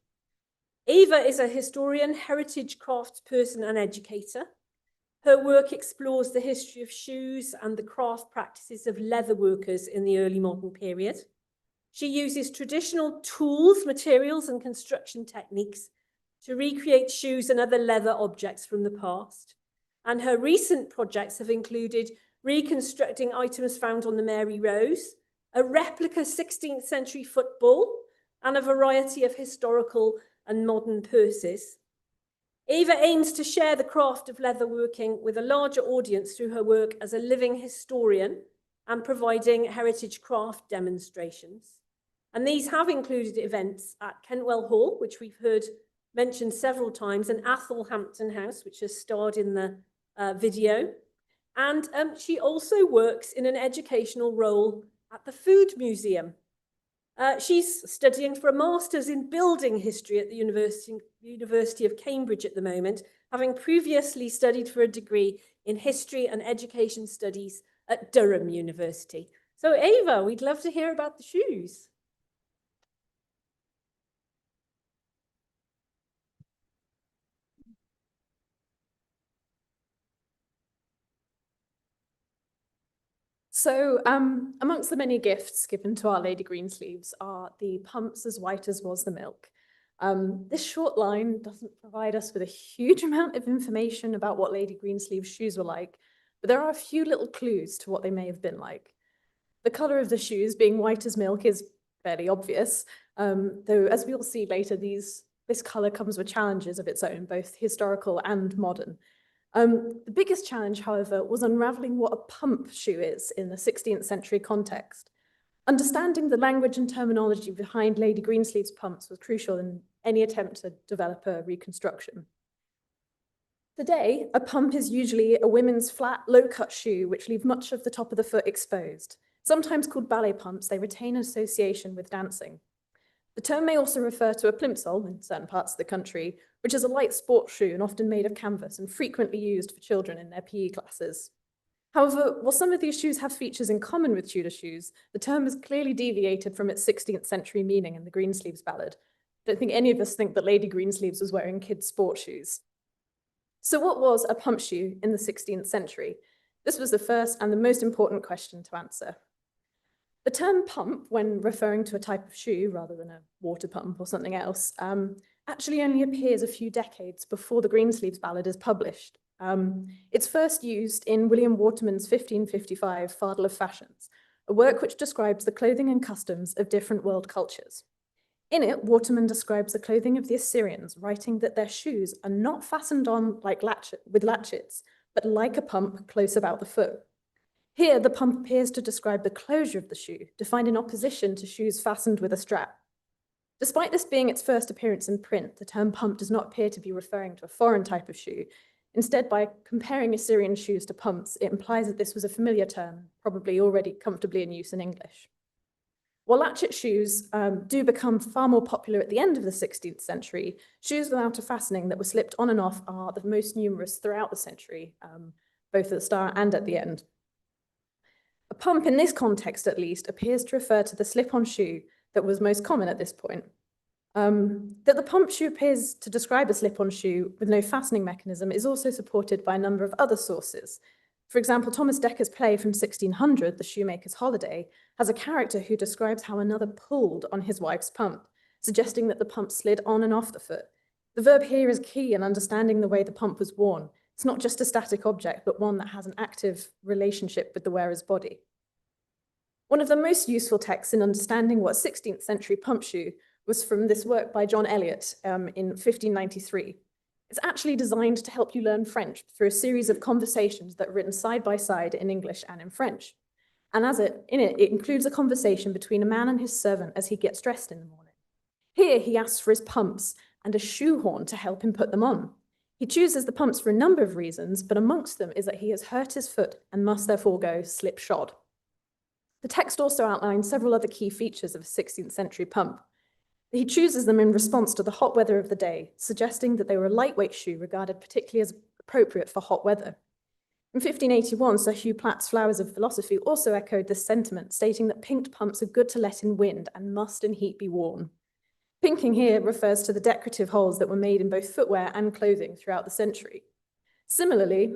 Ava is a historian, heritage craftsperson and educator. Her work explores the history of shoes and the craft practices of leather workers in the early modern period. She uses traditional tools, materials and construction techniques to recreate shoes and other leather objects from the past. And her recent projects have included reconstructing items found on the Mary Rose, a replica 16th century football, and a variety of historical and modern purses. Ava aims to share the craft of leatherworking with a larger audience through her work as a living historian and providing heritage craft demonstrations. And these have included events at Kentwell Hall, which we've heard mentioned several times, and Athelhampton House, which has starred in the video. And she also works in an educational role at the Food Museum. She's studying for a master's in building history at the University of Cambridge at the moment, having previously studied for a degree in history and education studies at Durham University. So Ava, we'd love to hear about the shoes. So amongst the many gifts given to Our Lady Greensleeves are the pumps as white as was the milk. This short line doesn't provide us with a huge amount of information about what Lady Greensleeves' shoes were like, but there are a few little clues to what they may have been like. The colour of the shoes being white as milk is fairly obvious, though as we'll see later, this colour comes with challenges of its own, both historical and modern. The biggest challenge, however, was unravelling what a pump shoe is in the 16th century context. Understanding the language and terminology behind Lady Greensleeves' pumps was crucial in any attempt to develop a reconstruction. Today, a pump is usually a women's flat, low-cut shoe which leave much of the top of the foot exposed. Sometimes called ballet pumps, they retain association with dancing. The term may also refer to a plimsoll in certain parts of the country, which is a light sports shoe and often made of canvas and frequently used for children in their PE classes. However, while some of these shoes have features in common with Tudor shoes, the term has clearly deviated from its 16th century meaning in the Greensleeves ballad. I don't think any of us think that Lady Greensleeves was wearing kids' sports shoes. So what was a pump shoe in the 16th century? This was the first and the most important question to answer. The term pump, when referring to a type of shoe rather than a water pump or something else, actually only appears a few decades before the Greensleeves ballad is published. It's first used in William Waterman's 1555 Fardel of Fashions, a work which describes the clothing and customs of different world cultures. In it, Waterman describes the clothing of the Assyrians, writing that their shoes are not fastened on with latchets, but like a pump close about the foot. Here, the pump appears to describe the closure of the shoe, defined in opposition to shoes fastened with a strap. Despite this being its first appearance in print, the term pump does not appear to be referring to a foreign type of shoe. Instead, by comparing Assyrian shoes to pumps, it implies that this was a familiar term, probably already comfortably in use in English. While latchet shoes do become far more popular at the end of the 16th century, shoes without a fastening that were slipped on and off are the most numerous throughout the century, both at the start and at the end. A pump, in this context at least, appears to refer to the slip-on shoe that was most common at this point. That the pump shoe appears to describe a slip-on shoe with no fastening mechanism is also supported by a number of other sources. For example, Thomas Decker's play from 1600, The Shoemaker's Holiday, has a character who describes how another pulled on his wife's pump, suggesting that the pump slid on and off the foot. The verb here is key in understanding the way the pump was worn. It's not just a static object, but one that has an active relationship with the wearer's body. One of the most useful texts in understanding what 16th century pump shoe was from this work by John Eliot in 1593. It's actually designed to help you learn French through a series of conversations that are written side by side in English and in French. And in it includes a conversation between a man and his servant as he gets dressed in the morning. Here he asks for his pumps and a shoehorn to help him put them on. He chooses the pumps for a number of reasons, but amongst them is that he has hurt his foot and must therefore go slipshod. The text also outlines several other key features of a 16th century pump. He chooses them in response to the hot weather of the day, suggesting that they were a lightweight shoe regarded particularly as appropriate for hot weather. In 1581, Sir Hugh Platt's Flowers of Philosophy also echoed this sentiment, stating that pinked pumps are good to let in wind and must in heat be worn. Pinking here refers to the decorative holes that were made in both footwear and clothing throughout the century. Similarly,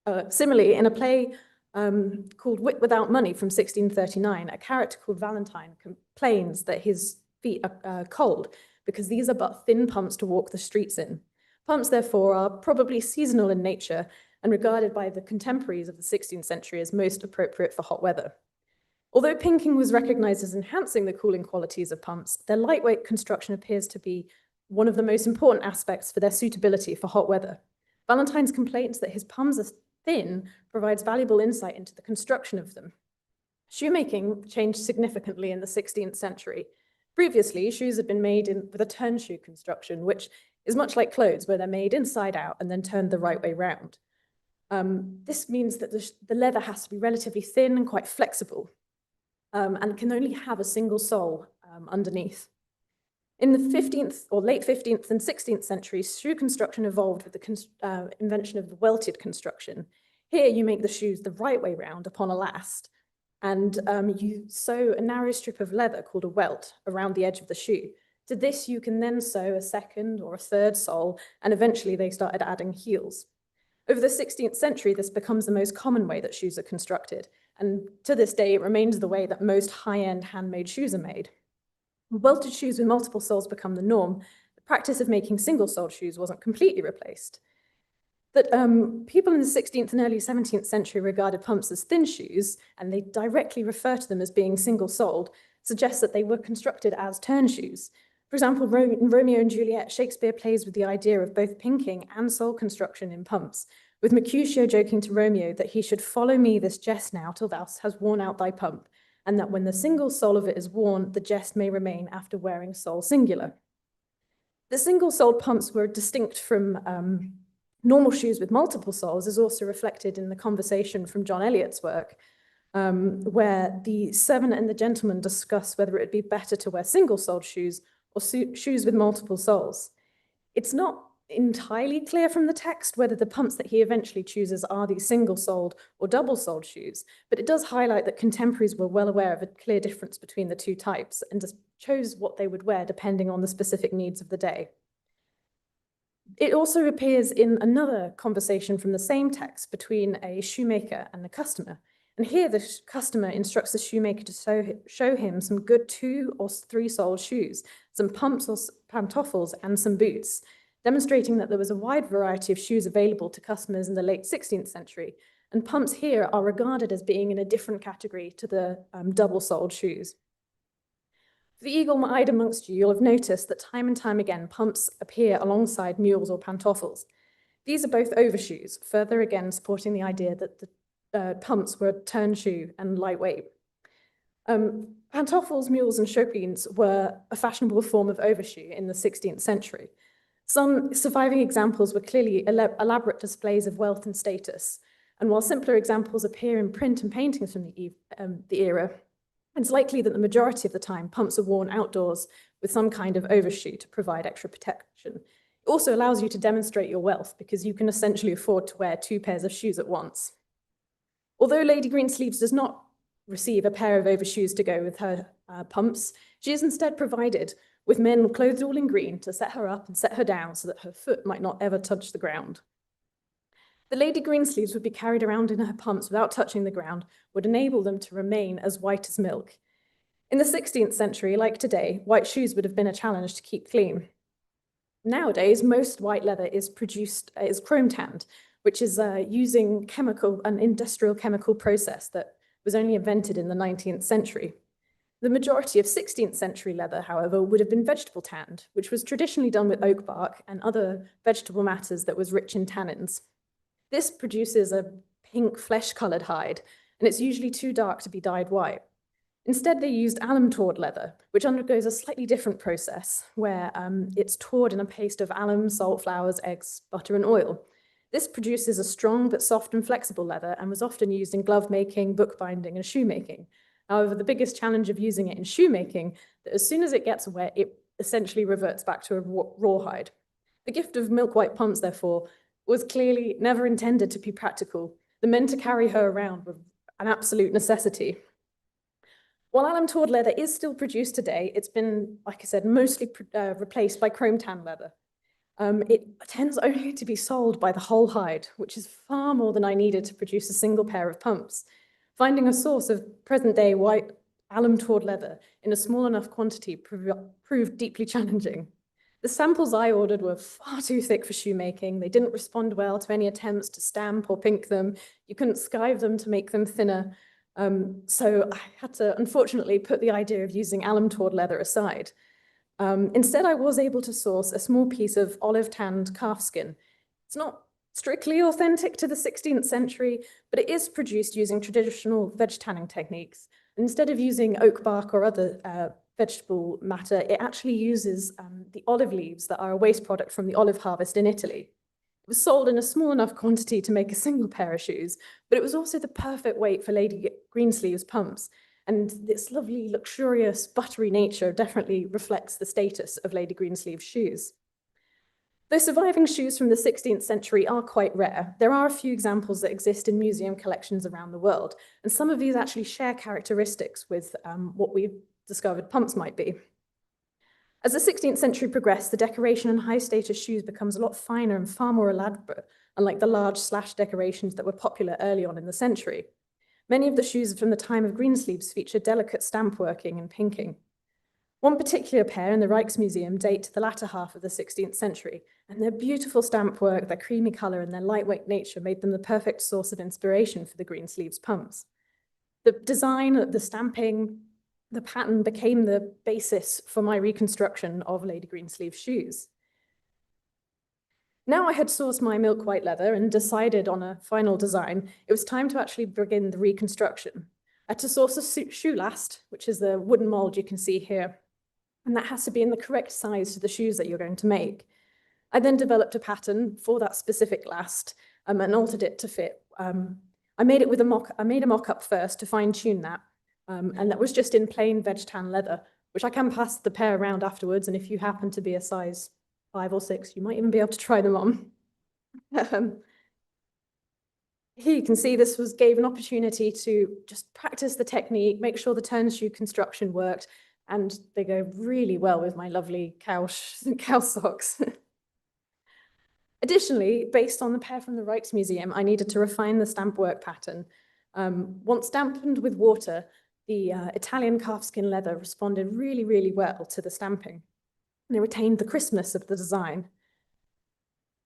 in a play called Wit Without Money from 1639, a character called Valentine complains that his feet are cold because these are but thin pumps to walk the streets in. Pumps, therefore, are probably seasonal in nature and regarded by the contemporaries of the 16th century as most appropriate for hot weather. Although pinking was recognized as enhancing the cooling qualities of pumps, their lightweight construction appears to be one of the most important aspects for their suitability for hot weather. Valentine's complaints that his pumps are thin provides valuable insight into the construction of them. Shoemaking changed significantly in the 16th century. Previously, shoes had been made with a turn shoe construction, which is much like clothes, where they're made inside out and then turned the right way round. This means that the leather has to be relatively thin and quite flexible, and can only have a single sole underneath. In the 15th or late 15th and 16th centuries, shoe construction evolved with the invention of the welted construction. Here you make the shoes the right way round upon a last, and you sew a narrow strip of leather called a welt around the edge of the shoe. To this you can then sew a second or a third sole, and eventually they started adding heels. Over the 16th century, this becomes the most common way that shoes are constructed, and to this day, it remains the way that most high-end handmade shoes are made. When welted shoes with multiple soles become the norm, the practice of making single-soled shoes wasn't completely replaced. That people in the 16th and early 17th century regarded pumps as thin shoes, and they directly refer to them as being single-soled, suggests that they were constructed as turn shoes. For example, in Romeo and Juliet, Shakespeare plays with the idea of both pinking and sole construction in pumps, with Mercutio joking to Romeo that he should follow me this jest now till thou hast worn out thy pump, and that when the single sole of it is worn, the jest may remain after wearing sole singular. The single-soled pumps were distinct from normal shoes with multiple soles is also reflected in the conversation from John Eliot's work, where the servant and the gentleman discuss whether it would be better to wear single-soled shoes or shoes with multiple soles. It's not entirely clear from the text whether the pumps that he eventually chooses are these single-soled or double-soled shoes, but it does highlight that contemporaries were well aware of a clear difference between the two types and just chose what they would wear depending on the specific needs of the day. It also appears in another conversation from the same text between a shoemaker and a customer. And here the customer instructs the shoemaker to show him some good 2 or 3 soled shoes, some pumps or pantoffles, and some boots, demonstrating that there was a wide variety of shoes available to customers in the late 16th century. And pumps here are regarded as being in a different category to the double-soled shoes. For the eagle-eyed amongst you, you'll have noticed that time and time again, pumps appear alongside mules or pantoffles. These are both overshoes, further again supporting the idea that the pumps were turn shoe and lightweight. Pantoffles, mules, and chopines were a fashionable form of overshoe in the 16th century. Some surviving examples were clearly elaborate displays of wealth and status. And while simpler examples appear in print and paintings from the era, it's likely that the majority of the time pumps are worn outdoors with some kind of overshoe to provide extra protection. It also allows you to demonstrate your wealth because you can essentially afford to wear 2 pairs of shoes at once. Although Lady Greensleeves does not receive a pair of overshoes to go with her pumps, she is instead provided with men clothed all in green to set her up and set her down so that her foot might not ever touch the ground. The Lady Greensleeves would be carried around in her pumps without touching the ground, would enable them to remain as white as milk. In the 16th century, like today, white shoes would have been a challenge to keep clean. Nowadays, most white leather is chrome tanned, which is using an industrial chemical process that was only invented in the 19th century. The majority of 16th century leather, however, would have been vegetable tanned, which was traditionally done with oak bark and other vegetable matters that was rich in tannins. This produces a pink flesh-coloured hide, and it's usually too dark to be dyed white. Instead, they used alum-tawed leather, which undergoes a slightly different process, where it's tawed in a paste of alum, salt, flowers, eggs, butter, and oil. This produces a strong but soft and flexible leather and was often used in glove making, bookbinding, and shoemaking. However, the biggest challenge of using it in shoemaking, that as soon as it gets wet, it essentially reverts back to a rawhide. The gift of milk white pumps, therefore, was clearly never intended to be practical. The men to carry her around were an absolute necessity. While alum-tawed leather is still produced today, it's been, like I said, mostly replaced by chrome tan leather. It tends only to be sold by the whole hide, which is far more than I needed to produce a single pair of pumps. Finding a source of present-day white alum-tawed leather in a small enough quantity proved deeply challenging. The samples I ordered were far too thick for shoemaking. They didn't respond well to any attempts to stamp or pink them. You couldn't skive them to make them thinner. So I had to, unfortunately, put the idea of using alum-tawed leather aside. Instead, I was able to source a small piece of olive-tanned calf skin. It's not strictly authentic to the 16th century, but it is produced using traditional veg tanning techniques. Instead of using oak bark or other vegetable matter, it actually uses the olive leaves that are a waste product from the olive harvest in Italy. It was sold in a small enough quantity to make a single pair of shoes, but it was also the perfect weight for Lady Greensleeves pumps. And this lovely, luxurious, buttery nature definitely reflects the status of Lady Greensleeves shoes. Though surviving shoes from the 16th century are quite rare, there are a few examples that exist in museum collections around the world, and some of these actually share characteristics with what we've discovered pumps might be. As the 16th century progressed, the decoration in high-status shoes becomes a lot finer and far more elaborate, unlike the large slash decorations that were popular early on in the century. Many of the shoes from the time of Greensleeves feature delicate stamp working and pinking. One particular pair in the Rijksmuseum date to the latter half of the 16th century, and their beautiful stamp work, their creamy colour, and their lightweight nature made them the perfect source of inspiration for the Greensleeves pumps. The design, the stamping, the pattern became the basis for my reconstruction of Lady Greensleeves shoes. Now I had sourced my milk white leather and decided on a final design, it was time to actually begin the reconstruction. I had to source a shoe last, which is the wooden mold you can see here, and that has to be in the correct size to the shoes that you're going to make. I then developed a pattern for that specific last and altered it to fit. I made a mock-up first to fine-tune that, and that was just in plain veg tan leather, which I can pass the pair around afterwards, and if you happen to be a size 5 or 6, you might even be able to try them on. Here you can see this gave an opportunity to just practice the technique, make sure the turn shoe construction worked, and they go really well with my lovely cow socks. Additionally, based on the pair from the Rijksmuseum, I needed to refine the stamp work pattern. Once dampened with water, the Italian calfskin leather responded really, really well to the stamping. They retained the crispness of the design.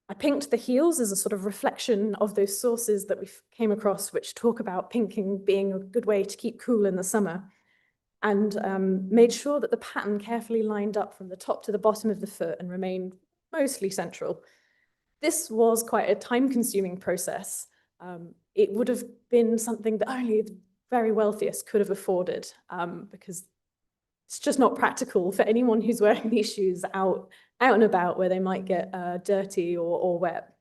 I pinked the heels as a sort of reflection of those sources that we came across, which talk about pinking being a good way to keep cool in the summer, and made sure that the pattern carefully lined up from the top to the bottom of the foot and remained mostly central. This was quite a time-consuming process. It would have been something that only the very wealthiest could have afforded, because it's just not practical for anyone who's wearing these shoes out and about where they might get dirty or wet.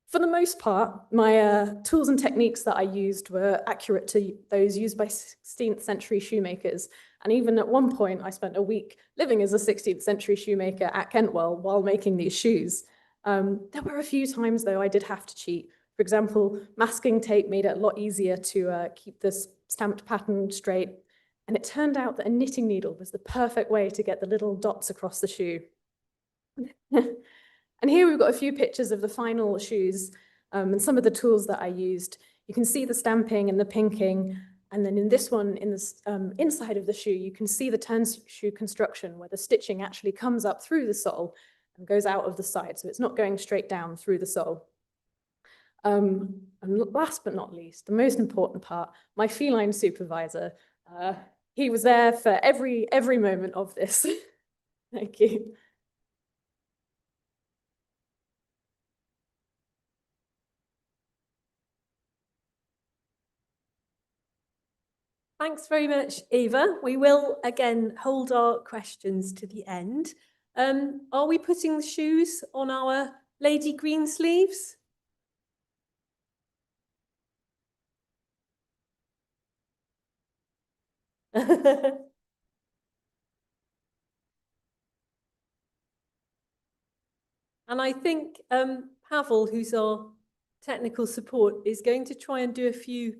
For the most part, my tools and techniques that I used were accurate to those used by 16th century shoemakers. And even at one point, I spent a week living as a 16th century shoemaker at Kentwell while making these shoes. There were a few times, though, I did have to cheat. For example, masking tape made it a lot easier to keep this stamped pattern straight. And it turned out that a knitting needle was the perfect way to get the little dots across the shoe. And here we've got a few pictures of the final shoes and some of the tools that I used. You can see the stamping and the pinking. And then in this one, in the inside of the shoe, you can see the turn shoe construction where the stitching actually comes up through the sole and goes out of the side. So it's not going straight down through the sole. And last but not least, the most important part, my feline supervisor. He was there for every moment of this. Thank you. Thanks very much, Eva. We will again hold our questions to the end. Are we putting the shoes on our Lady Greensleeves? And I think Pavel, who's our technical support, is going to try and do a few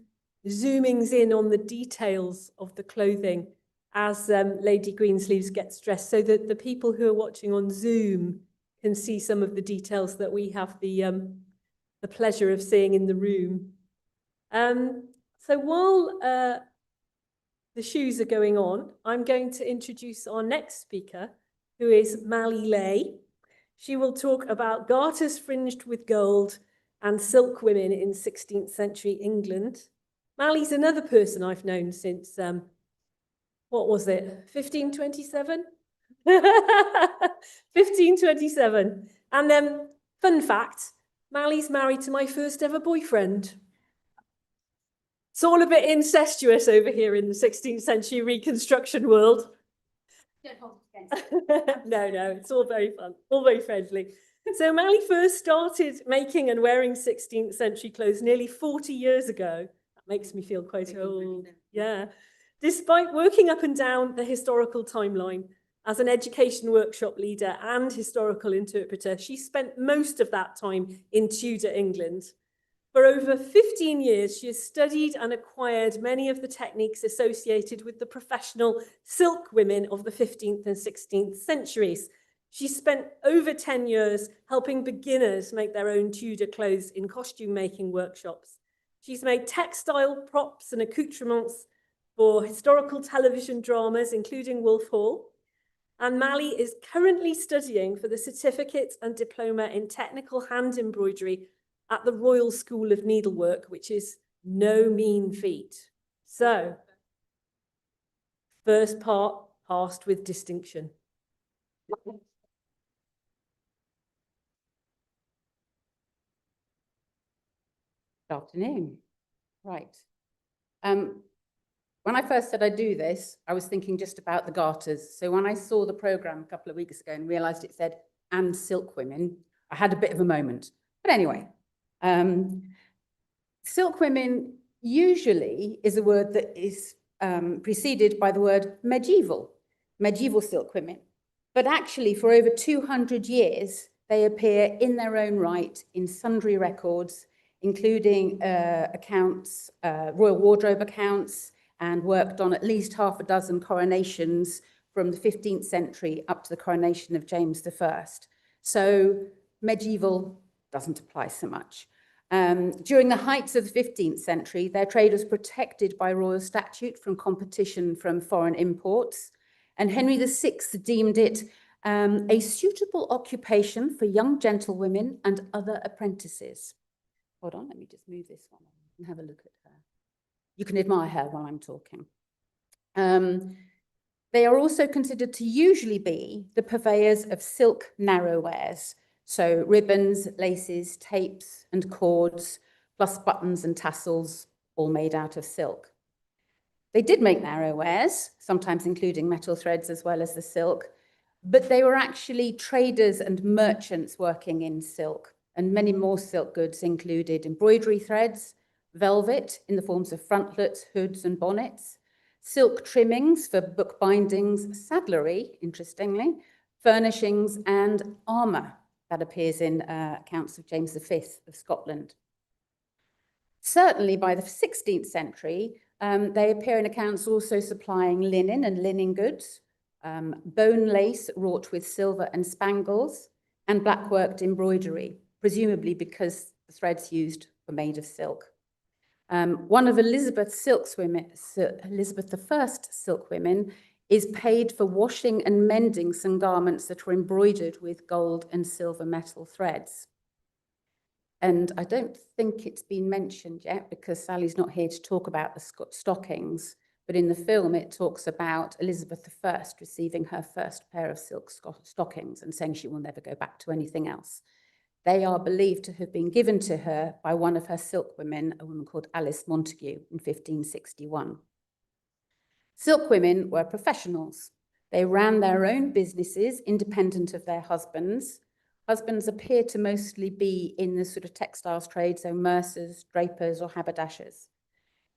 zoomings in on the details of the clothing as Lady Greensleeves gets dressed, so that the people who are watching on Zoom can see some of the details that we have the pleasure of seeing in the room. So while the shoes are going on, I'm going to introduce our next speaker, who is Mally Lay. She will talk about garters fringed with gold and silk women in 16th century England. Mally's another person I've known since, what was it, 1527? 1527. And then, fun fact, Mally's married to my first ever boyfriend. It's all a bit incestuous over here in the 16th century reconstruction world. No, it's all very fun, all very friendly. So Mally first started making and wearing 16th century clothes nearly 40 years ago. That makes me feel quite old. Yeah. Despite working up and down the historical timeline as an education workshop leader and historical interpreter, she spent most of that time in Tudor England. For over 15 years, she has studied and acquired many of the techniques associated with the professional silk women of the 15th and 16th centuries. She spent over 10 years helping beginners make their own Tudor clothes in costume making workshops. She's made textile props and accoutrements for historical television dramas, including Wolf Hall. And Mally is currently studying for the certificate and diploma in technical hand embroidery at the Royal School of Needlework, which is no mean feat. So, first part passed with distinction. Good afternoon. Right. When I first said I'd do this, I was thinking just about the garters. So when I saw the programme a couple of weeks ago and realised it said, and silk women, I had a bit of a moment. But anyway, silk women usually is a word that is preceded by the word medieval silk women. But actually, for over 200 years, they appear in their own right in sundry records, including accounts, royal wardrobe accounts, and worked on at least half a dozen coronations from the 15th century up to the coronation of James I. So medieval doesn't apply so much. During the heights of the 15th century, their trade was protected by royal statute from competition from foreign imports, and Henry VI deemed it a suitable occupation for young gentlewomen and other apprentices. Hold on, let me just move this one and have a look at her. You can admire her while I'm talking. They are also considered to usually be the purveyors of silk narrowwares, so ribbons, laces, tapes, and cords, plus buttons and tassels, all made out of silk. They did make narrowwares, sometimes including metal threads as well as the silk, but they were actually traders and merchants working in silk, and many more silk goods included embroidery threads, velvet in the forms of frontlets, hoods, and bonnets, silk trimmings for book bindings, saddlery, interestingly, furnishings, and armour that appears in accounts of James V of Scotland. Certainly by the 16th century, They appear in accounts also supplying linen and linen goods, bone lace wrought with silver and spangles, and black-worked embroidery, presumably because the threads used were made of silk. One of Elizabeth I silkwomen is paid for washing and mending some garments that were embroidered with gold and silver metal threads. And I don't think it's been mentioned yet because Sally's not here to talk about the stockings, but in the film it talks about Elizabeth I receiving her first pair of silk stockings and saying she will never go back to anything else. They are believed to have been given to her by one of her silkwomen, a woman called Alice Montague, in 1561. Silkwomen were professionals. They ran their own businesses independent of their husbands. Husbands appear to mostly be in the sort of textiles trade, so mercers, drapers, or haberdashers.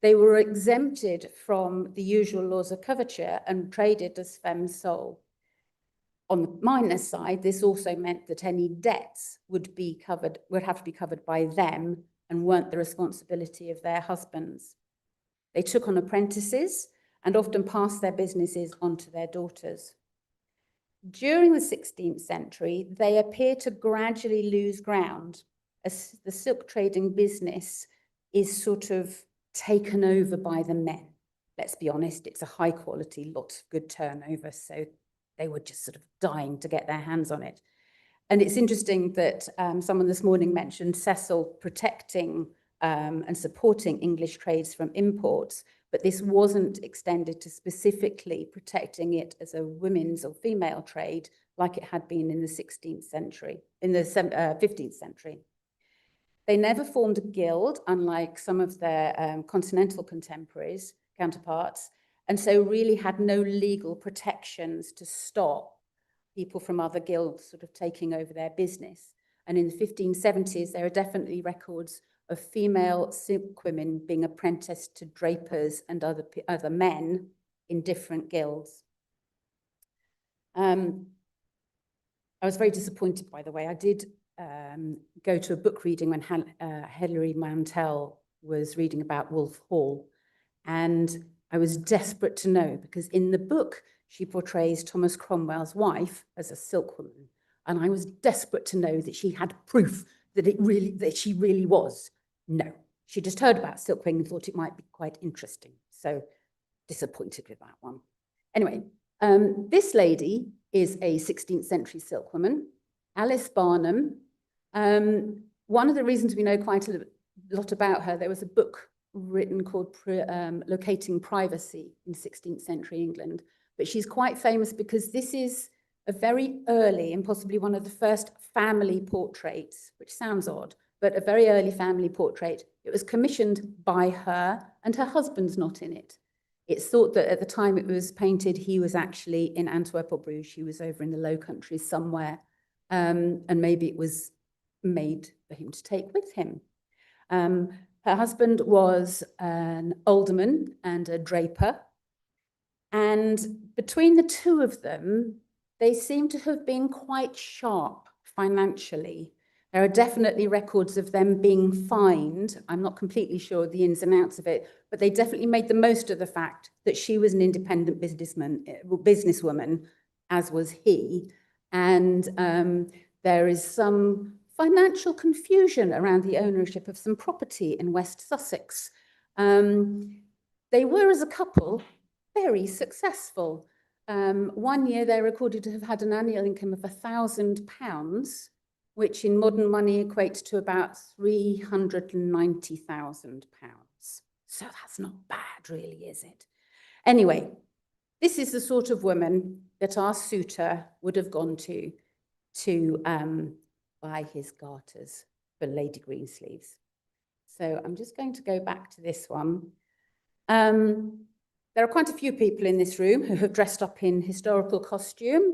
They were exempted from the usual laws of coverture and traded as femmes sole. On the miners' side, this also meant that any debts would have to be covered by them and weren't the responsibility of their husbands. They took on apprentices and often passed their businesses on to their daughters. During the 16th century, they appear to gradually lose ground as the silk trading business is sort of taken over by the men. Let's be honest, it's a high quality, lots of good turnover, so they were just sort of dying to get their hands on it. And it's interesting that someone this morning mentioned Cecil protecting and supporting English trades from imports, but this wasn't extended to specifically protecting it as a women's or female trade like it had been in the 16th century, in the 15th century. They never formed a guild, unlike some of their continental counterparts, and so really had no legal protections to stop people from other guilds sort of taking over their business. And in the 1570s, there are definitely records of female silkwomen being apprenticed to drapers and other men in different guilds. I was very disappointed, by the way. I did go to a book reading when Hilary Mantel was reading about Wolf Hall, and I was desperate to know, because in the book, she portrays Thomas Cromwell's wife as a silkwoman, and I was desperate to know that she had proof that she really was. No, she just heard about silkweaving and thought it might be quite interesting. So disappointed with that one. Anyway, this lady is a 16th century silkwoman, Alice Barnum. One of the reasons we know quite a lot about her, there was a book written called Locating Privacy in 16th century England, but she's quite famous because this is a very early and possibly one of the first family portraits, which sounds odd, but a very early family portrait. It was commissioned by her, and her husband's not in it. It's thought that at the time it was painted, he was actually in Antwerp or Bruges. He was over in the Low Countries somewhere, and maybe it was made for him to take with him. Her husband was an alderman and a draper, and between the two of them, they seem to have been quite sharp financially. There are definitely records of them being fined. I'm not completely sure of the ins and outs of it, but they definitely made the most of the fact that she was an independent businesswoman, as was he. And there is some financial confusion around the ownership of some property in West Sussex. They were, as a couple, very successful. One year they're recorded to have had an annual income of £1,000, which in modern money equates to about £390,000. So that's not bad, really, is it? Anyway, this is the sort of woman that our suitor would have gone to buy his garters for Lady Greensleeves. So I'm just going to go back to this one. There are quite a few people in this room who have dressed up in historical costume,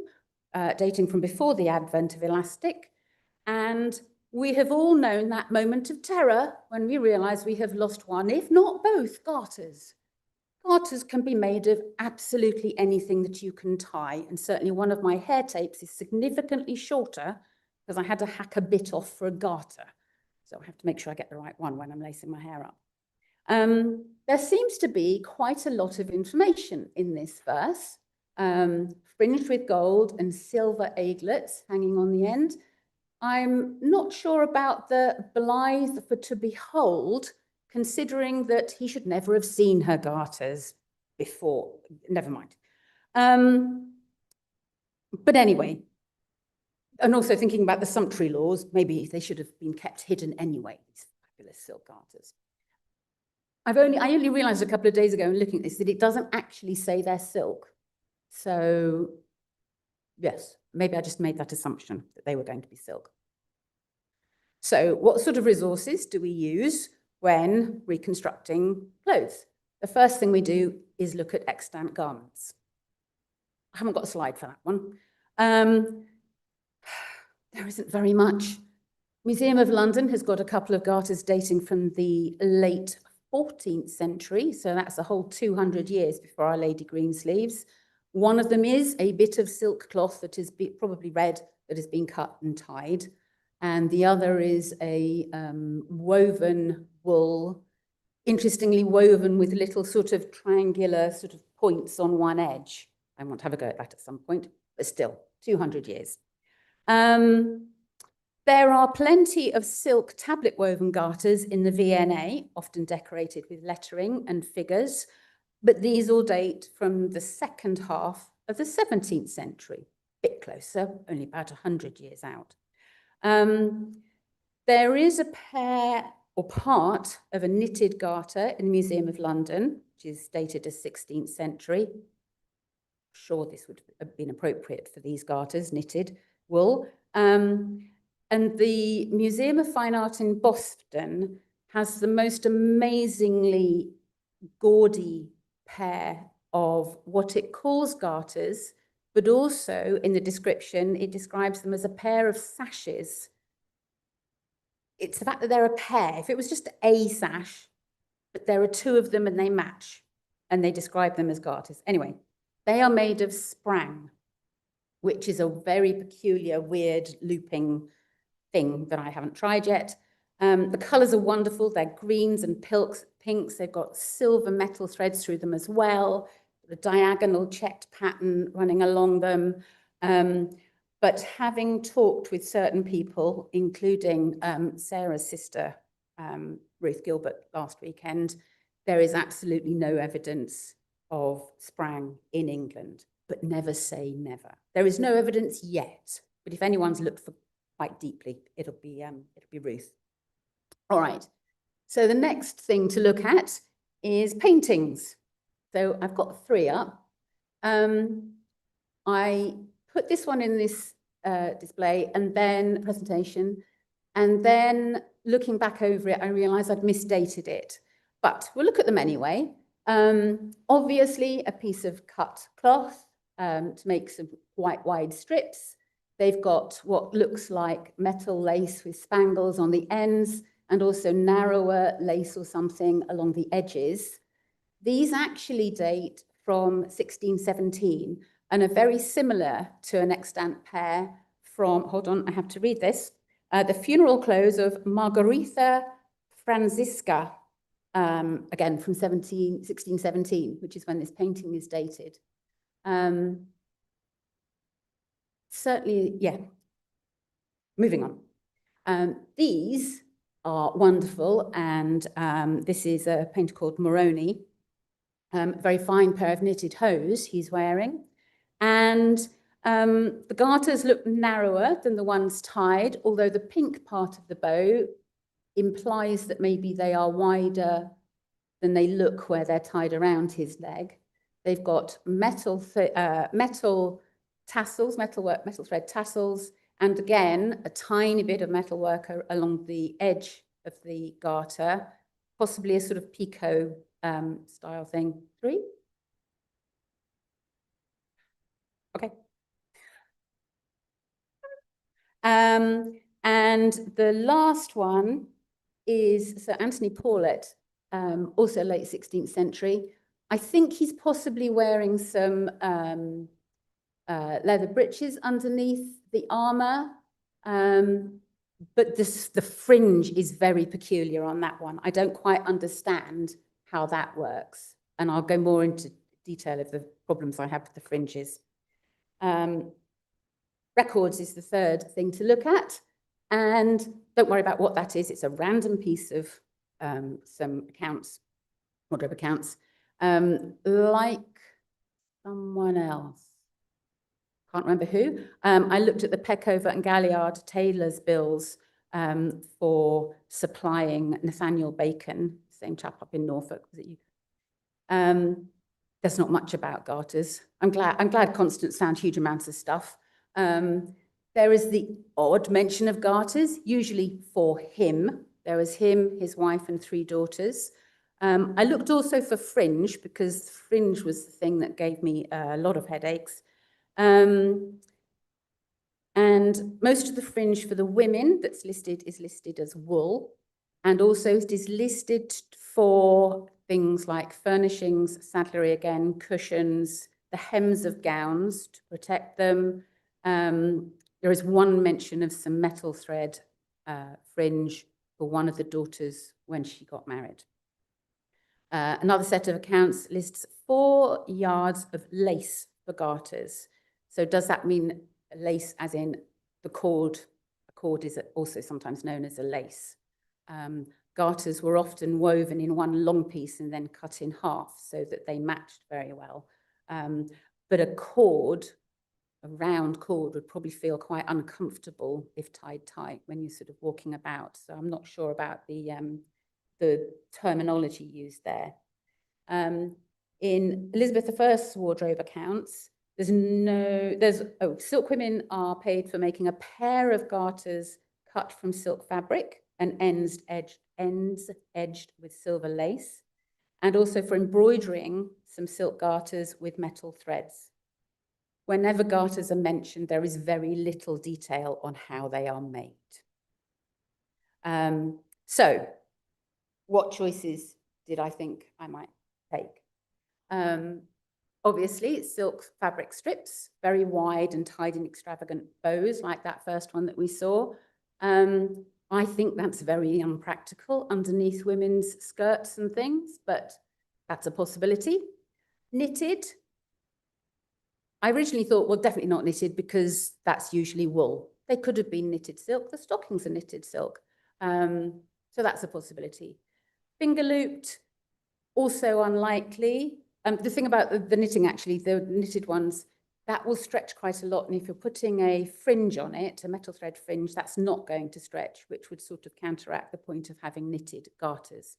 dating from before the advent of elastic. And we have all known that moment of terror when we realize we have lost one, if not both, garters. Garters can be made of absolutely anything that you can tie. And certainly one of my hair tapes is significantly shorter because I had to hack a bit off for a garter. So I have to make sure I get the right one when I'm lacing my hair up. There seems to be quite a lot of information in this verse, fringed with gold and silver aiglets hanging on the end. I'm not sure about the blithe for to behold, considering that he should never have seen her garters before. Never mind. But anyway, and also thinking about the sumptuary laws, maybe they should have been kept hidden anyway, these fabulous silk garters. I only realized a couple of days ago in looking at this that it doesn't actually say they're silk. So yes, maybe I just made that assumption that they were going to be silk. So what sort of resources do we use when reconstructing clothes? The first thing we do is look at extant garments. I haven't got a slide for that one. There isn't very much. Museum of London has got a couple of garters dating from the late 14th century, so that's a whole 200 years before Our Lady Greensleeves. One of them is a bit of silk cloth that is probably red, that has been cut and tied. And the other is a woven wool, interestingly woven with little sort of triangular sort of points on one edge. I want to have a go at that at some point, but still, 200 years. There are plenty of silk tablet woven garters in the V&A, often decorated with lettering and figures, but these all date from the second half of the 17th century, a bit closer, only about 100 years out. There is a pair or part of a knitted garter in the Museum of London, which is dated as 16th century. I'm sure this would have been appropriate for these garters, knitted wool. And the Museum of Fine Art in Boston has the most amazingly gaudy pair of what it calls garters, but also in the description, it describes them as a pair of sashes. It's the fact that they're a pair. If it was just a sash, but there are two of them and they match, and they describe them as garters. Anyway, they are made of sprang, which is a very peculiar, weird looping thing that I haven't tried yet. The colours are wonderful. They're greens and pinks. They've got silver metal threads through them as well. The diagonal checked pattern running along them. But having talked with certain people, including Sarah's sister, Ruth Gilbert, last weekend, there is absolutely no evidence of sprang in England, but never say never. There is no evidence yet, but if anyone's looked for quite deeply, it'll be Ruth. All right, so the next thing to look at is paintings. So I've got 3 up. I put this one in this display and then presentation, and then looking back over it, I realized I'd misdated it, but we'll look at them anyway. Obviously a piece of cut cloth to make some quite wide strips. They've got what looks like metal lace with spangles on the ends and also narrower lace or something along the edges. These actually date from 1617 and are very similar to an extant pair from, hold on, I have to read this, the funeral clothes of Margaretha Franziska, again from 1617, which is when this painting is dated. Certainly, yeah. Moving on. These are wonderful, and this is a painter called Moroni. A very fine pair of knitted hose he's wearing. And the garters look narrower than the ones tied, although the pink part of the bow implies that maybe they are wider than they look where they're tied around his leg. They've got metal tassels, metal thread tassels, and again, a tiny bit of metal work along the edge of the garter, possibly a sort of picot style thing. 3? Okay. And the last one is Sir Anthony Paulet, also late 16th century. I think he's possibly wearing some leather breeches underneath the armour. but the fringe is very peculiar on that one. I don't quite understand how that works. And I'll go more into detail of the problems I have with the fringes. Records is the third thing to look at. And don't worry about what that is. It's a random piece of some accounts, wardrobe accounts, like someone else. Can't remember who. I looked at the Peckover and Galliard tailors' bills for supplying Nathaniel Bacon, same chap up in Norfolk. Was it you? There's not much about garters. I'm glad Constance found huge amounts of stuff. There is the odd mention of garters, usually for him. There was him, his wife, and 3 daughters. I looked also for fringe, because fringe was the thing that gave me a lot of headaches. And most of the fringe for the women that's listed is listed as wool. And also it is listed for things like furnishings, saddlery again, cushions, the hems of gowns to protect them. There is one mention of some metal thread fringe for one of the daughters when she got married. Another set of accounts lists 4 yards of lace for garters. So does that mean lace as in the cord? A cord is also sometimes known as a lace. Garters were often woven in one long piece and then cut in half so that they matched very well. But a cord, a round cord, would probably feel quite uncomfortable if tied tight when you're sort of walking about. So I'm not sure about the terminology used there. In Elizabeth I's wardrobe accounts, Silkwomen are paid for making a pair of garters cut from silk fabric and ends edged with silver lace, and also for embroidering some silk garters with metal threads. Whenever garters are mentioned, there is very little detail on how they are made. So, what choices did I think I might take? Obviously, it's silk fabric strips, very wide and tied in extravagant bows, like that first one that we saw. I think that's very unpractical underneath women's skirts and things, but that's a possibility. Knitted. I originally thought, well, definitely not knitted, because that's usually wool. They could have been knitted silk. The stockings are knitted silk. So that's a possibility. Finger looped, also unlikely. The thing about the knitting, actually, the knitted ones, that will stretch quite a lot. And if you're putting a fringe on it, a metal thread fringe, that's not going to stretch, which would sort of counteract the point of having knitted garters.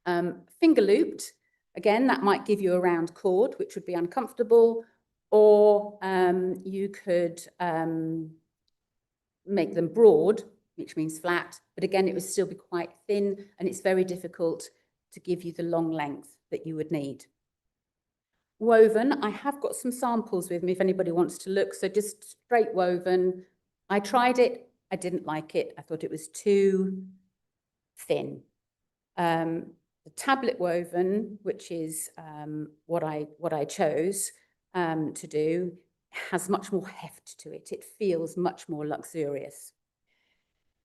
Finger looped, again, that might give you a round cord, which would be uncomfortable, or you could make them broad, which means flat, but again, it would still be quite thin, and it's very difficult to give you the long length that you would need. Woven, I have got some samples with me if anybody wants to look. So just straight woven. I tried it. I didn't like it. I thought it was too thin. The tablet woven, which is what I chose to do, has much more heft to it. It feels much more luxurious.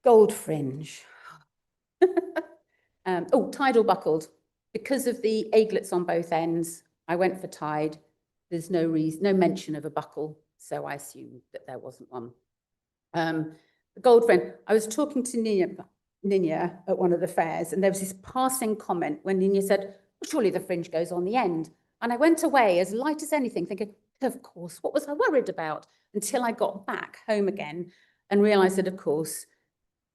Gold fringe. Oh, tied or buckled. Because of the eglets on both ends, I went for tied. There's no mention of a buckle, so I assumed that there wasn't one. The gold fringe. I was talking to Nina at one of the fairs, and there was this passing comment when Nina said, well, surely the fringe goes on the end. And I went away as light as anything, thinking, of course, what was I worried about? Until I got back home again and realised that, of course,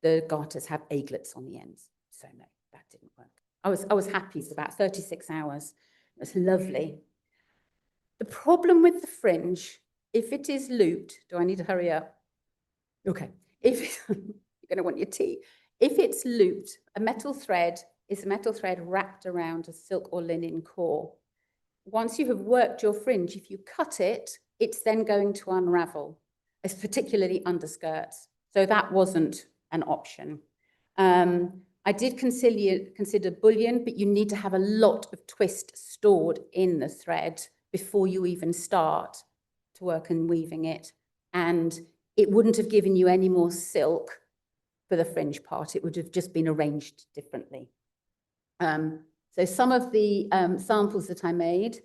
the garters have eglets on the ends. So no, that didn't work. I was happy for about 36 hours. It was lovely. The problem with the fringe, if it is looped, do I need to hurry up? Okay. If you're going to want your tea. If it's looped, a metal thread is a metal thread wrapped around a silk or linen core. Once you have worked your fringe, if you cut it, it's then going to unravel, particularly underskirts. So that wasn't an option. I did consider bullion, but you need to have a lot of twist stored in the thread before you even start to work and weaving it. And it wouldn't have given you any more silk for the fringe part. It would have just been arranged differently. So some of the samples that I made,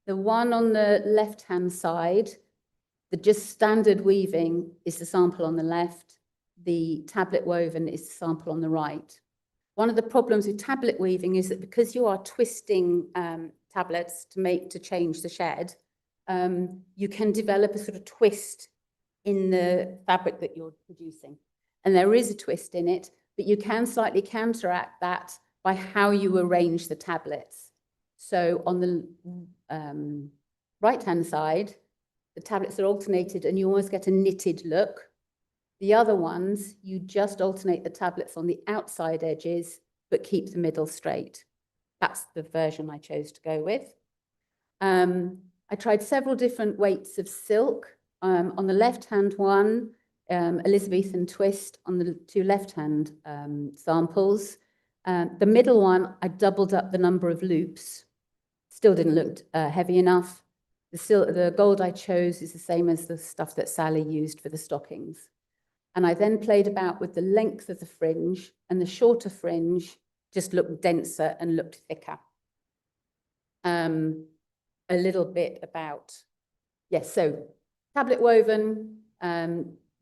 the one on the left-hand side, the just standard weaving is the sample on the left. The tablet woven is the sample on the right. One of the problems with tablet weaving is that because you are twisting tablets to change the shed, you can develop a sort of twist in the fabric that you're producing. And there is a twist in it, but you can slightly counteract that by how you arrange the tablets. So on the right-hand side, the tablets are alternated and you almost get a knitted look. The other ones, you just alternate the tablets on the outside edges, but keep the middle straight. That's the version I chose to go with. I tried several different weights of silk. On the left-hand one, Elizabethan twist on the two left-hand samples. The middle one, I doubled up the number of loops. Still didn't look heavy enough. The gold I chose is the same as the stuff that Sally used for the stockings. And I then played about with the length of the fringe, and the shorter fringe just looked denser and looked thicker. A little bit about, yes, so tablet woven,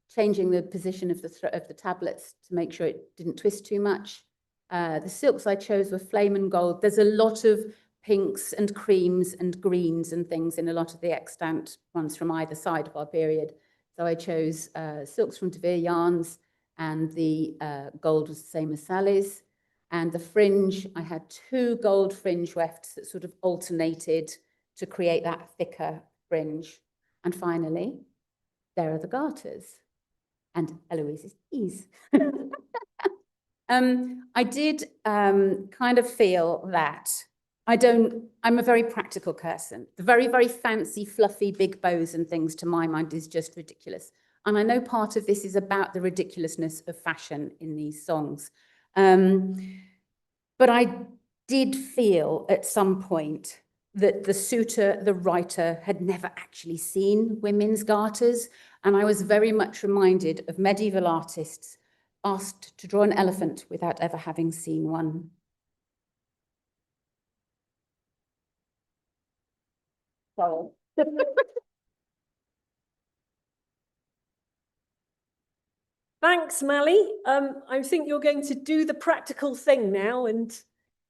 changing the position of the tablets to make sure it didn't twist too much. The silks I chose were flame and gold. There's a lot of pinks and creams and greens and things in a lot of the extant ones from either side of our period. So I chose silks from De Vere yarns, and the gold was the same as Sally's. And the fringe, I had two gold fringe wefts that sort of alternated to create that thicker fringe. And finally, there are the garters and Eloise's ease. I did kind of feel that I'm a very practical person. The very, very fancy, fluffy, big bows and things, to my mind, is just ridiculous. And I know part of this is about the ridiculousness of fashion in these songs. But I did feel at some point that the suitor, the writer, had never actually seen women's garters. And I was very much reminded of medieval artists asked to draw an elephant without ever having seen one. Sorry. Thanks, Mally. I think you're going to do the practical thing now and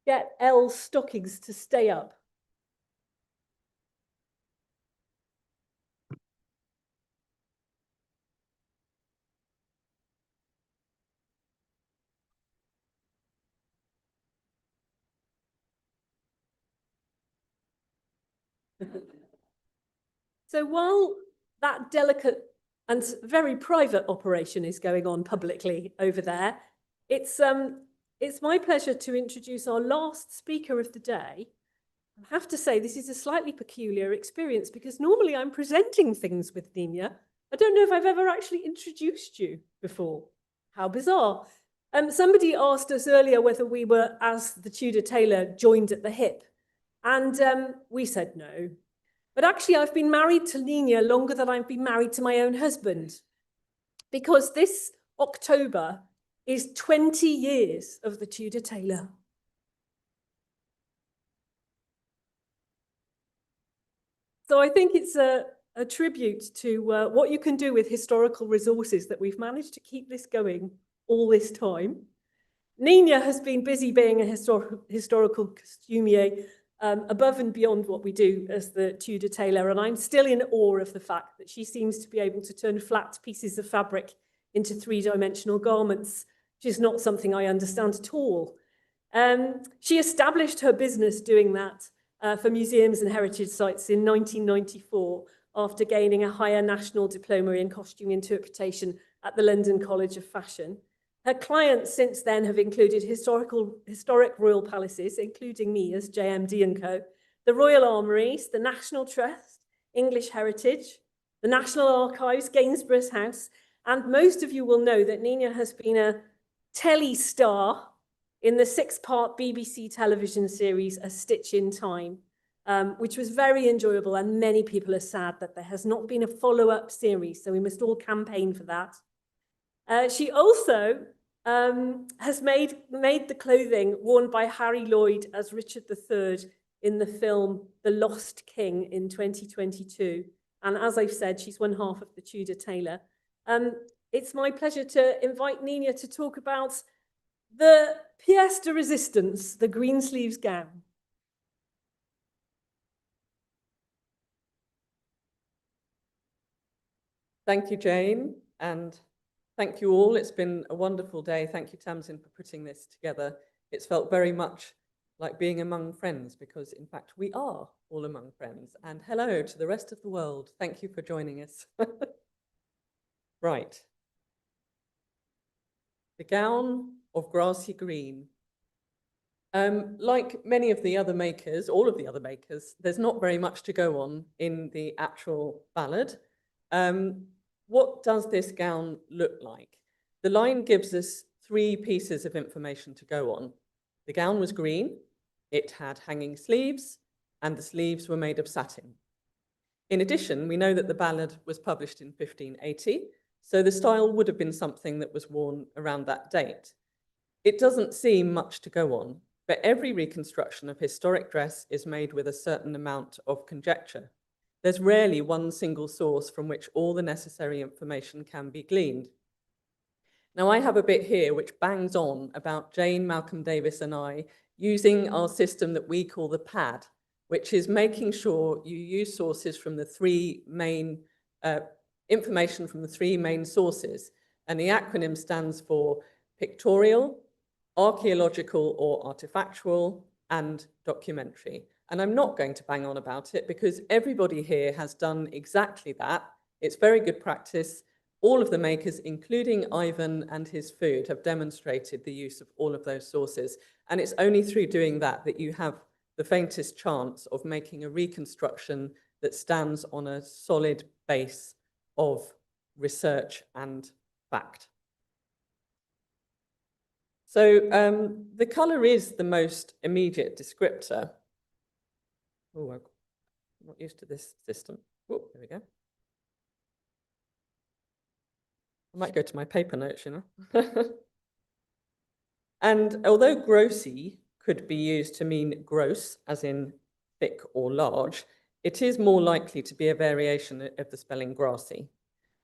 get Elle's stockings to stay up. So while that delicate and very private operation is going on publicly over there, it's my pleasure to introduce our last speaker of the day. I have to say this is a slightly peculiar experience because normally I'm presenting things with Nina. I don't know if I've ever actually introduced you before. How bizarre. Somebody asked us earlier whether we were, as the Tudor tailor, joined at the hip. And we said no. But actually, I've been married to Nina longer than I've been married to my own husband. Because this October is 20 years of the Tudor tailor. So I think it's a tribute to what you can do with historical resources that we've managed to keep this going all this time. Nina has been busy being a historical costumier above and beyond what we do as the Tudor tailor, and I'm still in awe of the fact that she seems to be able to turn flat pieces of fabric into three-dimensional garments, which is not something I understand at all. She established her business doing that for museums and heritage sites in 1994 after gaining a higher national diploma in costume interpretation at the London College of Fashion. Her clients since then have included historic royal palaces, including me as JMD & Co, the Royal Armouries, the National Trust, English Heritage, the National Archives, Gainsborough's House, and most of you will know that Nina has been a telly star in the 6-part BBC television series A Stitch in Time, which was very enjoyable, and many people are sad that there has not been a follow-up series, so we must all campaign for that. She also has made the clothing worn by Harry Lloyd as Richard III in the film The Lost King in 2022. And as I've said, she's one half of the Tudor tailor. It's my pleasure to invite Nina to talk about the pièce de résistance, the Greensleeves gown. Thank you, Jane, and thank you all. It's been a wonderful day. Thank you, Tamsin, for putting this together. It's felt very much like being among friends because, in fact, we are all among friends. And hello to the rest of the world. Thank you for joining us. Right. The gown of grassy green. Like many of the other makers, all of the other makers, there's not very much to go on in the actual ballad. What does this gown look like? The line gives us 3 pieces of information to go on. The gown was green, it had hanging sleeves, and the sleeves were made of satin. In addition, we know that the ballad was published in 1580, so the style would have been something that was worn around that date. It doesn't seem much to go on, but every reconstruction of historic dress is made with a certain amount of conjecture. There's rarely one single source from which all the necessary information can be gleaned. Now, I have a bit here which bangs on about Jane, Malcolm Davis, and I using our system that we call the PAD, which is making sure you use sources from the 3 main, information from the 3 main sources. And the acronym stands for pictorial, archaeological or artifactual, and documentary. And I'm not going to bang on about it because everybody here has done exactly that. It's very good practice. All of the makers, including Ivan and his food, have demonstrated the use of all of those sources. And it's only through doing that that you have the faintest chance of making a reconstruction that stands on a solid base of research and fact. So the colour is the most immediate descriptor. Oh, I'm not used to this system. Oh, there we go. I might go to my paper notes, you know. And although grossy could be used to mean gross, as in thick or large, it is more likely to be a variation of the spelling grassy.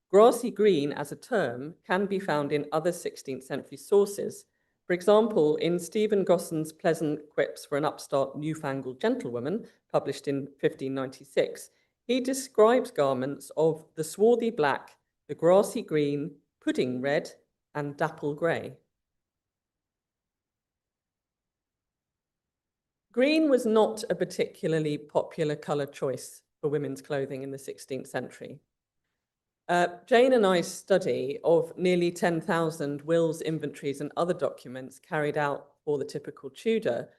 Grassy green as a term can be found in other 16th century sources. For example, in Stephen Gosson's Pleasant Quips for an Upstart Newfangled Gentlewoman, published in 1596, he describes garments of the swarthy black, the grassy green, pudding red, and dapple grey. Green was not a particularly popular colour choice for women's clothing in the 16th century. Jane and I's study of nearly 10,000 wills, inventories, and other documents carried out for the typical Tudor,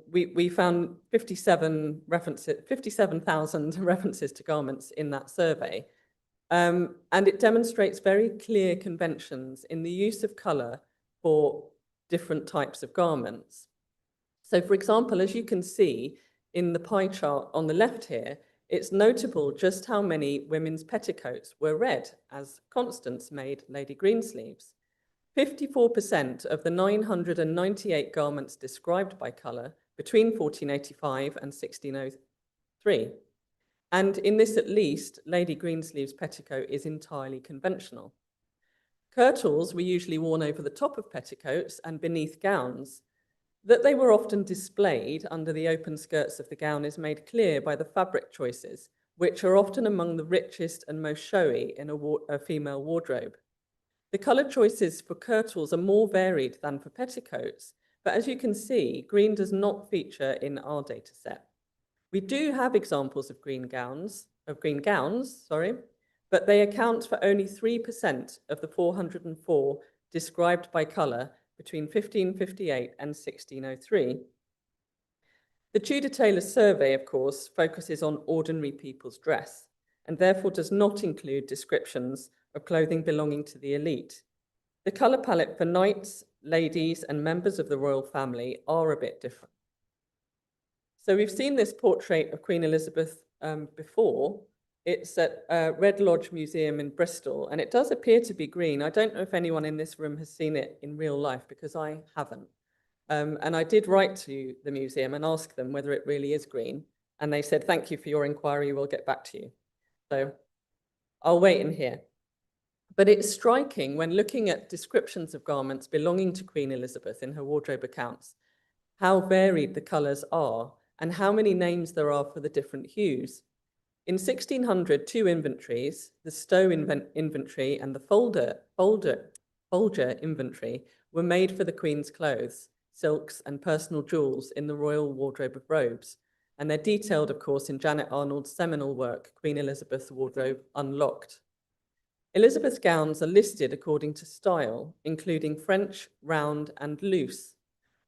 we found 57,000 references to garments in that survey. And it demonstrates very clear conventions in the use of colour for different types of garments. So, for example, as you can see in the pie chart on the left here, it's notable just how many women's petticoats were red, as Constance made Lady Greensleeves. 54% of the 998 garments described by colour between 1485 and 1603. And in this at least, Lady Greensleeves' petticoat is entirely conventional. Kirtles were usually worn over the top of petticoats and beneath gowns. That they were often displayed under the open skirts of the gown is made clear by the fabric choices, which are often among the richest and most showy in a female wardrobe. The colour choices for kirtles are more varied than for petticoats, but as you can see, green does not feature in our data set. We do have examples of green gowns, but they account for only 3% of the 404 described by colour between 1558 and 1603. The Tudor Tailors Survey, of course, focuses on ordinary people's dress and therefore does not include descriptions of clothing belonging to the elite. The colour palette for knights, ladies, and members of the royal family are a bit different. So we've seen this portrait of Queen Elizabeth before. It's at Red Lodge Museum in Bristol, and it does appear to be green. I don't know if anyone in this room has seen it in real life, because I haven't. And I did write to the museum and ask them whether it really is green. And they said, thank you for your inquiry, we'll get back to you. So I'll wait and hear. But it's striking when looking at descriptions of garments belonging to Queen Elizabeth in her wardrobe accounts, how varied the colours are and how many names there are for the different hues. In 1600, two inventories, the Stowe inventory and the Folger inventory, were made for the Queen's clothes, silks and personal jewels in the Royal Wardrobe of Robes. And they're detailed, of course, in Janet Arnold's seminal work, Queen Elizabeth's Wardrobe Unlocked. Elizabeth's gowns are listed according to style, including French, round and loose.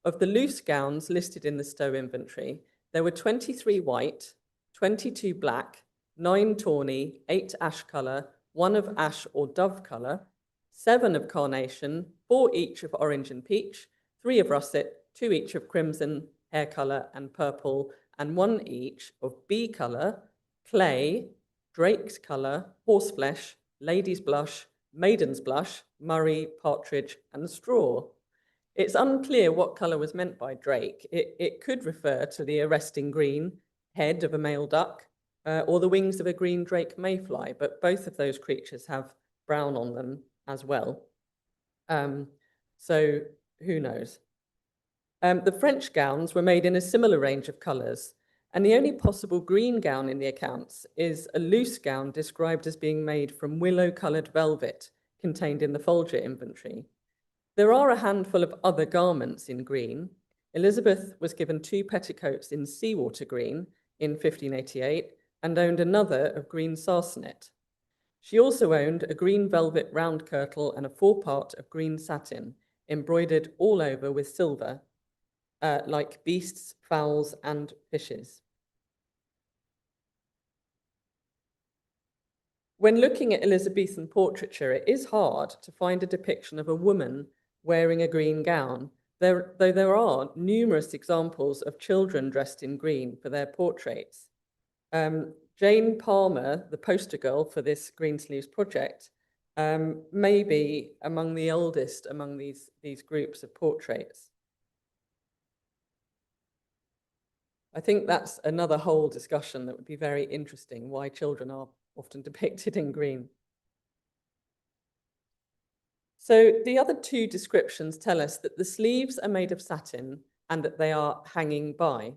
Of the loose gowns listed in the Stowe inventory, there were 23 white, 22 black, 9 tawny, 8 ash colour, 1 of ash or dove colour, 7 of carnation, 4 each of orange and peach, 3 of russet, 2 each of crimson, hair colour and purple, and 1 each of bee colour, clay, drake's colour, horseflesh, lady's blush, maiden's blush, murrey, partridge, and straw. It's unclear what colour was meant by drake. It could refer to the arresting green head of a male duck or the wings of a green drake mayfly, but both of those creatures have brown on them as well. So who knows? The French gowns were made in a similar range of colours, and the only possible green gown in the accounts is a loose gown described as being made from willow-coloured velvet contained in the Folger inventory. There are a handful of other garments in green. Elizabeth was given 2 petticoats in seawater green in 1588 and owned another of green sarsenet. She also owned a green velvet round kirtle and a 4-part of green satin, embroidered all over with silver, like beasts, fowls, and fishes. When looking at Elizabethan portraiture, it is hard to find a depiction of a woman wearing a green gown, though there are numerous examples of children dressed in green for their portraits. Jane Palmer, the poster girl for this Greensleeves project, may be among the oldest among these groups of portraits. I think that's another whole discussion that would be very interesting, why children are often depicted in green. So the other 2 descriptions tell us that the sleeves are made of satin and that they are hanging by.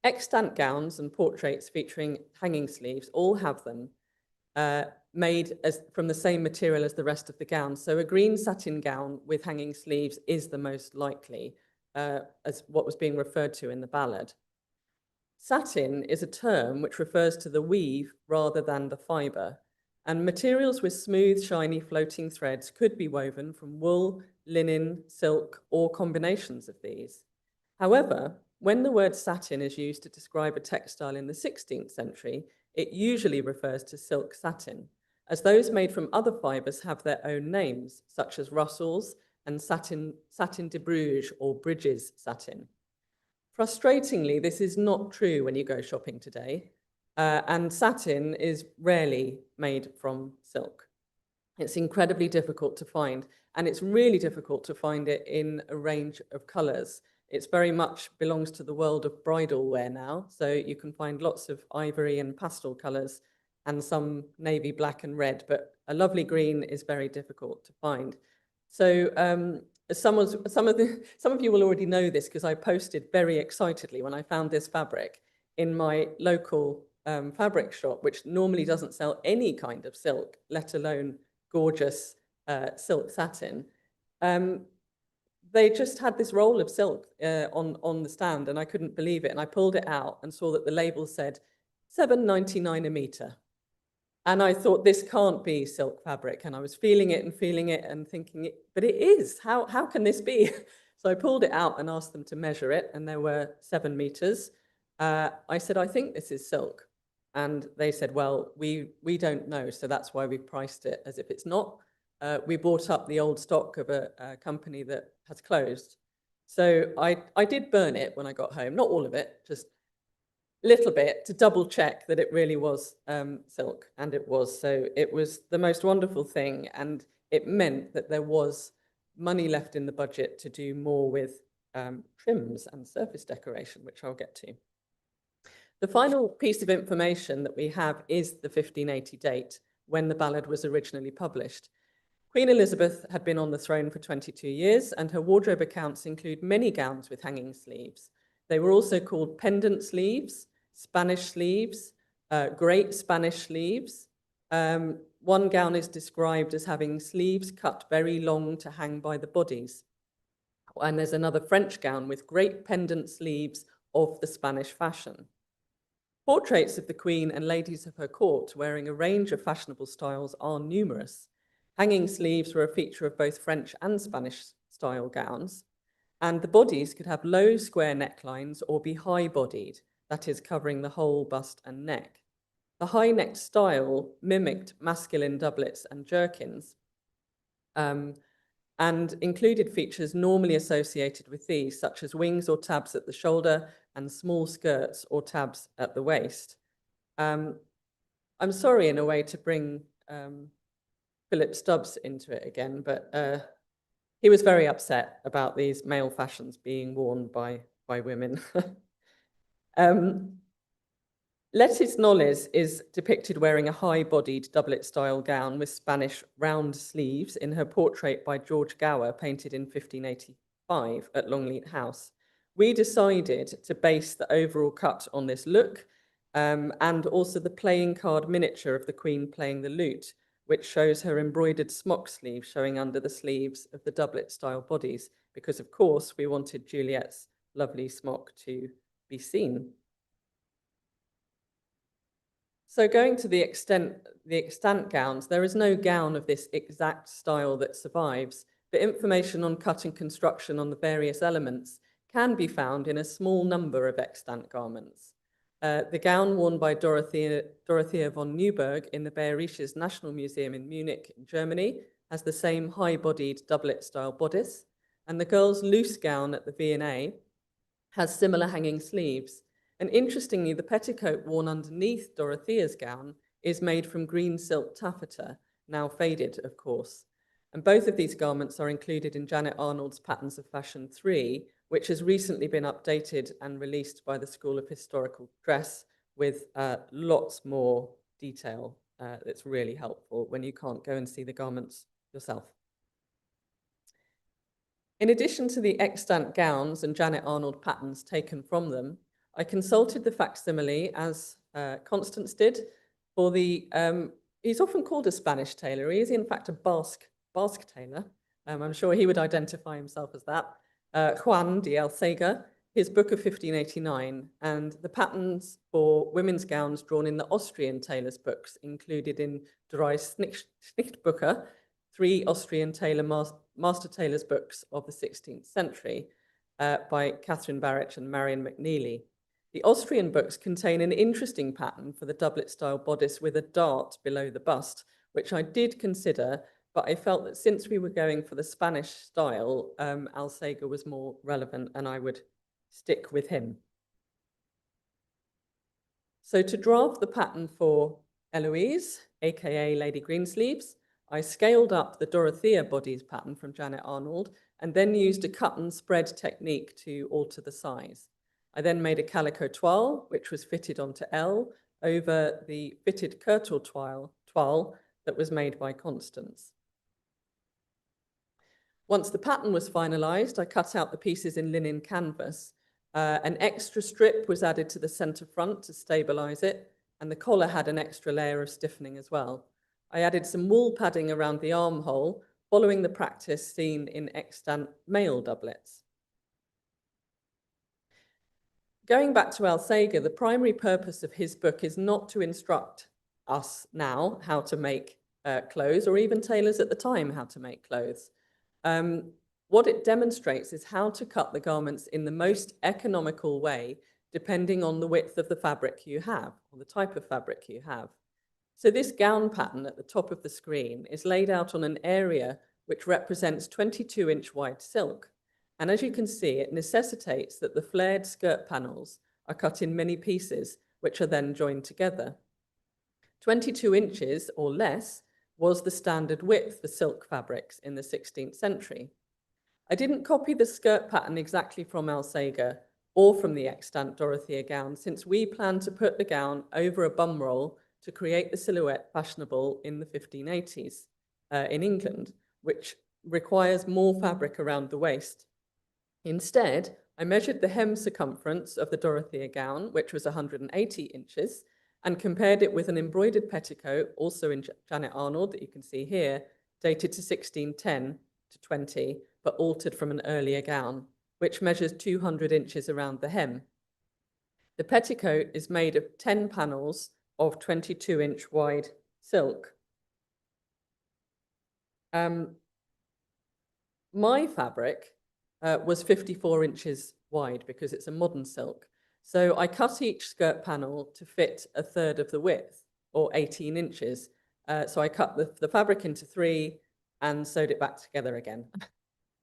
Extant gowns and portraits featuring hanging sleeves all have them made from the same material as the rest of the gown. So a green satin gown with hanging sleeves is the most likely, as what was being referred to in the ballad. Satin is a term which refers to the weave rather than the fibre, and materials with smooth, shiny, floating threads could be woven from wool, linen, silk, or combinations of these. However, when the word satin is used to describe a textile in the 16th century, it usually refers to silk satin, as those made from other fibres have their own names, such as Russell's and satin de Bruges or Bridges satin. Frustratingly, this is not true when you go shopping today, and satin is rarely made from silk. It's incredibly difficult to find, and it's really difficult to find it in a range of colours. It's very much belongs to the world of bridal wear now, so you can find lots of ivory and pastel colours and some navy black and red, but a lovely green is very difficult to find. So some of you will already know this because I posted very excitedly when I found this fabric in my local fabric shop, which normally doesn't sell any kind of silk, let alone gorgeous silk satin. They just had this roll of silk on the stand, and I couldn't believe it. And I pulled it out and saw that the label said £7.99 a metre. And I thought, this can't be silk fabric. And I was feeling it and thinking, but it is. How can this be? So I pulled it out and asked them to measure it, and there were 7 meters. I said, I think this is silk. And they said, well, we don't know, so that's why we priced it as if it's not. We bought up the old stock of a company that has closed. So I did burn it when I got home, not all of it, just little bit to double check that it really was silk, and it was. So it was the most wonderful thing, and it meant that there was money left in the budget to do more with trims and surface decoration, which I'll get to. The final piece of information that we have is the 1580 date, when the ballad was originally published. Queen Elizabeth had been on the throne for 22 years, and her wardrobe accounts include many gowns with hanging sleeves. They were also called pendant sleeves, Spanish sleeves, great Spanish sleeves. One gown is described as having sleeves cut very long to hang by the bodies. And there's another French gown with great pendant sleeves of the Spanish fashion. Portraits of the Queen and ladies of her court wearing a range of fashionable styles are numerous. Hanging sleeves were a feature of both French and Spanish style gowns, and the bodies could have low square necklines or be high-bodied, that is, covering the whole bust and neck. The high-necked style mimicked masculine doublets and jerkins, and included features normally associated with these, such as wings or tabs at the shoulder and small skirts or tabs at the waist. I'm sorry, in a way, to bring Philip Stubbs into it again, but he was very upset about these male fashions being worn by women. Lettice Knollys is depicted wearing a high-bodied doublet-style gown with Spanish round sleeves in her portrait by George Gower, painted in 1585 at Longleat House. We decided to base the overall cut on this look, and also the playing card miniature of the Queen playing the lute, which shows her embroidered smock sleeve showing under the sleeves of the doublet-style bodies, because, of course, we wanted Juliet's lovely smock to be seen. So going to the extant gowns, there is no gown of this exact style that survives, but information on cut and construction on the various elements can be found in a small number of extant garments. The gown worn by Dorothea von Neuburg in the Bayerisches National Museum in Munich, in Germany, has the same high-bodied doublet-style bodice, and the girl's loose gown at the V&A has similar hanging sleeves. And interestingly, the petticoat worn underneath Dorothea's gown is made from green silk taffeta, now faded, of course. And both of these garments are included in Janet Arnold's Patterns of Fashion 3, which has recently been updated and released by the School of Historical Dress with lots more detail that's really helpful when you can't go and see the garments yourself. In addition to the extant gowns and Janet Arnold patterns taken from them, I consulted the facsimile, as Constance did, for the, he's often called a Spanish tailor. He is in fact a Basque tailor. I'm sure he would identify himself as that. Juan de Alcega, his book of 1589, and the patterns for women's gowns drawn in the Austrian tailors' books included in Drei Schnittbücher, 3 Austrian master tailors' books of the 16th century by Catherine Barrett and Marion McNeely. The Austrian books contain an interesting pattern for the doublet-style bodice with a dart below the bust, which I did consider, but I felt that since we were going for the Spanish style, Alcega was more relevant and I would stick with him. So to draft the pattern for Eloise, aka Lady Greensleeves, I scaled up the Dorothea bodies pattern from Janet Arnold and then used a cut and spread technique to alter the size. I then made a calico toile, which was fitted onto L over the fitted kirtle toile that was made by Constance. Once the pattern was finalized, I cut out the pieces in linen canvas. An extra strip was added to the center front to stabilize it, and the collar had an extra layer of stiffening as well. I added some wool padding around the armhole, following the practice seen in extant male doublets. Going back to Alcega, the primary purpose of his book is not to instruct us now how to make clothes, or even tailors at the time how to make clothes. What it demonstrates is how to cut the garments in the most economical way, depending on the width of the fabric you have, or the type of fabric you have. So this gown pattern at the top of the screen is laid out on an area which represents 22-inch wide silk. And as you can see, it necessitates that the flared skirt panels are cut in many pieces, which are then joined together. 22 inches or less was the standard width for silk fabrics in the 16th century. I didn't copy the skirt pattern exactly from Alsager or from the extant Dorothea gown, since we planned to put the gown over a bum roll to create the silhouette fashionable in the 1580s in England, which requires more fabric around the waist. Instead, I measured the hem circumference of the Dorothea gown, which was 180 inches, and compared it with an embroidered petticoat, also in Janet Arnold, that you can see here, dated to 1610 to 20, but altered from an earlier gown, which measures 200 inches around the hem. The petticoat is made of 10 panels of 22-inch wide silk. My fabric was 54 inches wide because it's a modern silk. So I cut each skirt panel to fit a third of the width, or 18 inches. So I cut the fabric into 3 and sewed it back together again.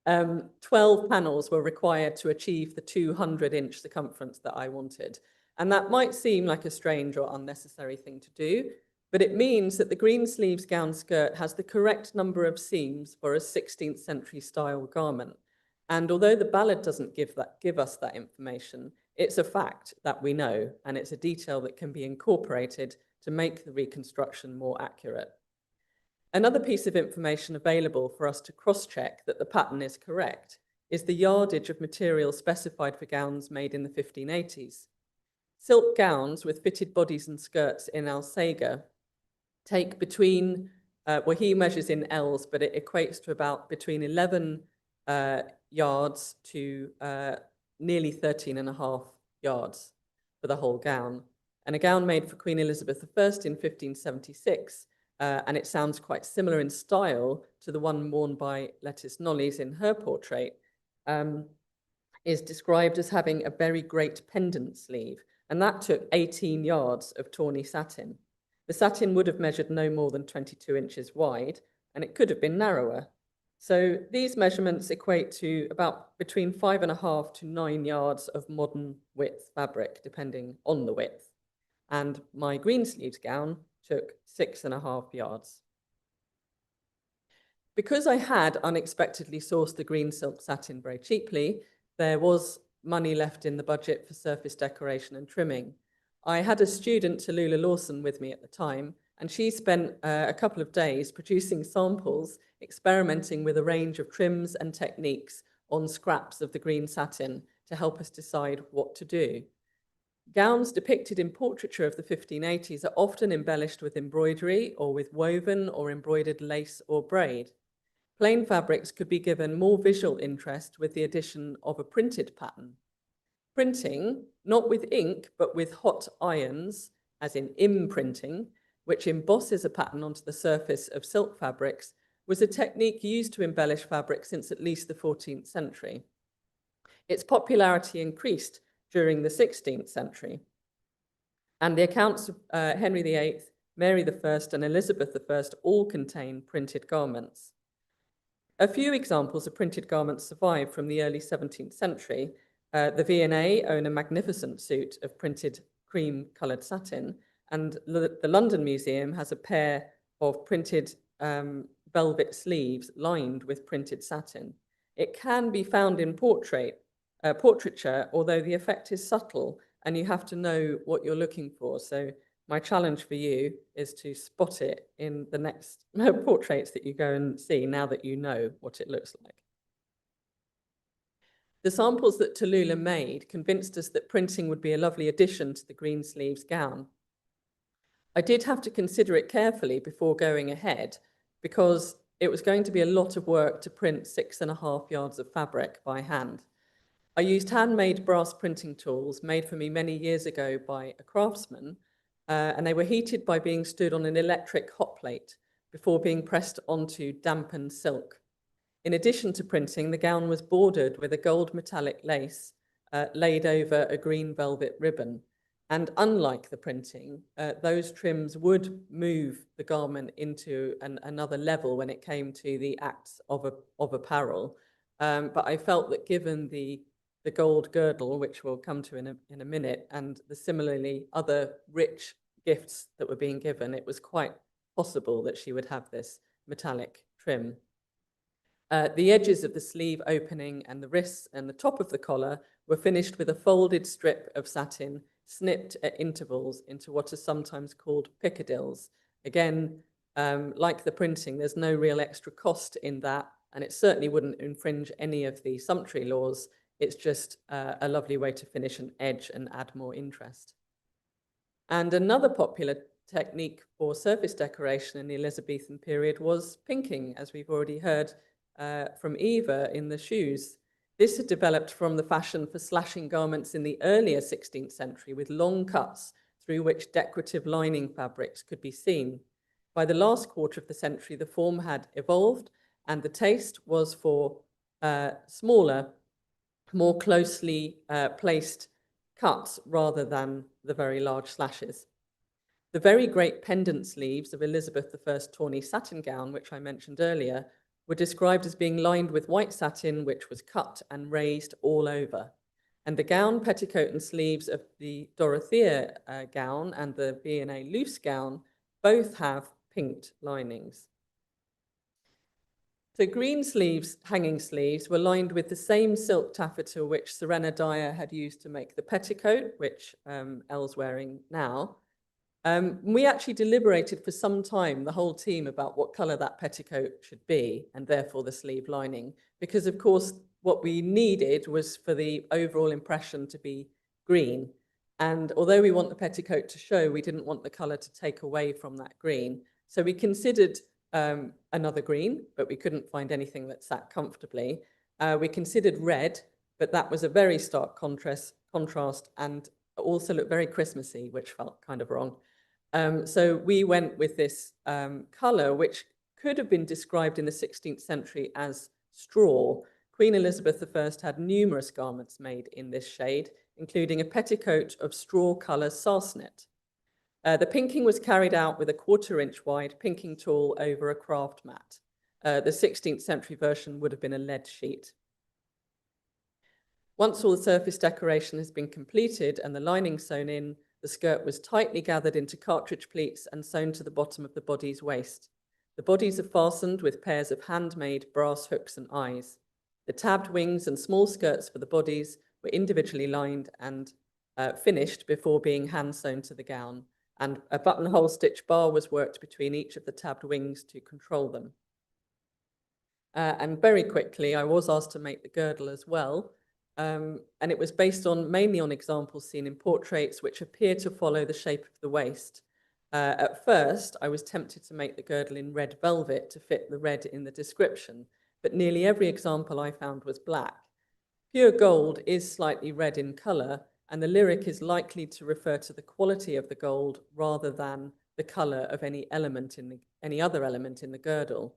12 panels were required to achieve the 200-inch circumference that I wanted. And that might seem like a strange or unnecessary thing to do, but it means that the Greensleeves gown skirt has the correct number of seams for a 16th century style garment. And although the ballad doesn't give us that information, it's a fact that we know, and it's a detail that can be incorporated to make the reconstruction more accurate. Another piece of information available for us to cross-check that the pattern is correct is the yardage of material specified for gowns made in the 1580s. Silk gowns with fitted bodies and skirts in Alsager take between, well, he measures in L's, but it equates to about between 11 yards to nearly 13.5 yards for the whole gown. And a gown made for Queen Elizabeth I in 1576, and it sounds quite similar in style to the one worn by Lettice Knollys in her portrait, is described as having a very great pendant sleeve, and that took 18 yards of tawny satin. The satin would have measured no more than 22 inches wide, and it could have been narrower. So these measurements equate to about between 5.5 to 9 yards of modern width fabric, depending on the width. And my Greensleeves gown took 6.5 yards. Because I had unexpectedly sourced the green silk satin very cheaply, there was money left in the budget for surface decoration and trimming. I had a student, Tallulah Lawson, with me at the time, and she spent a couple of days producing samples, experimenting with a range of trims and techniques on scraps of the green satin to help us decide what to do. Gowns depicted in portraiture of the 1580s are often embellished with embroidery or with woven or embroidered lace or braid. Plain fabrics could be given more visual interest with the addition of a printed pattern. Printing, not with ink, but with hot irons, as in imprinting, which embosses a pattern onto the surface of silk fabrics, was a technique used to embellish fabric since at least the 14th century. Its popularity increased during the 16th century. And the accounts of Henry VIII, Mary I, and Elizabeth I all contain printed garments. A few examples of printed garments survive from the early 17th century. The V&A own a magnificent suit of printed cream-coloured satin, and the London Museum has a pair of printed velvet sleeves lined with printed satin. It can be found in portraiture, although the effect is subtle and you have to know what you're looking for. So my challenge for you is to spot it in the next portraits that you go and see, now that you know what it looks like. The samples that Tallulah made convinced us that printing would be a lovely addition to the Greensleeves gown. I did have to consider it carefully before going ahead, because it was going to be a lot of work to print 6.5 yards of fabric by hand. I used handmade brass printing tools made for me many years ago by a craftsman, and they were heated by being stood on an electric hot plate before being pressed onto dampened silk. In addition to printing, the gown was bordered with a gold metallic lace laid over a green velvet ribbon. And unlike the printing, those trims would move the garment into another level when it came to the acts of apparel. But I felt that given the the gold girdle, which we'll come to in a minute, and the similarly other rich gifts that were being given, it was quite possible that she would have this metallic trim. The edges of the sleeve opening and the wrists and the top of the collar were finished with a folded strip of satin snipped at intervals into what are sometimes called piccadilles. Again, like the printing, there's no real extra cost in that, and it certainly wouldn't infringe any of the sumptuary laws. It's just a lovely way to finish an edge and add more interest. And another popular technique for surface decoration in the Elizabethan period was pinking, as we've already heard from Eva in the shoes. This had developed from the fashion for slashing garments in the earlier 16th century with long cuts through which decorative lining fabrics could be seen. By the last quarter of the century, the form had evolved and the taste was for smaller, more closely placed cuts rather than the very large slashes. The very great pendant sleeves of Elizabeth I's tawny satin gown, which I mentioned earlier, were described as being lined with white satin, which was cut and raised all over. And the gown, petticoat and sleeves of the Dorothea gown and the V&A loose gown both have pinked linings. So Greensleeves hanging sleeves were lined with the same silk taffeta which Serena Dyer had used to make the petticoat, which Elle's wearing now. We actually deliberated for some time, the whole team, about what colour that petticoat should be, and therefore the sleeve lining, because of course what we needed was for the overall impression to be green. And although we want the petticoat to show, we didn't want the colour to take away from that green. So we considered another green, but we couldn't find anything that sat comfortably. We considered red, but that was a very stark contrast and also looked very Christmassy, which felt kind of wrong. So we went with this colour, which could have been described in the 16th century as straw. Queen Elizabeth I had numerous garments made in this shade, including a petticoat of straw colour sarsenet. The pinking was carried out with a 1/4 inch wide pinking tool over a craft mat. The 16th century version would have been a lead sheet. Once all the surface decoration has been completed and the lining sewn in, the skirt was tightly gathered into cartridge pleats and sewn to the bottom of the body's waist. The bodies are fastened with pairs of handmade brass hooks and eyes. The tabbed wings and small skirts for the bodies were individually lined and finished before being hand sewn to the gown, and a buttonhole stitch bar was worked between each of the tabbed wings to control them. And very quickly, I was asked to make the girdle as well. And it was based mainly on examples seen in portraits which appear to follow the shape of the waist. At first, I was tempted to make the girdle in red velvet to fit the red in the description, but nearly every example I found was black. Pure gold is slightly red in colour, and the lyric is likely to refer to the quality of the gold rather than the colour of any other element in the girdle.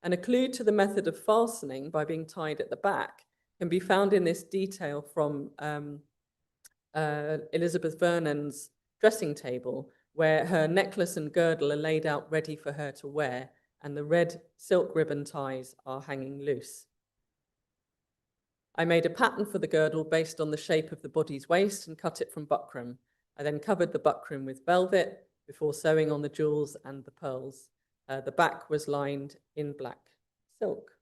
And a clue to the method of fastening by being tied at the back can be found in this detail from Elizabeth Vernon's dressing table, where her necklace and girdle are laid out ready for her to wear, and the red silk ribbon ties are hanging loose. I made a pattern for the girdle based on the shape of the body's waist and cut it from buckram. I then covered the buckram with velvet before sewing on the jewels and the pearls. The back was lined in black silk.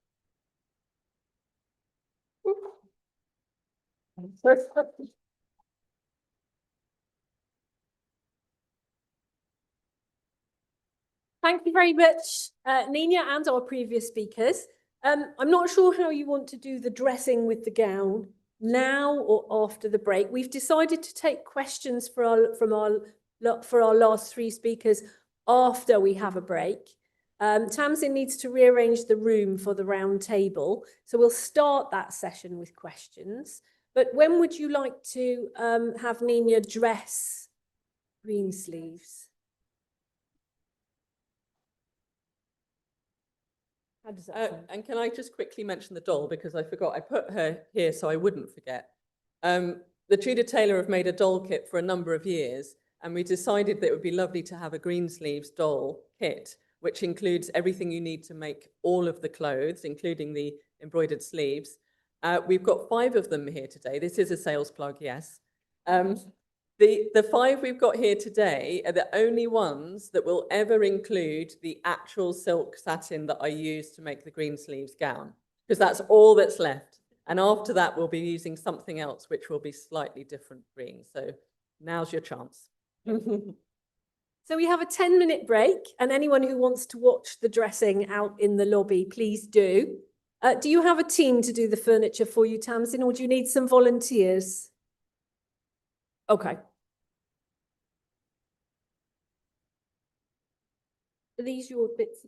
Thank you very much, Nina, and our previous speakers. I'm not sure how you want to do the dressing with the gown, now or after the break. We've decided to take questions for our last three speakers after we have a break. Tamsin needs to rearrange the room for the round table, so we'll start that session with questions. But when would you like to have Nina dress Greensleeves? How does that sound? And can I just quickly mention the doll, because I forgot, I put her here so I wouldn't forget. The Tudor tailor have made a doll kit for a number of years, and we decided that it would be lovely to have a Greensleeves doll kit, which includes everything you need to make all of the clothes, including the embroidered sleeves. We've got 5 of them here today. This is a sales plug, yes. The 5 we've got here today are the only ones that will ever include the actual silk satin that I used to make the Greensleeves gown, because that's all that's left. And after that, we'll be using something else, which will be slightly different green. So now's your chance. So we have a 10-minute break, and anyone who wants to watch the dressing out in the lobby, please do. Do you have a team to do the furniture for you, Tamsin, or do you need some volunteers? Okay. Are these your bits?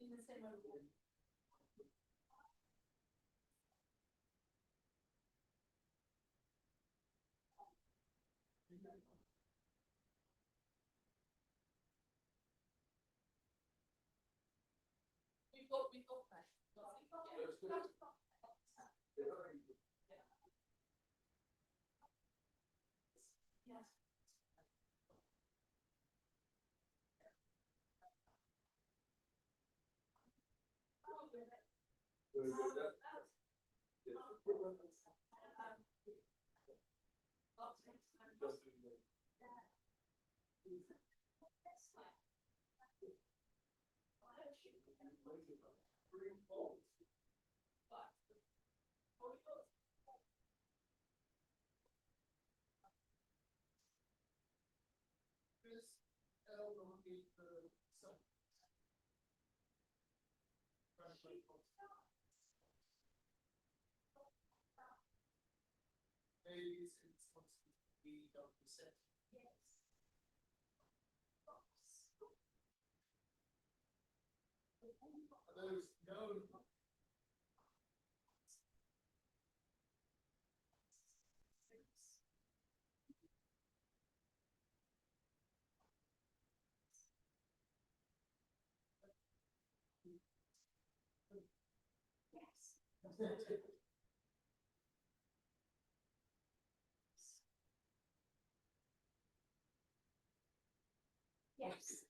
In the same way. We've got that. Yes. Yes.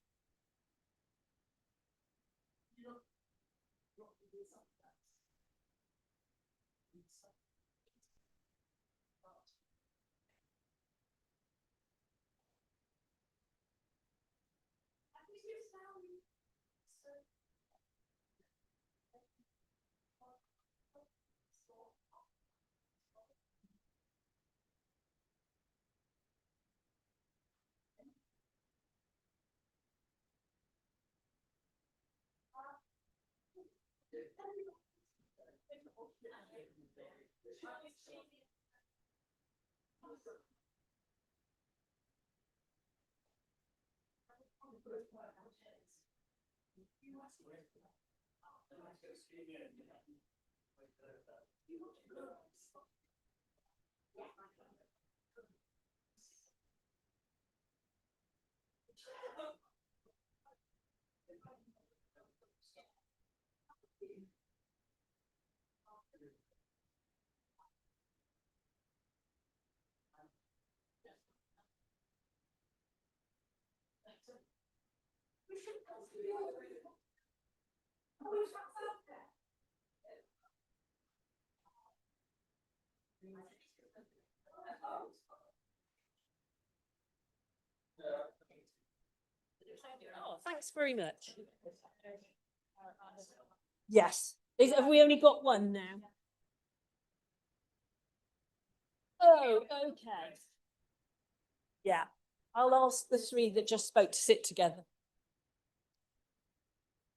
Oh, thanks very much. Yes. Have we only got one now? Oh, okay. Yeah. I'll ask the three that just spoke to sit together.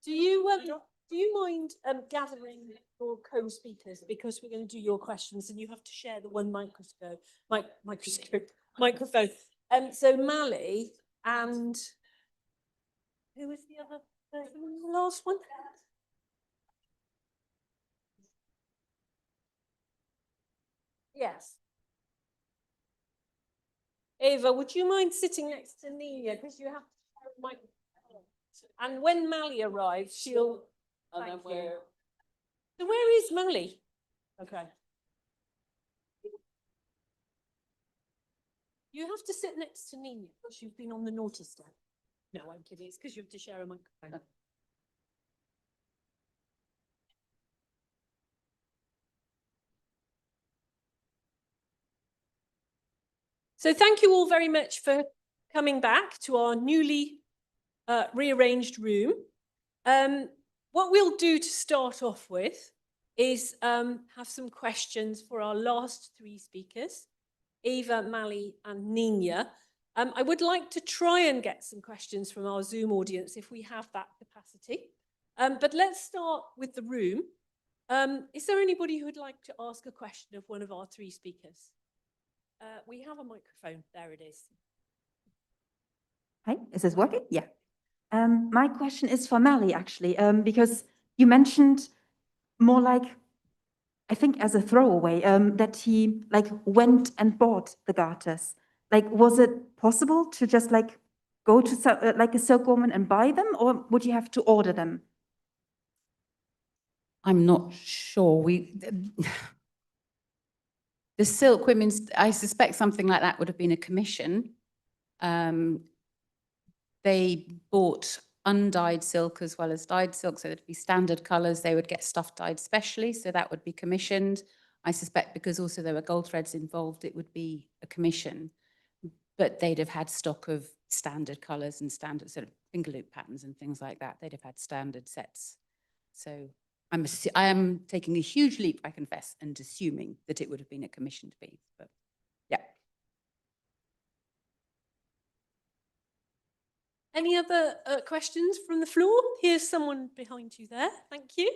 Do you mind gathering your co-speakers, because we're going to do your questions and you have to share the one microphone. So Mally and who was the other person, the last one? Yes. Ava, would you mind sitting next to Nina, because you have to share a microphone. And when Mally arrives, she'll. Thank you. So where is Mally? Okay. You have to sit next to Nina because you've been on the naughty stand. No, I'm kidding. It's because you have to share a microphone. So thank you all very much for coming back to our newly rearranged room. What we'll do to start off with is have some questions for our last three speakers, Ava, Mally and Nina. I would like to try and get some questions from our Zoom audience if we have that capacity. But let's start with the room. Is there anybody who would like to ask a question of one of our three speakers? We have a microphone. There it is. Hi, is this working? Yeah. My question is for Mally, actually, because you mentioned more like, I think as a throwaway, that he like went and bought the garters. Like, was it possible to just like go to like a Silkwoman and buy them, or would you have to order them? I'm not sure. The Silkwomen's, I suspect something like that would have been a commission. They bought undyed silk as well as dyed silk, so it'd be standard colours. They would get stuff dyed specially, so that would be commissioned. I suspect because also there were gold threads involved, it would be a commission. But they'd have had stock of standard colours and standard sort of finger loop patterns and things like that. They'd have had standard sets. So I am taking a huge leap, I confess, and assuming that it would have been a commissioned piece. But yeah. Any other questions from the floor? Here's someone behind you there. Thank you.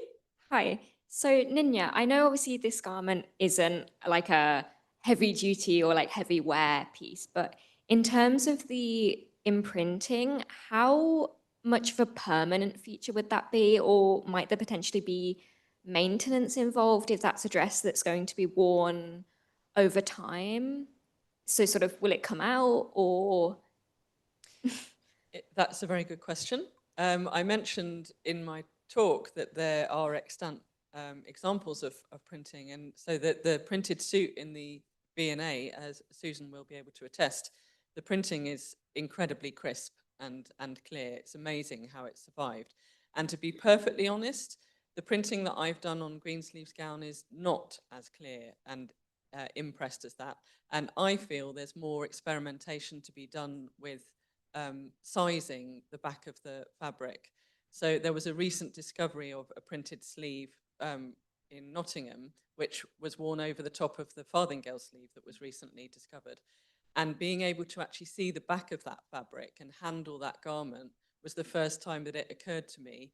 Hi. So Ninya, I know obviously this garment isn't like a heavy duty or like heavy wear piece, but in terms of the imprinting, how much of a permanent feature would that be? Or might there potentially be maintenance involved if that's a dress that's going to be worn over time? So sort of, will it come out or? That's a very good question. I mentioned in my talk that there are extant examples of printing, and so that the printed suit in the V&A, as Susan will be able to attest, the printing is incredibly crisp and clear. It's amazing how it survived. And to be perfectly honest, the printing that I've done on Greensleeves gown is not as clear and impressed as that. And I feel there's more experimentation to be done with sizing the back of the fabric. So there was a recent discovery of a printed sleeve in Nottingham, which was worn over the top of the farthingale sleeve that was recently discovered. And being able to actually see the back of that fabric and handle that garment was the first time that it occurred to me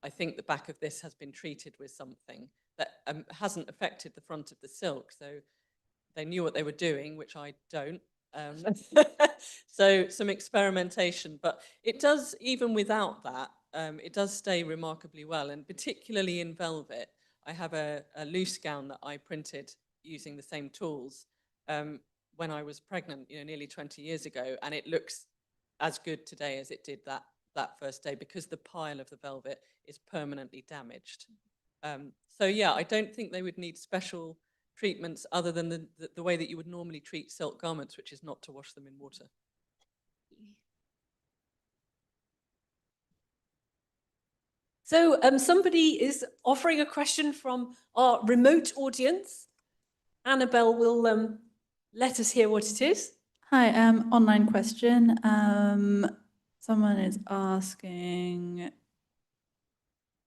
I think the back of this has been treated with something that hasn't affected the front of the silk. So they knew what they were doing, which I don't. So some experimentation, but it does, even without that, it does stay remarkably well, and particularly in velvet. I have a loose gown that I printed using the same tools when I was pregnant, nearly 20 years ago, and it looks as good today as it did that first day, because the pile of the velvet is permanently damaged. So yeah, I don't think they would need special treatments other than the way that you would normally treat silk garments, which is not to wash them in water. So somebody is offering a question from our remote audience. Annabelle will let us hear what it is. Hi, online question. Someone is asking,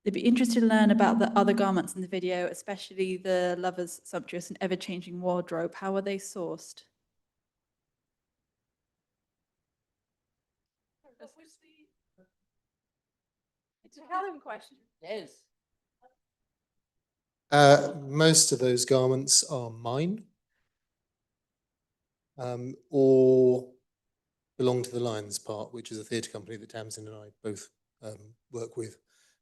they'd be interested to learn about the other garments in the video, especially the lover's sumptuous and ever-changing wardrobe. How are they sourced? It's a Callum question. Yes. Most of those garments are mine, or belong to the Lions part, which is a theatre company that Tamsin and I both work with.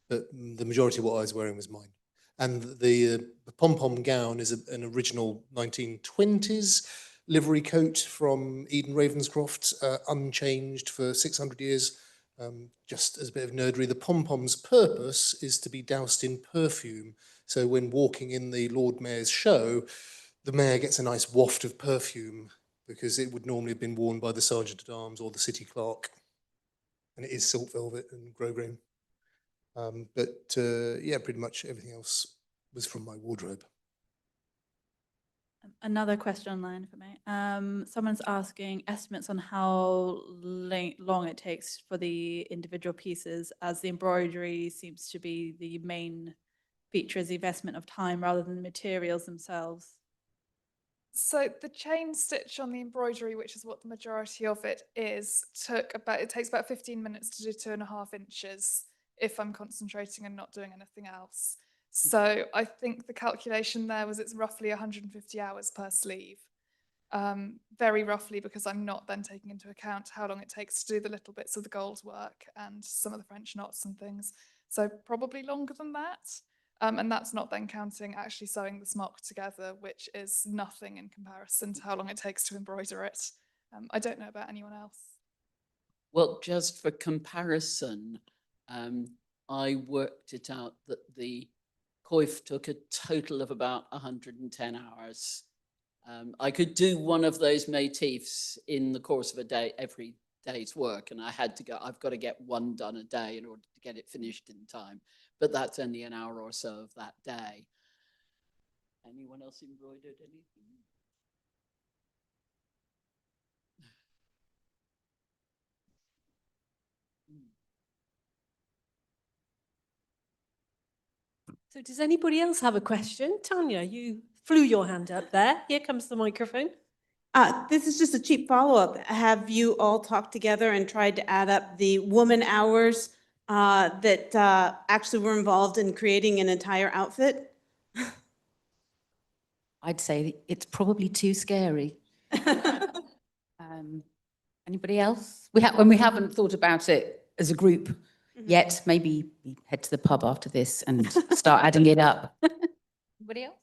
But the majority of what I was wearing was mine. And the pom-pom gown is an original 1920s livery coat from Eden Ravenscroft, unchanged for 600 years. Just as a bit of nerdery, the pom-pom's purpose is to be doused in perfume. So when walking in the Lord Mayor's show, the mayor gets a nice waft of perfume, because it would normally have been worn by the Sergeant at Arms or the city clerk. And it is silk velvet and grosgrain. Yeah, pretty much everything else was from my wardrobe. Another question online, if I may. Someone's asking estimates on how long it takes for the individual pieces, as the embroidery seems to be the main feature as the investment of time rather than the materials themselves. So the chain stitch on the embroidery, which is what the majority of it is, it takes about 15 minutes to do 2.5 inches if I'm concentrating and not doing anything else. So I think the calculation there was it's roughly 150 hours per sleeve. Very roughly, because I'm not then taking into account how long it takes to do the little bits of the gold work and some of the French knots and things. So probably longer than that. And that's not then counting actually sewing the smock together, which is nothing in comparison to how long it takes to embroider it. I don't know about anyone else. Well, just for comparison, I worked it out that the coif took a total of about 110 hours. I could do one of those motifs in the course of a day, every day's work, and I've got to get one done a day in order to get it finished in time. But that's only an hour or so of that day. Anyone else embroidered anything? So does anybody else have a question? Tanya, you flew your hand up there. Here comes the microphone. This is just a cheap follow-up. Have you all talked together and tried to add up the woman hours that actually were involved in creating an entire outfit? I'd say it's probably too scary. Anybody else? We haven't thought about it as a group yet. Maybe we head to the pub after this and start adding it up. Anybody else?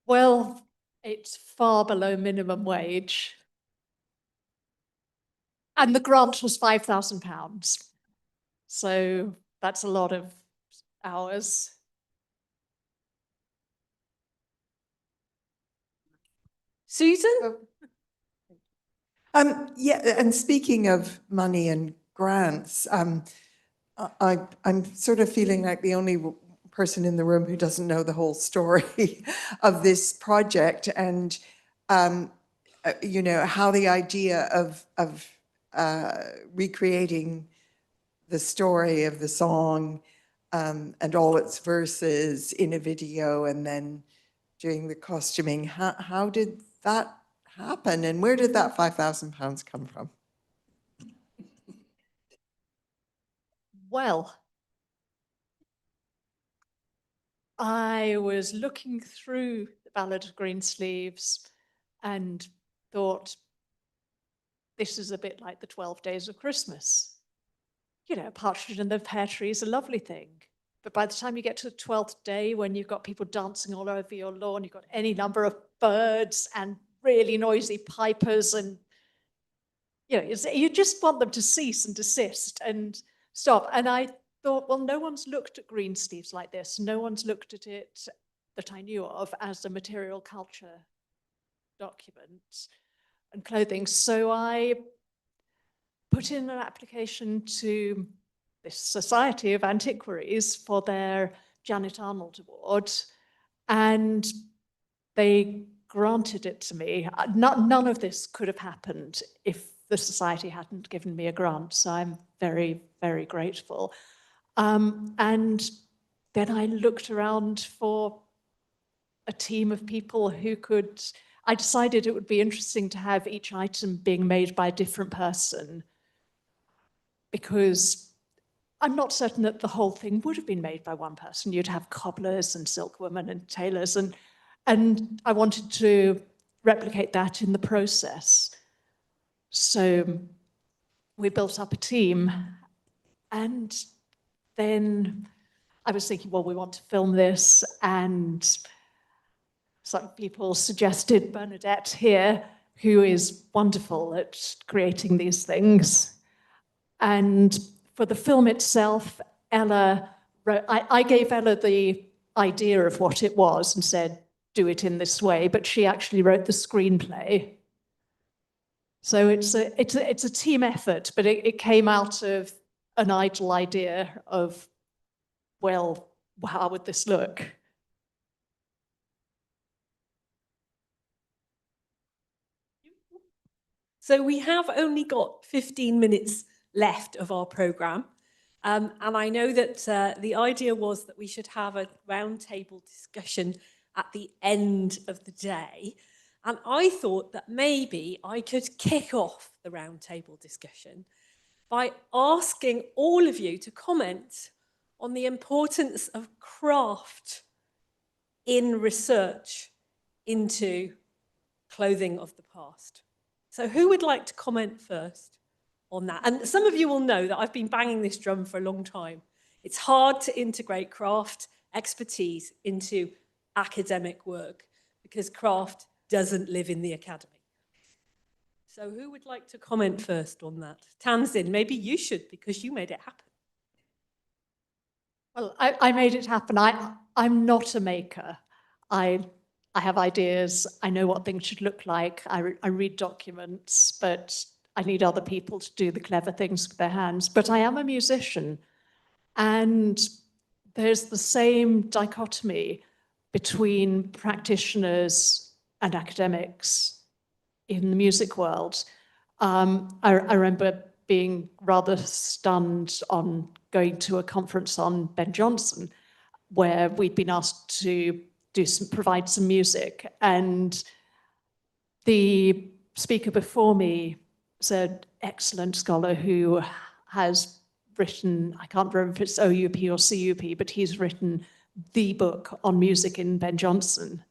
Well, it's far below minimum wage. And the grant was £5,000. So that's a lot of hours. Susan? Yeah, and speaking of money and grants, I'm sort of feeling like the only person in the room who doesn't know the whole story of this project, and you know, how the idea of recreating the story of the song and all its verses in a video, and then doing the costuming. How did that happen, and where did that £5,000 come from? Well, I was looking through the Ballad of Greensleeves and thought, this is a bit like the 12 Days of Christmas. You know, partridge in the pear tree is a lovely thing. But by the time you get to the 12th day, when you've got people dancing all over your lawn, you've got any number of birds and really noisy pipers, and you know, you just want them to cease and desist and stop. And I thought, well, no one's looked at Greensleeves like this. No one's looked at it that I knew of as a material culture document and clothing. So I put in an application to this Society of Antiquaries for their Janet Arnold Award, and they granted it to me. None of this could have happened if the Society hadn't given me a grant, so I'm very, very grateful. And then I looked around for a team of people who could, I decided it would be interesting to have each item being made by a different person, because I'm not certain that the whole thing would have been made by one person. You'd have cobblers and silkwomen and tailors, and I wanted to replicate that in the process. So we built up a team, and then I was thinking, well, we want to film this, and some people suggested Bernadette here, who is wonderful at creating these things. And for the film itself, Ella wrote, I gave Ella the idea of what it was and said, do it in this way, but she actually wrote the screenplay. So it's a team effort, but it came out of an idle idea of, well, how would this look? So we have only got 15 minutes left of our programme. And I know that the idea was that we should have a roundtable discussion at the end of the day. And I thought that maybe I could kick off the roundtable discussion by asking all of you to comment on the importance of craft in research into clothing of the past. So who would like to comment first on that? And some of you will know that I've been banging this drum for a long time. It's hard to integrate craft expertise into academic work because craft doesn't live in the academy. So who would like to comment first on that? Tamsin, maybe you should, because you made it happen. Well, I made it happen. I'm not a maker. I have ideas. I know what things should look like. I read documents, but I need other people to do the clever things with their hands. But I am a musician, and there's the same dichotomy between practitioners and academics in the music world. I remember being rather stunned on going to a conference on Ben Jonson, where we'd been asked to provide some music, and the speaker before me is an excellent scholar who has written, I can't remember if it's OUP or CUP, but he's written the book on music in Ben Jonson.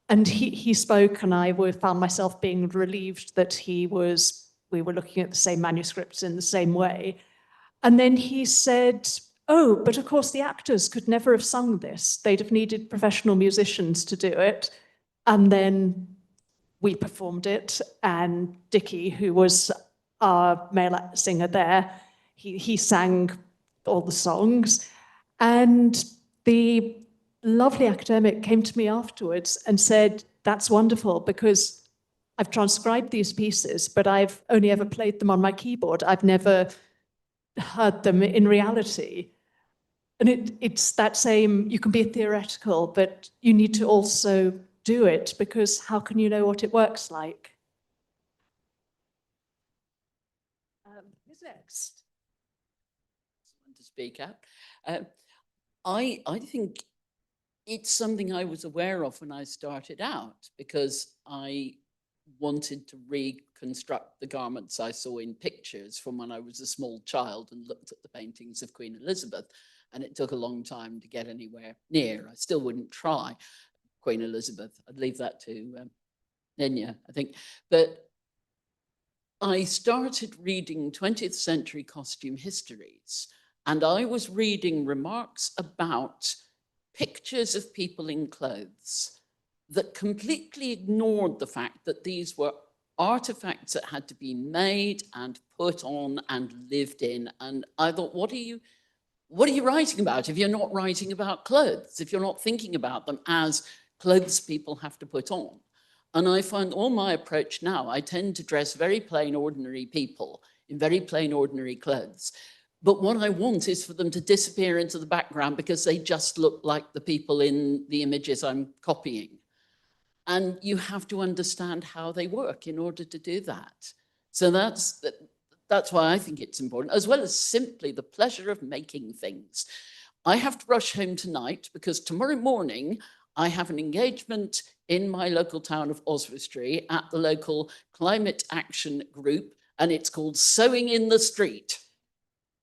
And he spoke, and I found myself being relieved that we were looking at the same manuscripts in the same way. And then he said, oh, but of course the actors could never have sung this. They'd have needed professional musicians to do it. And then we performed it, and Dickie, who was our male singer there, he sang all the songs. And the lovely academic came to me afterwards and said, that's wonderful, because I've transcribed these pieces, but I've only ever played them on my keyboard. I've never heard them in reality. And it's that same, you can be theoretical, but you need to also do it, because how can you know what it works like? Who's next? Someone to speak out. I think it's something I was aware of when I started out, because I wanted to reconstruct the garments I saw in pictures from when I was a small child and looked at the paintings of Queen Elizabeth. And it took a long time to get anywhere near. I still wouldn't try Queen Elizabeth. I'd leave that to Ninya, I think. But I started reading 20th century costume histories, and I was reading remarks about pictures of people in clothes that completely ignored the fact that these were artifacts that had to be made and put on and lived in. And I thought, what are you writing about if you're not writing about clothes, if you're not thinking about them as clothes people have to put on? And I find all my approach now, I tend to dress very plain, ordinary people in very plain, ordinary clothes. But what I want is for them to disappear into the background because they just look like the people in the images I'm copying. And you have to understand how they work in order to do that. So that's why I think it's important, as well as simply the pleasure of making things. I have to rush home tonight because tomorrow morning I have an engagement in my local town of Oswestry at the local climate action group, and it's called Sewing in the Street.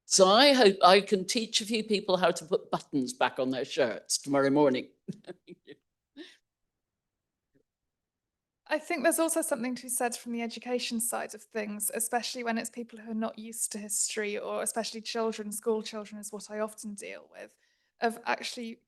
So I hope I can teach a few people how to put buttons back on their shirts tomorrow morning. I think there's also something to be said from the education side of things, especially when it's people who are not used to history, or especially children, school children is what I often deal with, of actually,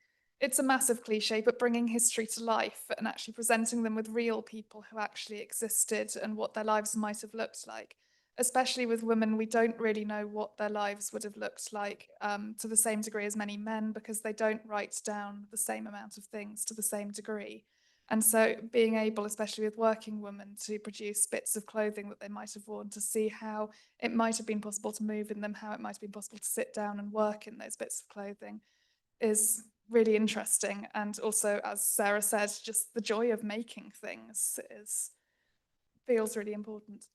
it's a massive cliche, but bringing history to life and actually presenting them with real people who actually existed and what their lives might have looked like. Especially with women, we don't really know what their lives would have looked like to the same degree as many men, because they don't write down the same amount of things to the same degree. And so being able, especially with working women, to produce bits of clothing that they might have worn, to see how it might have been possible to move in them, how it might have been possible to sit down and work in those bits of clothing, is really interesting. And also, as Sarah said, just the joy of making things feels really important.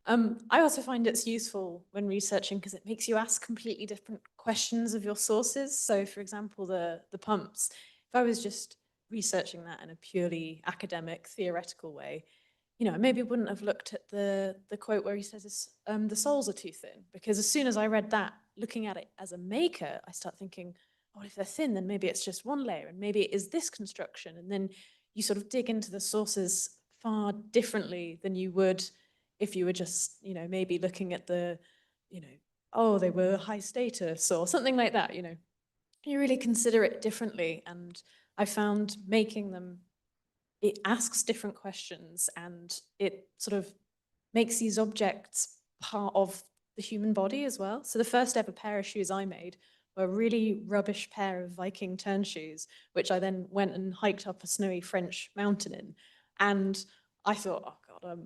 I also find it's useful when researching because it makes you ask completely different questions of your sources. So for example, the pumps, if I was just researching that in a purely academic, theoretical way, you know, I maybe wouldn't have looked at the quote where he says the soles are too thin, because as soon as I read that, looking at it as a maker, I start thinking, oh, if they're thin, then maybe it's just one layer, and maybe it is this construction. And then you sort of dig into the sources far differently than you would if you were just, you know, maybe looking at the, you know, oh, they were high status or something like that, you know. You really consider it differently. And I found making them, it asks different questions, and it sort of makes these objects part of the human body as well. So the first ever pair of shoes I made were a really rubbish pair of Viking turn shoes, which I then went and hiked up a snowy French mountain in. And I thought, oh God,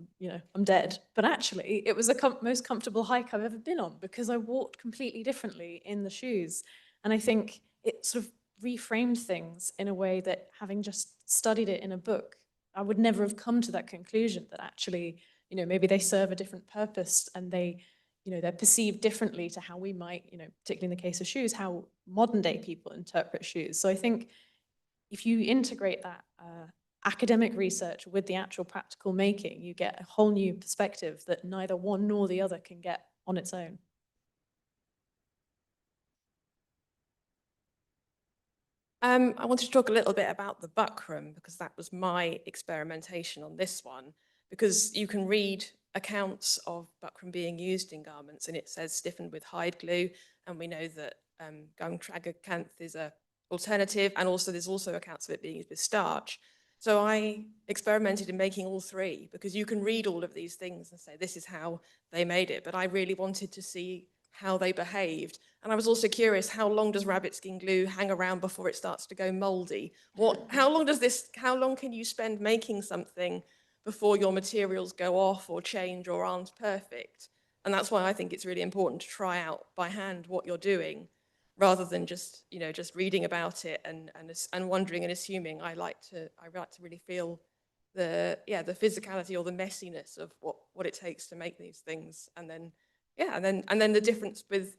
I'm dead. But actually, it was the most comfortable hike I've ever been on, because I walked completely differently in the shoes. And I think it sort of reframed things in a way that, having just studied it in a book, I would never have come to that conclusion, that actually, you know, maybe they serve a different purpose, and they, you know, they're perceived differently to how we might, you know, particularly in the case of shoes, how modern day people interpret shoes. So I think if you integrate that academic research with the actual practical making, you get a whole new perspective that neither one nor the other can get on its own. I wanted to talk a little bit about the buckram, because that was my experimentation on this one, because you can read accounts of buckram being used in garments, and it says stiffened with hide glue, and we know that gung tragacanth is a alternative, and also there's also accounts of it being used with starch. So I experimented in making all three, because you can read all of these things and say this is how they made it, but I really wanted to see how they behaved. And I was also curious, how long does rabbit skin glue hang around before it starts to go moldy? How long can you spend making something before your materials go off or change or aren't perfect? And that's why I think it's really important to try out by hand what you're doing, rather than just, you know, just reading about it and wondering and assuming. I like to really feel the physicality or the messiness of what it takes to make these things, and then the difference with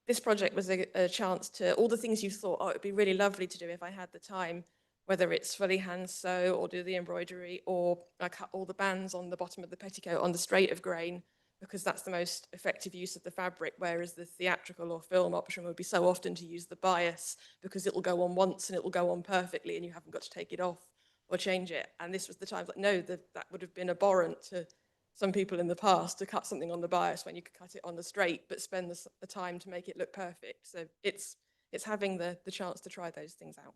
this project was a chance to, all the things you thought, oh, it'd be really lovely to do if I had the time, whether it's fully hand sew or do the embroidery, or I cut all the bands on the bottom of the petticoat on the straight of grain, because that's the most effective use of the fabric, whereas the theatrical or film option would be so often to use the bias, because it'll go on once and it'll go on perfectly and you haven't got to take it off or change it. And this was the time that, no, that would have been abhorrent to some people in the past to cut something on the bias when you could cut it on the straight, but spend the time to make it look perfect. So it's having the chance to try those things out.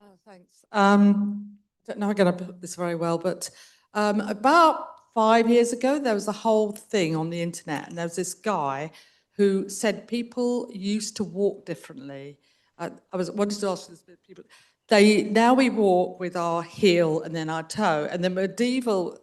Oh, thanks. I don't know how I'm going to put this very well, but about 5 years ago, there was a whole thing on the internet, and there was this guy who said people used to walk differently. I wanted to ask this, people. Now we walk with our heel and then our toe, and the medieval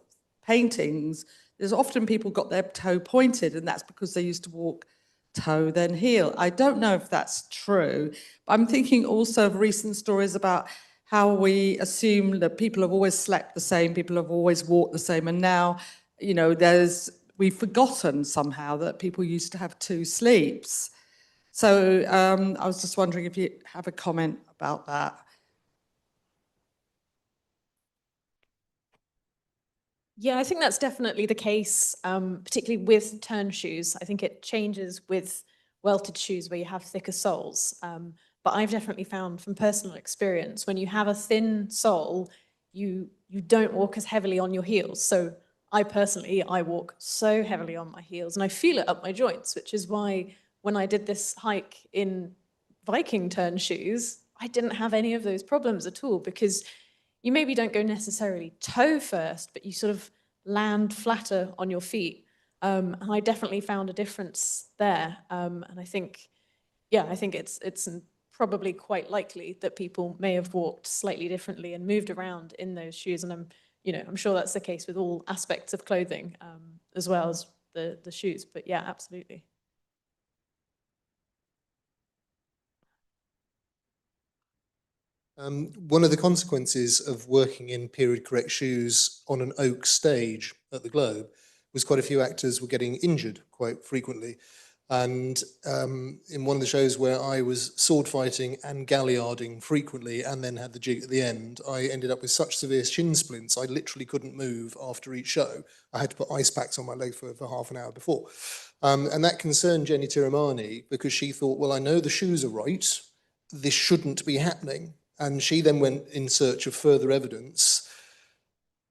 paintings, there's often people got their toe pointed, and that's because they used to walk toe then heel. I don't know if that's true, but I'm thinking also of recent stories about how we assume that people have always slept the same, people have always walked the same, and now, you know, we've forgotten somehow that people used to have 2 sleeps. So I was just wondering if you have a comment about that. Yeah, I think that's definitely the case, particularly with turn shoes. I think it changes with welted shoes where you have thicker soles. But I've definitely found from personal experience, when you have a thin sole, you don't walk as heavily on your heels. So I walk so heavily on my heels and I feel it up my joints, which is why when I did this hike in Viking turn shoes, I didn't have any of those problems at all, because you maybe don't go necessarily toe first, but you sort of land flatter on your feet. And I definitely found a difference there. And I think, yeah, I think it's probably quite likely that people may have walked slightly differently and moved around in those shoes. And I'm sure that's the case with all aspects of clothing, as well as the shoes. But yeah, absolutely. One of the consequences of working in period correct shoes on an oak stage at the Globe was quite a few actors were getting injured quite frequently. And in one of the shows where I was sword fighting and galliarding frequently and then had the jig at the end, I ended up with such severe shin splints I literally couldn't move after each show. I had to put ice packs on my legs for half an hour before. And that concerned Jenny Tiramani, because she thought, well, I know the shoes are right, this shouldn't be happening. And she then went in search of further evidence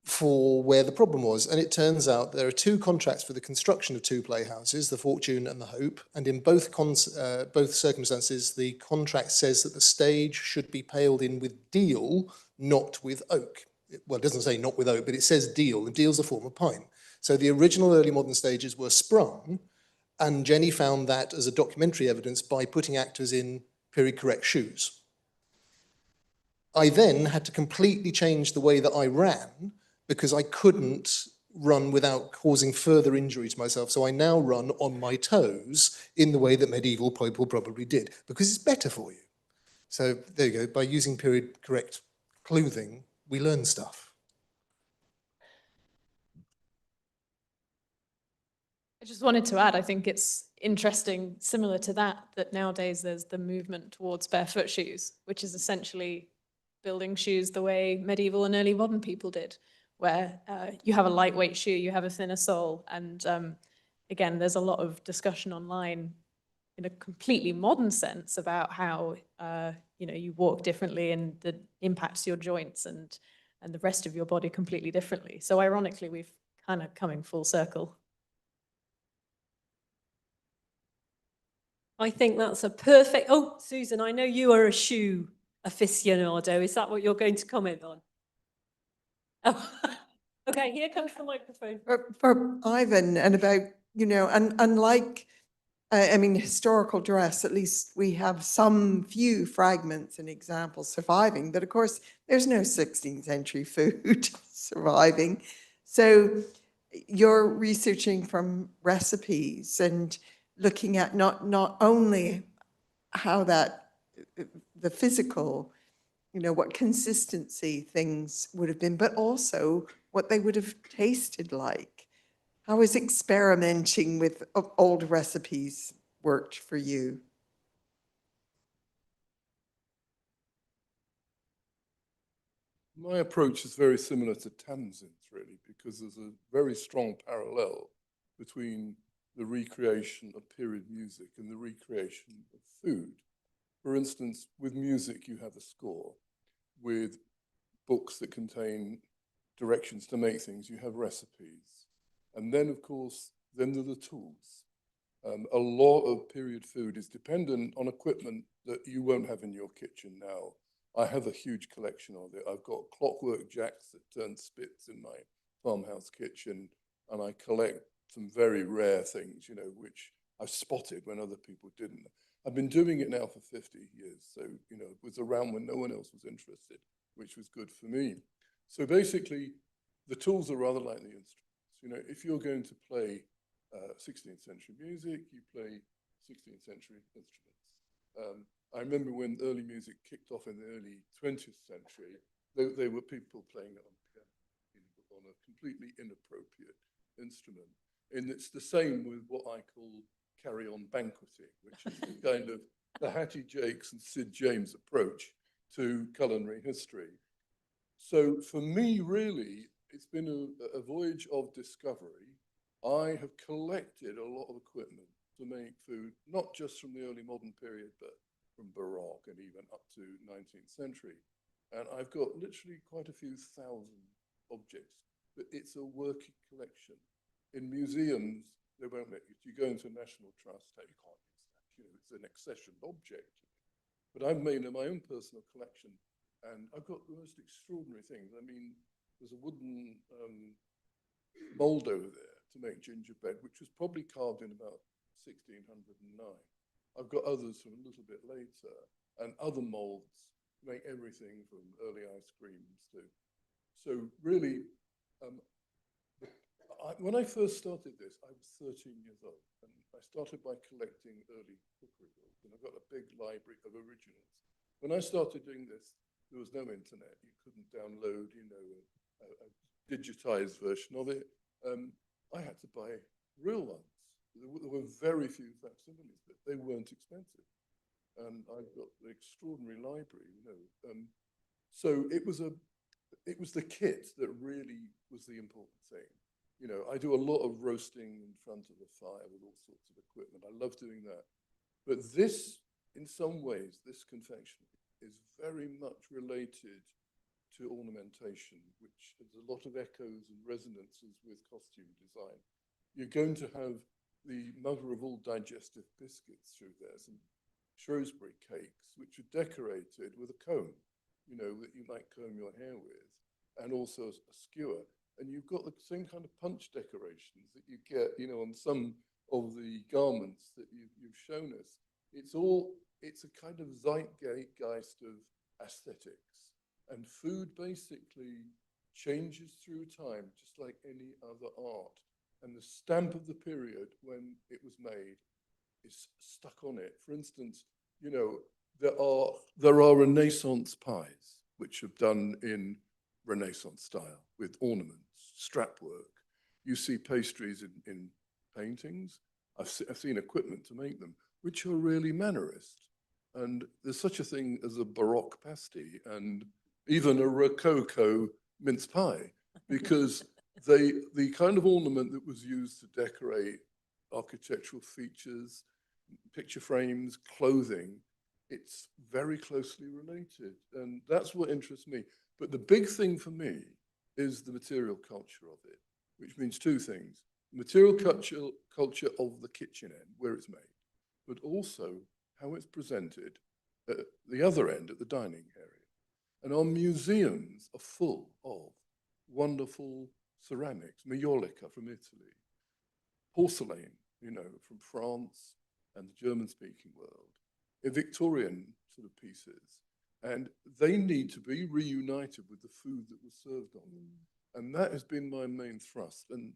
for where the problem was. And it turns out there are 2 contracts for the construction of 2 playhouses, the Fortune and the Hope. And in both circumstances, the contract says that the stage should be paled in with deal, not with oak. Well, it doesn't say not with oak, but it says deal, and deal's a form of pine. So the original early modern stages were sprung, and Jenny found that as a documentary evidence by putting actors in period correct shoes. I then had to completely change the way that I ran, because I couldn't run without causing further injury to myself. So I now run on my toes in the way that medieval people probably did, because it's better for you. So there you go. By using period correct clothing, we learn stuff. I just wanted to add, I think it's interesting, similar to that nowadays there's the movement towards barefoot shoes, which is essentially building shoes the way medieval and early modern people did, where you have a lightweight shoe, you have a thinner sole. And again, there's a lot of discussion online in a completely modern sense about how you walk differently and that impacts your joints and the rest of your body completely differently. So ironically, we've kind of coming full circle. I think that's a perfect. Oh, Susan, I know you are a shoe aficionado. Is that what you're going to comment on? Oh, okay, here comes the microphone. For Ivan, and about, and unlike, I mean, historical dress, at least we have some few fragments and examples surviving, but of course, there's no 16th century food surviving. So you're researching from recipes and looking at not only how the physical, what consistency things would have been, but also what they would have tasted like. How has experimenting with old recipes worked for you? My approach is very similar to Tamsin's, really, because there's a very strong parallel between the recreation of period music and the recreation of food. For instance, with music, you have a score. With books that contain directions to make things, you have recipes. And then, of course, then there are the tools. A lot of period food is dependent on equipment that you won't have in your kitchen now. I have a huge collection of it. I've got clockwork jacks that turn spits in my farmhouse kitchen, and I collect some very rare things, you know, which I've spotted when other people didn't. I've been doing it now for 50 years, so, you know, it was around when no one else was interested, which was good for me. So basically, the tools are rather like the instruments. You know, if you're going to play 16th century music, you play 16th century instruments. I remember when early music kicked off in the early 20th century, there were people playing it on piano, on a completely inappropriate instrument. And it's the same with what I call carry-on banqueting, which is the kind of the Hattie Jakes and Sid James approach to culinary history. So for me, really, it's been a voyage of discovery. I have collected a lot of equipment to make food, not just from the early modern period, but from Baroque and even up to 19th century. And I've got literally quite a few thousand objects, but it's a working collection. In museums, they won't let you. You go into a National Trust, you can't use that. You know, it's an accessioned object. But I've made my own personal collection, and I've got the most extraordinary things. I mean, there's a wooden mold over there to make gingerbread, which was probably carved in about 1609. I've got others from a little bit later, and other molds make everything from early ice creams to. So really, when I first started this, I was 13 years old, and I started by collecting early cookery books, and I've got a big library of originals. When I started doing this, there was no internet. You couldn't download, you know, a digitized version of it. I had to buy real ones. There were very few facsimiles, but they weren't expensive. And I've got an extraordinary library, you know. So it was the kit that really was the important thing. You know, I do a lot of roasting in front of the fire with all sorts of equipment. I love doing that. But this, in some ways, this confectionery is very much related to ornamentation, which has a lot of echoes and resonances with costume design. You're going to have the mother of all digestive biscuits through there, some Shrewsbury cakes, which are decorated with a comb, you know, that you might comb your hair with, and also a skewer. And you've got the same kind of punch decorations that you get, you know, on some of the garments that you've shown us. It's a kind of zeitgeist of aesthetics. And food basically changes through time, just like any other art. And the stamp of the period when it was made is stuck on it. For instance, you know, there are Renaissance pies, which are done in Renaissance style with ornaments, strap work. You see pastries in paintings. I've seen equipment to make them, which are really Mannerist. And there's such a thing as a Baroque pasty and even a Rococo mince pie, because the kind of ornament that was used to decorate architectural features, picture frames, clothing, it's very closely related. And that's what interests me. But the big thing for me is the material culture of it, which means two things. Material culture of the kitchen end, where it's made, but also how it's presented at the other end, at the dining area. And our museums are full of wonderful ceramics, Majolica from Italy, porcelain, you know, from France and the German-speaking world, Victorian sort of pieces. And they need to be reunited with the food that was served on them. And that has been my main thrust. And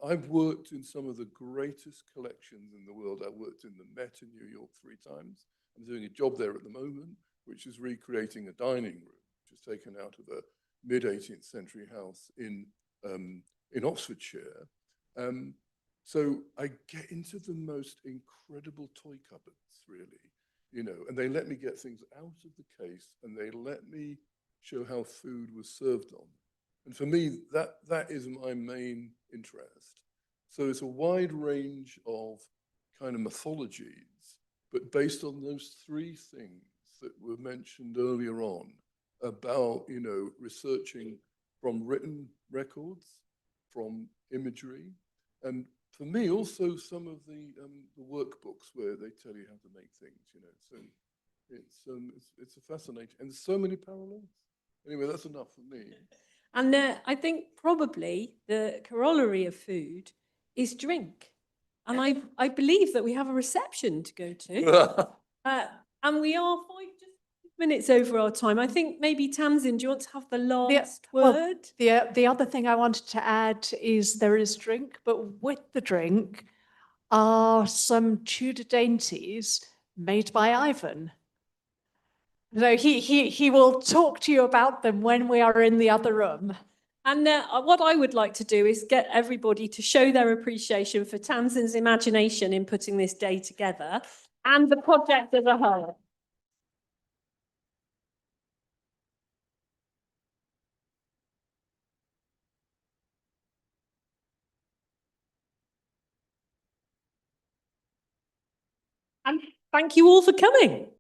I've worked in some of the greatest collections in the world. I worked in the Met in New York 3 times. I'm doing a job there at the moment, which is recreating a dining room, which was taken out of a mid-18th century house in Oxfordshire. So I get into the most incredible toy cupboards, really, you know, and they let me get things out of the case and they let me show how food was served on. And for me, that is my main interest. So it's a wide range of kind of mythologies, but based on those three things that were mentioned earlier on about, you know, researching from written records, from imagery, and for me also some of the workbooks where they tell you how to make things, you know. So it's a fascinating, and so many parallels. Anyway, that's enough for me. And I think probably the corollary of food is drink. And I believe that we have a reception to go to. And we are just 5 minutes over our time. I think maybe Tamsin, do you want to have the last word? The other thing I wanted to add is there is drink, but with the drink are some Tudor dainties made by Ivan. So he will talk to you about them when we are in the other room. And what I would like to do is get everybody to show their appreciation for Tamsin's imagination in putting this day together and the project as a whole. And thank you all for coming.